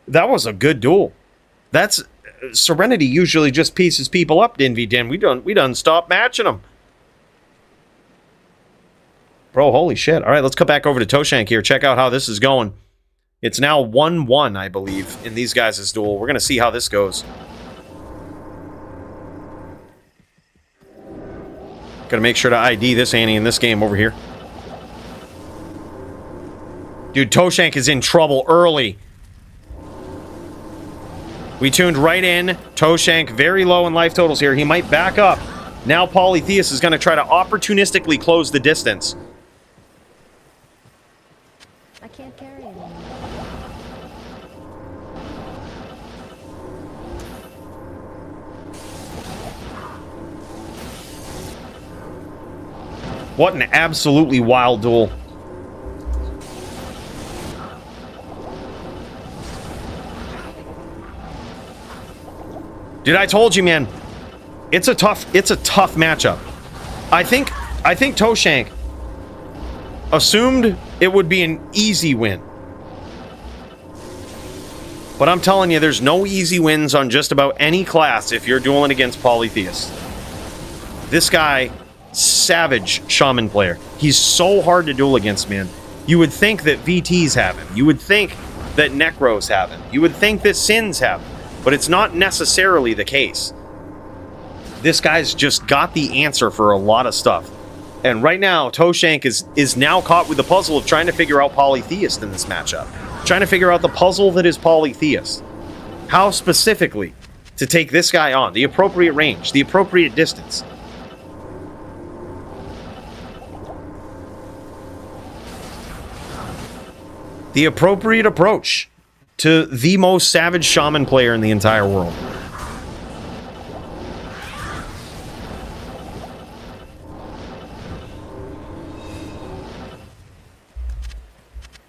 That was a good duel. That's... Serenity usually just pieces people up, Din v Din. We done stop matching them. Bro, holy shit. All right, let's cut back over to Toshank here. Check out how this is going. It's now 1-1, I believe, in these guys' duel. We're going to see how this goes. Gotta make sure to ID this Annie in this game over here. Dude, Toshank is in trouble early. We tuned right in. Toshank very low in life totals here. He might back up. Now Polytheus is going to try to opportunistically close the distance. I can't carry anymore. What an absolutely wild duel. Dude, I told you, man. It's a tough matchup. I think Toshank assumed it would be an easy win. But I'm telling you, there's no easy wins on just about any class if you're dueling against Polytheus. This guy, savage shaman player. He's so hard to duel against, man. You would think that VTs have him. You would think that Necros have him. You would think that Sins have him. But it's not necessarily the case. This guy's just got the answer for a lot of stuff. And right now, Toshank is now caught with the puzzle of trying to figure out Polytheist in this matchup. Trying to figure out the puzzle that is Polytheist. How specifically to take this guy on. The appropriate range. The appropriate distance. The appropriate approach to the most savage shaman player in the entire world.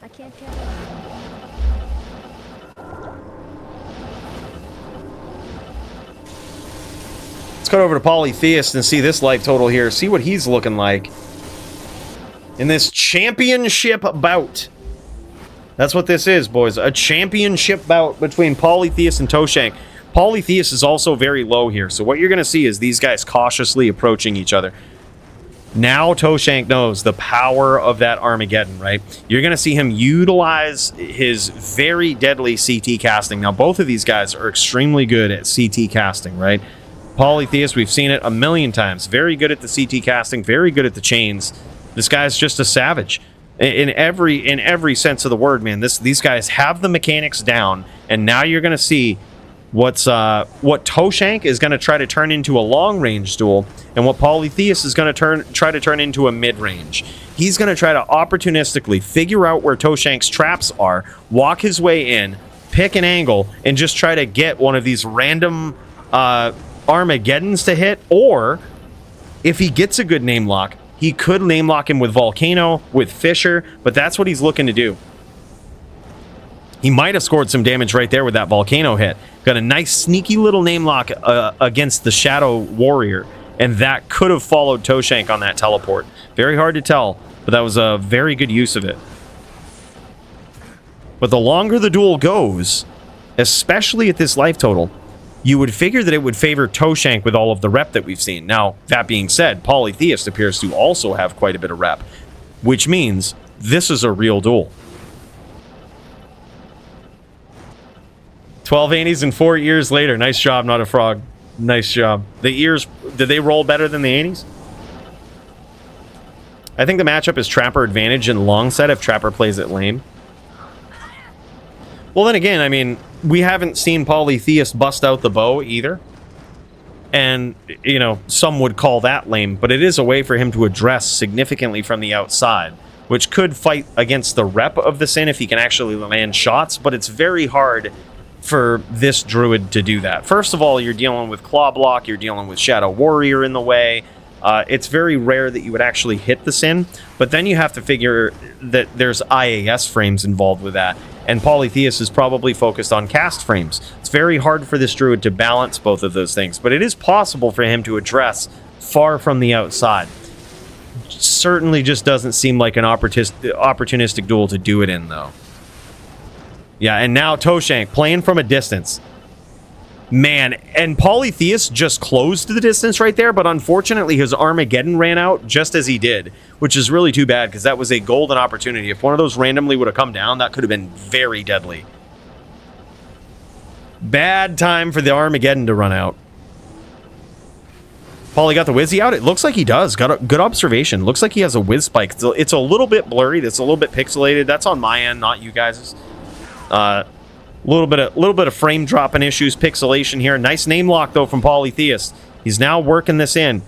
I can't carry anymore. Let's cut over to Polytheist and see this life total here. See what he's looking like in this championship bout. That's what this is, boys. A championship bout between Polytheus and Toshank. Polytheus is also very low here. So what you're going to see is these guys cautiously approaching each other. Now Toshank knows the power of that Armageddon, right? You're going to see him utilize his very deadly CT casting. Now, both of these guys are extremely good at CT casting, right? Polytheus, we've seen it a million times. Very good at the CT casting, very good at the chains. This guy's just a savage. In every sense of the word, man. These guys have the mechanics down, and now you're going to see what Toshank is going to try to turn into a long-range duel, and what Polytheus is going to try to turn into a mid-range. He's going to try to opportunistically figure out where Toshank's traps are, walk his way in, pick an angle, and just try to get one of these random Armageddons to hit, or if he gets a good name lock, he could name lock him with Volcano, with Fisher, but that's what he's looking to do. He might have scored some damage right there with that Volcano hit. Got a nice sneaky little name lock against the Shadow Warrior, and that could have followed Toshank on that teleport. Very hard to tell, but that was a very good use of it. But the longer the duel goes, especially at this life total, you would figure that it would favor Toshank with all of the rep that we've seen. Now, that being said, Polytheist appears to also have quite a bit of rep, which means this is a real duel. 12 Annies and 4 years later. Nice job, Not a Frog. Nice job. The ears, did they roll better than the 80s? I think the matchup is Trapper advantage in long set if Trapper plays it lame. Well, then again, I mean, we haven't seen Polytheist bust out the bow either. And, you know, some would call that lame, but it is a way for him to address significantly from the outside, which could fight against the rep of the Sin if he can actually land shots, but it's very hard for this druid to do that. First of all, you're dealing with Claw Block, you're dealing with Shadow Warrior in the way. It's very rare that you would actually hit the Sin, but then you have to figure that there's IAS frames involved with that, and Polytheist is probably focused on cast frames. It's very hard for this druid to balance both of those things, but it is possible for him to address far from the outside. Certainly just doesn't seem like an opportunistic duel to do it in, though. Yeah, and now Toshank playing from a distance. Man, and Polytheist just closed the distance right there, but unfortunately his Armageddon ran out just as he did, which is really too bad because that was a golden opportunity. If one of those randomly would have come down, that could have been very deadly. Bad time for the Armageddon to run out. Paulie got the Wizzy out? It looks like he does. Got a good observation. Looks like he has a Wiz Spike. It's a little bit blurry. It's a little bit pixelated. That's on my end, not you guys'. Little bit of frame dropping issues, pixelation here. Nice name lock though from Polytheist. He's now working this in.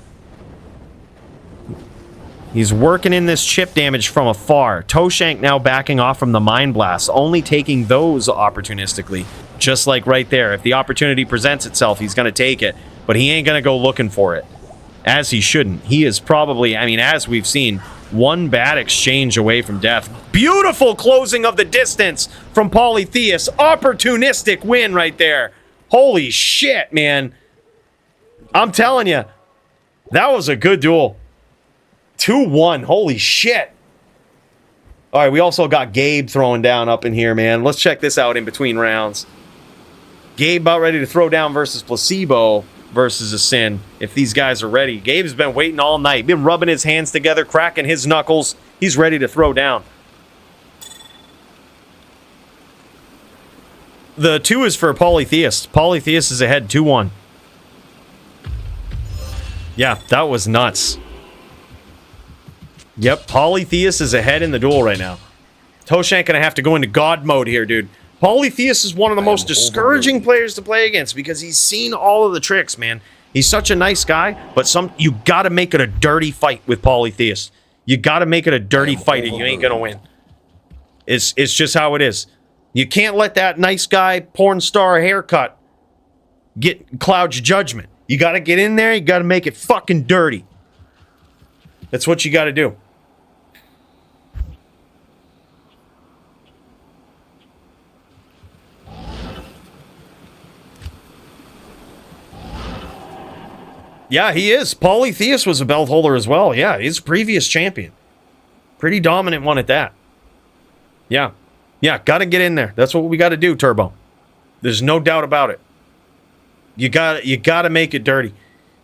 He's working in this chip damage from afar. Toshank now backing off from the Mind Blast, only taking those opportunistically. Just like right there. If the opportunity presents itself, he's going to take it. But he ain't going to go looking for it. As he shouldn't. He is probably, I mean, as we've seen, one bad exchange away from death. Beautiful closing of the distance from Polytheist. Opportunistic win right there. Holy shit, man. I'm telling you, that was a good duel. 2-1. Holy shit. All right, we also got Gabe throwing down up in here, man. Let's check this out in between rounds. Gabe about ready to throw down versus Placebo versus a Sin, if these guys are ready. Gabe's been waiting all night, been rubbing his hands together, cracking his knuckles. He's ready to throw down. The 2 is for Polytheist. Polytheist is ahead 2-1. Yeah, that was nuts. Yep, Polytheist is ahead in the duel right now. Toshank gonna have to go into God mode here, dude. Polytheist is one of the most discouraging players to play against because he's seen all of the tricks, man. He's such a nice guy, but you gotta make it a dirty fight with Polytheist. You gotta make it a dirty fight or you ain't gonna win. It's just how it is. You can't let that nice guy, porn star haircut cloud your judgment. You gotta get in there, you gotta make it fucking dirty. That's what you gotta do. Yeah, he is. Polytheist was a belt holder as well. Yeah, he's a previous champion. Pretty dominant one at that. Yeah. Yeah, gotta get in there. That's what we gotta do, Turbo. There's no doubt about it. You gotta make it dirty.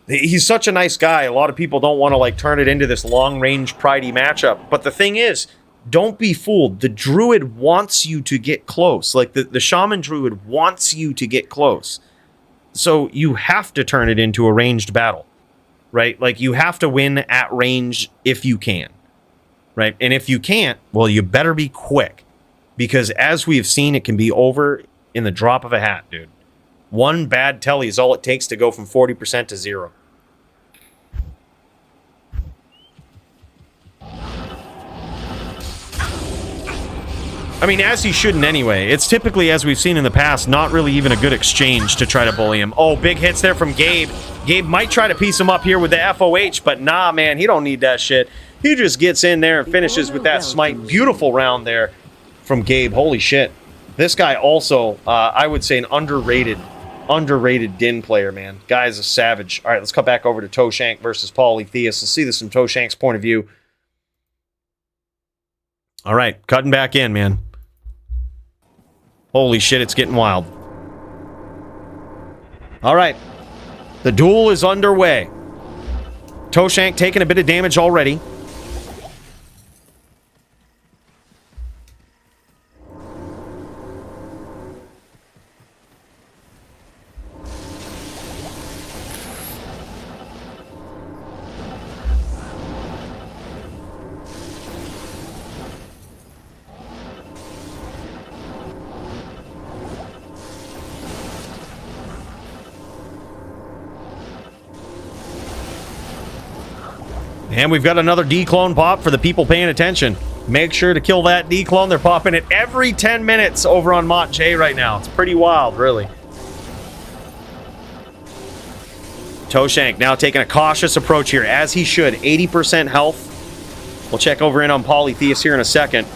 He's such a nice guy. A lot of people don't want to like turn it into this long-range pridey matchup. But the thing is, don't be fooled. The druid wants you to get close. Like the shaman druid wants you to get close. So you have to turn it into a ranged battle, right? Like you have to win at range if you can, right? And if you can't, well, you better be quick because as we have seen, it can be over in the drop of a hat, dude. One bad telly is all it takes to go from 40% to 0. I mean, as he shouldn't anyway. It's typically, as we've seen in the past, not really even a good exchange to try to bully him. Oh, big hits there from Gabe. Gabe might try to piece him up here with the FOH, but nah, man, he don't need that shit. He just gets in there and finishes with that smite. Beautiful round there from Gabe. Holy shit. This guy also, I would say, an underrated Din player, man. Guy's a savage. All right, let's cut back over to Toshank versus Polytheist. Let's see this from Toshank's point of view. All right, cutting back in, man. Holy shit, it's getting wild. All right. The duel is underway. Toshank taking a bit of damage already. And we've got another Dclone pop for the people paying attention. Make sure to kill that Dclone. They're popping it every 10 minutes over on Mott J right now. It's pretty wild, really. Toshank now taking a cautious approach here, as he should. 80% health. We'll check over in on Polytheus here in a second.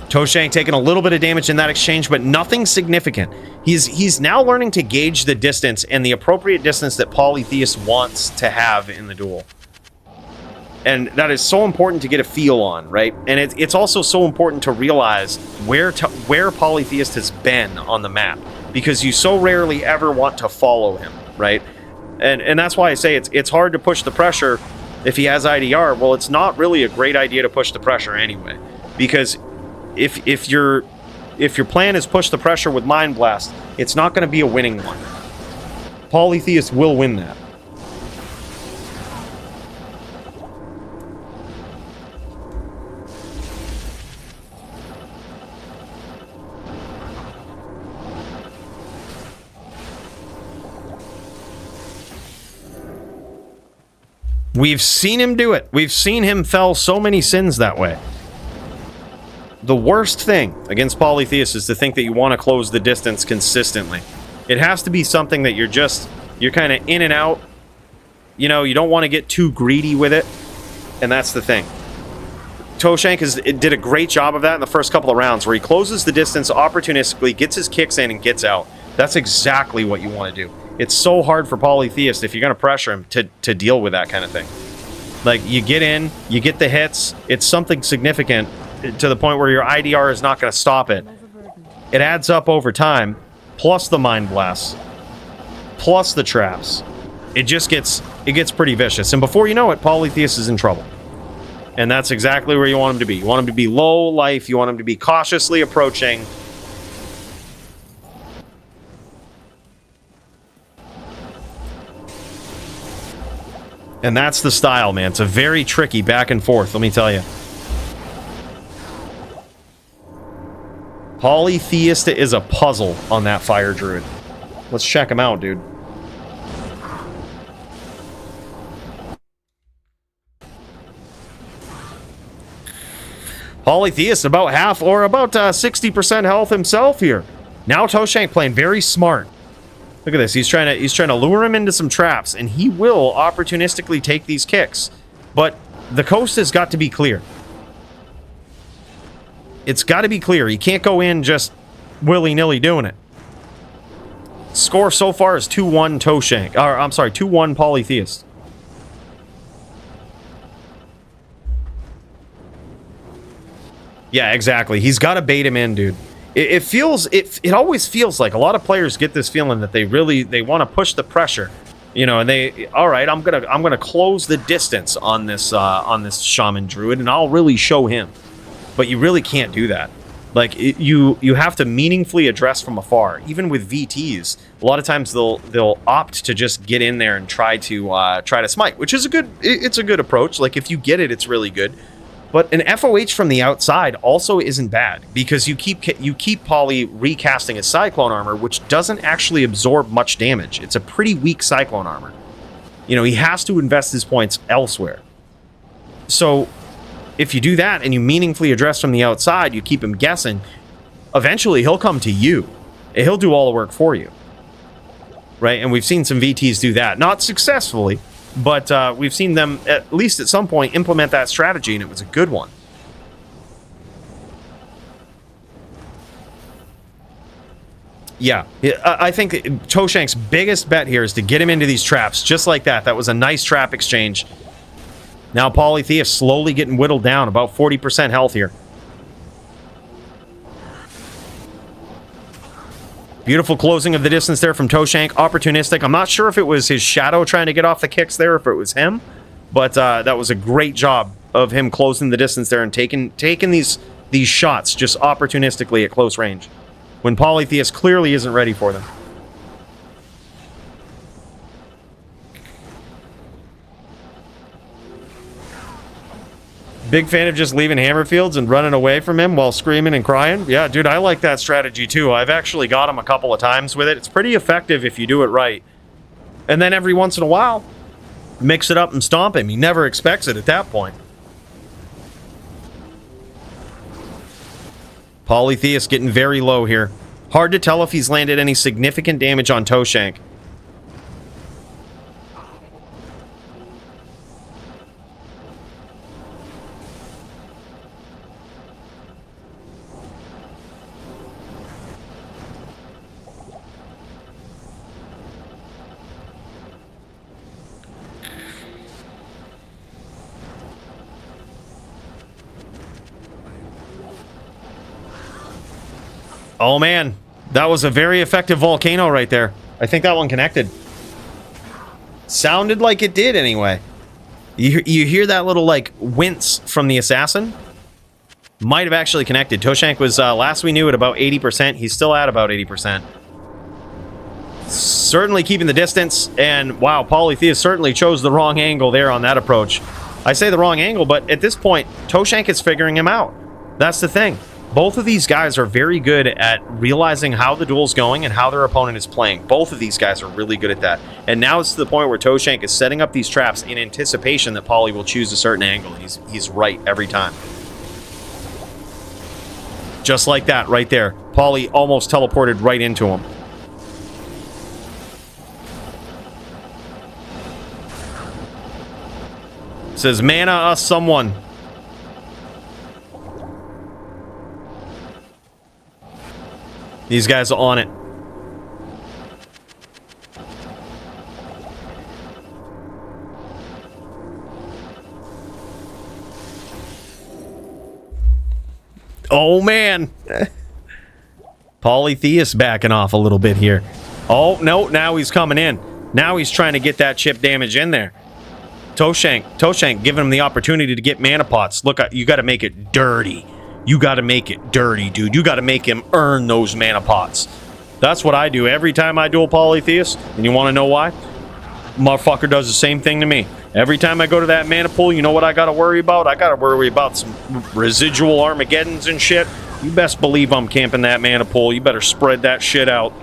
Toshank taking a little bit of damage in that exchange, but nothing significant. He's now learning to gauge the distance and the appropriate distance that Polytheus wants to have in the duel. And that is so important to get a feel on, right? And it's also so important to realize where Polytheus has been on the map, because you so rarely ever want to follow him, right? And that's why I say it's hard to push the pressure if he has IDR. Well, it's not really a great idea to push the pressure anyway, because if your plan is push the pressure with Mind Blast, it's not going to be a winning one. Polytheus will win that. We've seen him do it. We've seen him fell so many sins that way. The worst thing against Polytheus is to think that you want to close the distance consistently. It has to be something that you're kind of in and out. You know, you don't want to get too greedy with it. And that's the thing. Toshank did a great job of that in the first couple of rounds, where he closes the distance opportunistically, gets his kicks in, and gets out. That's exactly what you want to do. It's so hard for Polytheus, if you're going to pressure him, to deal with that kind of thing. Like, you get in, you get the hits, it's something significant to the point where your IDR is not going to stop it. It adds up over time, plus the Mind Blasts, plus the traps. It gets pretty vicious. And before you know it, Polytheus is in trouble. And that's exactly where you want him to be. You want him to be low life, you want him to be cautiously approaching. And that's the style, man. It's a very tricky back and forth, let me tell you. Polytheist is a puzzle on that Fire Druid. Let's check him out, dude. Polytheist about half, or about 60% health himself here. Now Toshank playing very smart. Look at this. He's trying to lure him into some traps, and he will opportunistically take these kicks. But the coast has got to be clear. It's got to be clear. He can't go in just willy-nilly doing it. Score so far is 2-1 Toshank. Or, I'm sorry, 2-1 Polytheist. Yeah, exactly. He's got to bait him in, dude. It always feels like a lot of players get this feeling that they want to push the pressure, you know, and all right, I'm gonna close the distance on this Shaman Druid, and I'll really show him. But you really can't do that. Like, you have to meaningfully address from afar. Even with VTs, a lot of times they'll opt to just get in there and try to smite, which is a good approach. Like, if you get it, it's really good. But an FOH from the outside also isn't bad, because you keep Poly recasting his Cyclone armor, which doesn't actually absorb much damage. It's a pretty weak Cyclone armor. You know, he has to invest his points elsewhere. So if you do that and you meaningfully address from the outside, you keep him guessing, eventually he'll come to you. He'll do all the work for you. Right? And we've seen some VTs do that. Not successfully, but we've seen them, at least at some point, implement that strategy, and it was a good one. Yeah, I think Toshank's biggest bet here is to get him into these traps, just like that. That was a nice trap exchange. Now Polytheus slowly getting whittled down, about 40% health here. Beautiful closing of the distance there from Toshank. Opportunistic. I'm not sure if it was his shadow trying to get off the kicks there, or if it was him. But that was a great job of him closing the distance there and taking these shots just opportunistically at close range, when Polytheus clearly isn't ready for them. Big fan of just leaving Hammerfields and running away from him while screaming and crying. Yeah, dude, I like that strategy too. I've actually got him a couple of times with it. It's pretty effective if you do it right. And then every once in a while, mix it up and stomp him. He never expects it at that point. Polytheist getting very low here. Hard to tell if he's landed any significant damage on Toshank. Oh man, that was a very effective volcano right there. I think that one connected. Sounded like it did anyway. You hear that little like wince from the assassin? Might have actually connected. Toshank was last we knew at about 80%. He's still at about 80%. Certainly keeping the distance, and wow, Polytheist certainly chose the wrong angle there on that approach. I say the wrong angle, but at this point, Toshank is figuring him out. That's the thing. Both of these guys are very good at realizing how the duel's going and how their opponent is playing. Both of these guys are really good at that. And now it's to the point where Toshank is setting up these traps in anticipation that Poly will choose a certain angle. He's right every time. Just like that right there. Poly almost teleported right into him. Says, mana us someone. These guys are on it. Oh, man. Polytheist backing off a little bit here. Oh, no, now he's coming in. Now he's trying to get that chip damage in there. Toshank giving him the opportunity to get mana pots. Look, you got to make it dirty. You got to make it dirty, dude. You got to make him earn those mana pots. That's what I do every time I duel Polytheist. And you want to know why? Motherfucker does the same thing to me. Every time I go to that mana pool, you know what I got to worry about? I got to worry about some residual Armageddons and shit. You best believe I'm camping that mana pool. You better spread that shit out.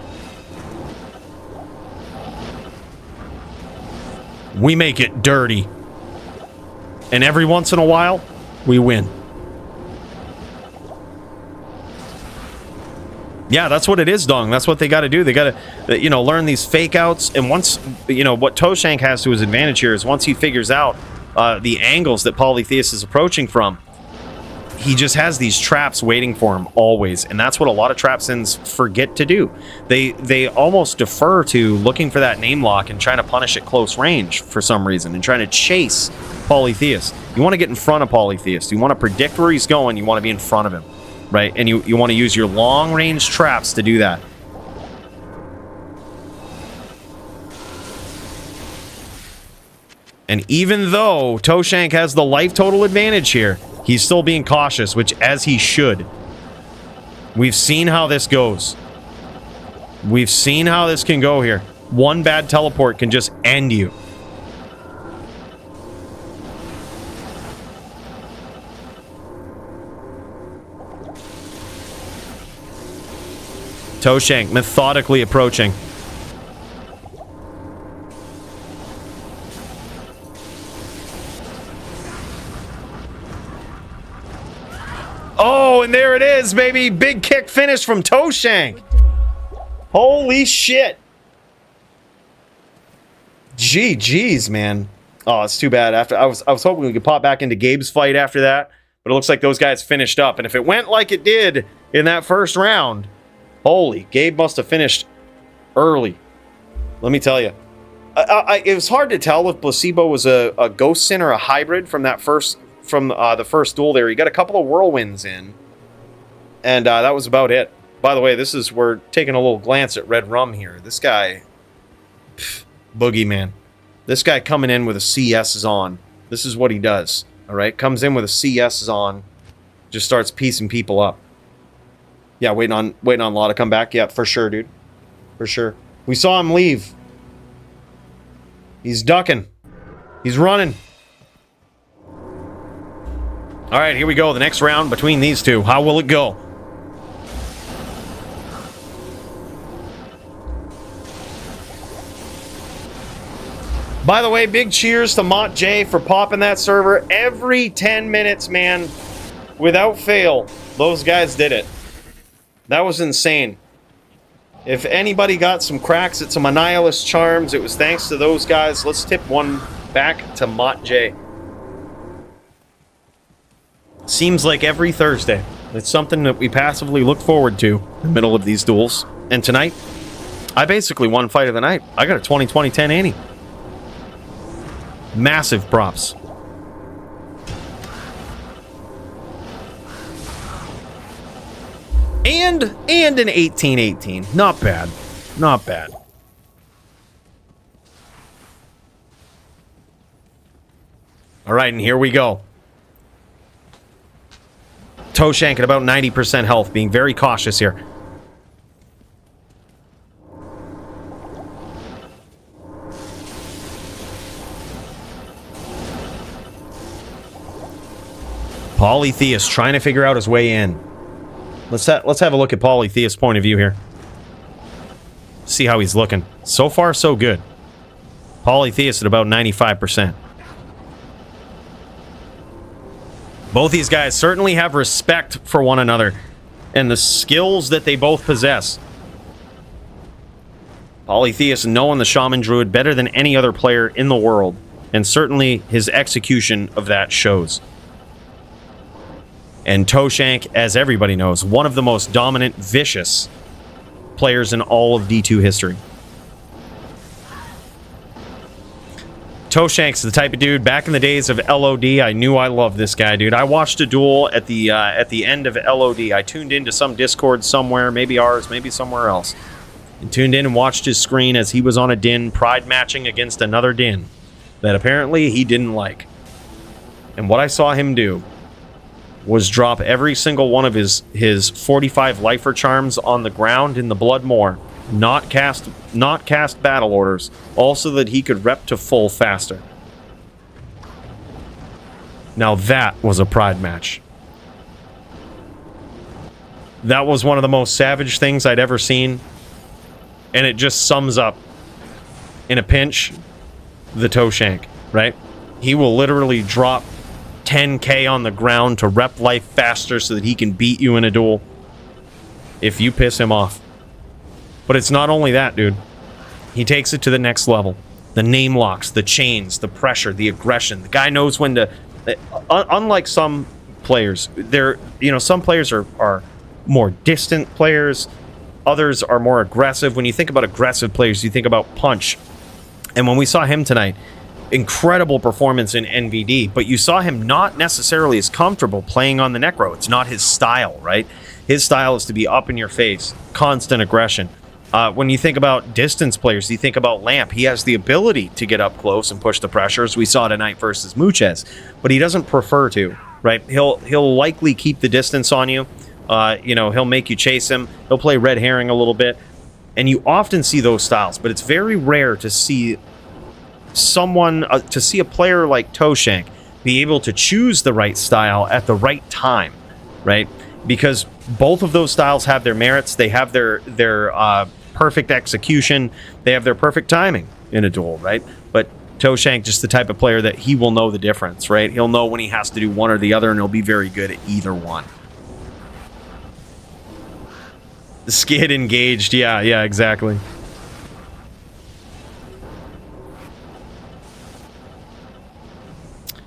We make it dirty. And every once in a while, we win. Yeah, that's what it is, Dong. That's what they got to do. They got to, you know, learn these fake outs. And once, you know, what Toshank has to his advantage here is once he figures out the angles that Polytheist is approaching from, he just has these traps waiting for him always. And that's what a lot of trapsins forget to do. They almost defer to looking for that name lock and trying to punish at close range for some reason and trying to chase Polytheist. You want to get in front of Polytheist. You want to predict where he's going. You want to be in front of him. Right, and you want to use your long-range traps to do that. And even though Toshank has the life total advantage here, he's still being cautious, which as he should. We've seen how this goes. We've seen how this can go here. One bad teleport can just end you. Toshank methodically approaching. Oh, and there it is, baby. Big kick finish from Toshank. Holy shit. GG's, man. Oh, it's too bad. After I was hoping we could pop back into Gabe's fight after that, but it looks like those guys finished up. And if it went like it did in that first round, holy, Gabe must have finished early. Let me tell you. It was hard to tell if Placebo was a Ghost Sin or a hybrid from the first duel there. He got a couple of whirlwinds in. And that was about it. By the way, we're taking a little glance at Red Rum here. This guy, boogeyman. This guy coming in with a CS is on. This is what he does. All right, comes in with a CS is on. Just starts piecing people up. Yeah, waiting on Law to come back. Yeah, for sure, dude. For sure. We saw him leave. He's ducking. He's running. All right, here we go. The next round between these two. How will it go? By the way, big cheers to Mont J for popping that server every 10 minutes, man. Without fail, those guys did it. That was insane. If anybody got some cracks at some Annihilus charms, it was thanks to those guys. Let's tip one back to Mont J. Seems like every Thursday. It's something that we passively look forward to in the middle of these duels. And tonight, I basically won fight of the night. I got a 20-20-10-80. Massive props. And an 18-18. Not bad. Not bad. All right, and here we go. Toshank at about 90% health, being very cautious here. Polytheus trying to figure out his way in. Let's have a look at Polytheus' point of view here. See how he's looking. So far, so good. Polytheus at about 95%. Both these guys certainly have respect for one another and the skills that they both possess. Polytheus knowing the Shaman Druid better than any other player in the world, and certainly his execution of that shows. And Toshank, as everybody knows, one of the most dominant, vicious players in all of D2 history. Toshank's the type of dude, back in the days of LOD, I knew I loved this guy, dude. I watched a duel at the end of LOD. I tuned into some Discord somewhere, maybe ours, maybe somewhere else. And tuned in and watched his screen as he was on a Din, pride matching against another Din that apparently he didn't like. And what I saw him do was drop every single one of his 45 lifer charms on the ground in the Blood Moor, not cast battle orders, also that he could rep to full faster. Now that was a pride match. That was one of the most savage things I'd ever seen, and it just sums up, in a pinch, the Toshank, right? He will literally drop 10k on the ground to rep life faster so that he can beat you in a duel if you piss him off. But it's not only that, dude. He takes it to the next level. The name locks, the chains, the pressure, the aggression. The guy knows when to... unlike some players, some players are more distant players. Others are more aggressive. When you think about aggressive players, you think about punch. And when we saw him tonight, incredible performance in NVD, but you saw him not necessarily as comfortable playing on the Necro. It's not his style, right? His style is to be up in your face, constant aggression. When you think about distance players, you think about Lamp. He has the ability to get up close and push the pressures. We saw tonight versus Muchez, but he doesn't prefer to, right? He'll likely keep the distance on you. He'll make you chase him. He'll play red herring a little bit, and you often see those styles, but it's very rare to see a player like Toshank be able to choose the right style at the right time, right? Because both of those styles have their merits. They have their perfect execution. They have their perfect timing in a duel, right? But Toshank, just the type of player that he will know the difference, right? He'll know when he has to do one or the other, and he'll be very good at either one. The skid engaged. Yeah, exactly.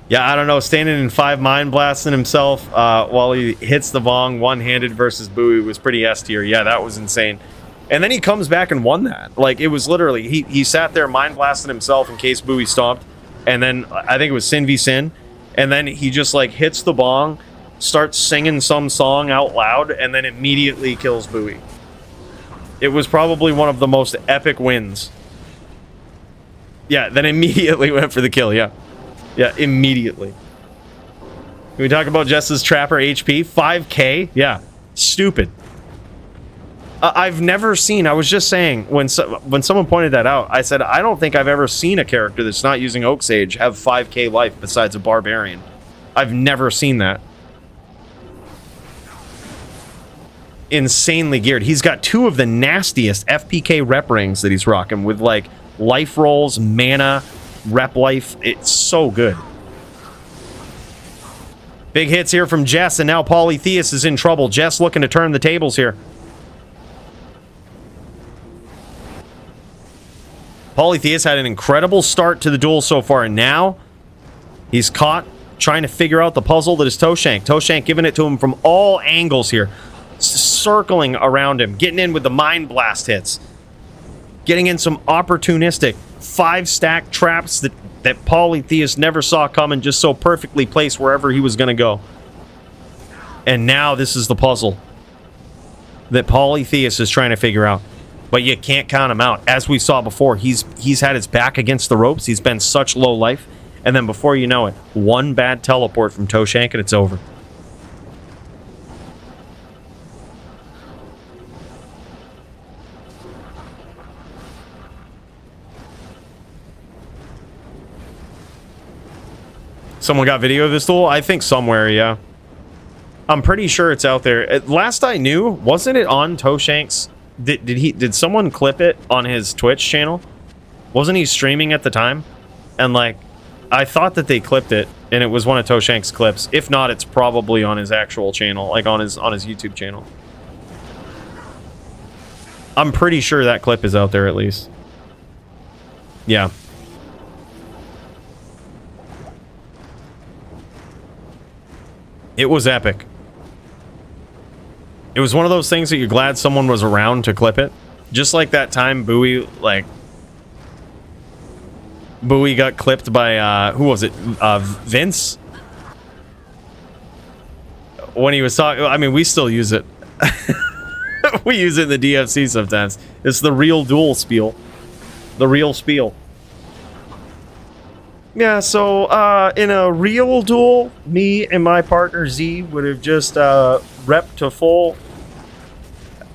Yeah, I don't know. Standing in 5 mind blasting himself while he hits the Vong one-handed versus Bowie was pretty S tier. Yeah, that was insane. And then he comes back and won that. Like, it was literally, he sat there mind blasting himself in case Bowie stomped. And then I think it was Sin v Sin. And then he just like hits the bong, starts singing some song out loud, and then immediately kills Bowie. It was probably one of the most epic wins. Yeah, then immediately went for the kill, yeah. Yeah, immediately. Can we talk about Jess's Trapper HP? 5k? Yeah, stupid. I've never seen, I was just saying, when someone pointed that out, I said, I don't think I've ever seen a character that's not using Oak Sage have 5k life besides a Barbarian. I've never seen that. insanely geared. He's got 2 of the nastiest FPK rep rings that he's rocking with like life rolls, mana, rep life. It's so good. Big hits here from Jess, and now Polytheus is in trouble. Jess looking to turn the tables here. Polytheus had an incredible start to the duel so far, and now he's caught trying to figure out the puzzle that is Toshank. Toshank giving it to him from all angles here. Circling around him, getting in with the Mind Blast hits. Getting in some opportunistic 5-stack traps that Polytheus never saw coming, just so perfectly placed wherever he was going to go. And now this is the puzzle that Polytheus is trying to figure out. But you can't count him out. As we saw before, he's had his back against the ropes. He's been such low life. And then before you know it, one bad teleport from Toshank and it's over. Someone got video of this duel? I think somewhere, yeah. I'm pretty sure it's out there. Last I knew, wasn't it on Toshank's? Did someone clip it on his Twitch channel? Wasn't he streaming at the time? And like, I thought that they clipped it, and it was one of Toshank's clips. If not, it's probably on his actual channel, like on his YouTube channel. I'm pretty sure that clip is out there at least. Yeah. It was epic. It was one of those things that you're glad someone was around to clip it. Just like that time Bowie got clipped by, who was it? Vince? When he was talking, I mean, we still use it. We use it in the DFC sometimes. It's the real duel spiel. The real spiel. Yeah, so in a real duel, me and my partner Z would have just repped to full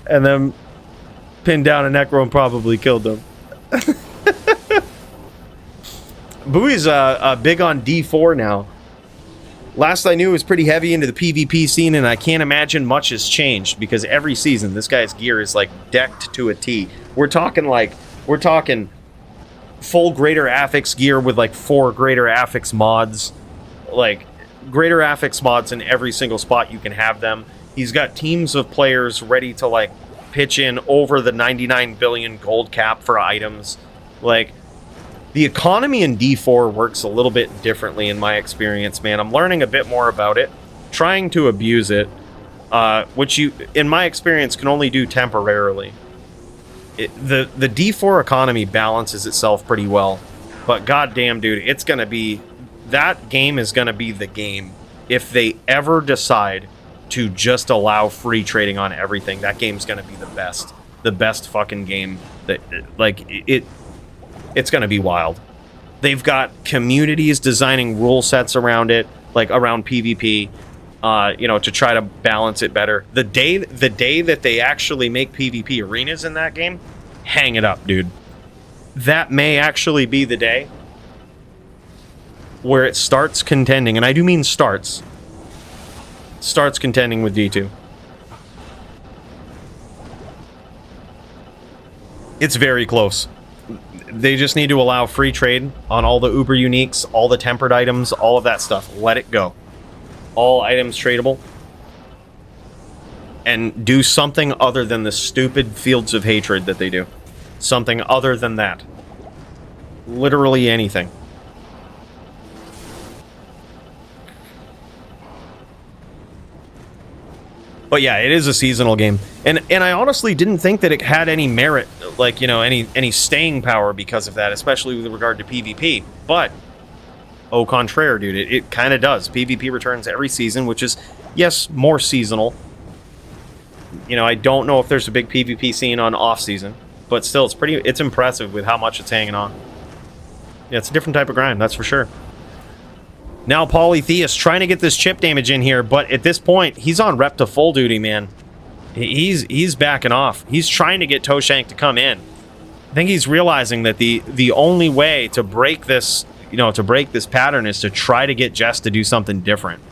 and then pinned down a Necro and probably killed them. Bowie's big on D4 now. Last I knew, he was pretty heavy into the PvP scene, and I can't imagine much has changed because every season this guy's gear is like decked to a T. We're talking full Greater Affix gear with like 4 Greater Affix mods, like Greater Affix mods in every single spot you can have them. He's got teams of players ready to like pitch in over the 99 billion gold cap for items. Like, the economy in D4 works a little bit differently in my experience, man. I'm learning a bit more about it, trying to abuse it, which you, in my experience, can only do temporarily. The D4 economy balances itself pretty well, but goddamn, dude, it's gonna be, that game is gonna be the game. If they ever decide to just allow free trading on everything, that game's gonna be the best fucking game that, like, it's gonna be wild. They've got communities designing rule sets around it, like around PvP, to try to balance it better. The day that they actually make PvP arenas in that game, hang it up, dude. That may actually be the day where it starts contending, and I do mean starts contending with D2. It's very close. They just need to allow free trade on all the Uber uniques, all the tempered items, all of that stuff. Let it go. All items tradable. And do something other than the stupid Fields of Hatred that they do. Something other than that. Literally anything. But yeah, it is a seasonal game. And I honestly didn't think that it had any merit, like, any staying power because of that, especially with regard to PvP. But, au contraire, dude, it kind of does. PvP returns every season, which is, yes, more seasonal. I don't know if there's a big PvP scene on off-season, but still, it's impressive with how much it's hanging on. Yeah, it's a different type of grind, that's for sure. Now Polytheus trying to get this chip damage in here, but at this point, he's on rep to full duty, man. He's backing off. He's trying to get Toshank to come in. I think he's realizing that the only way to break this, to break this pattern is to try to get Jess to do something different.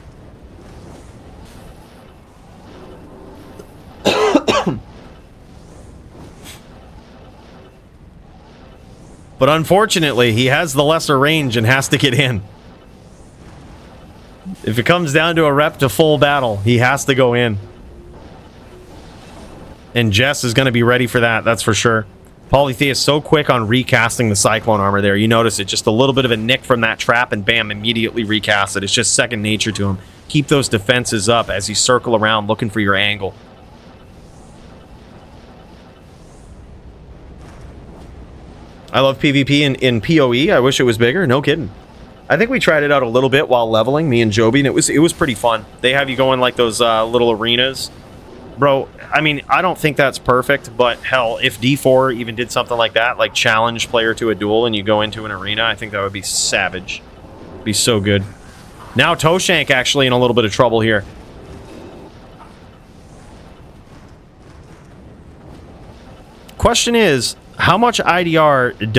But unfortunately, he has the lesser range and has to get in. If it comes down to a rep to full battle, he has to go in. And Jess is going to be ready for that, that's for sure. Polytheus so quick on recasting the Cyclone armor there. You notice it, just a little bit of a nick from that trap and bam, immediately recast it. It's just second nature to him. Keep those defenses up as you circle around looking for your angle. I love PvP in PoE. I wish it was bigger. No kidding. I think we tried it out a little bit while leveling, me and Joby, and it was pretty fun. They have you go in like those little arenas. Bro, I mean, I don't think that's perfect, but hell, if D4 even did something like that, like challenge player to a duel and you go into an arena, I think that would be savage. Be so good. Now Toshank actually in a little bit of trouble here. Question is, how much IDR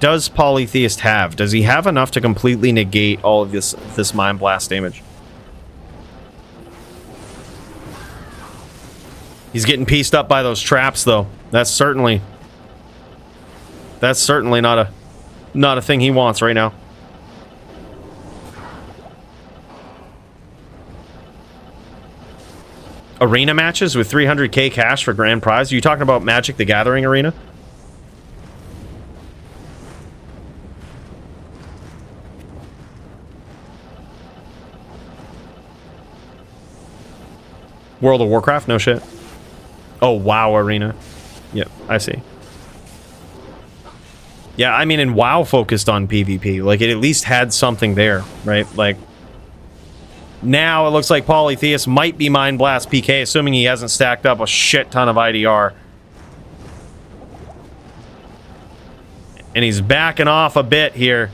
does Polytheist have? Does he have enough to completely negate all of this Mind Blast damage? He's getting pieced up by those traps, though. That's certainly not a thing he wants right now. Arena matches with 300k cash for grand prize. Are you talking about Magic the Gathering arena? World of Warcraft? No shit. Oh, WoW arena. Yep, I see. Yeah, I mean, and WoW focused on PvP. Like, it at least had something there, right? Like, now it looks like Polytheist might be Mind Blast PK, assuming he hasn't stacked up a shit ton of IDR. And he's backing off a bit here,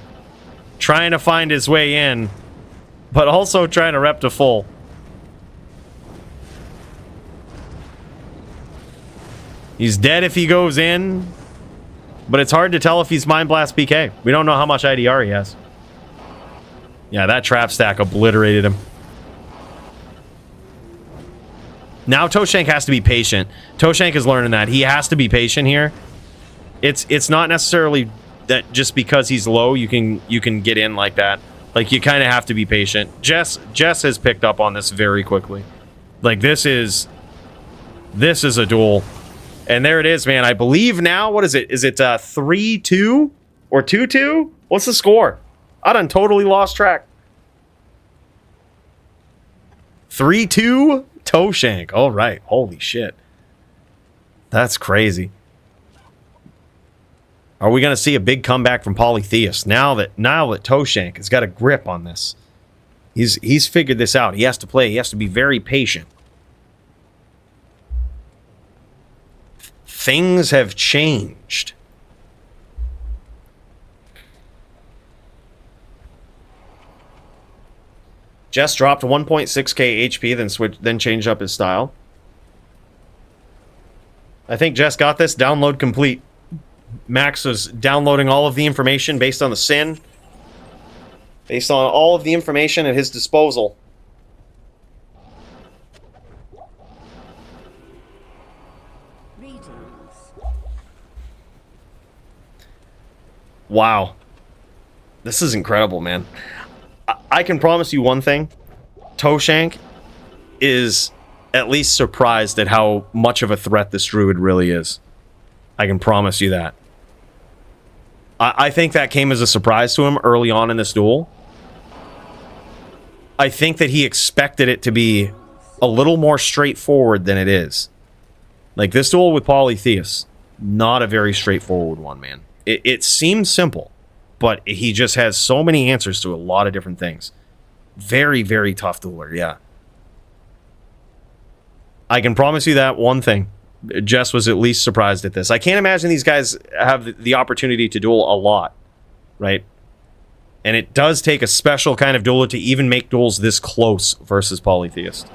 trying to find his way in, but also trying to rep to full. He's dead if he goes in, but it's hard to tell if he's Mind Blast PK. We don't know how much IDR he has. Yeah, that trap stack obliterated him. Now Toshank has to be patient. Toshank is learning that. He has to be patient here. It's not necessarily that just because he's low you can get in like that. Like, you kind of have to be patient. Jess has picked up on this very quickly. Like, this is a duel. And there it is, man. I believe now, what is it? Is it 3-2 or 2-2? What's the score? I done totally lost track. 3-2 Toshank. All right. Holy shit. That's crazy. Are we going to see a big comeback from Polytheist now that Toshank has got a grip on this? He's figured this out. He has to play. He has to be very patient. Things have changed. Jess dropped 1.6k HP, then changed up his style. I think Jess got this. Download complete. Max was downloading all of the information based on the sin. Based on all of the information at his disposal. Wow. This is incredible, man. I can promise you one thing. Toshank is at least surprised at how much of a threat this druid really is. I can promise you that. I think that came as a surprise to him early on in this duel. I think that he expected it to be a little more straightforward than it is. Like, this duel with Polytheist, not a very straightforward one, man. It seems simple, but he just has so many answers to a lot of different things. Very, very tough dueler, yeah. I can promise you that one thing. Jess was at least surprised at this. I can't imagine these guys have the opportunity to duel a lot, right? And it does take a special kind of dueler to even make duels this close versus Polytheist.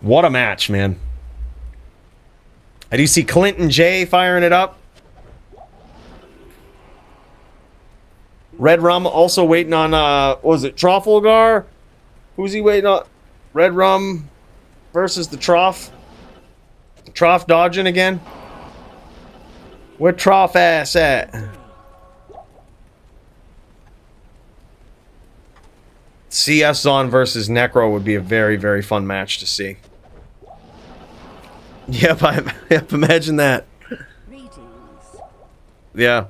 What a match, man. I do see Clint and Jay firing it up. Red Rum also waiting on, what was it, Trafalgar? Who's he waiting on? Red Rum versus the Trough. Trough dodging again. Where Trough ass at? CS Zon versus Necro would be a very, very fun match to see. Yep, imagine that. Greetings. Yeah.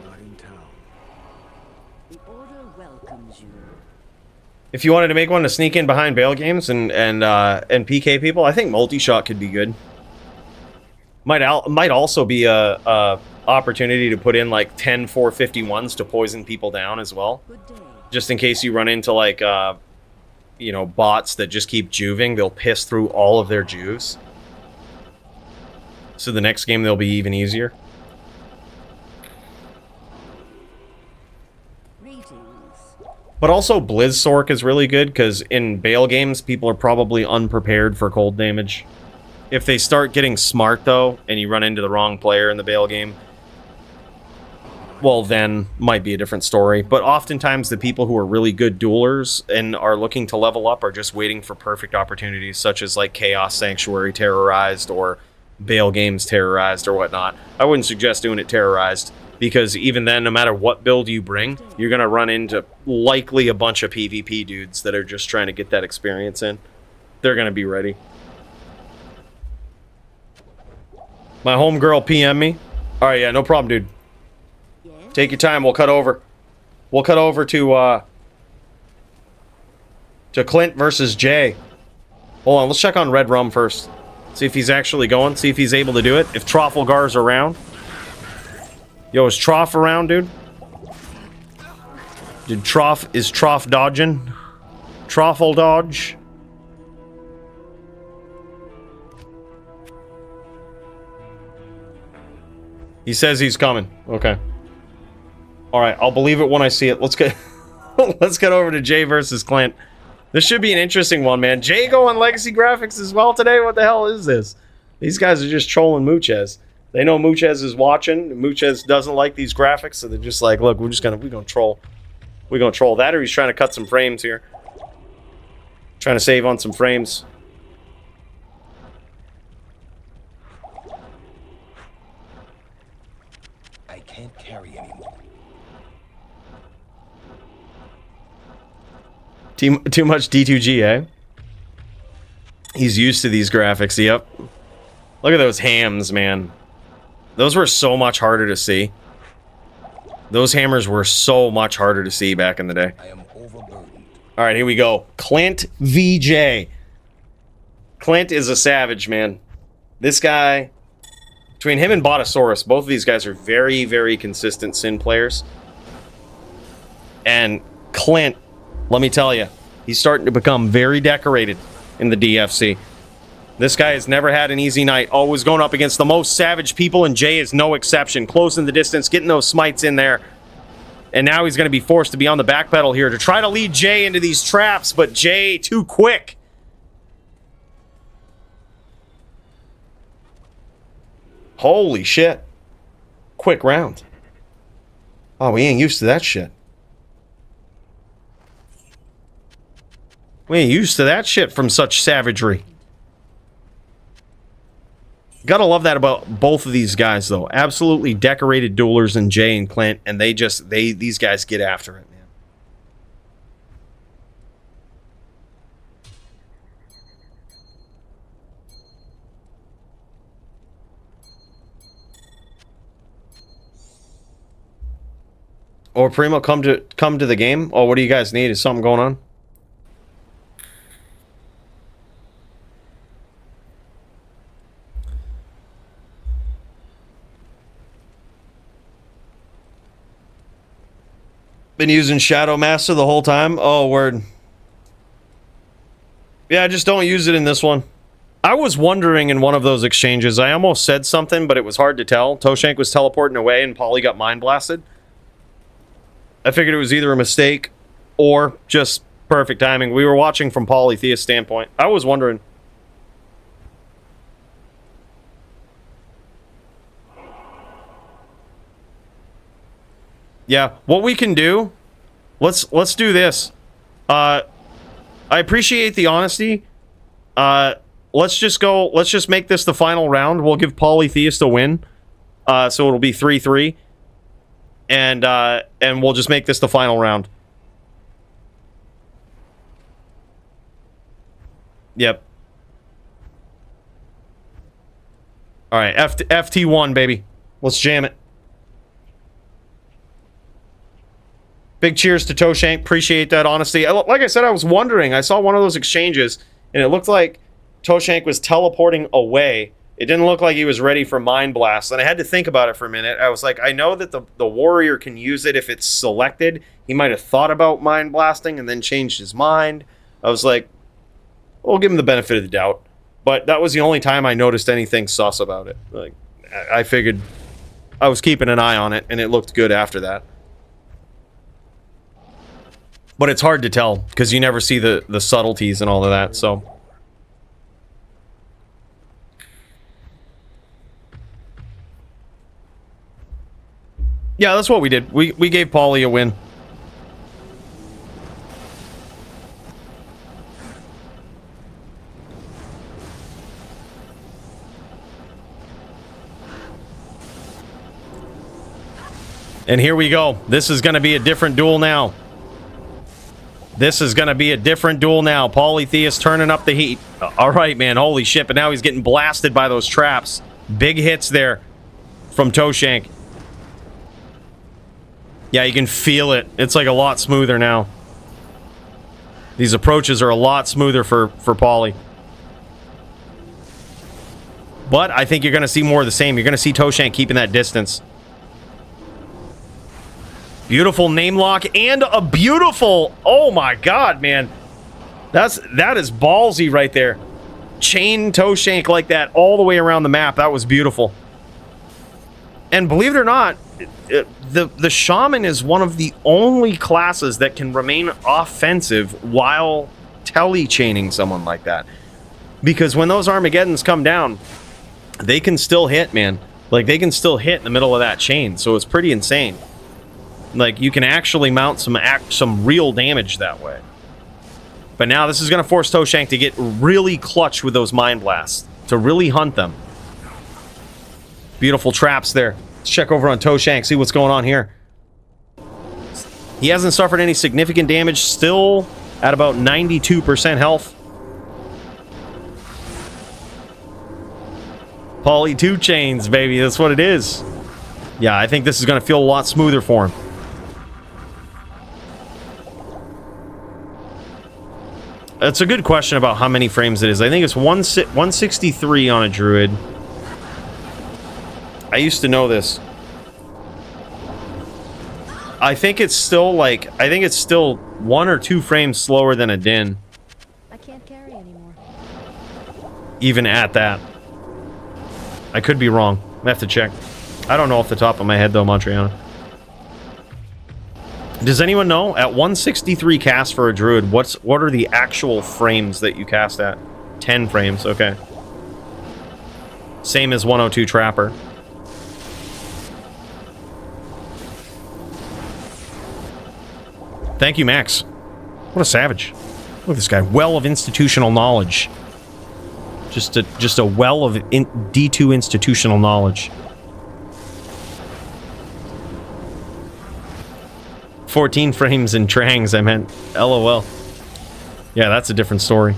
Not in town. The order welcomes you. If you wanted to make one to sneak in behind bail games and PK people, I think multi-shot could be good. Might also be a opportunity to put in like 10 451s to poison people down as well. Good day. Just in case you run into like you know, bots that just keep juving, they'll piss through all of their juves. So the next game they'll be even easier. Greetings. But also Blizz Sorc is really good because in bail games people are probably unprepared for cold damage. If they start getting smart though, and you run into the wrong player in the bail game, well then, might be a different story. But oftentimes the people who are really good duelers and are looking to level up are just waiting for perfect opportunities, such as like Chaos Sanctuary Terrorized or bail games Terrorized or whatnot. I wouldn't suggest doing it Terrorized, because even then, no matter what build you bring, you're going to run into likely a bunch of PvP dudes that are just trying to get that experience in. They're going to be ready. My homegirl PM me. Alright, yeah, no problem, dude. Yes. Take your time, we'll cut over. We'll cut over to Clint versus Jay. Hold on, let's check on Red Rum first. See if he's actually going, see if he's able to do it. If Trafalgar's around. Yo, is Trough around, dude? Is Trough dodging? Troffle dodge? He says he's coming. Okay. Alright, I'll believe it when I see it. Let's get let's get over to Jay versus Clint. This should be an interesting one, man. Jay going legacy graphics as well today? What the hell is this? These guys are just trolling Muchez. They know Muchez is watching. Muchez doesn't like these graphics, so they're just like, look, we're gonna troll. We're gonna troll that, or he's trying to cut some frames here. Trying to save on some frames. I can't carry anymore. Too much D2G, eh? He's used to these graphics, yep. Look at those hams, man. Those were so much harder to see. Those hammers were so much harder to see back in the day. I am overburdened. Alright, here we go. Clint VJ. Clint is a savage, man. This guy, between him and Botosaurus, both of these guys are very, very consistent Sin players. And Clint, let me tell you, he's starting to become very decorated in the DFC. This guy has never had an easy night, always going up against the most savage people, and Jay is no exception. Closing the distance, getting those smites in there. And now he's going to be forced to be on the back pedal here to try to lead Jay into these traps, but Jay too quick. Holy shit. Quick round. Oh, we ain't used to that shit. We ain't used to that shit from such savagery. Gotta love that about both of these guys, though. Absolutely decorated duelers in Jay and Clint, and these guys get after it, man. Or Primo, come to the game. Oh, what do you guys need? Is something going on? Been using Shadow Master the whole time? Oh, word. Yeah, just don't use it in this one. I was wondering in one of those exchanges, I almost said something, but it was hard to tell. Toshank was teleporting away and Polly got mind blasted. I figured it was either a mistake or just perfect timing. We were watching from Polytheist standpoint. I was wondering. Yeah, what we can do, let's do this. I appreciate the honesty. Let's just make this the final round. We'll give Polytheist a win. So it'll be 3-3. And we'll just make this the final round. Yep. All right, FT1, baby. Let's jam it. Big cheers to Toshank. Appreciate that honesty. Like I said, I was wondering. I saw one of those exchanges, and it looked like Toshank was teleporting away. It didn't look like he was ready for Mind Blast. And I had to think about it for a minute. I was like, I know that the warrior can use it if it's selected. He might have thought about Mind Blasting and then changed his mind. I was like, we'll give him the benefit of the doubt. But that was the only time I noticed anything sus about it. Like, I figured I was keeping an eye on it, and it looked good after that. But it's hard to tell, because you never see the subtleties and all of that, so... Yeah, that's what we did. We gave Paulie a win. And here we go. This is going to be a different duel now. This is going to be a different duel now. Polytheist turning up the heat. All right, man. Holy shit. But now he's getting blasted by those traps. Big hits there from Toshank. Yeah, you can feel it. It's like a lot smoother now. These approaches are a lot smoother for Paulie. But I think you're going to see more of the same. You're going to see Toshank keeping that distance. Beautiful name lock and a beautiful... Oh my god, man. That is ballsy right there. Chain Toshank like that all the way around the map. That was beautiful. And believe it or not, the Shaman is one of the only classes that can remain offensive while tele-chaining someone like that. Because when those Armageddons come down, they can still hit, man. Like, they can still hit in the middle of that chain. So it's pretty insane. Like, you can actually mount some real damage that way. But now this is going to force Toshank to get really clutch with those Mind Blasts. To really hunt them. Beautiful traps there. Let's check over on Toshank, see what's going on here. He hasn't suffered any significant damage. Still at about 92% health. Paulie 2 chains, baby. That's what it is. Yeah, I think this is going to feel a lot smoother for him. That's a good question about how many frames it is. I think it's 163 on a druid. I used to know this. I think it's still like... I think it's still 1 or 2 frames slower than a din. I can't carry anymore. Even at that. I could be wrong. I have to check. I don't know off the top of my head though, Montriana. Does anyone know? At 163 cast for a druid, what are the actual frames that you cast at? 10 frames, okay. Same as 102 Trapper. Thank you, Max. What a savage. Look at this guy. Well of institutional knowledge. Just a well of D2 institutional knowledge. 14 frames in Trangs, I meant. LOL. Yeah, that's a different story.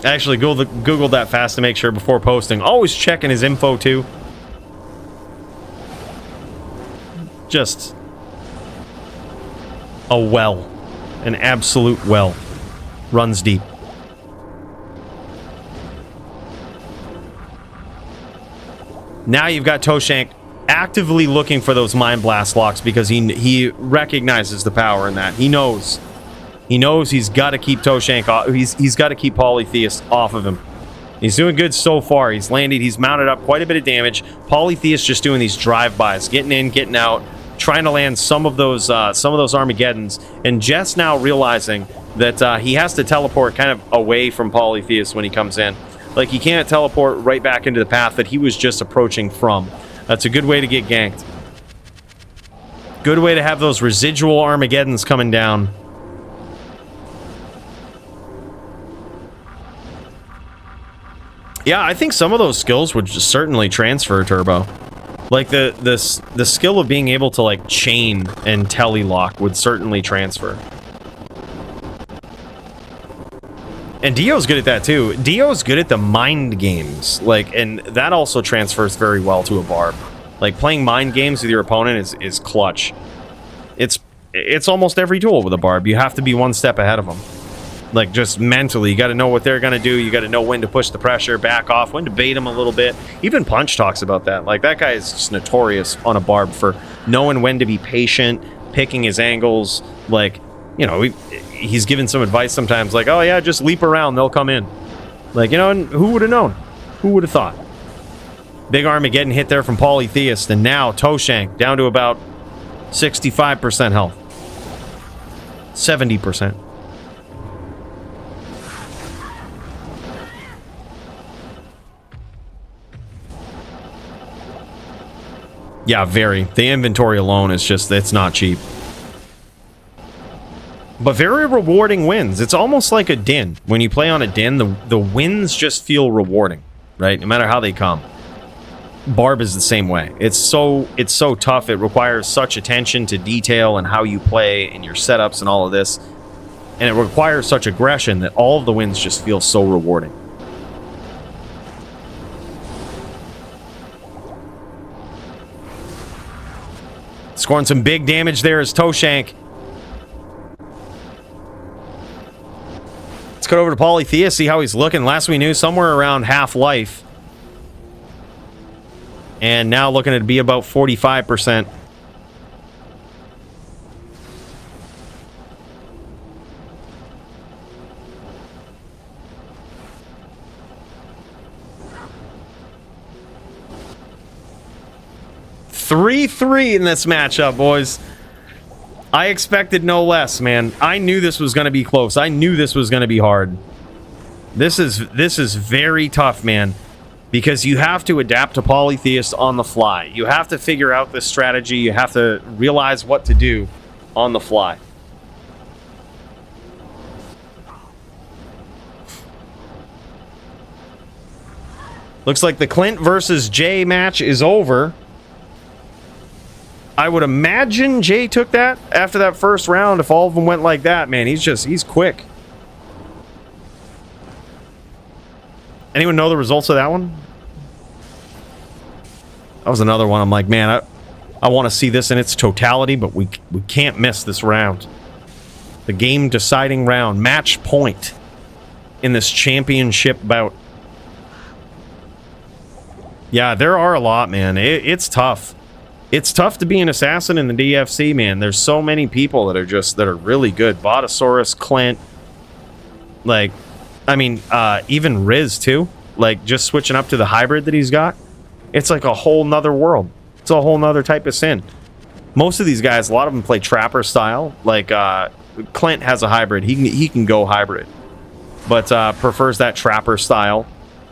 I actually Googled that fast to make sure before posting. Always checking his info, too. Just a well. An absolute well. Runs deep. Now you've got Toshank actively looking for those Mind Blast locks because he recognizes the power in that. He knows. He knows he's got to keep Toshank off. He's got to keep Polytheist off of him. He's doing good so far. He's landed. He's mounted up quite a bit of damage. Polytheist just doing these drive-bys, getting in, getting out, trying to land some of those Armageddons, and just now realizing that he has to teleport kind of away from Polytheist when he comes in. Like, he can't teleport right back into the path that he was just approaching from. That's a good way to get ganked. Good way to have those residual Armageddons coming down. Yeah, I think some of those skills would just certainly transfer, Turbo. Like, the skill of being able to, like, chain and telelock would certainly transfer. And Dio's good at that, too. Dio's good at the mind games. Like, and that also transfers very well to a Barb. Like, playing mind games with your opponent is clutch. It's almost every duel with a Barb. You have to be one step ahead of them. Like, just mentally, you got to know what they're going to do. You got to know when to push the pressure, back off, when to bait them a little bit. Even Punch talks about that. Like, that guy is just notorious on a Barb for knowing when to be patient, picking his angles. Like, you know, he's given some advice sometimes, like, oh yeah, just leap around, they'll come in. Like, you know, and who would have known? Who would have thought? Big Armageddon hit there from Polytheist, and now Toshank down to about 65% health. 70%. Yeah, very. The inventory alone is just, it's not cheap. But very rewarding wins. It's almost like a din. When you play on a din, the wins just feel rewarding, right? No matter how they come. Barb is the same way. It's so tough. It requires such attention to detail and how you play and your setups and all of this. And it requires such aggression that all of the wins just feel so rewarding. Scoring some big damage there is Toshank. Let's go over to Polytheist, see how he's looking. Last we knew, somewhere around half life. And now looking to be about 45%. Three in this matchup, boys. I expected no less, man. I knew this was going to be close. I knew this was going to be hard. This is very tough, man. Because you have to adapt to Polytheist on the fly. You have to figure out this strategy. You have to realize what to do on the fly. Looks like the Clint versus Jay match is over. I would imagine Jay took that after that first round. If all of them went like that, man, he's quick. Anyone know the results of that one? That was another one. I'm like, man, I want to see this in its totality, but we can't miss this round. The game deciding round, match point in this championship bout. Yeah, there are a lot, man. It's tough. It's tough to be an assassin in the DFC, man. There's so many people that are really good. Botosaurus, Clint, like, I mean, even Riz too. Like, just switching up to the hybrid that he's got. It's like a whole nother world. It's a whole nother type of sin. Most of these guys, a lot of them play trapper style. Like, Clint has a hybrid. He can go hybrid, but prefers that trapper style.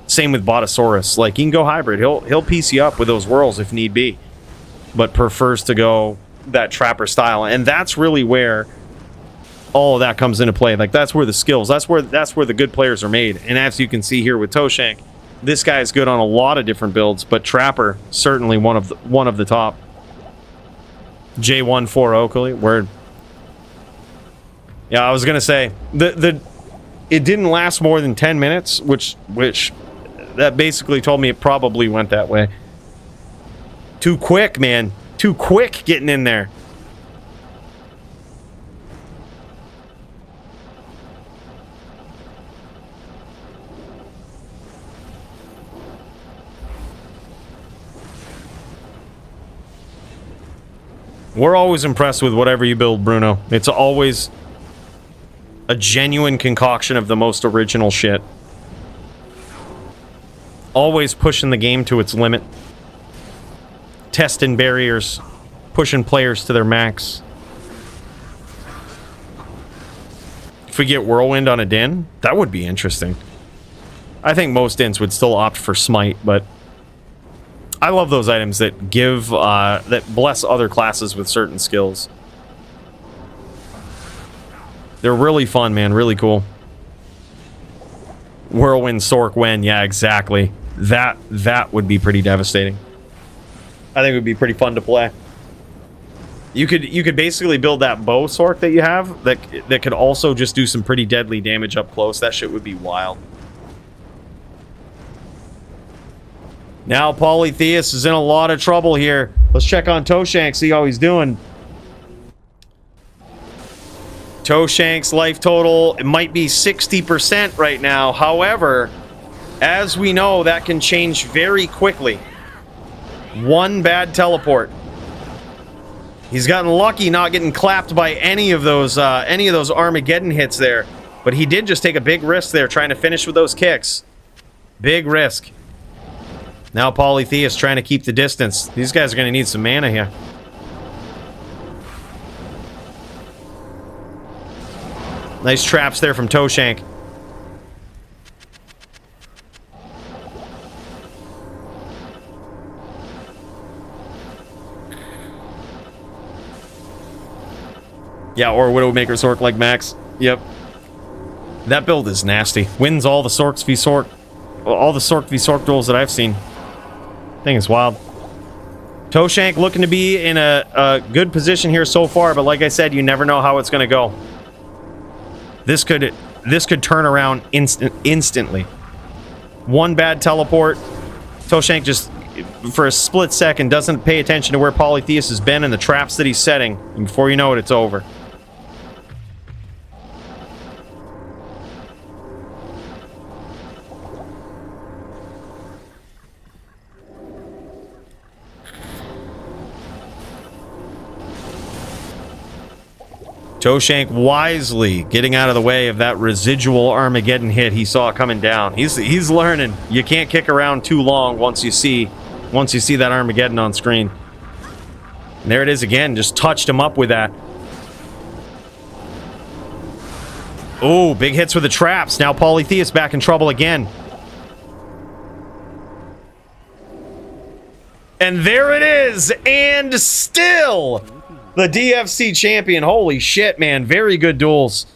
Same with Botosaurus. Like, he can go hybrid. He'll piece you up with those whirls if need be, but prefers to go that trapper style. And that's really where all of that comes into play. Like, that's where the skills, that's where the good players are made. And as you can see here with Toshank, this guy is good on a lot of different builds, but trapper certainly one of the top. J140 Oakley, word. Yeah, I was gonna say it didn't last more than 10 minutes, which that basically told me it probably went that way. Too quick, man. Too quick getting in there. We're always impressed with whatever you build, Bruno. It's always a genuine concoction of the most original shit. Always pushing the game to its limit. Testing barriers. Pushing players to their max. If we get Whirlwind on a din, that would be interesting. I think most ints would still opt for smite, but I love those items that give, that bless other classes with certain skills. They're really fun, man. Really cool. Whirlwind Sorc when, yeah, exactly. That would be pretty devastating. I think it would be pretty fun to play. You could basically build that bow Sorc that you have that could also just do some pretty deadly damage up close. That shit would be wild. Now Polytheus is in a lot of trouble here. Let's check on Toshank, see how he's doing. Toshank's life total, it might be 60% right now. However, as we know, that can change very quickly. One bad teleport. He's gotten lucky not getting clapped by any of those Armageddon hits there. But he did just take a big risk there trying to finish with those kicks. Big risk. Now Polytheus trying to keep the distance. These guys are going to need some mana here. Nice traps there from Toshank. Yeah, or Widowmaker Sorc like Max. Yep. That build is nasty. Wins all the Sorcs v Sorc. All the Sorc v Sorc duels that I've seen. Thing is wild. Toshank looking to be in a good position here so far, but like I said, you never know how it's going to go. This could turn around instantly. One bad teleport. Toshank just, for a split second, doesn't pay attention to where Polytheus has been and the traps that he's setting. And before you know it, it's over. Toshank wisely getting out of the way of that residual Armageddon hit he saw coming down. He's learning. You can't kick around too long once you see that Armageddon on screen. And there it is again. Just touched him up with that. Oh, big hits with the traps. Now Polytheus back in trouble again. And there it is. And still the DFC champion. Holy shit, man. Very good duels.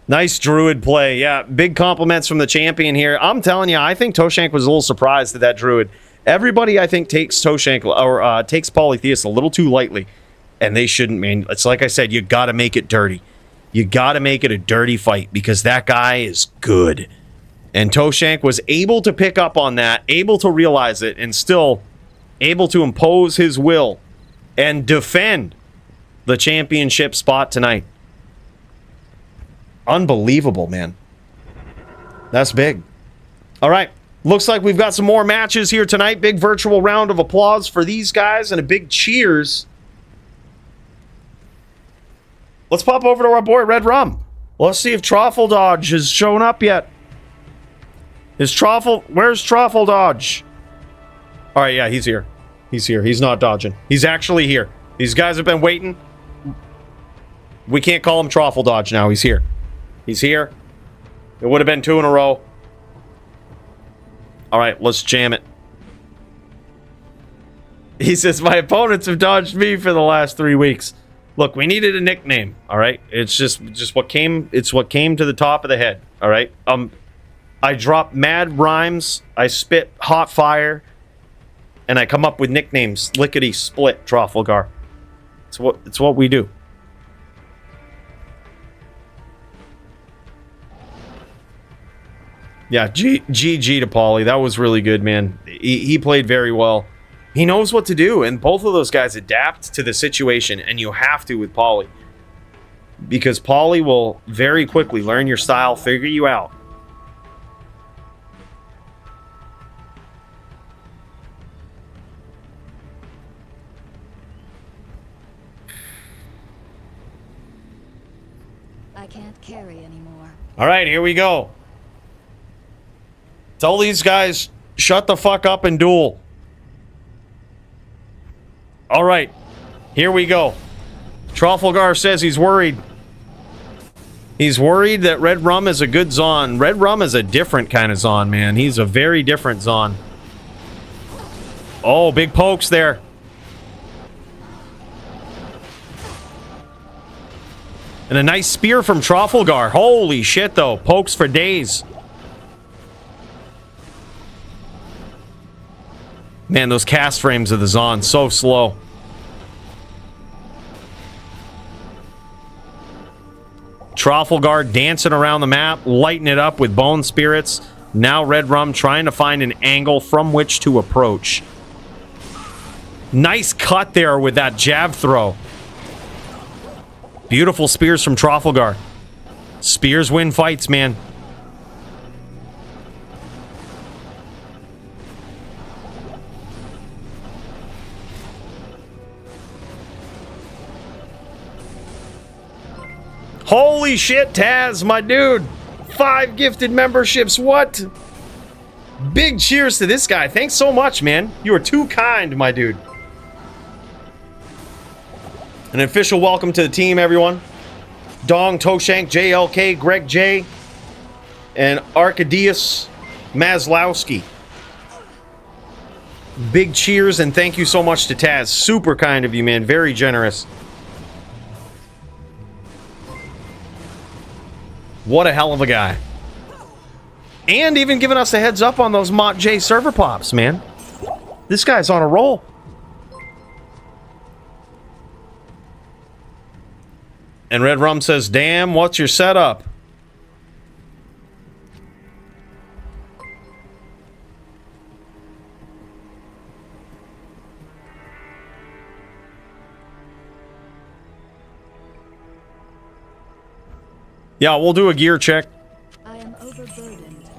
Nice Druid play. Yeah, big compliments from the champion here. I'm telling you, I think Toshank was a little surprised at that Druid. Everybody, I think, takes Toshank or takes Polytheus a little too lightly. And they shouldn't, man. It's like I said, you got to make it dirty. You got to make it a dirty fight because that guy is good. And Toshank was able to pick up on that, able to realize it, and still able to impose his will and defend the championship spot tonight. Unbelievable, man. That's big. All right. Looks like we've got some more matches here tonight. Big virtual round of applause for these guys and a big cheers. Let's pop over to our boy Red Rum. Let's see if Truffle Dodge has shown up yet. Where's Truffle Dodge? All right, yeah, he's here. He's here. He's not dodging. He's actually here. These guys have been waiting. We can't call him Truffle Dodge now. He's here. He's here. It would have been 2 in a row. All right, let's jam it. He says, my opponents have dodged me for the last 3 weeks. Look, we needed a nickname, all right? It's just what came, it's what came to the top of the head, all right? I drop mad rhymes, I spit hot fire, and I come up with nicknames. Lickety split, Trafalgar. It's what we do. Yeah, GG to Pauly. That was really good, man. He played very well. He knows what to do, and both of those guys adapt to the situation, and you have to with Pauly. Because Pauly will very quickly learn your style, figure you out. I can't carry anymore. All right, here we go. Tell these guys, shut the fuck up and duel. All right, here we go. Trafalgar says he's worried. He's worried that Red Rum is a good Zon. Red Rum is a different kind of Zon, man. He's a very different Zon. Oh, big pokes there. And a nice spear from Trafalgar. Holy shit, though. Pokes for days. Man, those cast frames of the Zon, so slow. Trafalgar dancing around the map, lighting it up with bone spirits. Now Red Rum trying to find an angle from which to approach. Nice cut there with that jab throw. Beautiful spears from Trafalgar. Spears win fights, man. Holy shit, Taz, my dude. 5 gifted memberships, what? Big cheers to this guy. Thanks so much, man. You are too kind, my dude. An official welcome to the team, everyone. Dong, Toshank, JLK, Greg J, and Arcadius Maslowski. Big cheers and thank you so much to Taz. Super kind of you, man. Very generous. What a hell of a guy. And even giving us a heads up on those Mott J server pops, man. This guy's on a roll. And Red Rum says, damn, what's your setup? Yeah, we'll do a gear check. I am overburdened.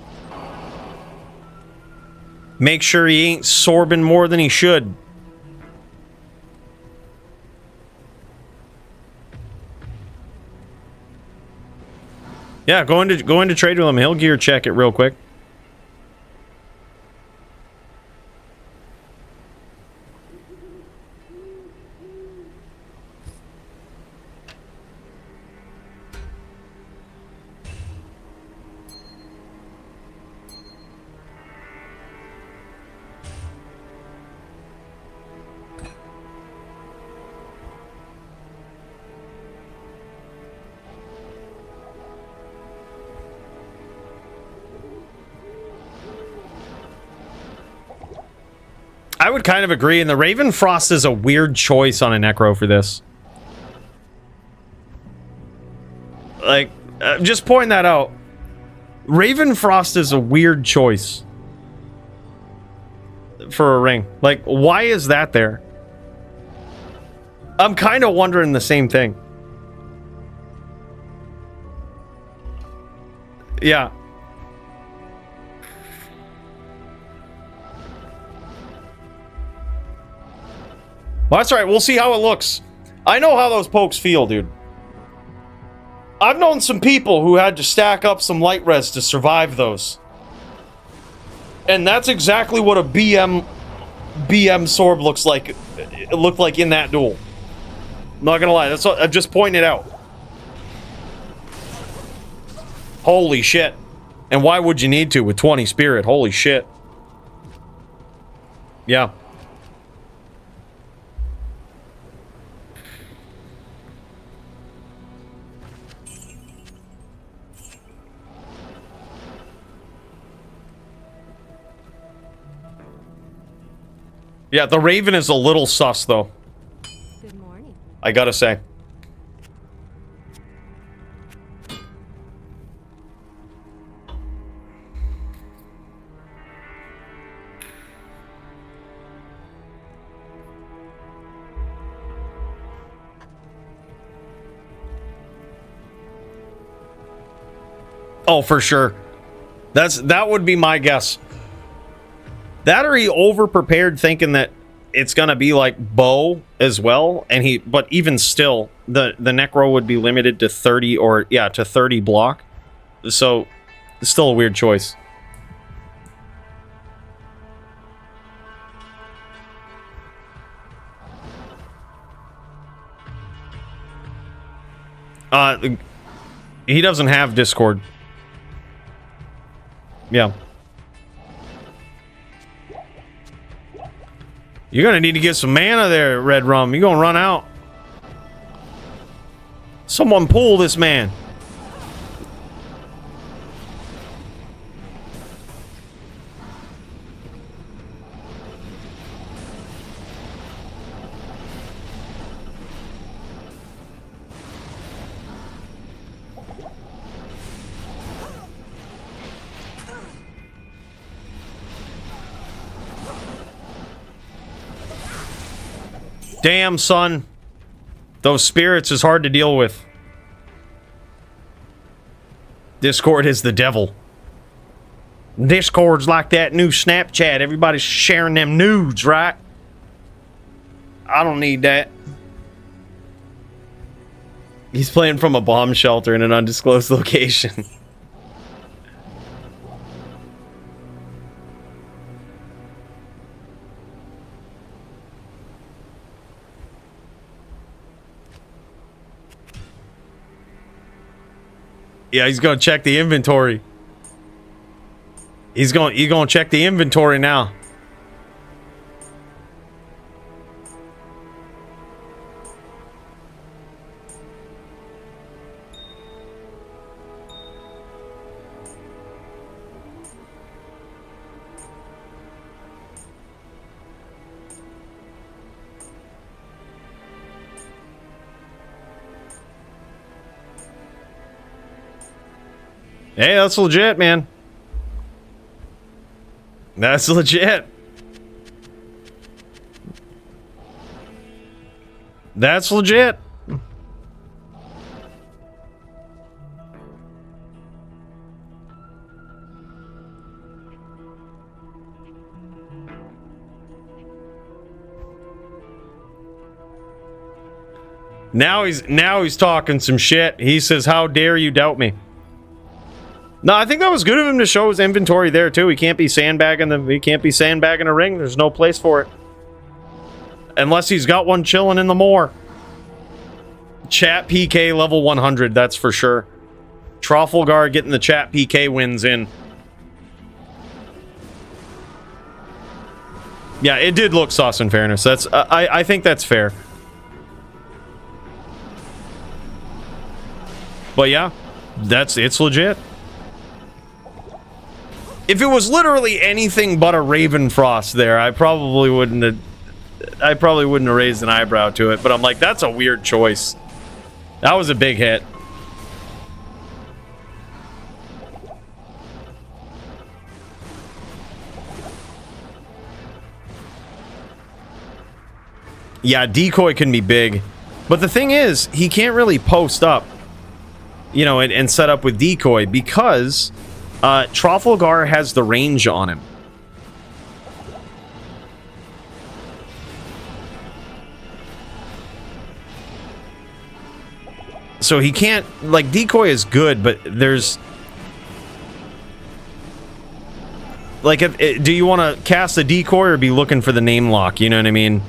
Make sure he ain't sorbing more than he should. Yeah, go into trade with him. He'll gear check it real quick. I would kind of agree, and the Raven Frost is a weird choice on a Necro for this. Like, just pointing that out. Raven Frost is a weird choice for a ring. Like, why is that there? I'm kind of wondering the same thing. Yeah. Well, that's all right. We'll see how it looks. I know how those pokes feel, dude. I've known some people who had to stack up some light res to survive those. And that's exactly what a BM Sorb looks like. It looked like in that duel. I'm not gonna lie. That's what, I'm just pointing it out. Holy shit. And why would you need to with 20 spirit? Holy shit. Yeah. Yeah, the Raven is a little sus, though. Good morning. I gotta say. Oh, for sure. That would be my guess. That or he over-prepared thinking that it's gonna be like Bow as well, and but even still, the Necro would be limited to 30 or yeah, to 30 block. So it's still a weird choice. He doesn't have Discord. Yeah. You're gonna need to get some mana there, Red Rum. You're gonna run out. Someone pull this man. Damn, son. Those spirits is hard to deal with. Discord is the devil. Discord's like that new Snapchat. Everybody's sharing them nudes, right? I don't need that. He's playing from a bomb shelter in an undisclosed location. Yeah, he's gonna check the inventory. You're gonna check the inventory now. Hey, that's legit, man. That's legit. That's legit. Now he's talking some shit. He says, "How dare you doubt me?" No, I think that was good of him to show his inventory there too. He can't be sandbagging a ring. There's no place for it. Unless he's got one chilling in the moor. Chat PK level 100, that's for sure. Trafalgar getting the chat PK wins in. Yeah, it did look sus in fairness. That's I think that's fair. But yeah, it's legit. If it was literally anything but a Ravenfrost there, I probably wouldn't have raised an eyebrow to it, but I'm like, that's a weird choice. That was a big hit. Yeah, decoy can be big, but the thing is, he can't really post up, you know, and set up with decoy because Trafalgar has the range on him. So he can't, like, decoy is good, but there's like, do you want to cast a decoy or be looking for the name lock? You know what I mean?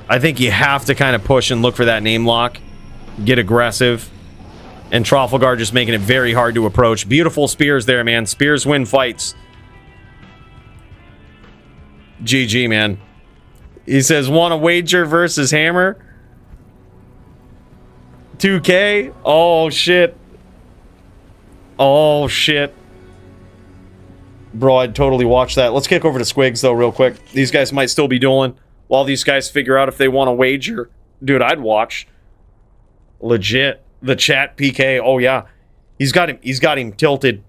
I think you have to kind of push and look for that name lock, get aggressive. And Trafalgar just making it very hard to approach. Beautiful spears there, man. Spears win fights. GG, man. He says, want a wager versus Hammer? 2K? Oh, shit. Oh, shit. Bro, I'd totally watch that. Let's kick over to Squigs, though, real quick. These guys might still be dueling. While these guys figure out if they want a wager. Dude, I'd watch. Legit. The chat PK. Oh yeah. He's got him tilted.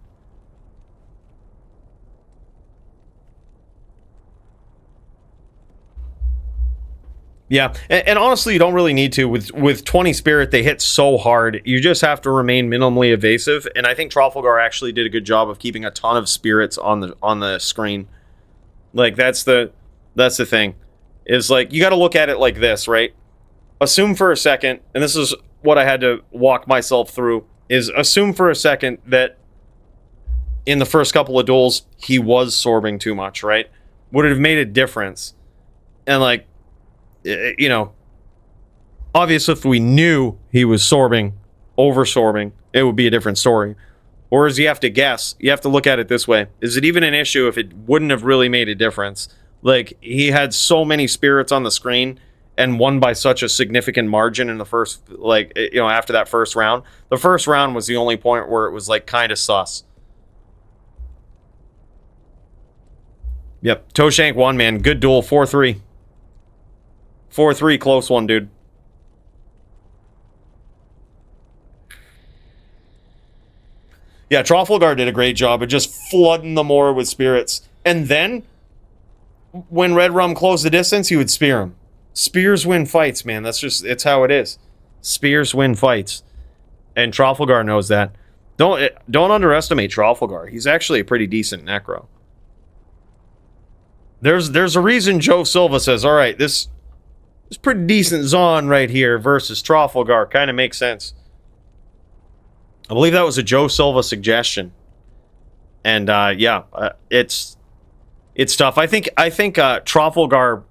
Yeah. And honestly, you don't really need to. With 20 spirit, they hit so hard. You just have to remain minimally evasive. And I think Trafalgar actually did a good job of keeping a ton of spirits on the screen. Like that's the thing. Is like you got to look at it like this, right? Assume for a second, and this is what I had to walk myself through, is assume for a second that in the first couple of duels, he was sorbing too much, right? Would it have made a difference? And like, you know, obviously if we knew he was sorbing overswarming, it would be a different story. Or as you have to guess, you have to look at it this way. Is it even an issue if it wouldn't have really made a difference? Like, he had so many spirits on the screen and won by such a significant margin in the first, like, you know, after that first round. The first round was the only point where it was, like, kind of sus. Yep, Toshank won, man. Good duel, 4-3. 4-3, close one, dude. Yeah, Trafalgar did a great job of just flooding the moor with spirits. And then, when Red Rum closed the distance, he would spear him. Spears win fights, man. It's how it is. Spears win fights. And Trafalgar knows that. Don't underestimate Trafalgar. He's actually a pretty decent Necro. There's a reason Joe Silva says, all right, this pretty decent Zon right here versus Trafalgar. Kind of makes sense. I believe that was a Joe Silva suggestion. And yeah, it's tough. I think Trafalgar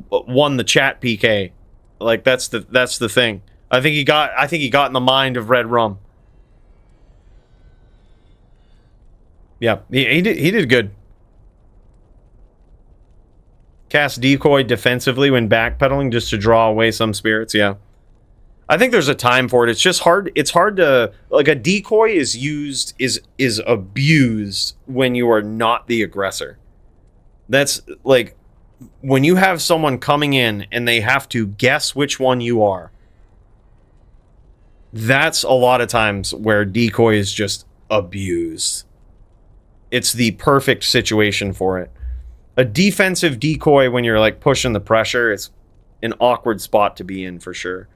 won the chat PK. Like that's the thing. I think he got in the mind of Red Rum. Yeah, he did good. Cast decoy defensively when backpedaling just to draw away some spirits. Yeah, I think there's a time for it. It's just hard. It's hard to, like, a decoy is abused when you are not the aggressor. That's like when you have someone coming in and they have to guess which one you are. That's a lot of times where decoy is just abused. It's the perfect situation for it. A defensive decoy when you're like pushing the pressure, it's an awkward spot to be in for sure.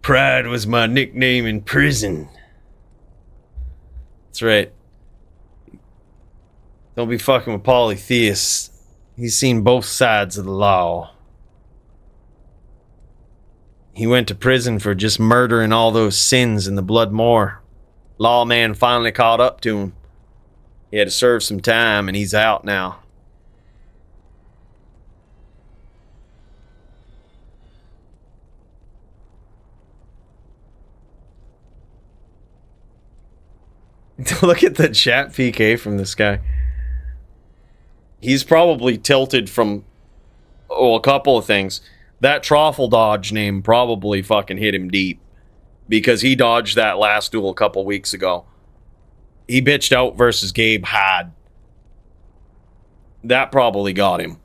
Pride was my nickname in prison. That's right. Don't be fucking with polytheists. He's seen both sides of the law. He went to prison for just murdering all those sins in the Blood Moor. Lawman finally caught up to him. He had to serve some time and he's out now. Look at the chat PK from this guy. He's probably tilted from a couple of things. That Trofle dodge name probably fucking hit him deep because he dodged that last duel a couple weeks ago. He bitched out versus Gabe Had. That probably got him.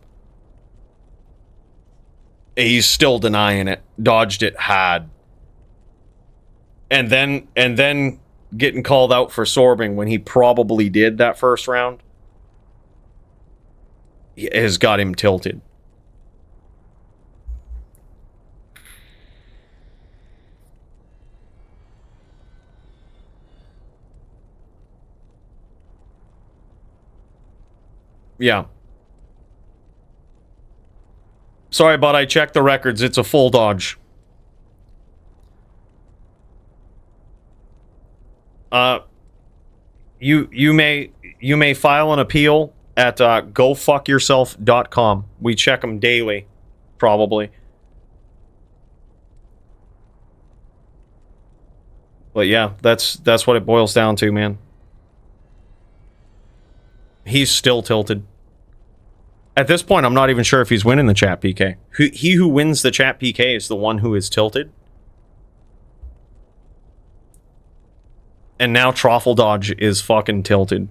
He's still denying it. Dodged it, Had. And then getting called out for sorbing when he probably did that first round has got him tilted. Yeah. Sorry, but I checked the records. It's a full dodge. You may file an appeal at gofuckyourself.com. We check them daily, probably. But yeah, that's what it boils down to, man. He's still tilted. At this point, I'm not even sure if he's winning the chat PK. He who wins the chat PK is the one who is tilted. And now Trofle Dodge is fucking tilted.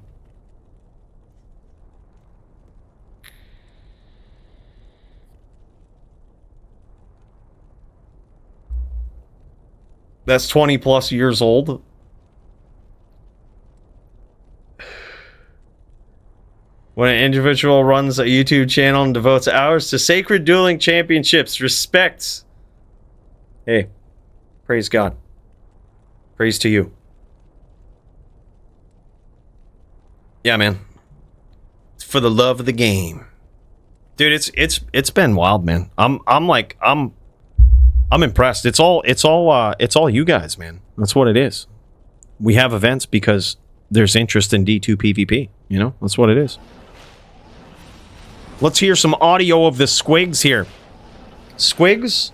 That's 20 plus years old. When an individual runs a YouTube channel and devotes hours to sacred dueling championships, respects. Hey, praise God. Praise to you. Yeah, man. It's for the love of the game. Dude, it's been wild, man. I'm impressed. It's all you guys, man. That's what it is. We have events because there's interest in D2 PvP. You know, that's what it is. Let's hear some audio of the Squigs here. Squigs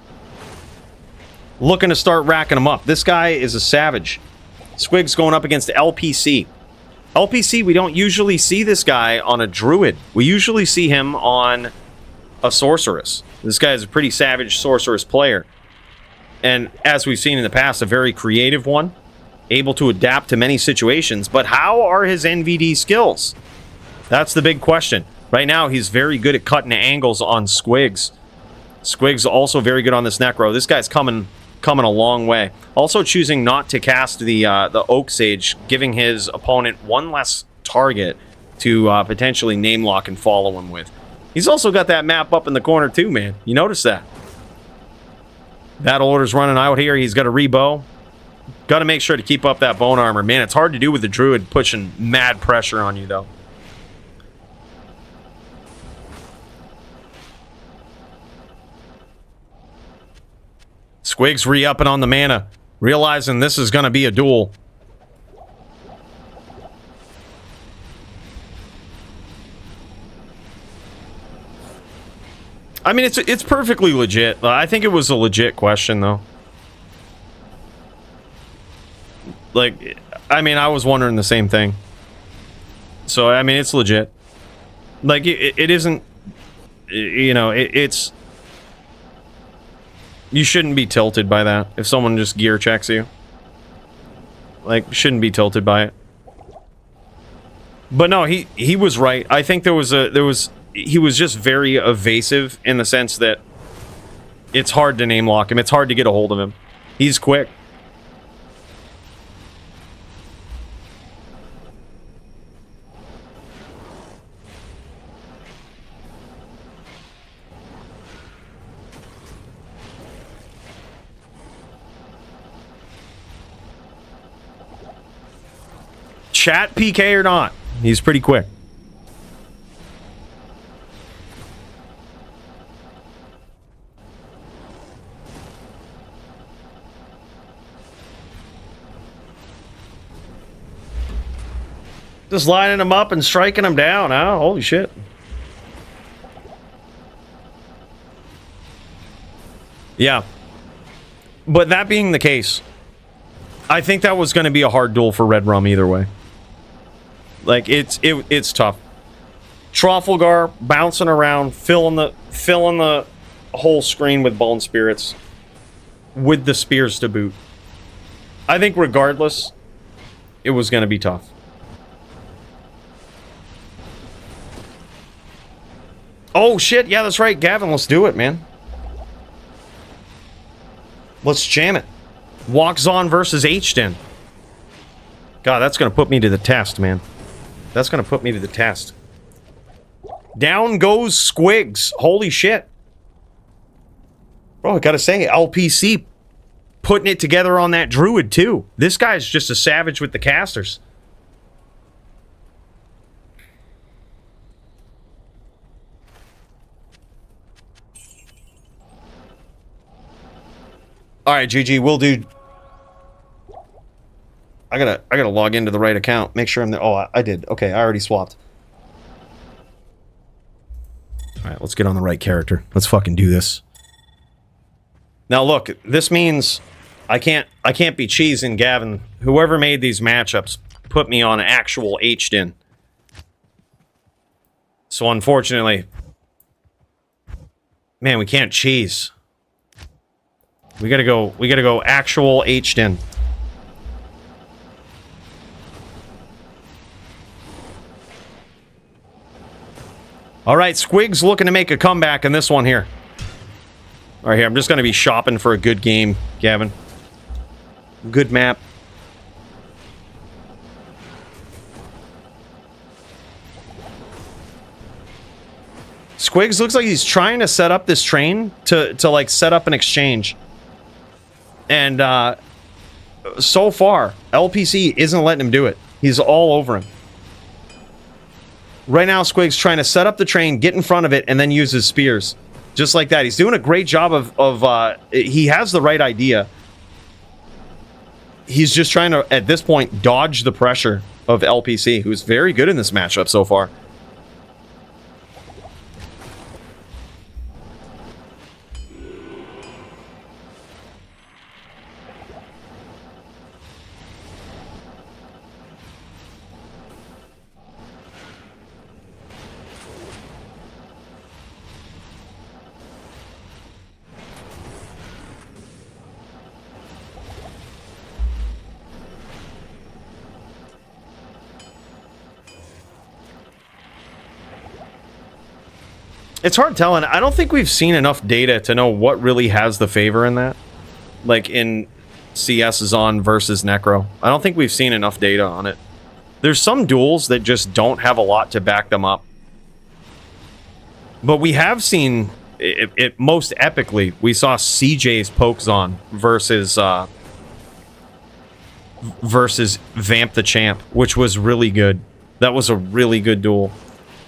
looking to start racking them up. This guy is a savage. Squigs going up against LPC. LPC, we don't usually see this guy on a druid. We usually see him on a sorceress. This guy is a pretty savage sorceress player. And as we've seen in the past, a very creative one. Able to adapt to many situations. But how are his NVD skills? That's the big question. Right now, he's very good at cutting angles on Squigs. Squigs also very good on this Necro. This guy's coming a long way. Also choosing not to cast the Oak Sage, giving his opponent one less target to potentially name lock and follow him with. He's also got that map up in the corner too, man. You notice that? Battle order's running out here. He's got a rebow. Got to make sure to keep up that bone armor. Man, it's hard to do with the druid pushing mad pressure on you, though. Squigs re-upping on the mana, realizing this is going to be a duel. I mean, it's perfectly legit. I think it was a legit question, though. Like, I mean, I was wondering the same thing. So, I mean, it's legit. Like, it isn't, you know, it's... You shouldn't be tilted by that if someone just gear checks you. Like, shouldn't be tilted by it. But no, he was right. I think he was just very evasive in the sense that it's hard to name lock him. It's hard to get a hold of him. He's quick. Chat PK or not, he's pretty quick. Just lining them up and striking them down, huh? Holy shit. Yeah. But that being the case, I think that was going to be a hard duel for Red Rum either way. Like, it's tough. Trafalgar bouncing around, filling the whole screen with bone spirits, with the spears to boot. I think regardless, it was going to be tough. Oh shit! Yeah, that's right, Gavin. Let's do it, man. Let's jam it. Walks on versus H-Den. God, that's going to put me to the test, man. That's going to put me to the test. Down goes Squigs. Holy shit. Bro, I gotta say, LPC putting it together on that druid, too. This guy's just a savage with the casters. Alright, GG, we'll do... I gotta log into the right account. Make sure I'm there. Oh, I did. Okay, I already swapped. Alright, let's get on the right character. Let's fucking do this. Now look, this means I can't be cheesing Gavin. Whoever made these matchups put me on actual H-Den. So unfortunately... Man, we can't cheese. We gotta go actual H-Den. Alright, Squigs looking to make a comeback in this one here. Alright, here, I'm just gonna be shopping for a good game, Gavin. Good map. Squigs looks like he's trying to set up this train to like set up an exchange. And so far, LPC isn't letting him do it. He's all over him. Right now, Squigs trying to set up the train, get in front of it, and then use his spears. Just like that. He's doing a great job of he has the right idea. He's just trying to, at this point, dodge the pressure of LPC, who's very good in this matchup so far. It's hard telling. I don't think we've seen enough data to know what really has the favor in that. Like in CS Zon versus Necro. I don't think we've seen enough data on it. There's some duels that just don't have a lot to back them up. But we have seen, it most epically, we saw CJ's poke Zon versus Vamp the Champ, which was really good. That was a really good duel.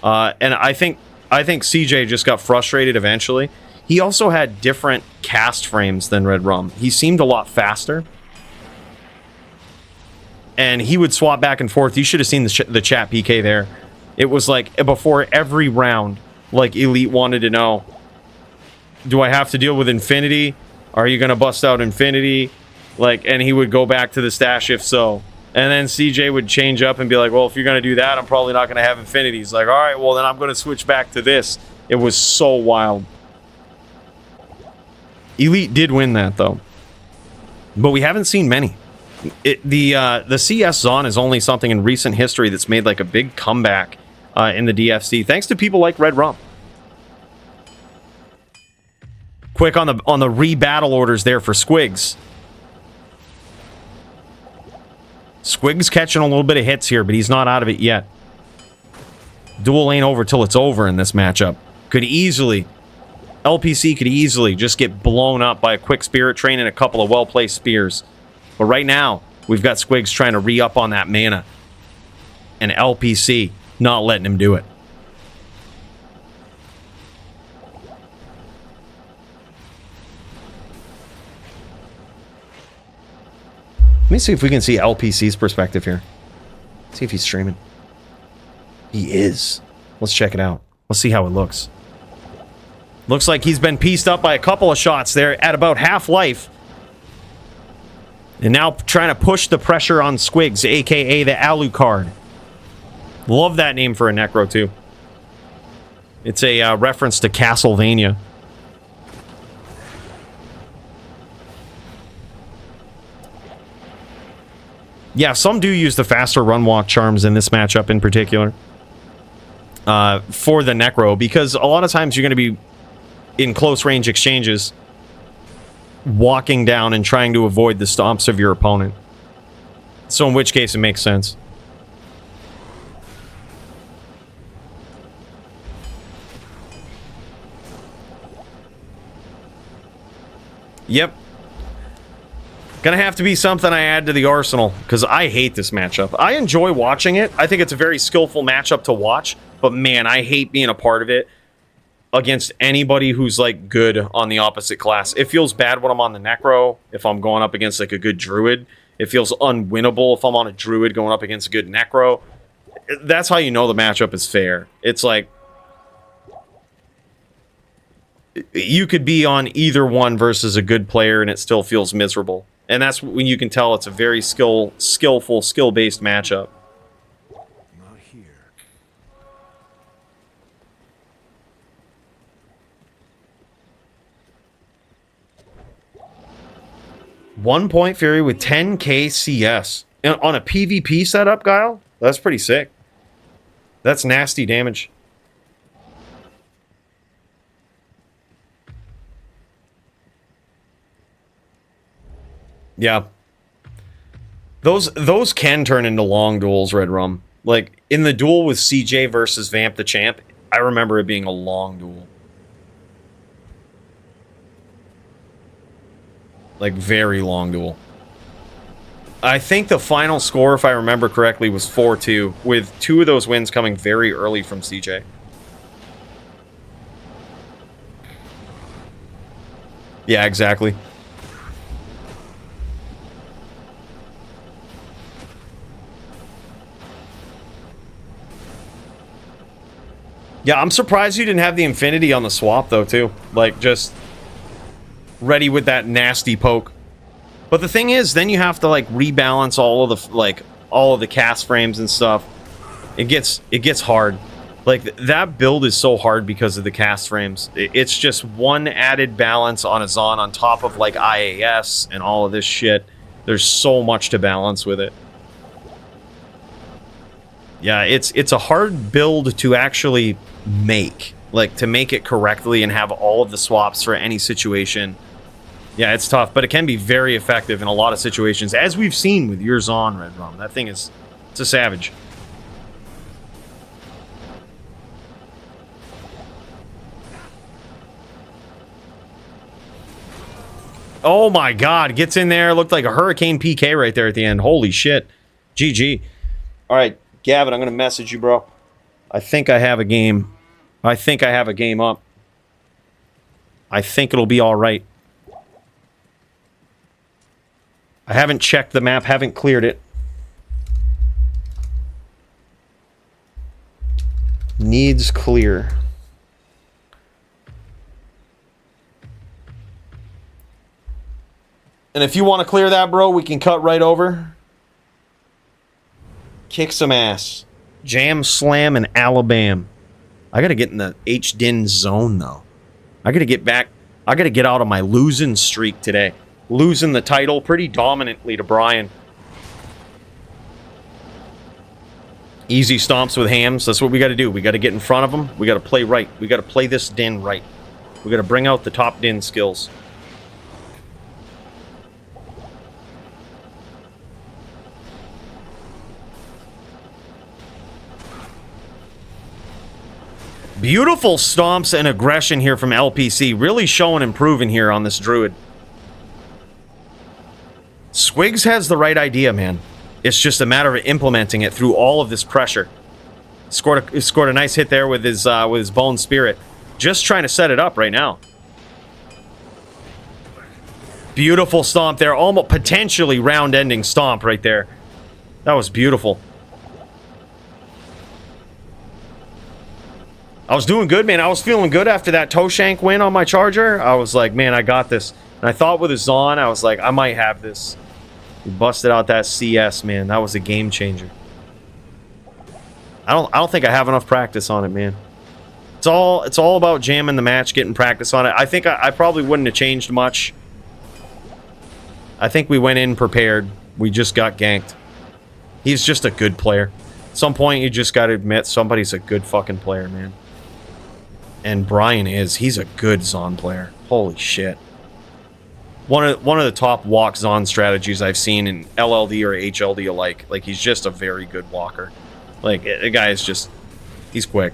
And I think CJ just got frustrated eventually. He also had different cast frames than Red Rum. He seemed a lot faster. And he would swap back and forth. You should have seen the chat PK there. It was like, before every round, like Elite wanted to know, do I have to deal with Infinity? Are you going to bust out Infinity? Like, and he would go back to the stash if so. And then CJ would change up and be like, well, if you're going to do that, I'm probably not going to have Infinity. He's like, all right, well, then I'm going to switch back to this. It was so wild. Elite did win that, though. But we haven't seen many. The CS Zon is only something in recent history that's made like a big comeback in the DFC, thanks to people like Red Rum. Quick on the re-battle orders there for Squigs. Squigs catching a little bit of hits here, but he's not out of it yet. Duel ain't over till it's over in this matchup. LPC could easily just get blown up by a quick spirit train and a couple of well-placed spears. But right now, we've got Squigs trying to re-up on that mana. And LPC not letting him do it. Let me see if we can see LPC's perspective here. See if he's streaming. He is. Let's check it out. Let's see how it looks. Looks like he's been pieced up by a couple of shots there at about half life. And now trying to push the pressure on Squigs, aka the Alucard. Love that name for a Necro, too. It's a reference to Castlevania. Yeah, some do use the faster run walk charms in this matchup in particular. For the Necro, because a lot of times you're going to be in close range exchanges, walking down and trying to avoid the stomps of your opponent. So in which case it makes sense. Yep. Gonna have to be something I add to the arsenal, because I hate this matchup. I enjoy watching it. I think it's a very skillful matchup to watch, but man, I hate being a part of it against anybody who's like good on the opposite class. It feels bad when I'm on the Necro, if I'm going up against like a good Druid. It feels unwinnable if I'm on a Druid going up against a good Necro. That's how you know the matchup is fair. It's like, you could be on either one versus a good player and it still feels miserable. And that's when you can tell it's a very skillful, skill-based matchup. Not here. One point Fury with 10k CS. On a PvP setup, Guile? That's pretty sick. That's nasty damage. Yeah. Those can turn into long duels, Red Rum. Like, in the duel with CJ versus Vamp the Champ, I remember it being a long duel. Like, very long duel. I think the final score, if I remember correctly, was 4-2, with 2 of those wins coming very early from CJ. Yeah, exactly. Yeah, I'm surprised you didn't have the Infinity on the swap, though, too. Like, just ready with that nasty poke. But the thing is, then you have to, like, rebalance all of the, like, all of the cast frames and stuff. It gets hard. Like, that build is so hard because of the cast frames. It's just one added balance on a Zon on top of, like, IAS and all of this shit. There's so much to balance with it. Yeah, it's a hard build to actually make. Like, to make it correctly and have all of the swaps for any situation. Yeah, it's tough, but it can be very effective in a lot of situations, as we've seen with your Zon, Red Rum. That thing is... it's a savage. Oh my god, gets in there, looked like a Hurricane PK right there at the end. Holy shit. GG. Alright, Gavin, I'm gonna message you, bro. I think I have a game. I think I have a game up. I think it'll be alright. I haven't checked the map, haven't cleared it. Needs clear. And if you want to clear that, bro, we can cut right over. Kick some ass. Jam, slam, and Alabama. I gotta get in the H-Din zone, though. I gotta get back. I gotta get out of my losing streak today. Losing the title pretty dominantly to Brian. Easy stomps with hams. That's what we gotta do. We gotta get in front of them. We gotta play right. We gotta play this din right. We gotta bring out the top din skills. Beautiful stomps and aggression here from LPC. Really showing improving here on this druid. Squigs has the right idea, man. It's just a matter of implementing it through all of this pressure. Scored a nice hit there with his bone spirit. Just trying to set it up right now. Beautiful stomp there. Almost potentially round-ending stomp right there. That was beautiful. I was doing good, man. I was feeling good after that toe shank win on my charger. I was like, man, I got this. And I thought with his Zon, I was like, I might have this. He busted out that CS, man. That was a game changer. I don't think I have enough practice on it, man. It's all about jamming the match, getting practice on it. I think I probably wouldn't have changed much. I think we went in prepared. We just got ganked. He's just a good player. At some point, you just got to admit somebody's a good fucking player, man. And Brian is. He's a good Zon player. Holy shit. One of the top walk Zon strategies I've seen in LLD or HLD alike. Like, he's just a very good walker. Like, the guy is just... he's quick.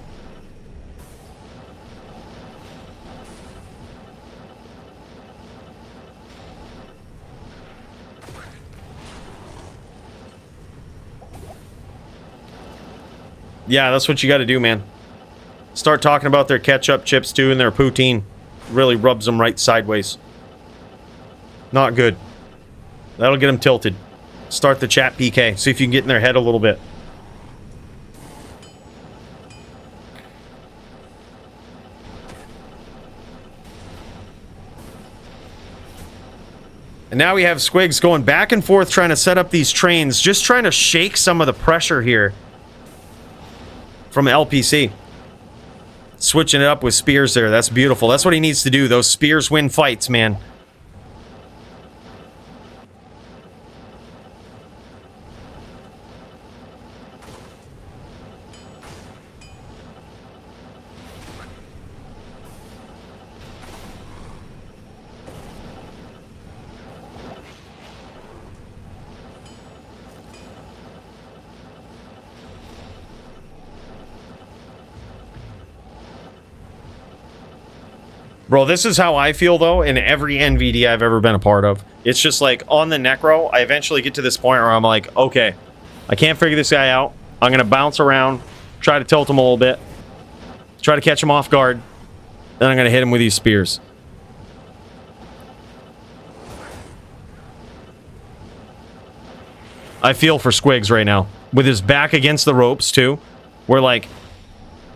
Yeah, that's what you got to do, man. Start talking about their ketchup chips, too, and their poutine. Really rubs them right sideways. Not good. That'll get them tilted. Start the chat PK. See if you can get in their head a little bit. And now we have Squigs going back and forth trying to set up these trains. Just trying to shake some of the pressure here from LPC. Switching it up with spears there. That's beautiful. That's what he needs to do. Those spears win fights, man. Bro, this is how I feel, though, in every NVD I've ever been a part of. It's just like, on the Necro, I eventually get to this point where I'm like, okay, I can't figure this guy out. I'm going to bounce around, try to tilt him a little bit, try to catch him off guard, then I'm going to hit him with these spears. I feel for Squigs right now. With his back against the ropes, too, where, like,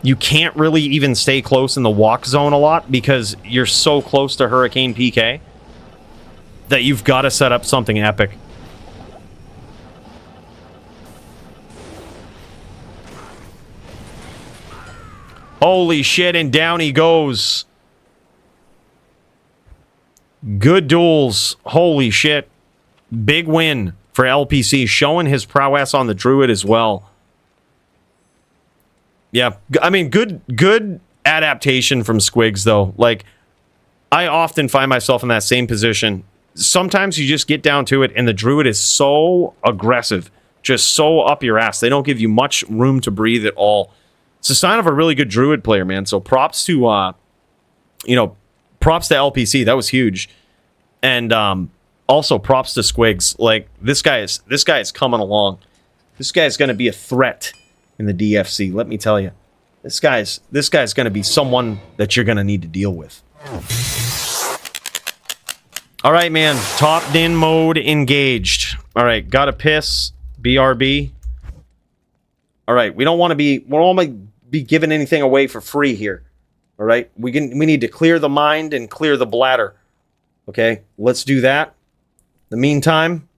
you can't really even stay close in the walk zone a lot because you're so close to Hurricane PK that you've got to set up something epic. Holy shit, and down he goes. Good duels. Holy shit. Big win for LPC, showing his prowess on the Druid as well. Yeah, I mean, good adaptation from Squigs, though. Like, I often find myself in that same position. Sometimes you just get down to it, and the Druid is so aggressive, just so up your ass. They don't give you much room to breathe at all. It's a sign of a really good Druid player, man. So props to, props to LPC. That was huge. And also props to Squigs. Like, this guy is coming along. This guy is going to be a threat in the DFC, let me tell you. This guy's going to be someone that you're going to need to deal with. All right, man. Top din mode engaged. All right, got to piss. BRB. All right, we don't want to be giving anything away for free here. All right, we need to clear the mind and clear the bladder. Okay, let's do that. In the meantime,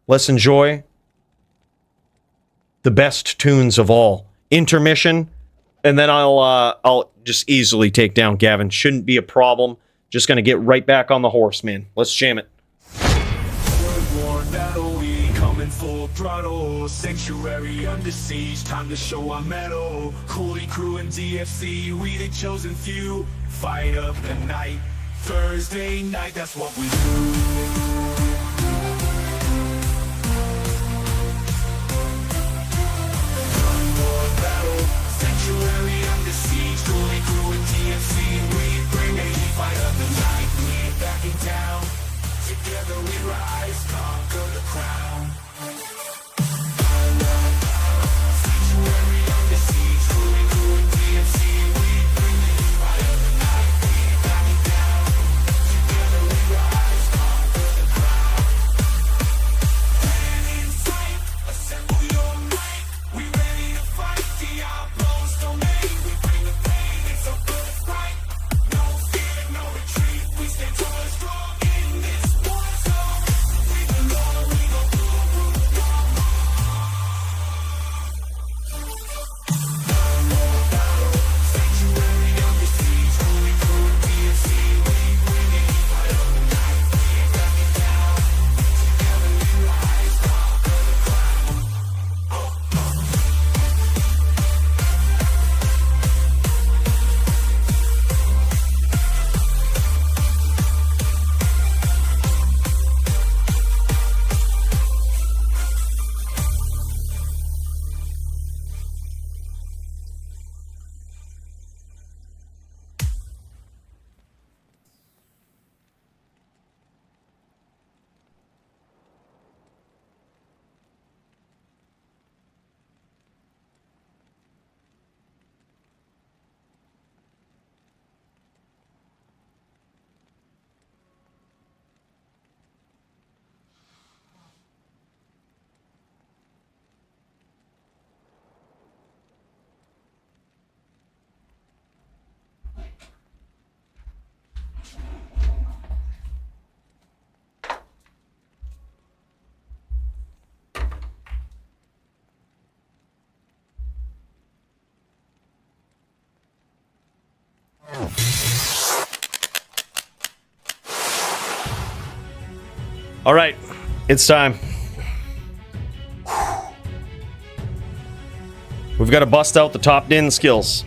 let's enjoy the best tunes of all. Intermission, and then I'll just easily take down Gavin. Shouldn't be a problem. Just gonna get right back on the horse, man. Let's jam it. World-worn battle, we coming full throttle. Sanctuary under siege, time to show our mettle. Coolie crew and DFC, we the chosen few. Fight up the night, Thursday night, that's what we do. Sanctuary under siege, Coolie crew and DFC, we bring a fight of the night. We ain't backing down, together we rise, conquer the crown. Sanctuary under siege, Coolie crew and DFC, we bring a fight of the night. We ain't backing down, together we rise, conquer the crown. Plan in sight, assemble your might, we ready to fight. Diablo's domain, we bring the pain, it's a birthright. No fear, no retreat, we stand tall and strong in this war zone. We belong, we go through a roof wall. Sanctuary under siege, Coolie crew and DFC, we bring it, fight of the night. We ain't backing down, together we rise, conquer the crown. All right, it's time. We've got to bust out the top din skills.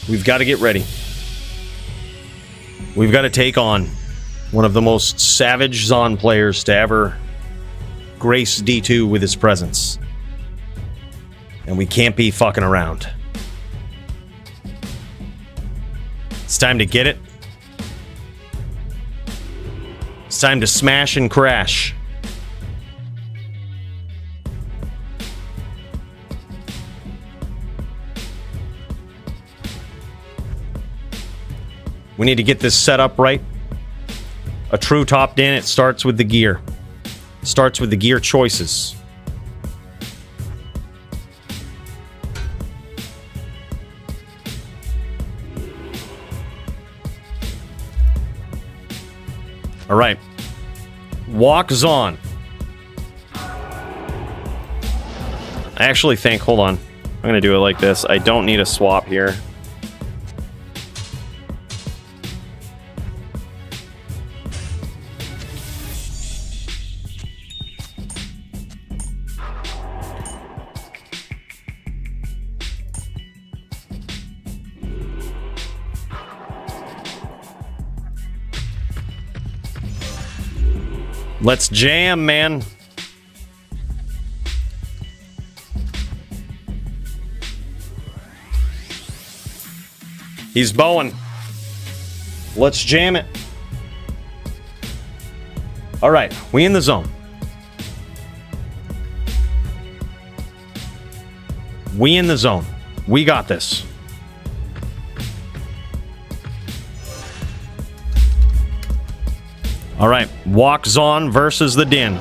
We've got to get ready. We've got to take on one of the most savage Zon players to ever grace D2 with his presence. And we can't be fucking around. It's time to get it. It's time to smash and crash. We need to get this set up right. A true top Dan, it starts with the gear. Starts with the gear choices. All right. Walks on. I actually think, hold on. I'm going to do it like this. I don't need a swap here. Let's jam, man. He's bowing. Let's jam it. All right, we in the zone. We in the zone. We got this. All right, walks on versus the Din.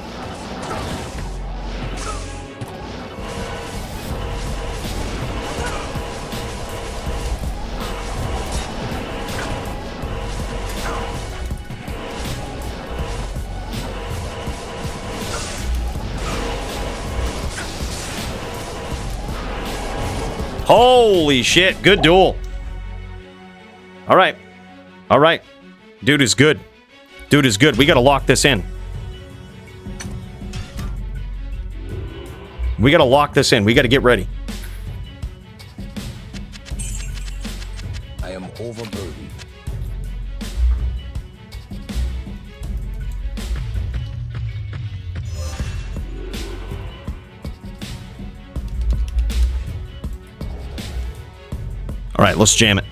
Holy shit, good duel. All right. All right. Dude is good. Dude is good. We got to lock this in. We got to lock this in. We got to get ready. I am overburdened. All right, let's jam it.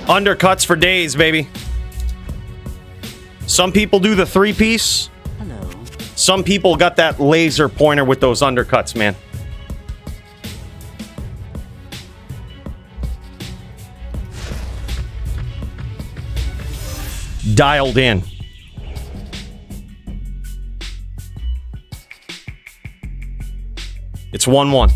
Undercuts for days, baby. Some people do the three-piece. Hello. Some people got that laser pointer with those undercuts, man. Dialed in. It's 1-1.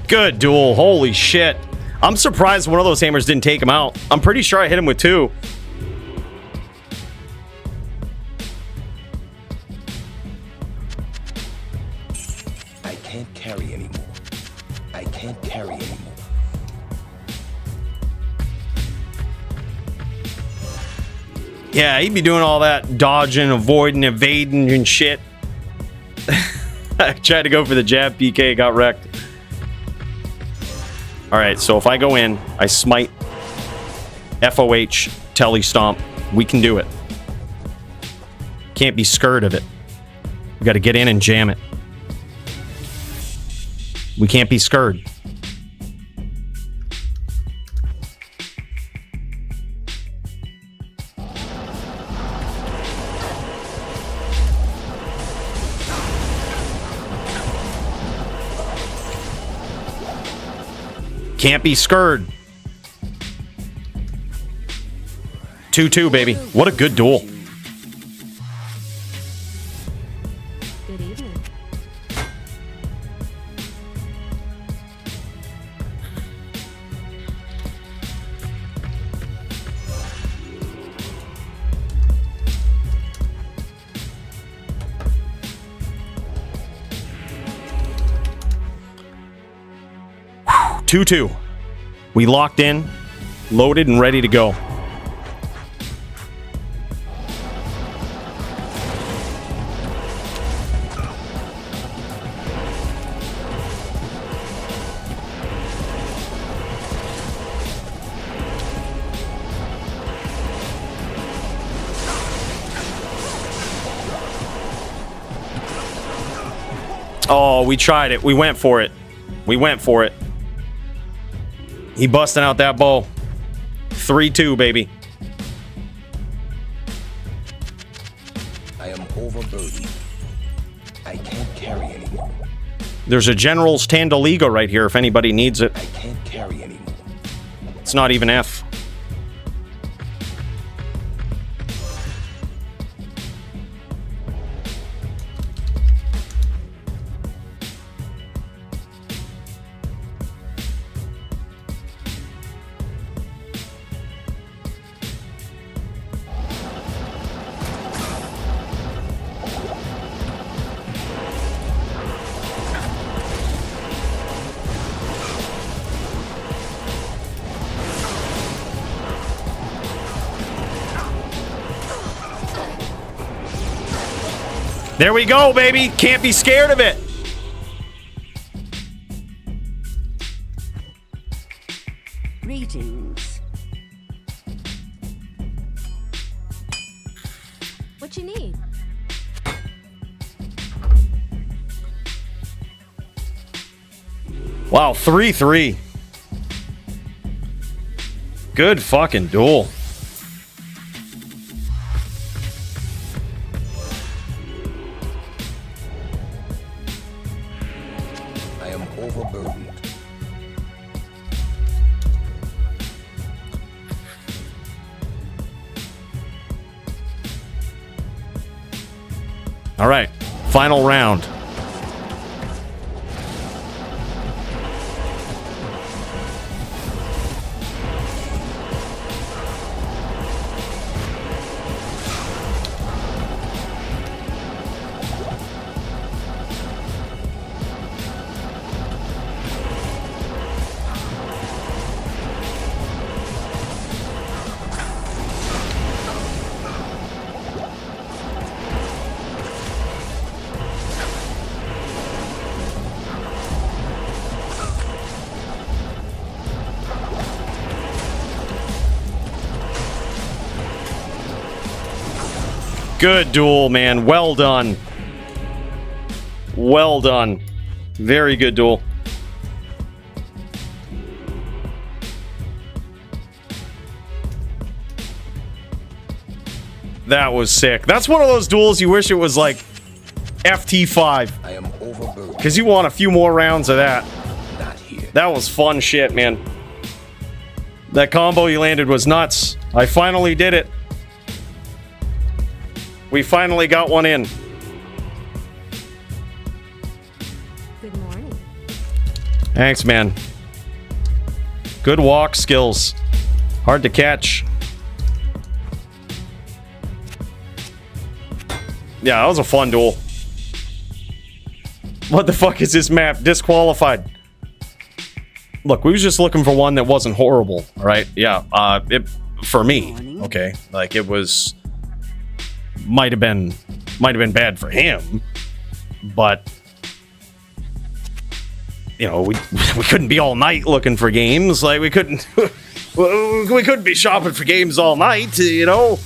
Good duel. Holy shit. I'm surprised one of those hammers didn't take him out. I'm pretty sure I hit him with two. I can't carry anymore. I can't carry anymore. Yeah, he'd be doing all that dodging, avoiding, evading, and shit. I tried to go for the jab PK, got wrecked. Alright, so if I go in, I smite, FOH, telly stomp, we can do it. Can't be scared of it. We gotta get in and jam it. We can't be scared. Can't be scared. 2-2, baby. What a good duel. Good evening. Whew, 2-2. We locked in, loaded, and ready to go. Oh, we tried it. We went for it. We went for it. He busting out that bow. 3-2, baby. I am overburdened. I can't carry anymore. There's a General's Tandaliga right here if anybody needs it. I can't carry anymore. It's not even F. There we go, baby. Can't be scared of it. Greetings. What you need? Wow, 3-3. Good fucking duel. I am overburdened. All right, final round. Good duel, man. Well done. Well done. Very good duel. That was sick. That's one of those duels you wish it was like FT5. I am overburdened. Because you want a few more rounds of that. Not here. That was fun shit, man. That combo you landed was nuts. I finally did it. We finally got one in. Good morning. Thanks, man. Good walk skills. Hard to catch. Yeah, that was a fun duel. What the fuck is this map? Disqualified. Look, we was just looking for one that wasn't horrible, all right? Yeah, it for me, okay? Like it was might have been bad for him, but you know, we couldn't be all night looking for games. Like, we couldn't be shopping for games all night, you know.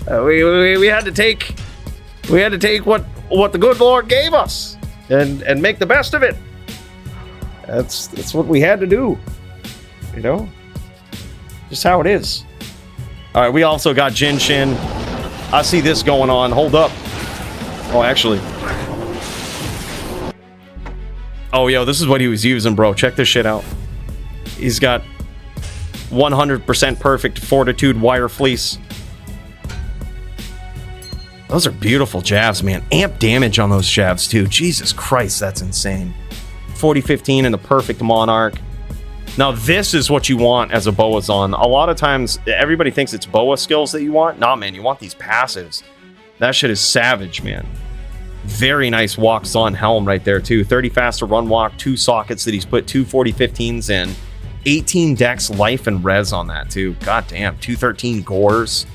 We had to take what the good Lord gave us and make the best of it. That's what we had to do, you know. Just how it is. All right, we also got Jin Shin. I see this going on. Hold up. Oh, actually. Oh, yo, this is what he was using, bro. Check this shit out. He's got 100% perfect Fortitude Wire Fleece. Those are beautiful jabs, man. Amp damage on those jabs, too. Jesus Christ, that's insane. 40-15 and the perfect Monarch. Now, this is what you want as a Boazon. A lot of times, everybody thinks it's Boa skills that you want. Nah, man, you want these passives. That shit is savage, man. Very nice walks on helm right there, too. 30 faster run walk, 2 sockets that he's put 2 40-15s in. 18 dex, life, and res on that, too. God damn, 213 gores.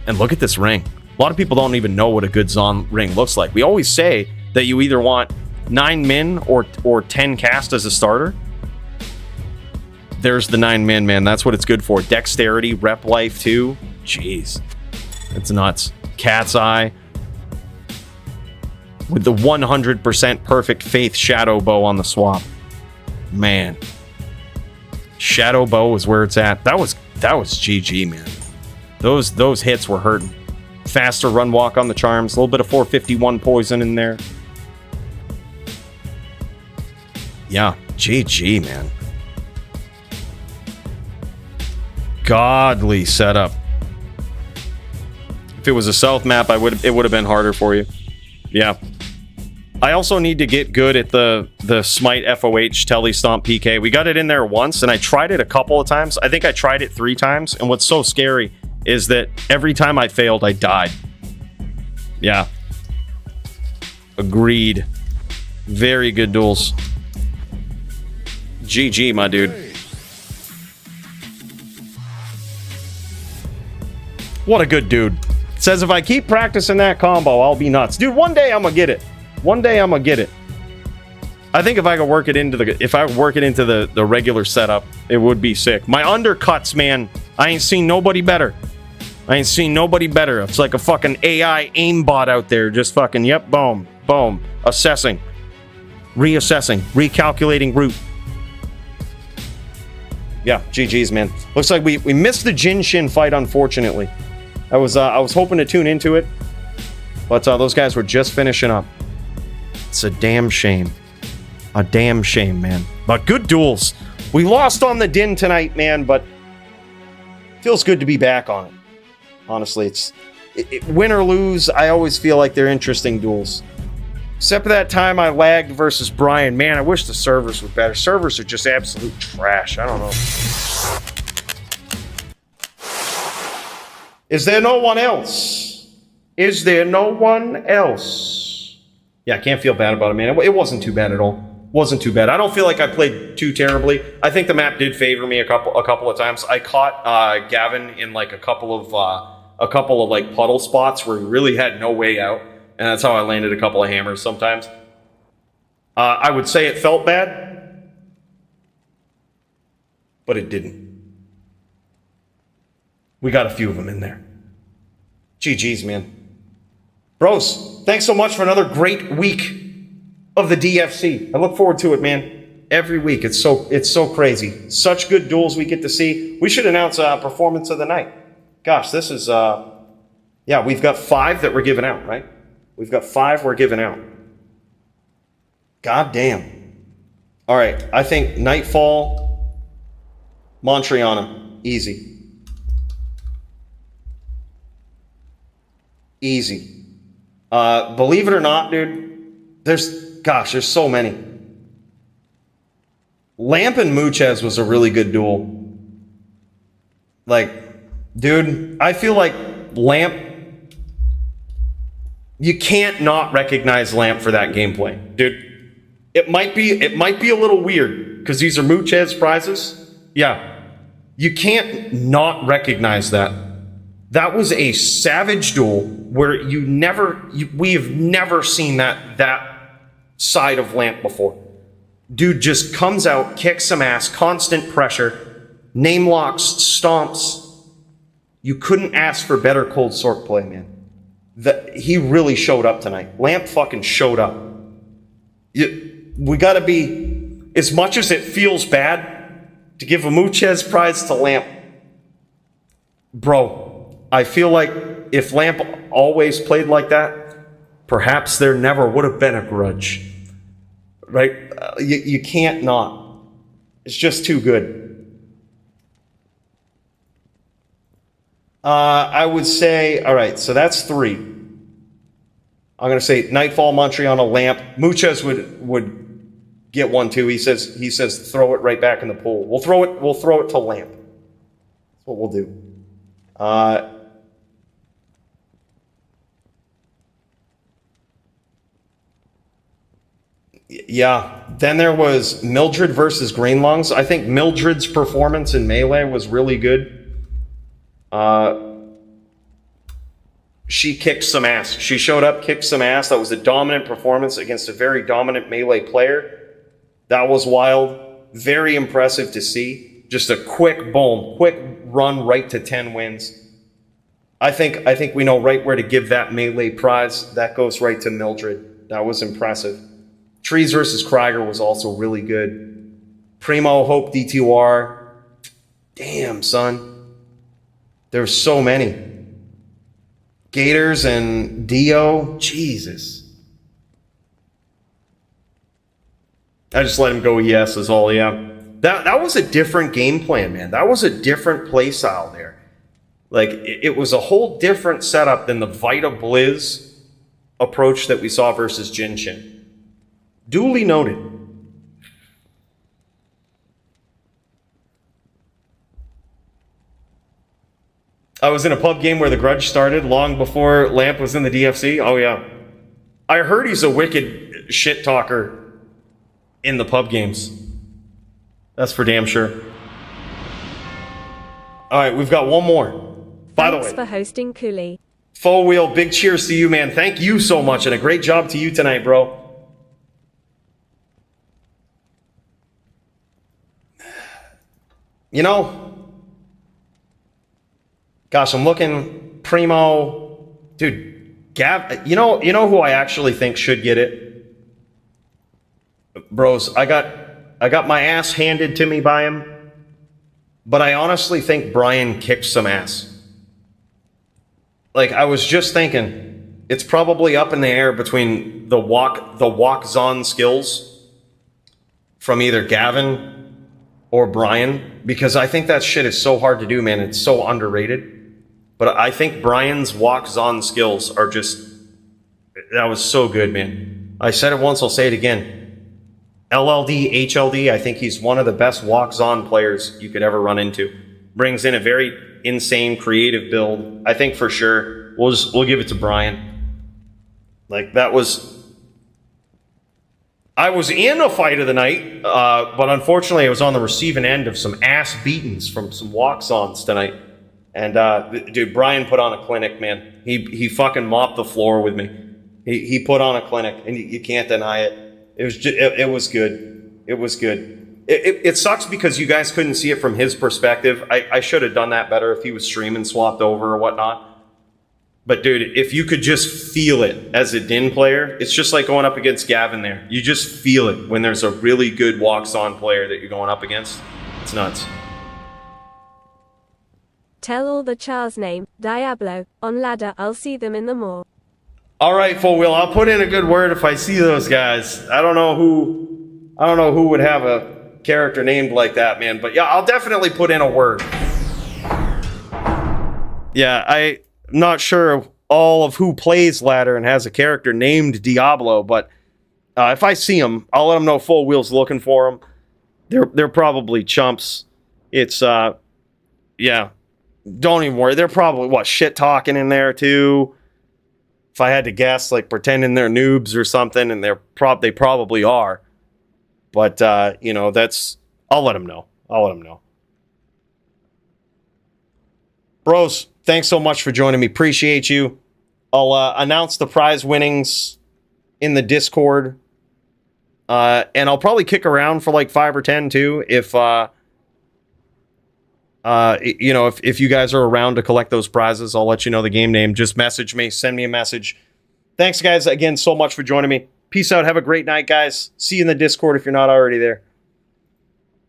And look at this ring. A lot of people don't even know what a good Zon ring looks like. We always say that you either want 9 min or 10 cast as a starter. There's the 9 min, man. That's what it's good for. Dexterity, rep life, too. Jeez. That's nuts. Cat's Eye. With the 100% perfect Faith Shadow Bow on the swap. Man. Shadow Bow is where it's at. That was GG, man. Those hits were hurting. Faster run walk on the charms. A little bit of 451 poison in there. Yeah, GG, man. Godly setup. If it was a south map, it would have been harder for you. Yeah. I also need to get good at the Smite FOH Telestomp PK. We got it in there once, and I tried it a couple of times. I think I tried it 3 times, and what's so scary is that every time I failed, I died. Yeah. Agreed. Very good duels. GG, my dude. What a good dude. Says if I keep practicing that combo, I'll be nuts. Dude, one day I'm gonna get it. One day I'm gonna get it. I think if I could work it into the regular setup, it would be sick. My undercuts, man, I ain't seen nobody better. It's like a fucking AI aimbot out there, just fucking, yep, boom, boom, assessing, reassessing, recalculating route. Yeah, GG's, man. Looks like we missed the Jin Shin fight, unfortunately. I was hoping to tune into it, but those guys were just finishing up. It's a damn shame. A damn shame, man. But good duels. We lost on the Din tonight, man, but feels good to be back on it. Honestly, win or lose, I always feel like they're interesting duels. Except for that time I lagged versus Brian. Man, I wish the servers were better. Servers are just absolute trash. I don't know. Is there no one else? Is there no one else? Yeah, I can't feel bad about it, man. It wasn't too bad at all. Wasn't too bad. I don't feel like I played too terribly. I think the map did favor me a couple of times. I caught Gavin in like a couple of like puddle spots where he really had no way out, and that's how I landed a couple of hammers sometimes. I would say it felt bad, but it didn't. We got a few of them in there. GG's, man. Bros, thanks so much for another great week of the DFC. I look forward to it, man. Every week. It's so crazy. Such good duels we get to see. We should announce a performance of the night. Gosh, this is yeah, we've got 5 that we're giving out, right? We've got 5 we're giving out. God damn. All right, I think Nightfall, Montreana, easy. Easy. Believe it or not, dude, there's so many. Lamp and Muchez was a really good duel. Like, dude, I feel like Lamp, you can't not recognize Lamp for that gameplay. Dude, it might be a little weird because these are Muchez prizes. Yeah. You can't not recognize that. That was a savage duel where we have never seen that side of Lamp before. Dude just comes out, kicks some ass, constant pressure, name locks, stomps. You couldn't ask for better cold Sorc play, man. He really showed up tonight. Lamp fucking showed up. We gotta be, as much as it feels bad to give a Muchez prize to Lamp, bro, I feel like if Lamp always played like that, perhaps there never would have been a Grudge. Right? You can't not. It's just too good. I would say, all right, so that's 3. I'm going to say Nightfall, Montreal, Lamp. Muchez would get 1 too. He says throw it right back in the pool. We'll throw it to Lamp. That's what we'll do. Yeah. Then there was Mildred versus Greenlungs. I think Mildred's performance in Melee was really good. She kicked some ass. She showed up, kicked some ass. That was a dominant performance against a very dominant Melee player. That was wild. Very impressive to see. Just a quick boom, quick run right to 10 wins. I think we know right where to give that Melee prize. That goes right to Mildred. That was impressive. Trees versus Krieger was also really good. Primo, Hope, D2R. Damn, son. There's so many. Gators and Dio. Jesus. I just let him go yes is all, yeah. That was a different game plan, man. That was a different play style there. Like, it was a whole different setup than the Vita Blizz approach that we saw versus Jin Shin. Duly noted. I was in a pub game where the Grudge started long before Lamp was in the DFC. Oh, yeah. I heard he's a wicked shit talker in the pub games. That's for damn sure. All right, we've got one more. By the way, thanks for hosting, Cooley. Full Wheel, big cheers to you, man. Thank you so much, and a great job to you tonight, bro. You know, gosh, I'm looking. Primo, dude, Gav. You know who I actually think should get it, bros. I got my ass handed to me by him, but I honestly think Brian kicked some ass. Like, I was just thinking, it's probably up in the air between the walk-on skills from either Gavin or Brian, because I think that shit is so hard to do, man. It's so underrated. But I think Brian's walk-on skills are just, that was so good, man. I said it once, I'll say it again. LLD, HLD, I think he's one of the best walks-on players you could ever run into. Brings in a very insane creative build. I think for sure we'll give it to Brian. Like, that was, I was in a fight of the night, but unfortunately I was on the receiving end of some ass beatings from some walks-ons tonight. And dude, Brian put on a clinic, man. He fucking mopped the floor with me. He put on a clinic, and you can't deny it. It was just, it was good. It was good. It sucks because you guys couldn't see it from his perspective. I should have done that better if he was streaming swapped over or whatnot. But dude, if you could just feel it as a Din player, it's just like going up against Gavin there. You just feel it when there's a really good walks-on player that you're going up against. It's nuts. Tell all the Char's name, Diablo, on ladder. I'll see them in the mall. All right, Full Wheel. I'll put in a good word if I see those guys. I don't know who would have a character named like that, man. But yeah, I'll definitely put in a word. Yeah, I'm not sure all of who plays ladder and has a character named Diablo, but if I see them, I'll let them know Full Wheel's looking for them. They're probably chumps. It's yeah. Don't even worry. They're probably, shit talking in there too. If I had to guess, like pretending they're noobs or something, and they probably are. But, I'll let them know. Bros, thanks so much for joining me. Appreciate you. I'll announce the prize winnings in the Discord And I'll probably kick around for like 5 or 10 too, if you know, if you guys are around to collect those prizes. I'll let you know the game name. Just message me, send me a message. Thanks, guys, again so much for joining me. Peace out. Have a great night, guys. See you in the Discord if you're not already there.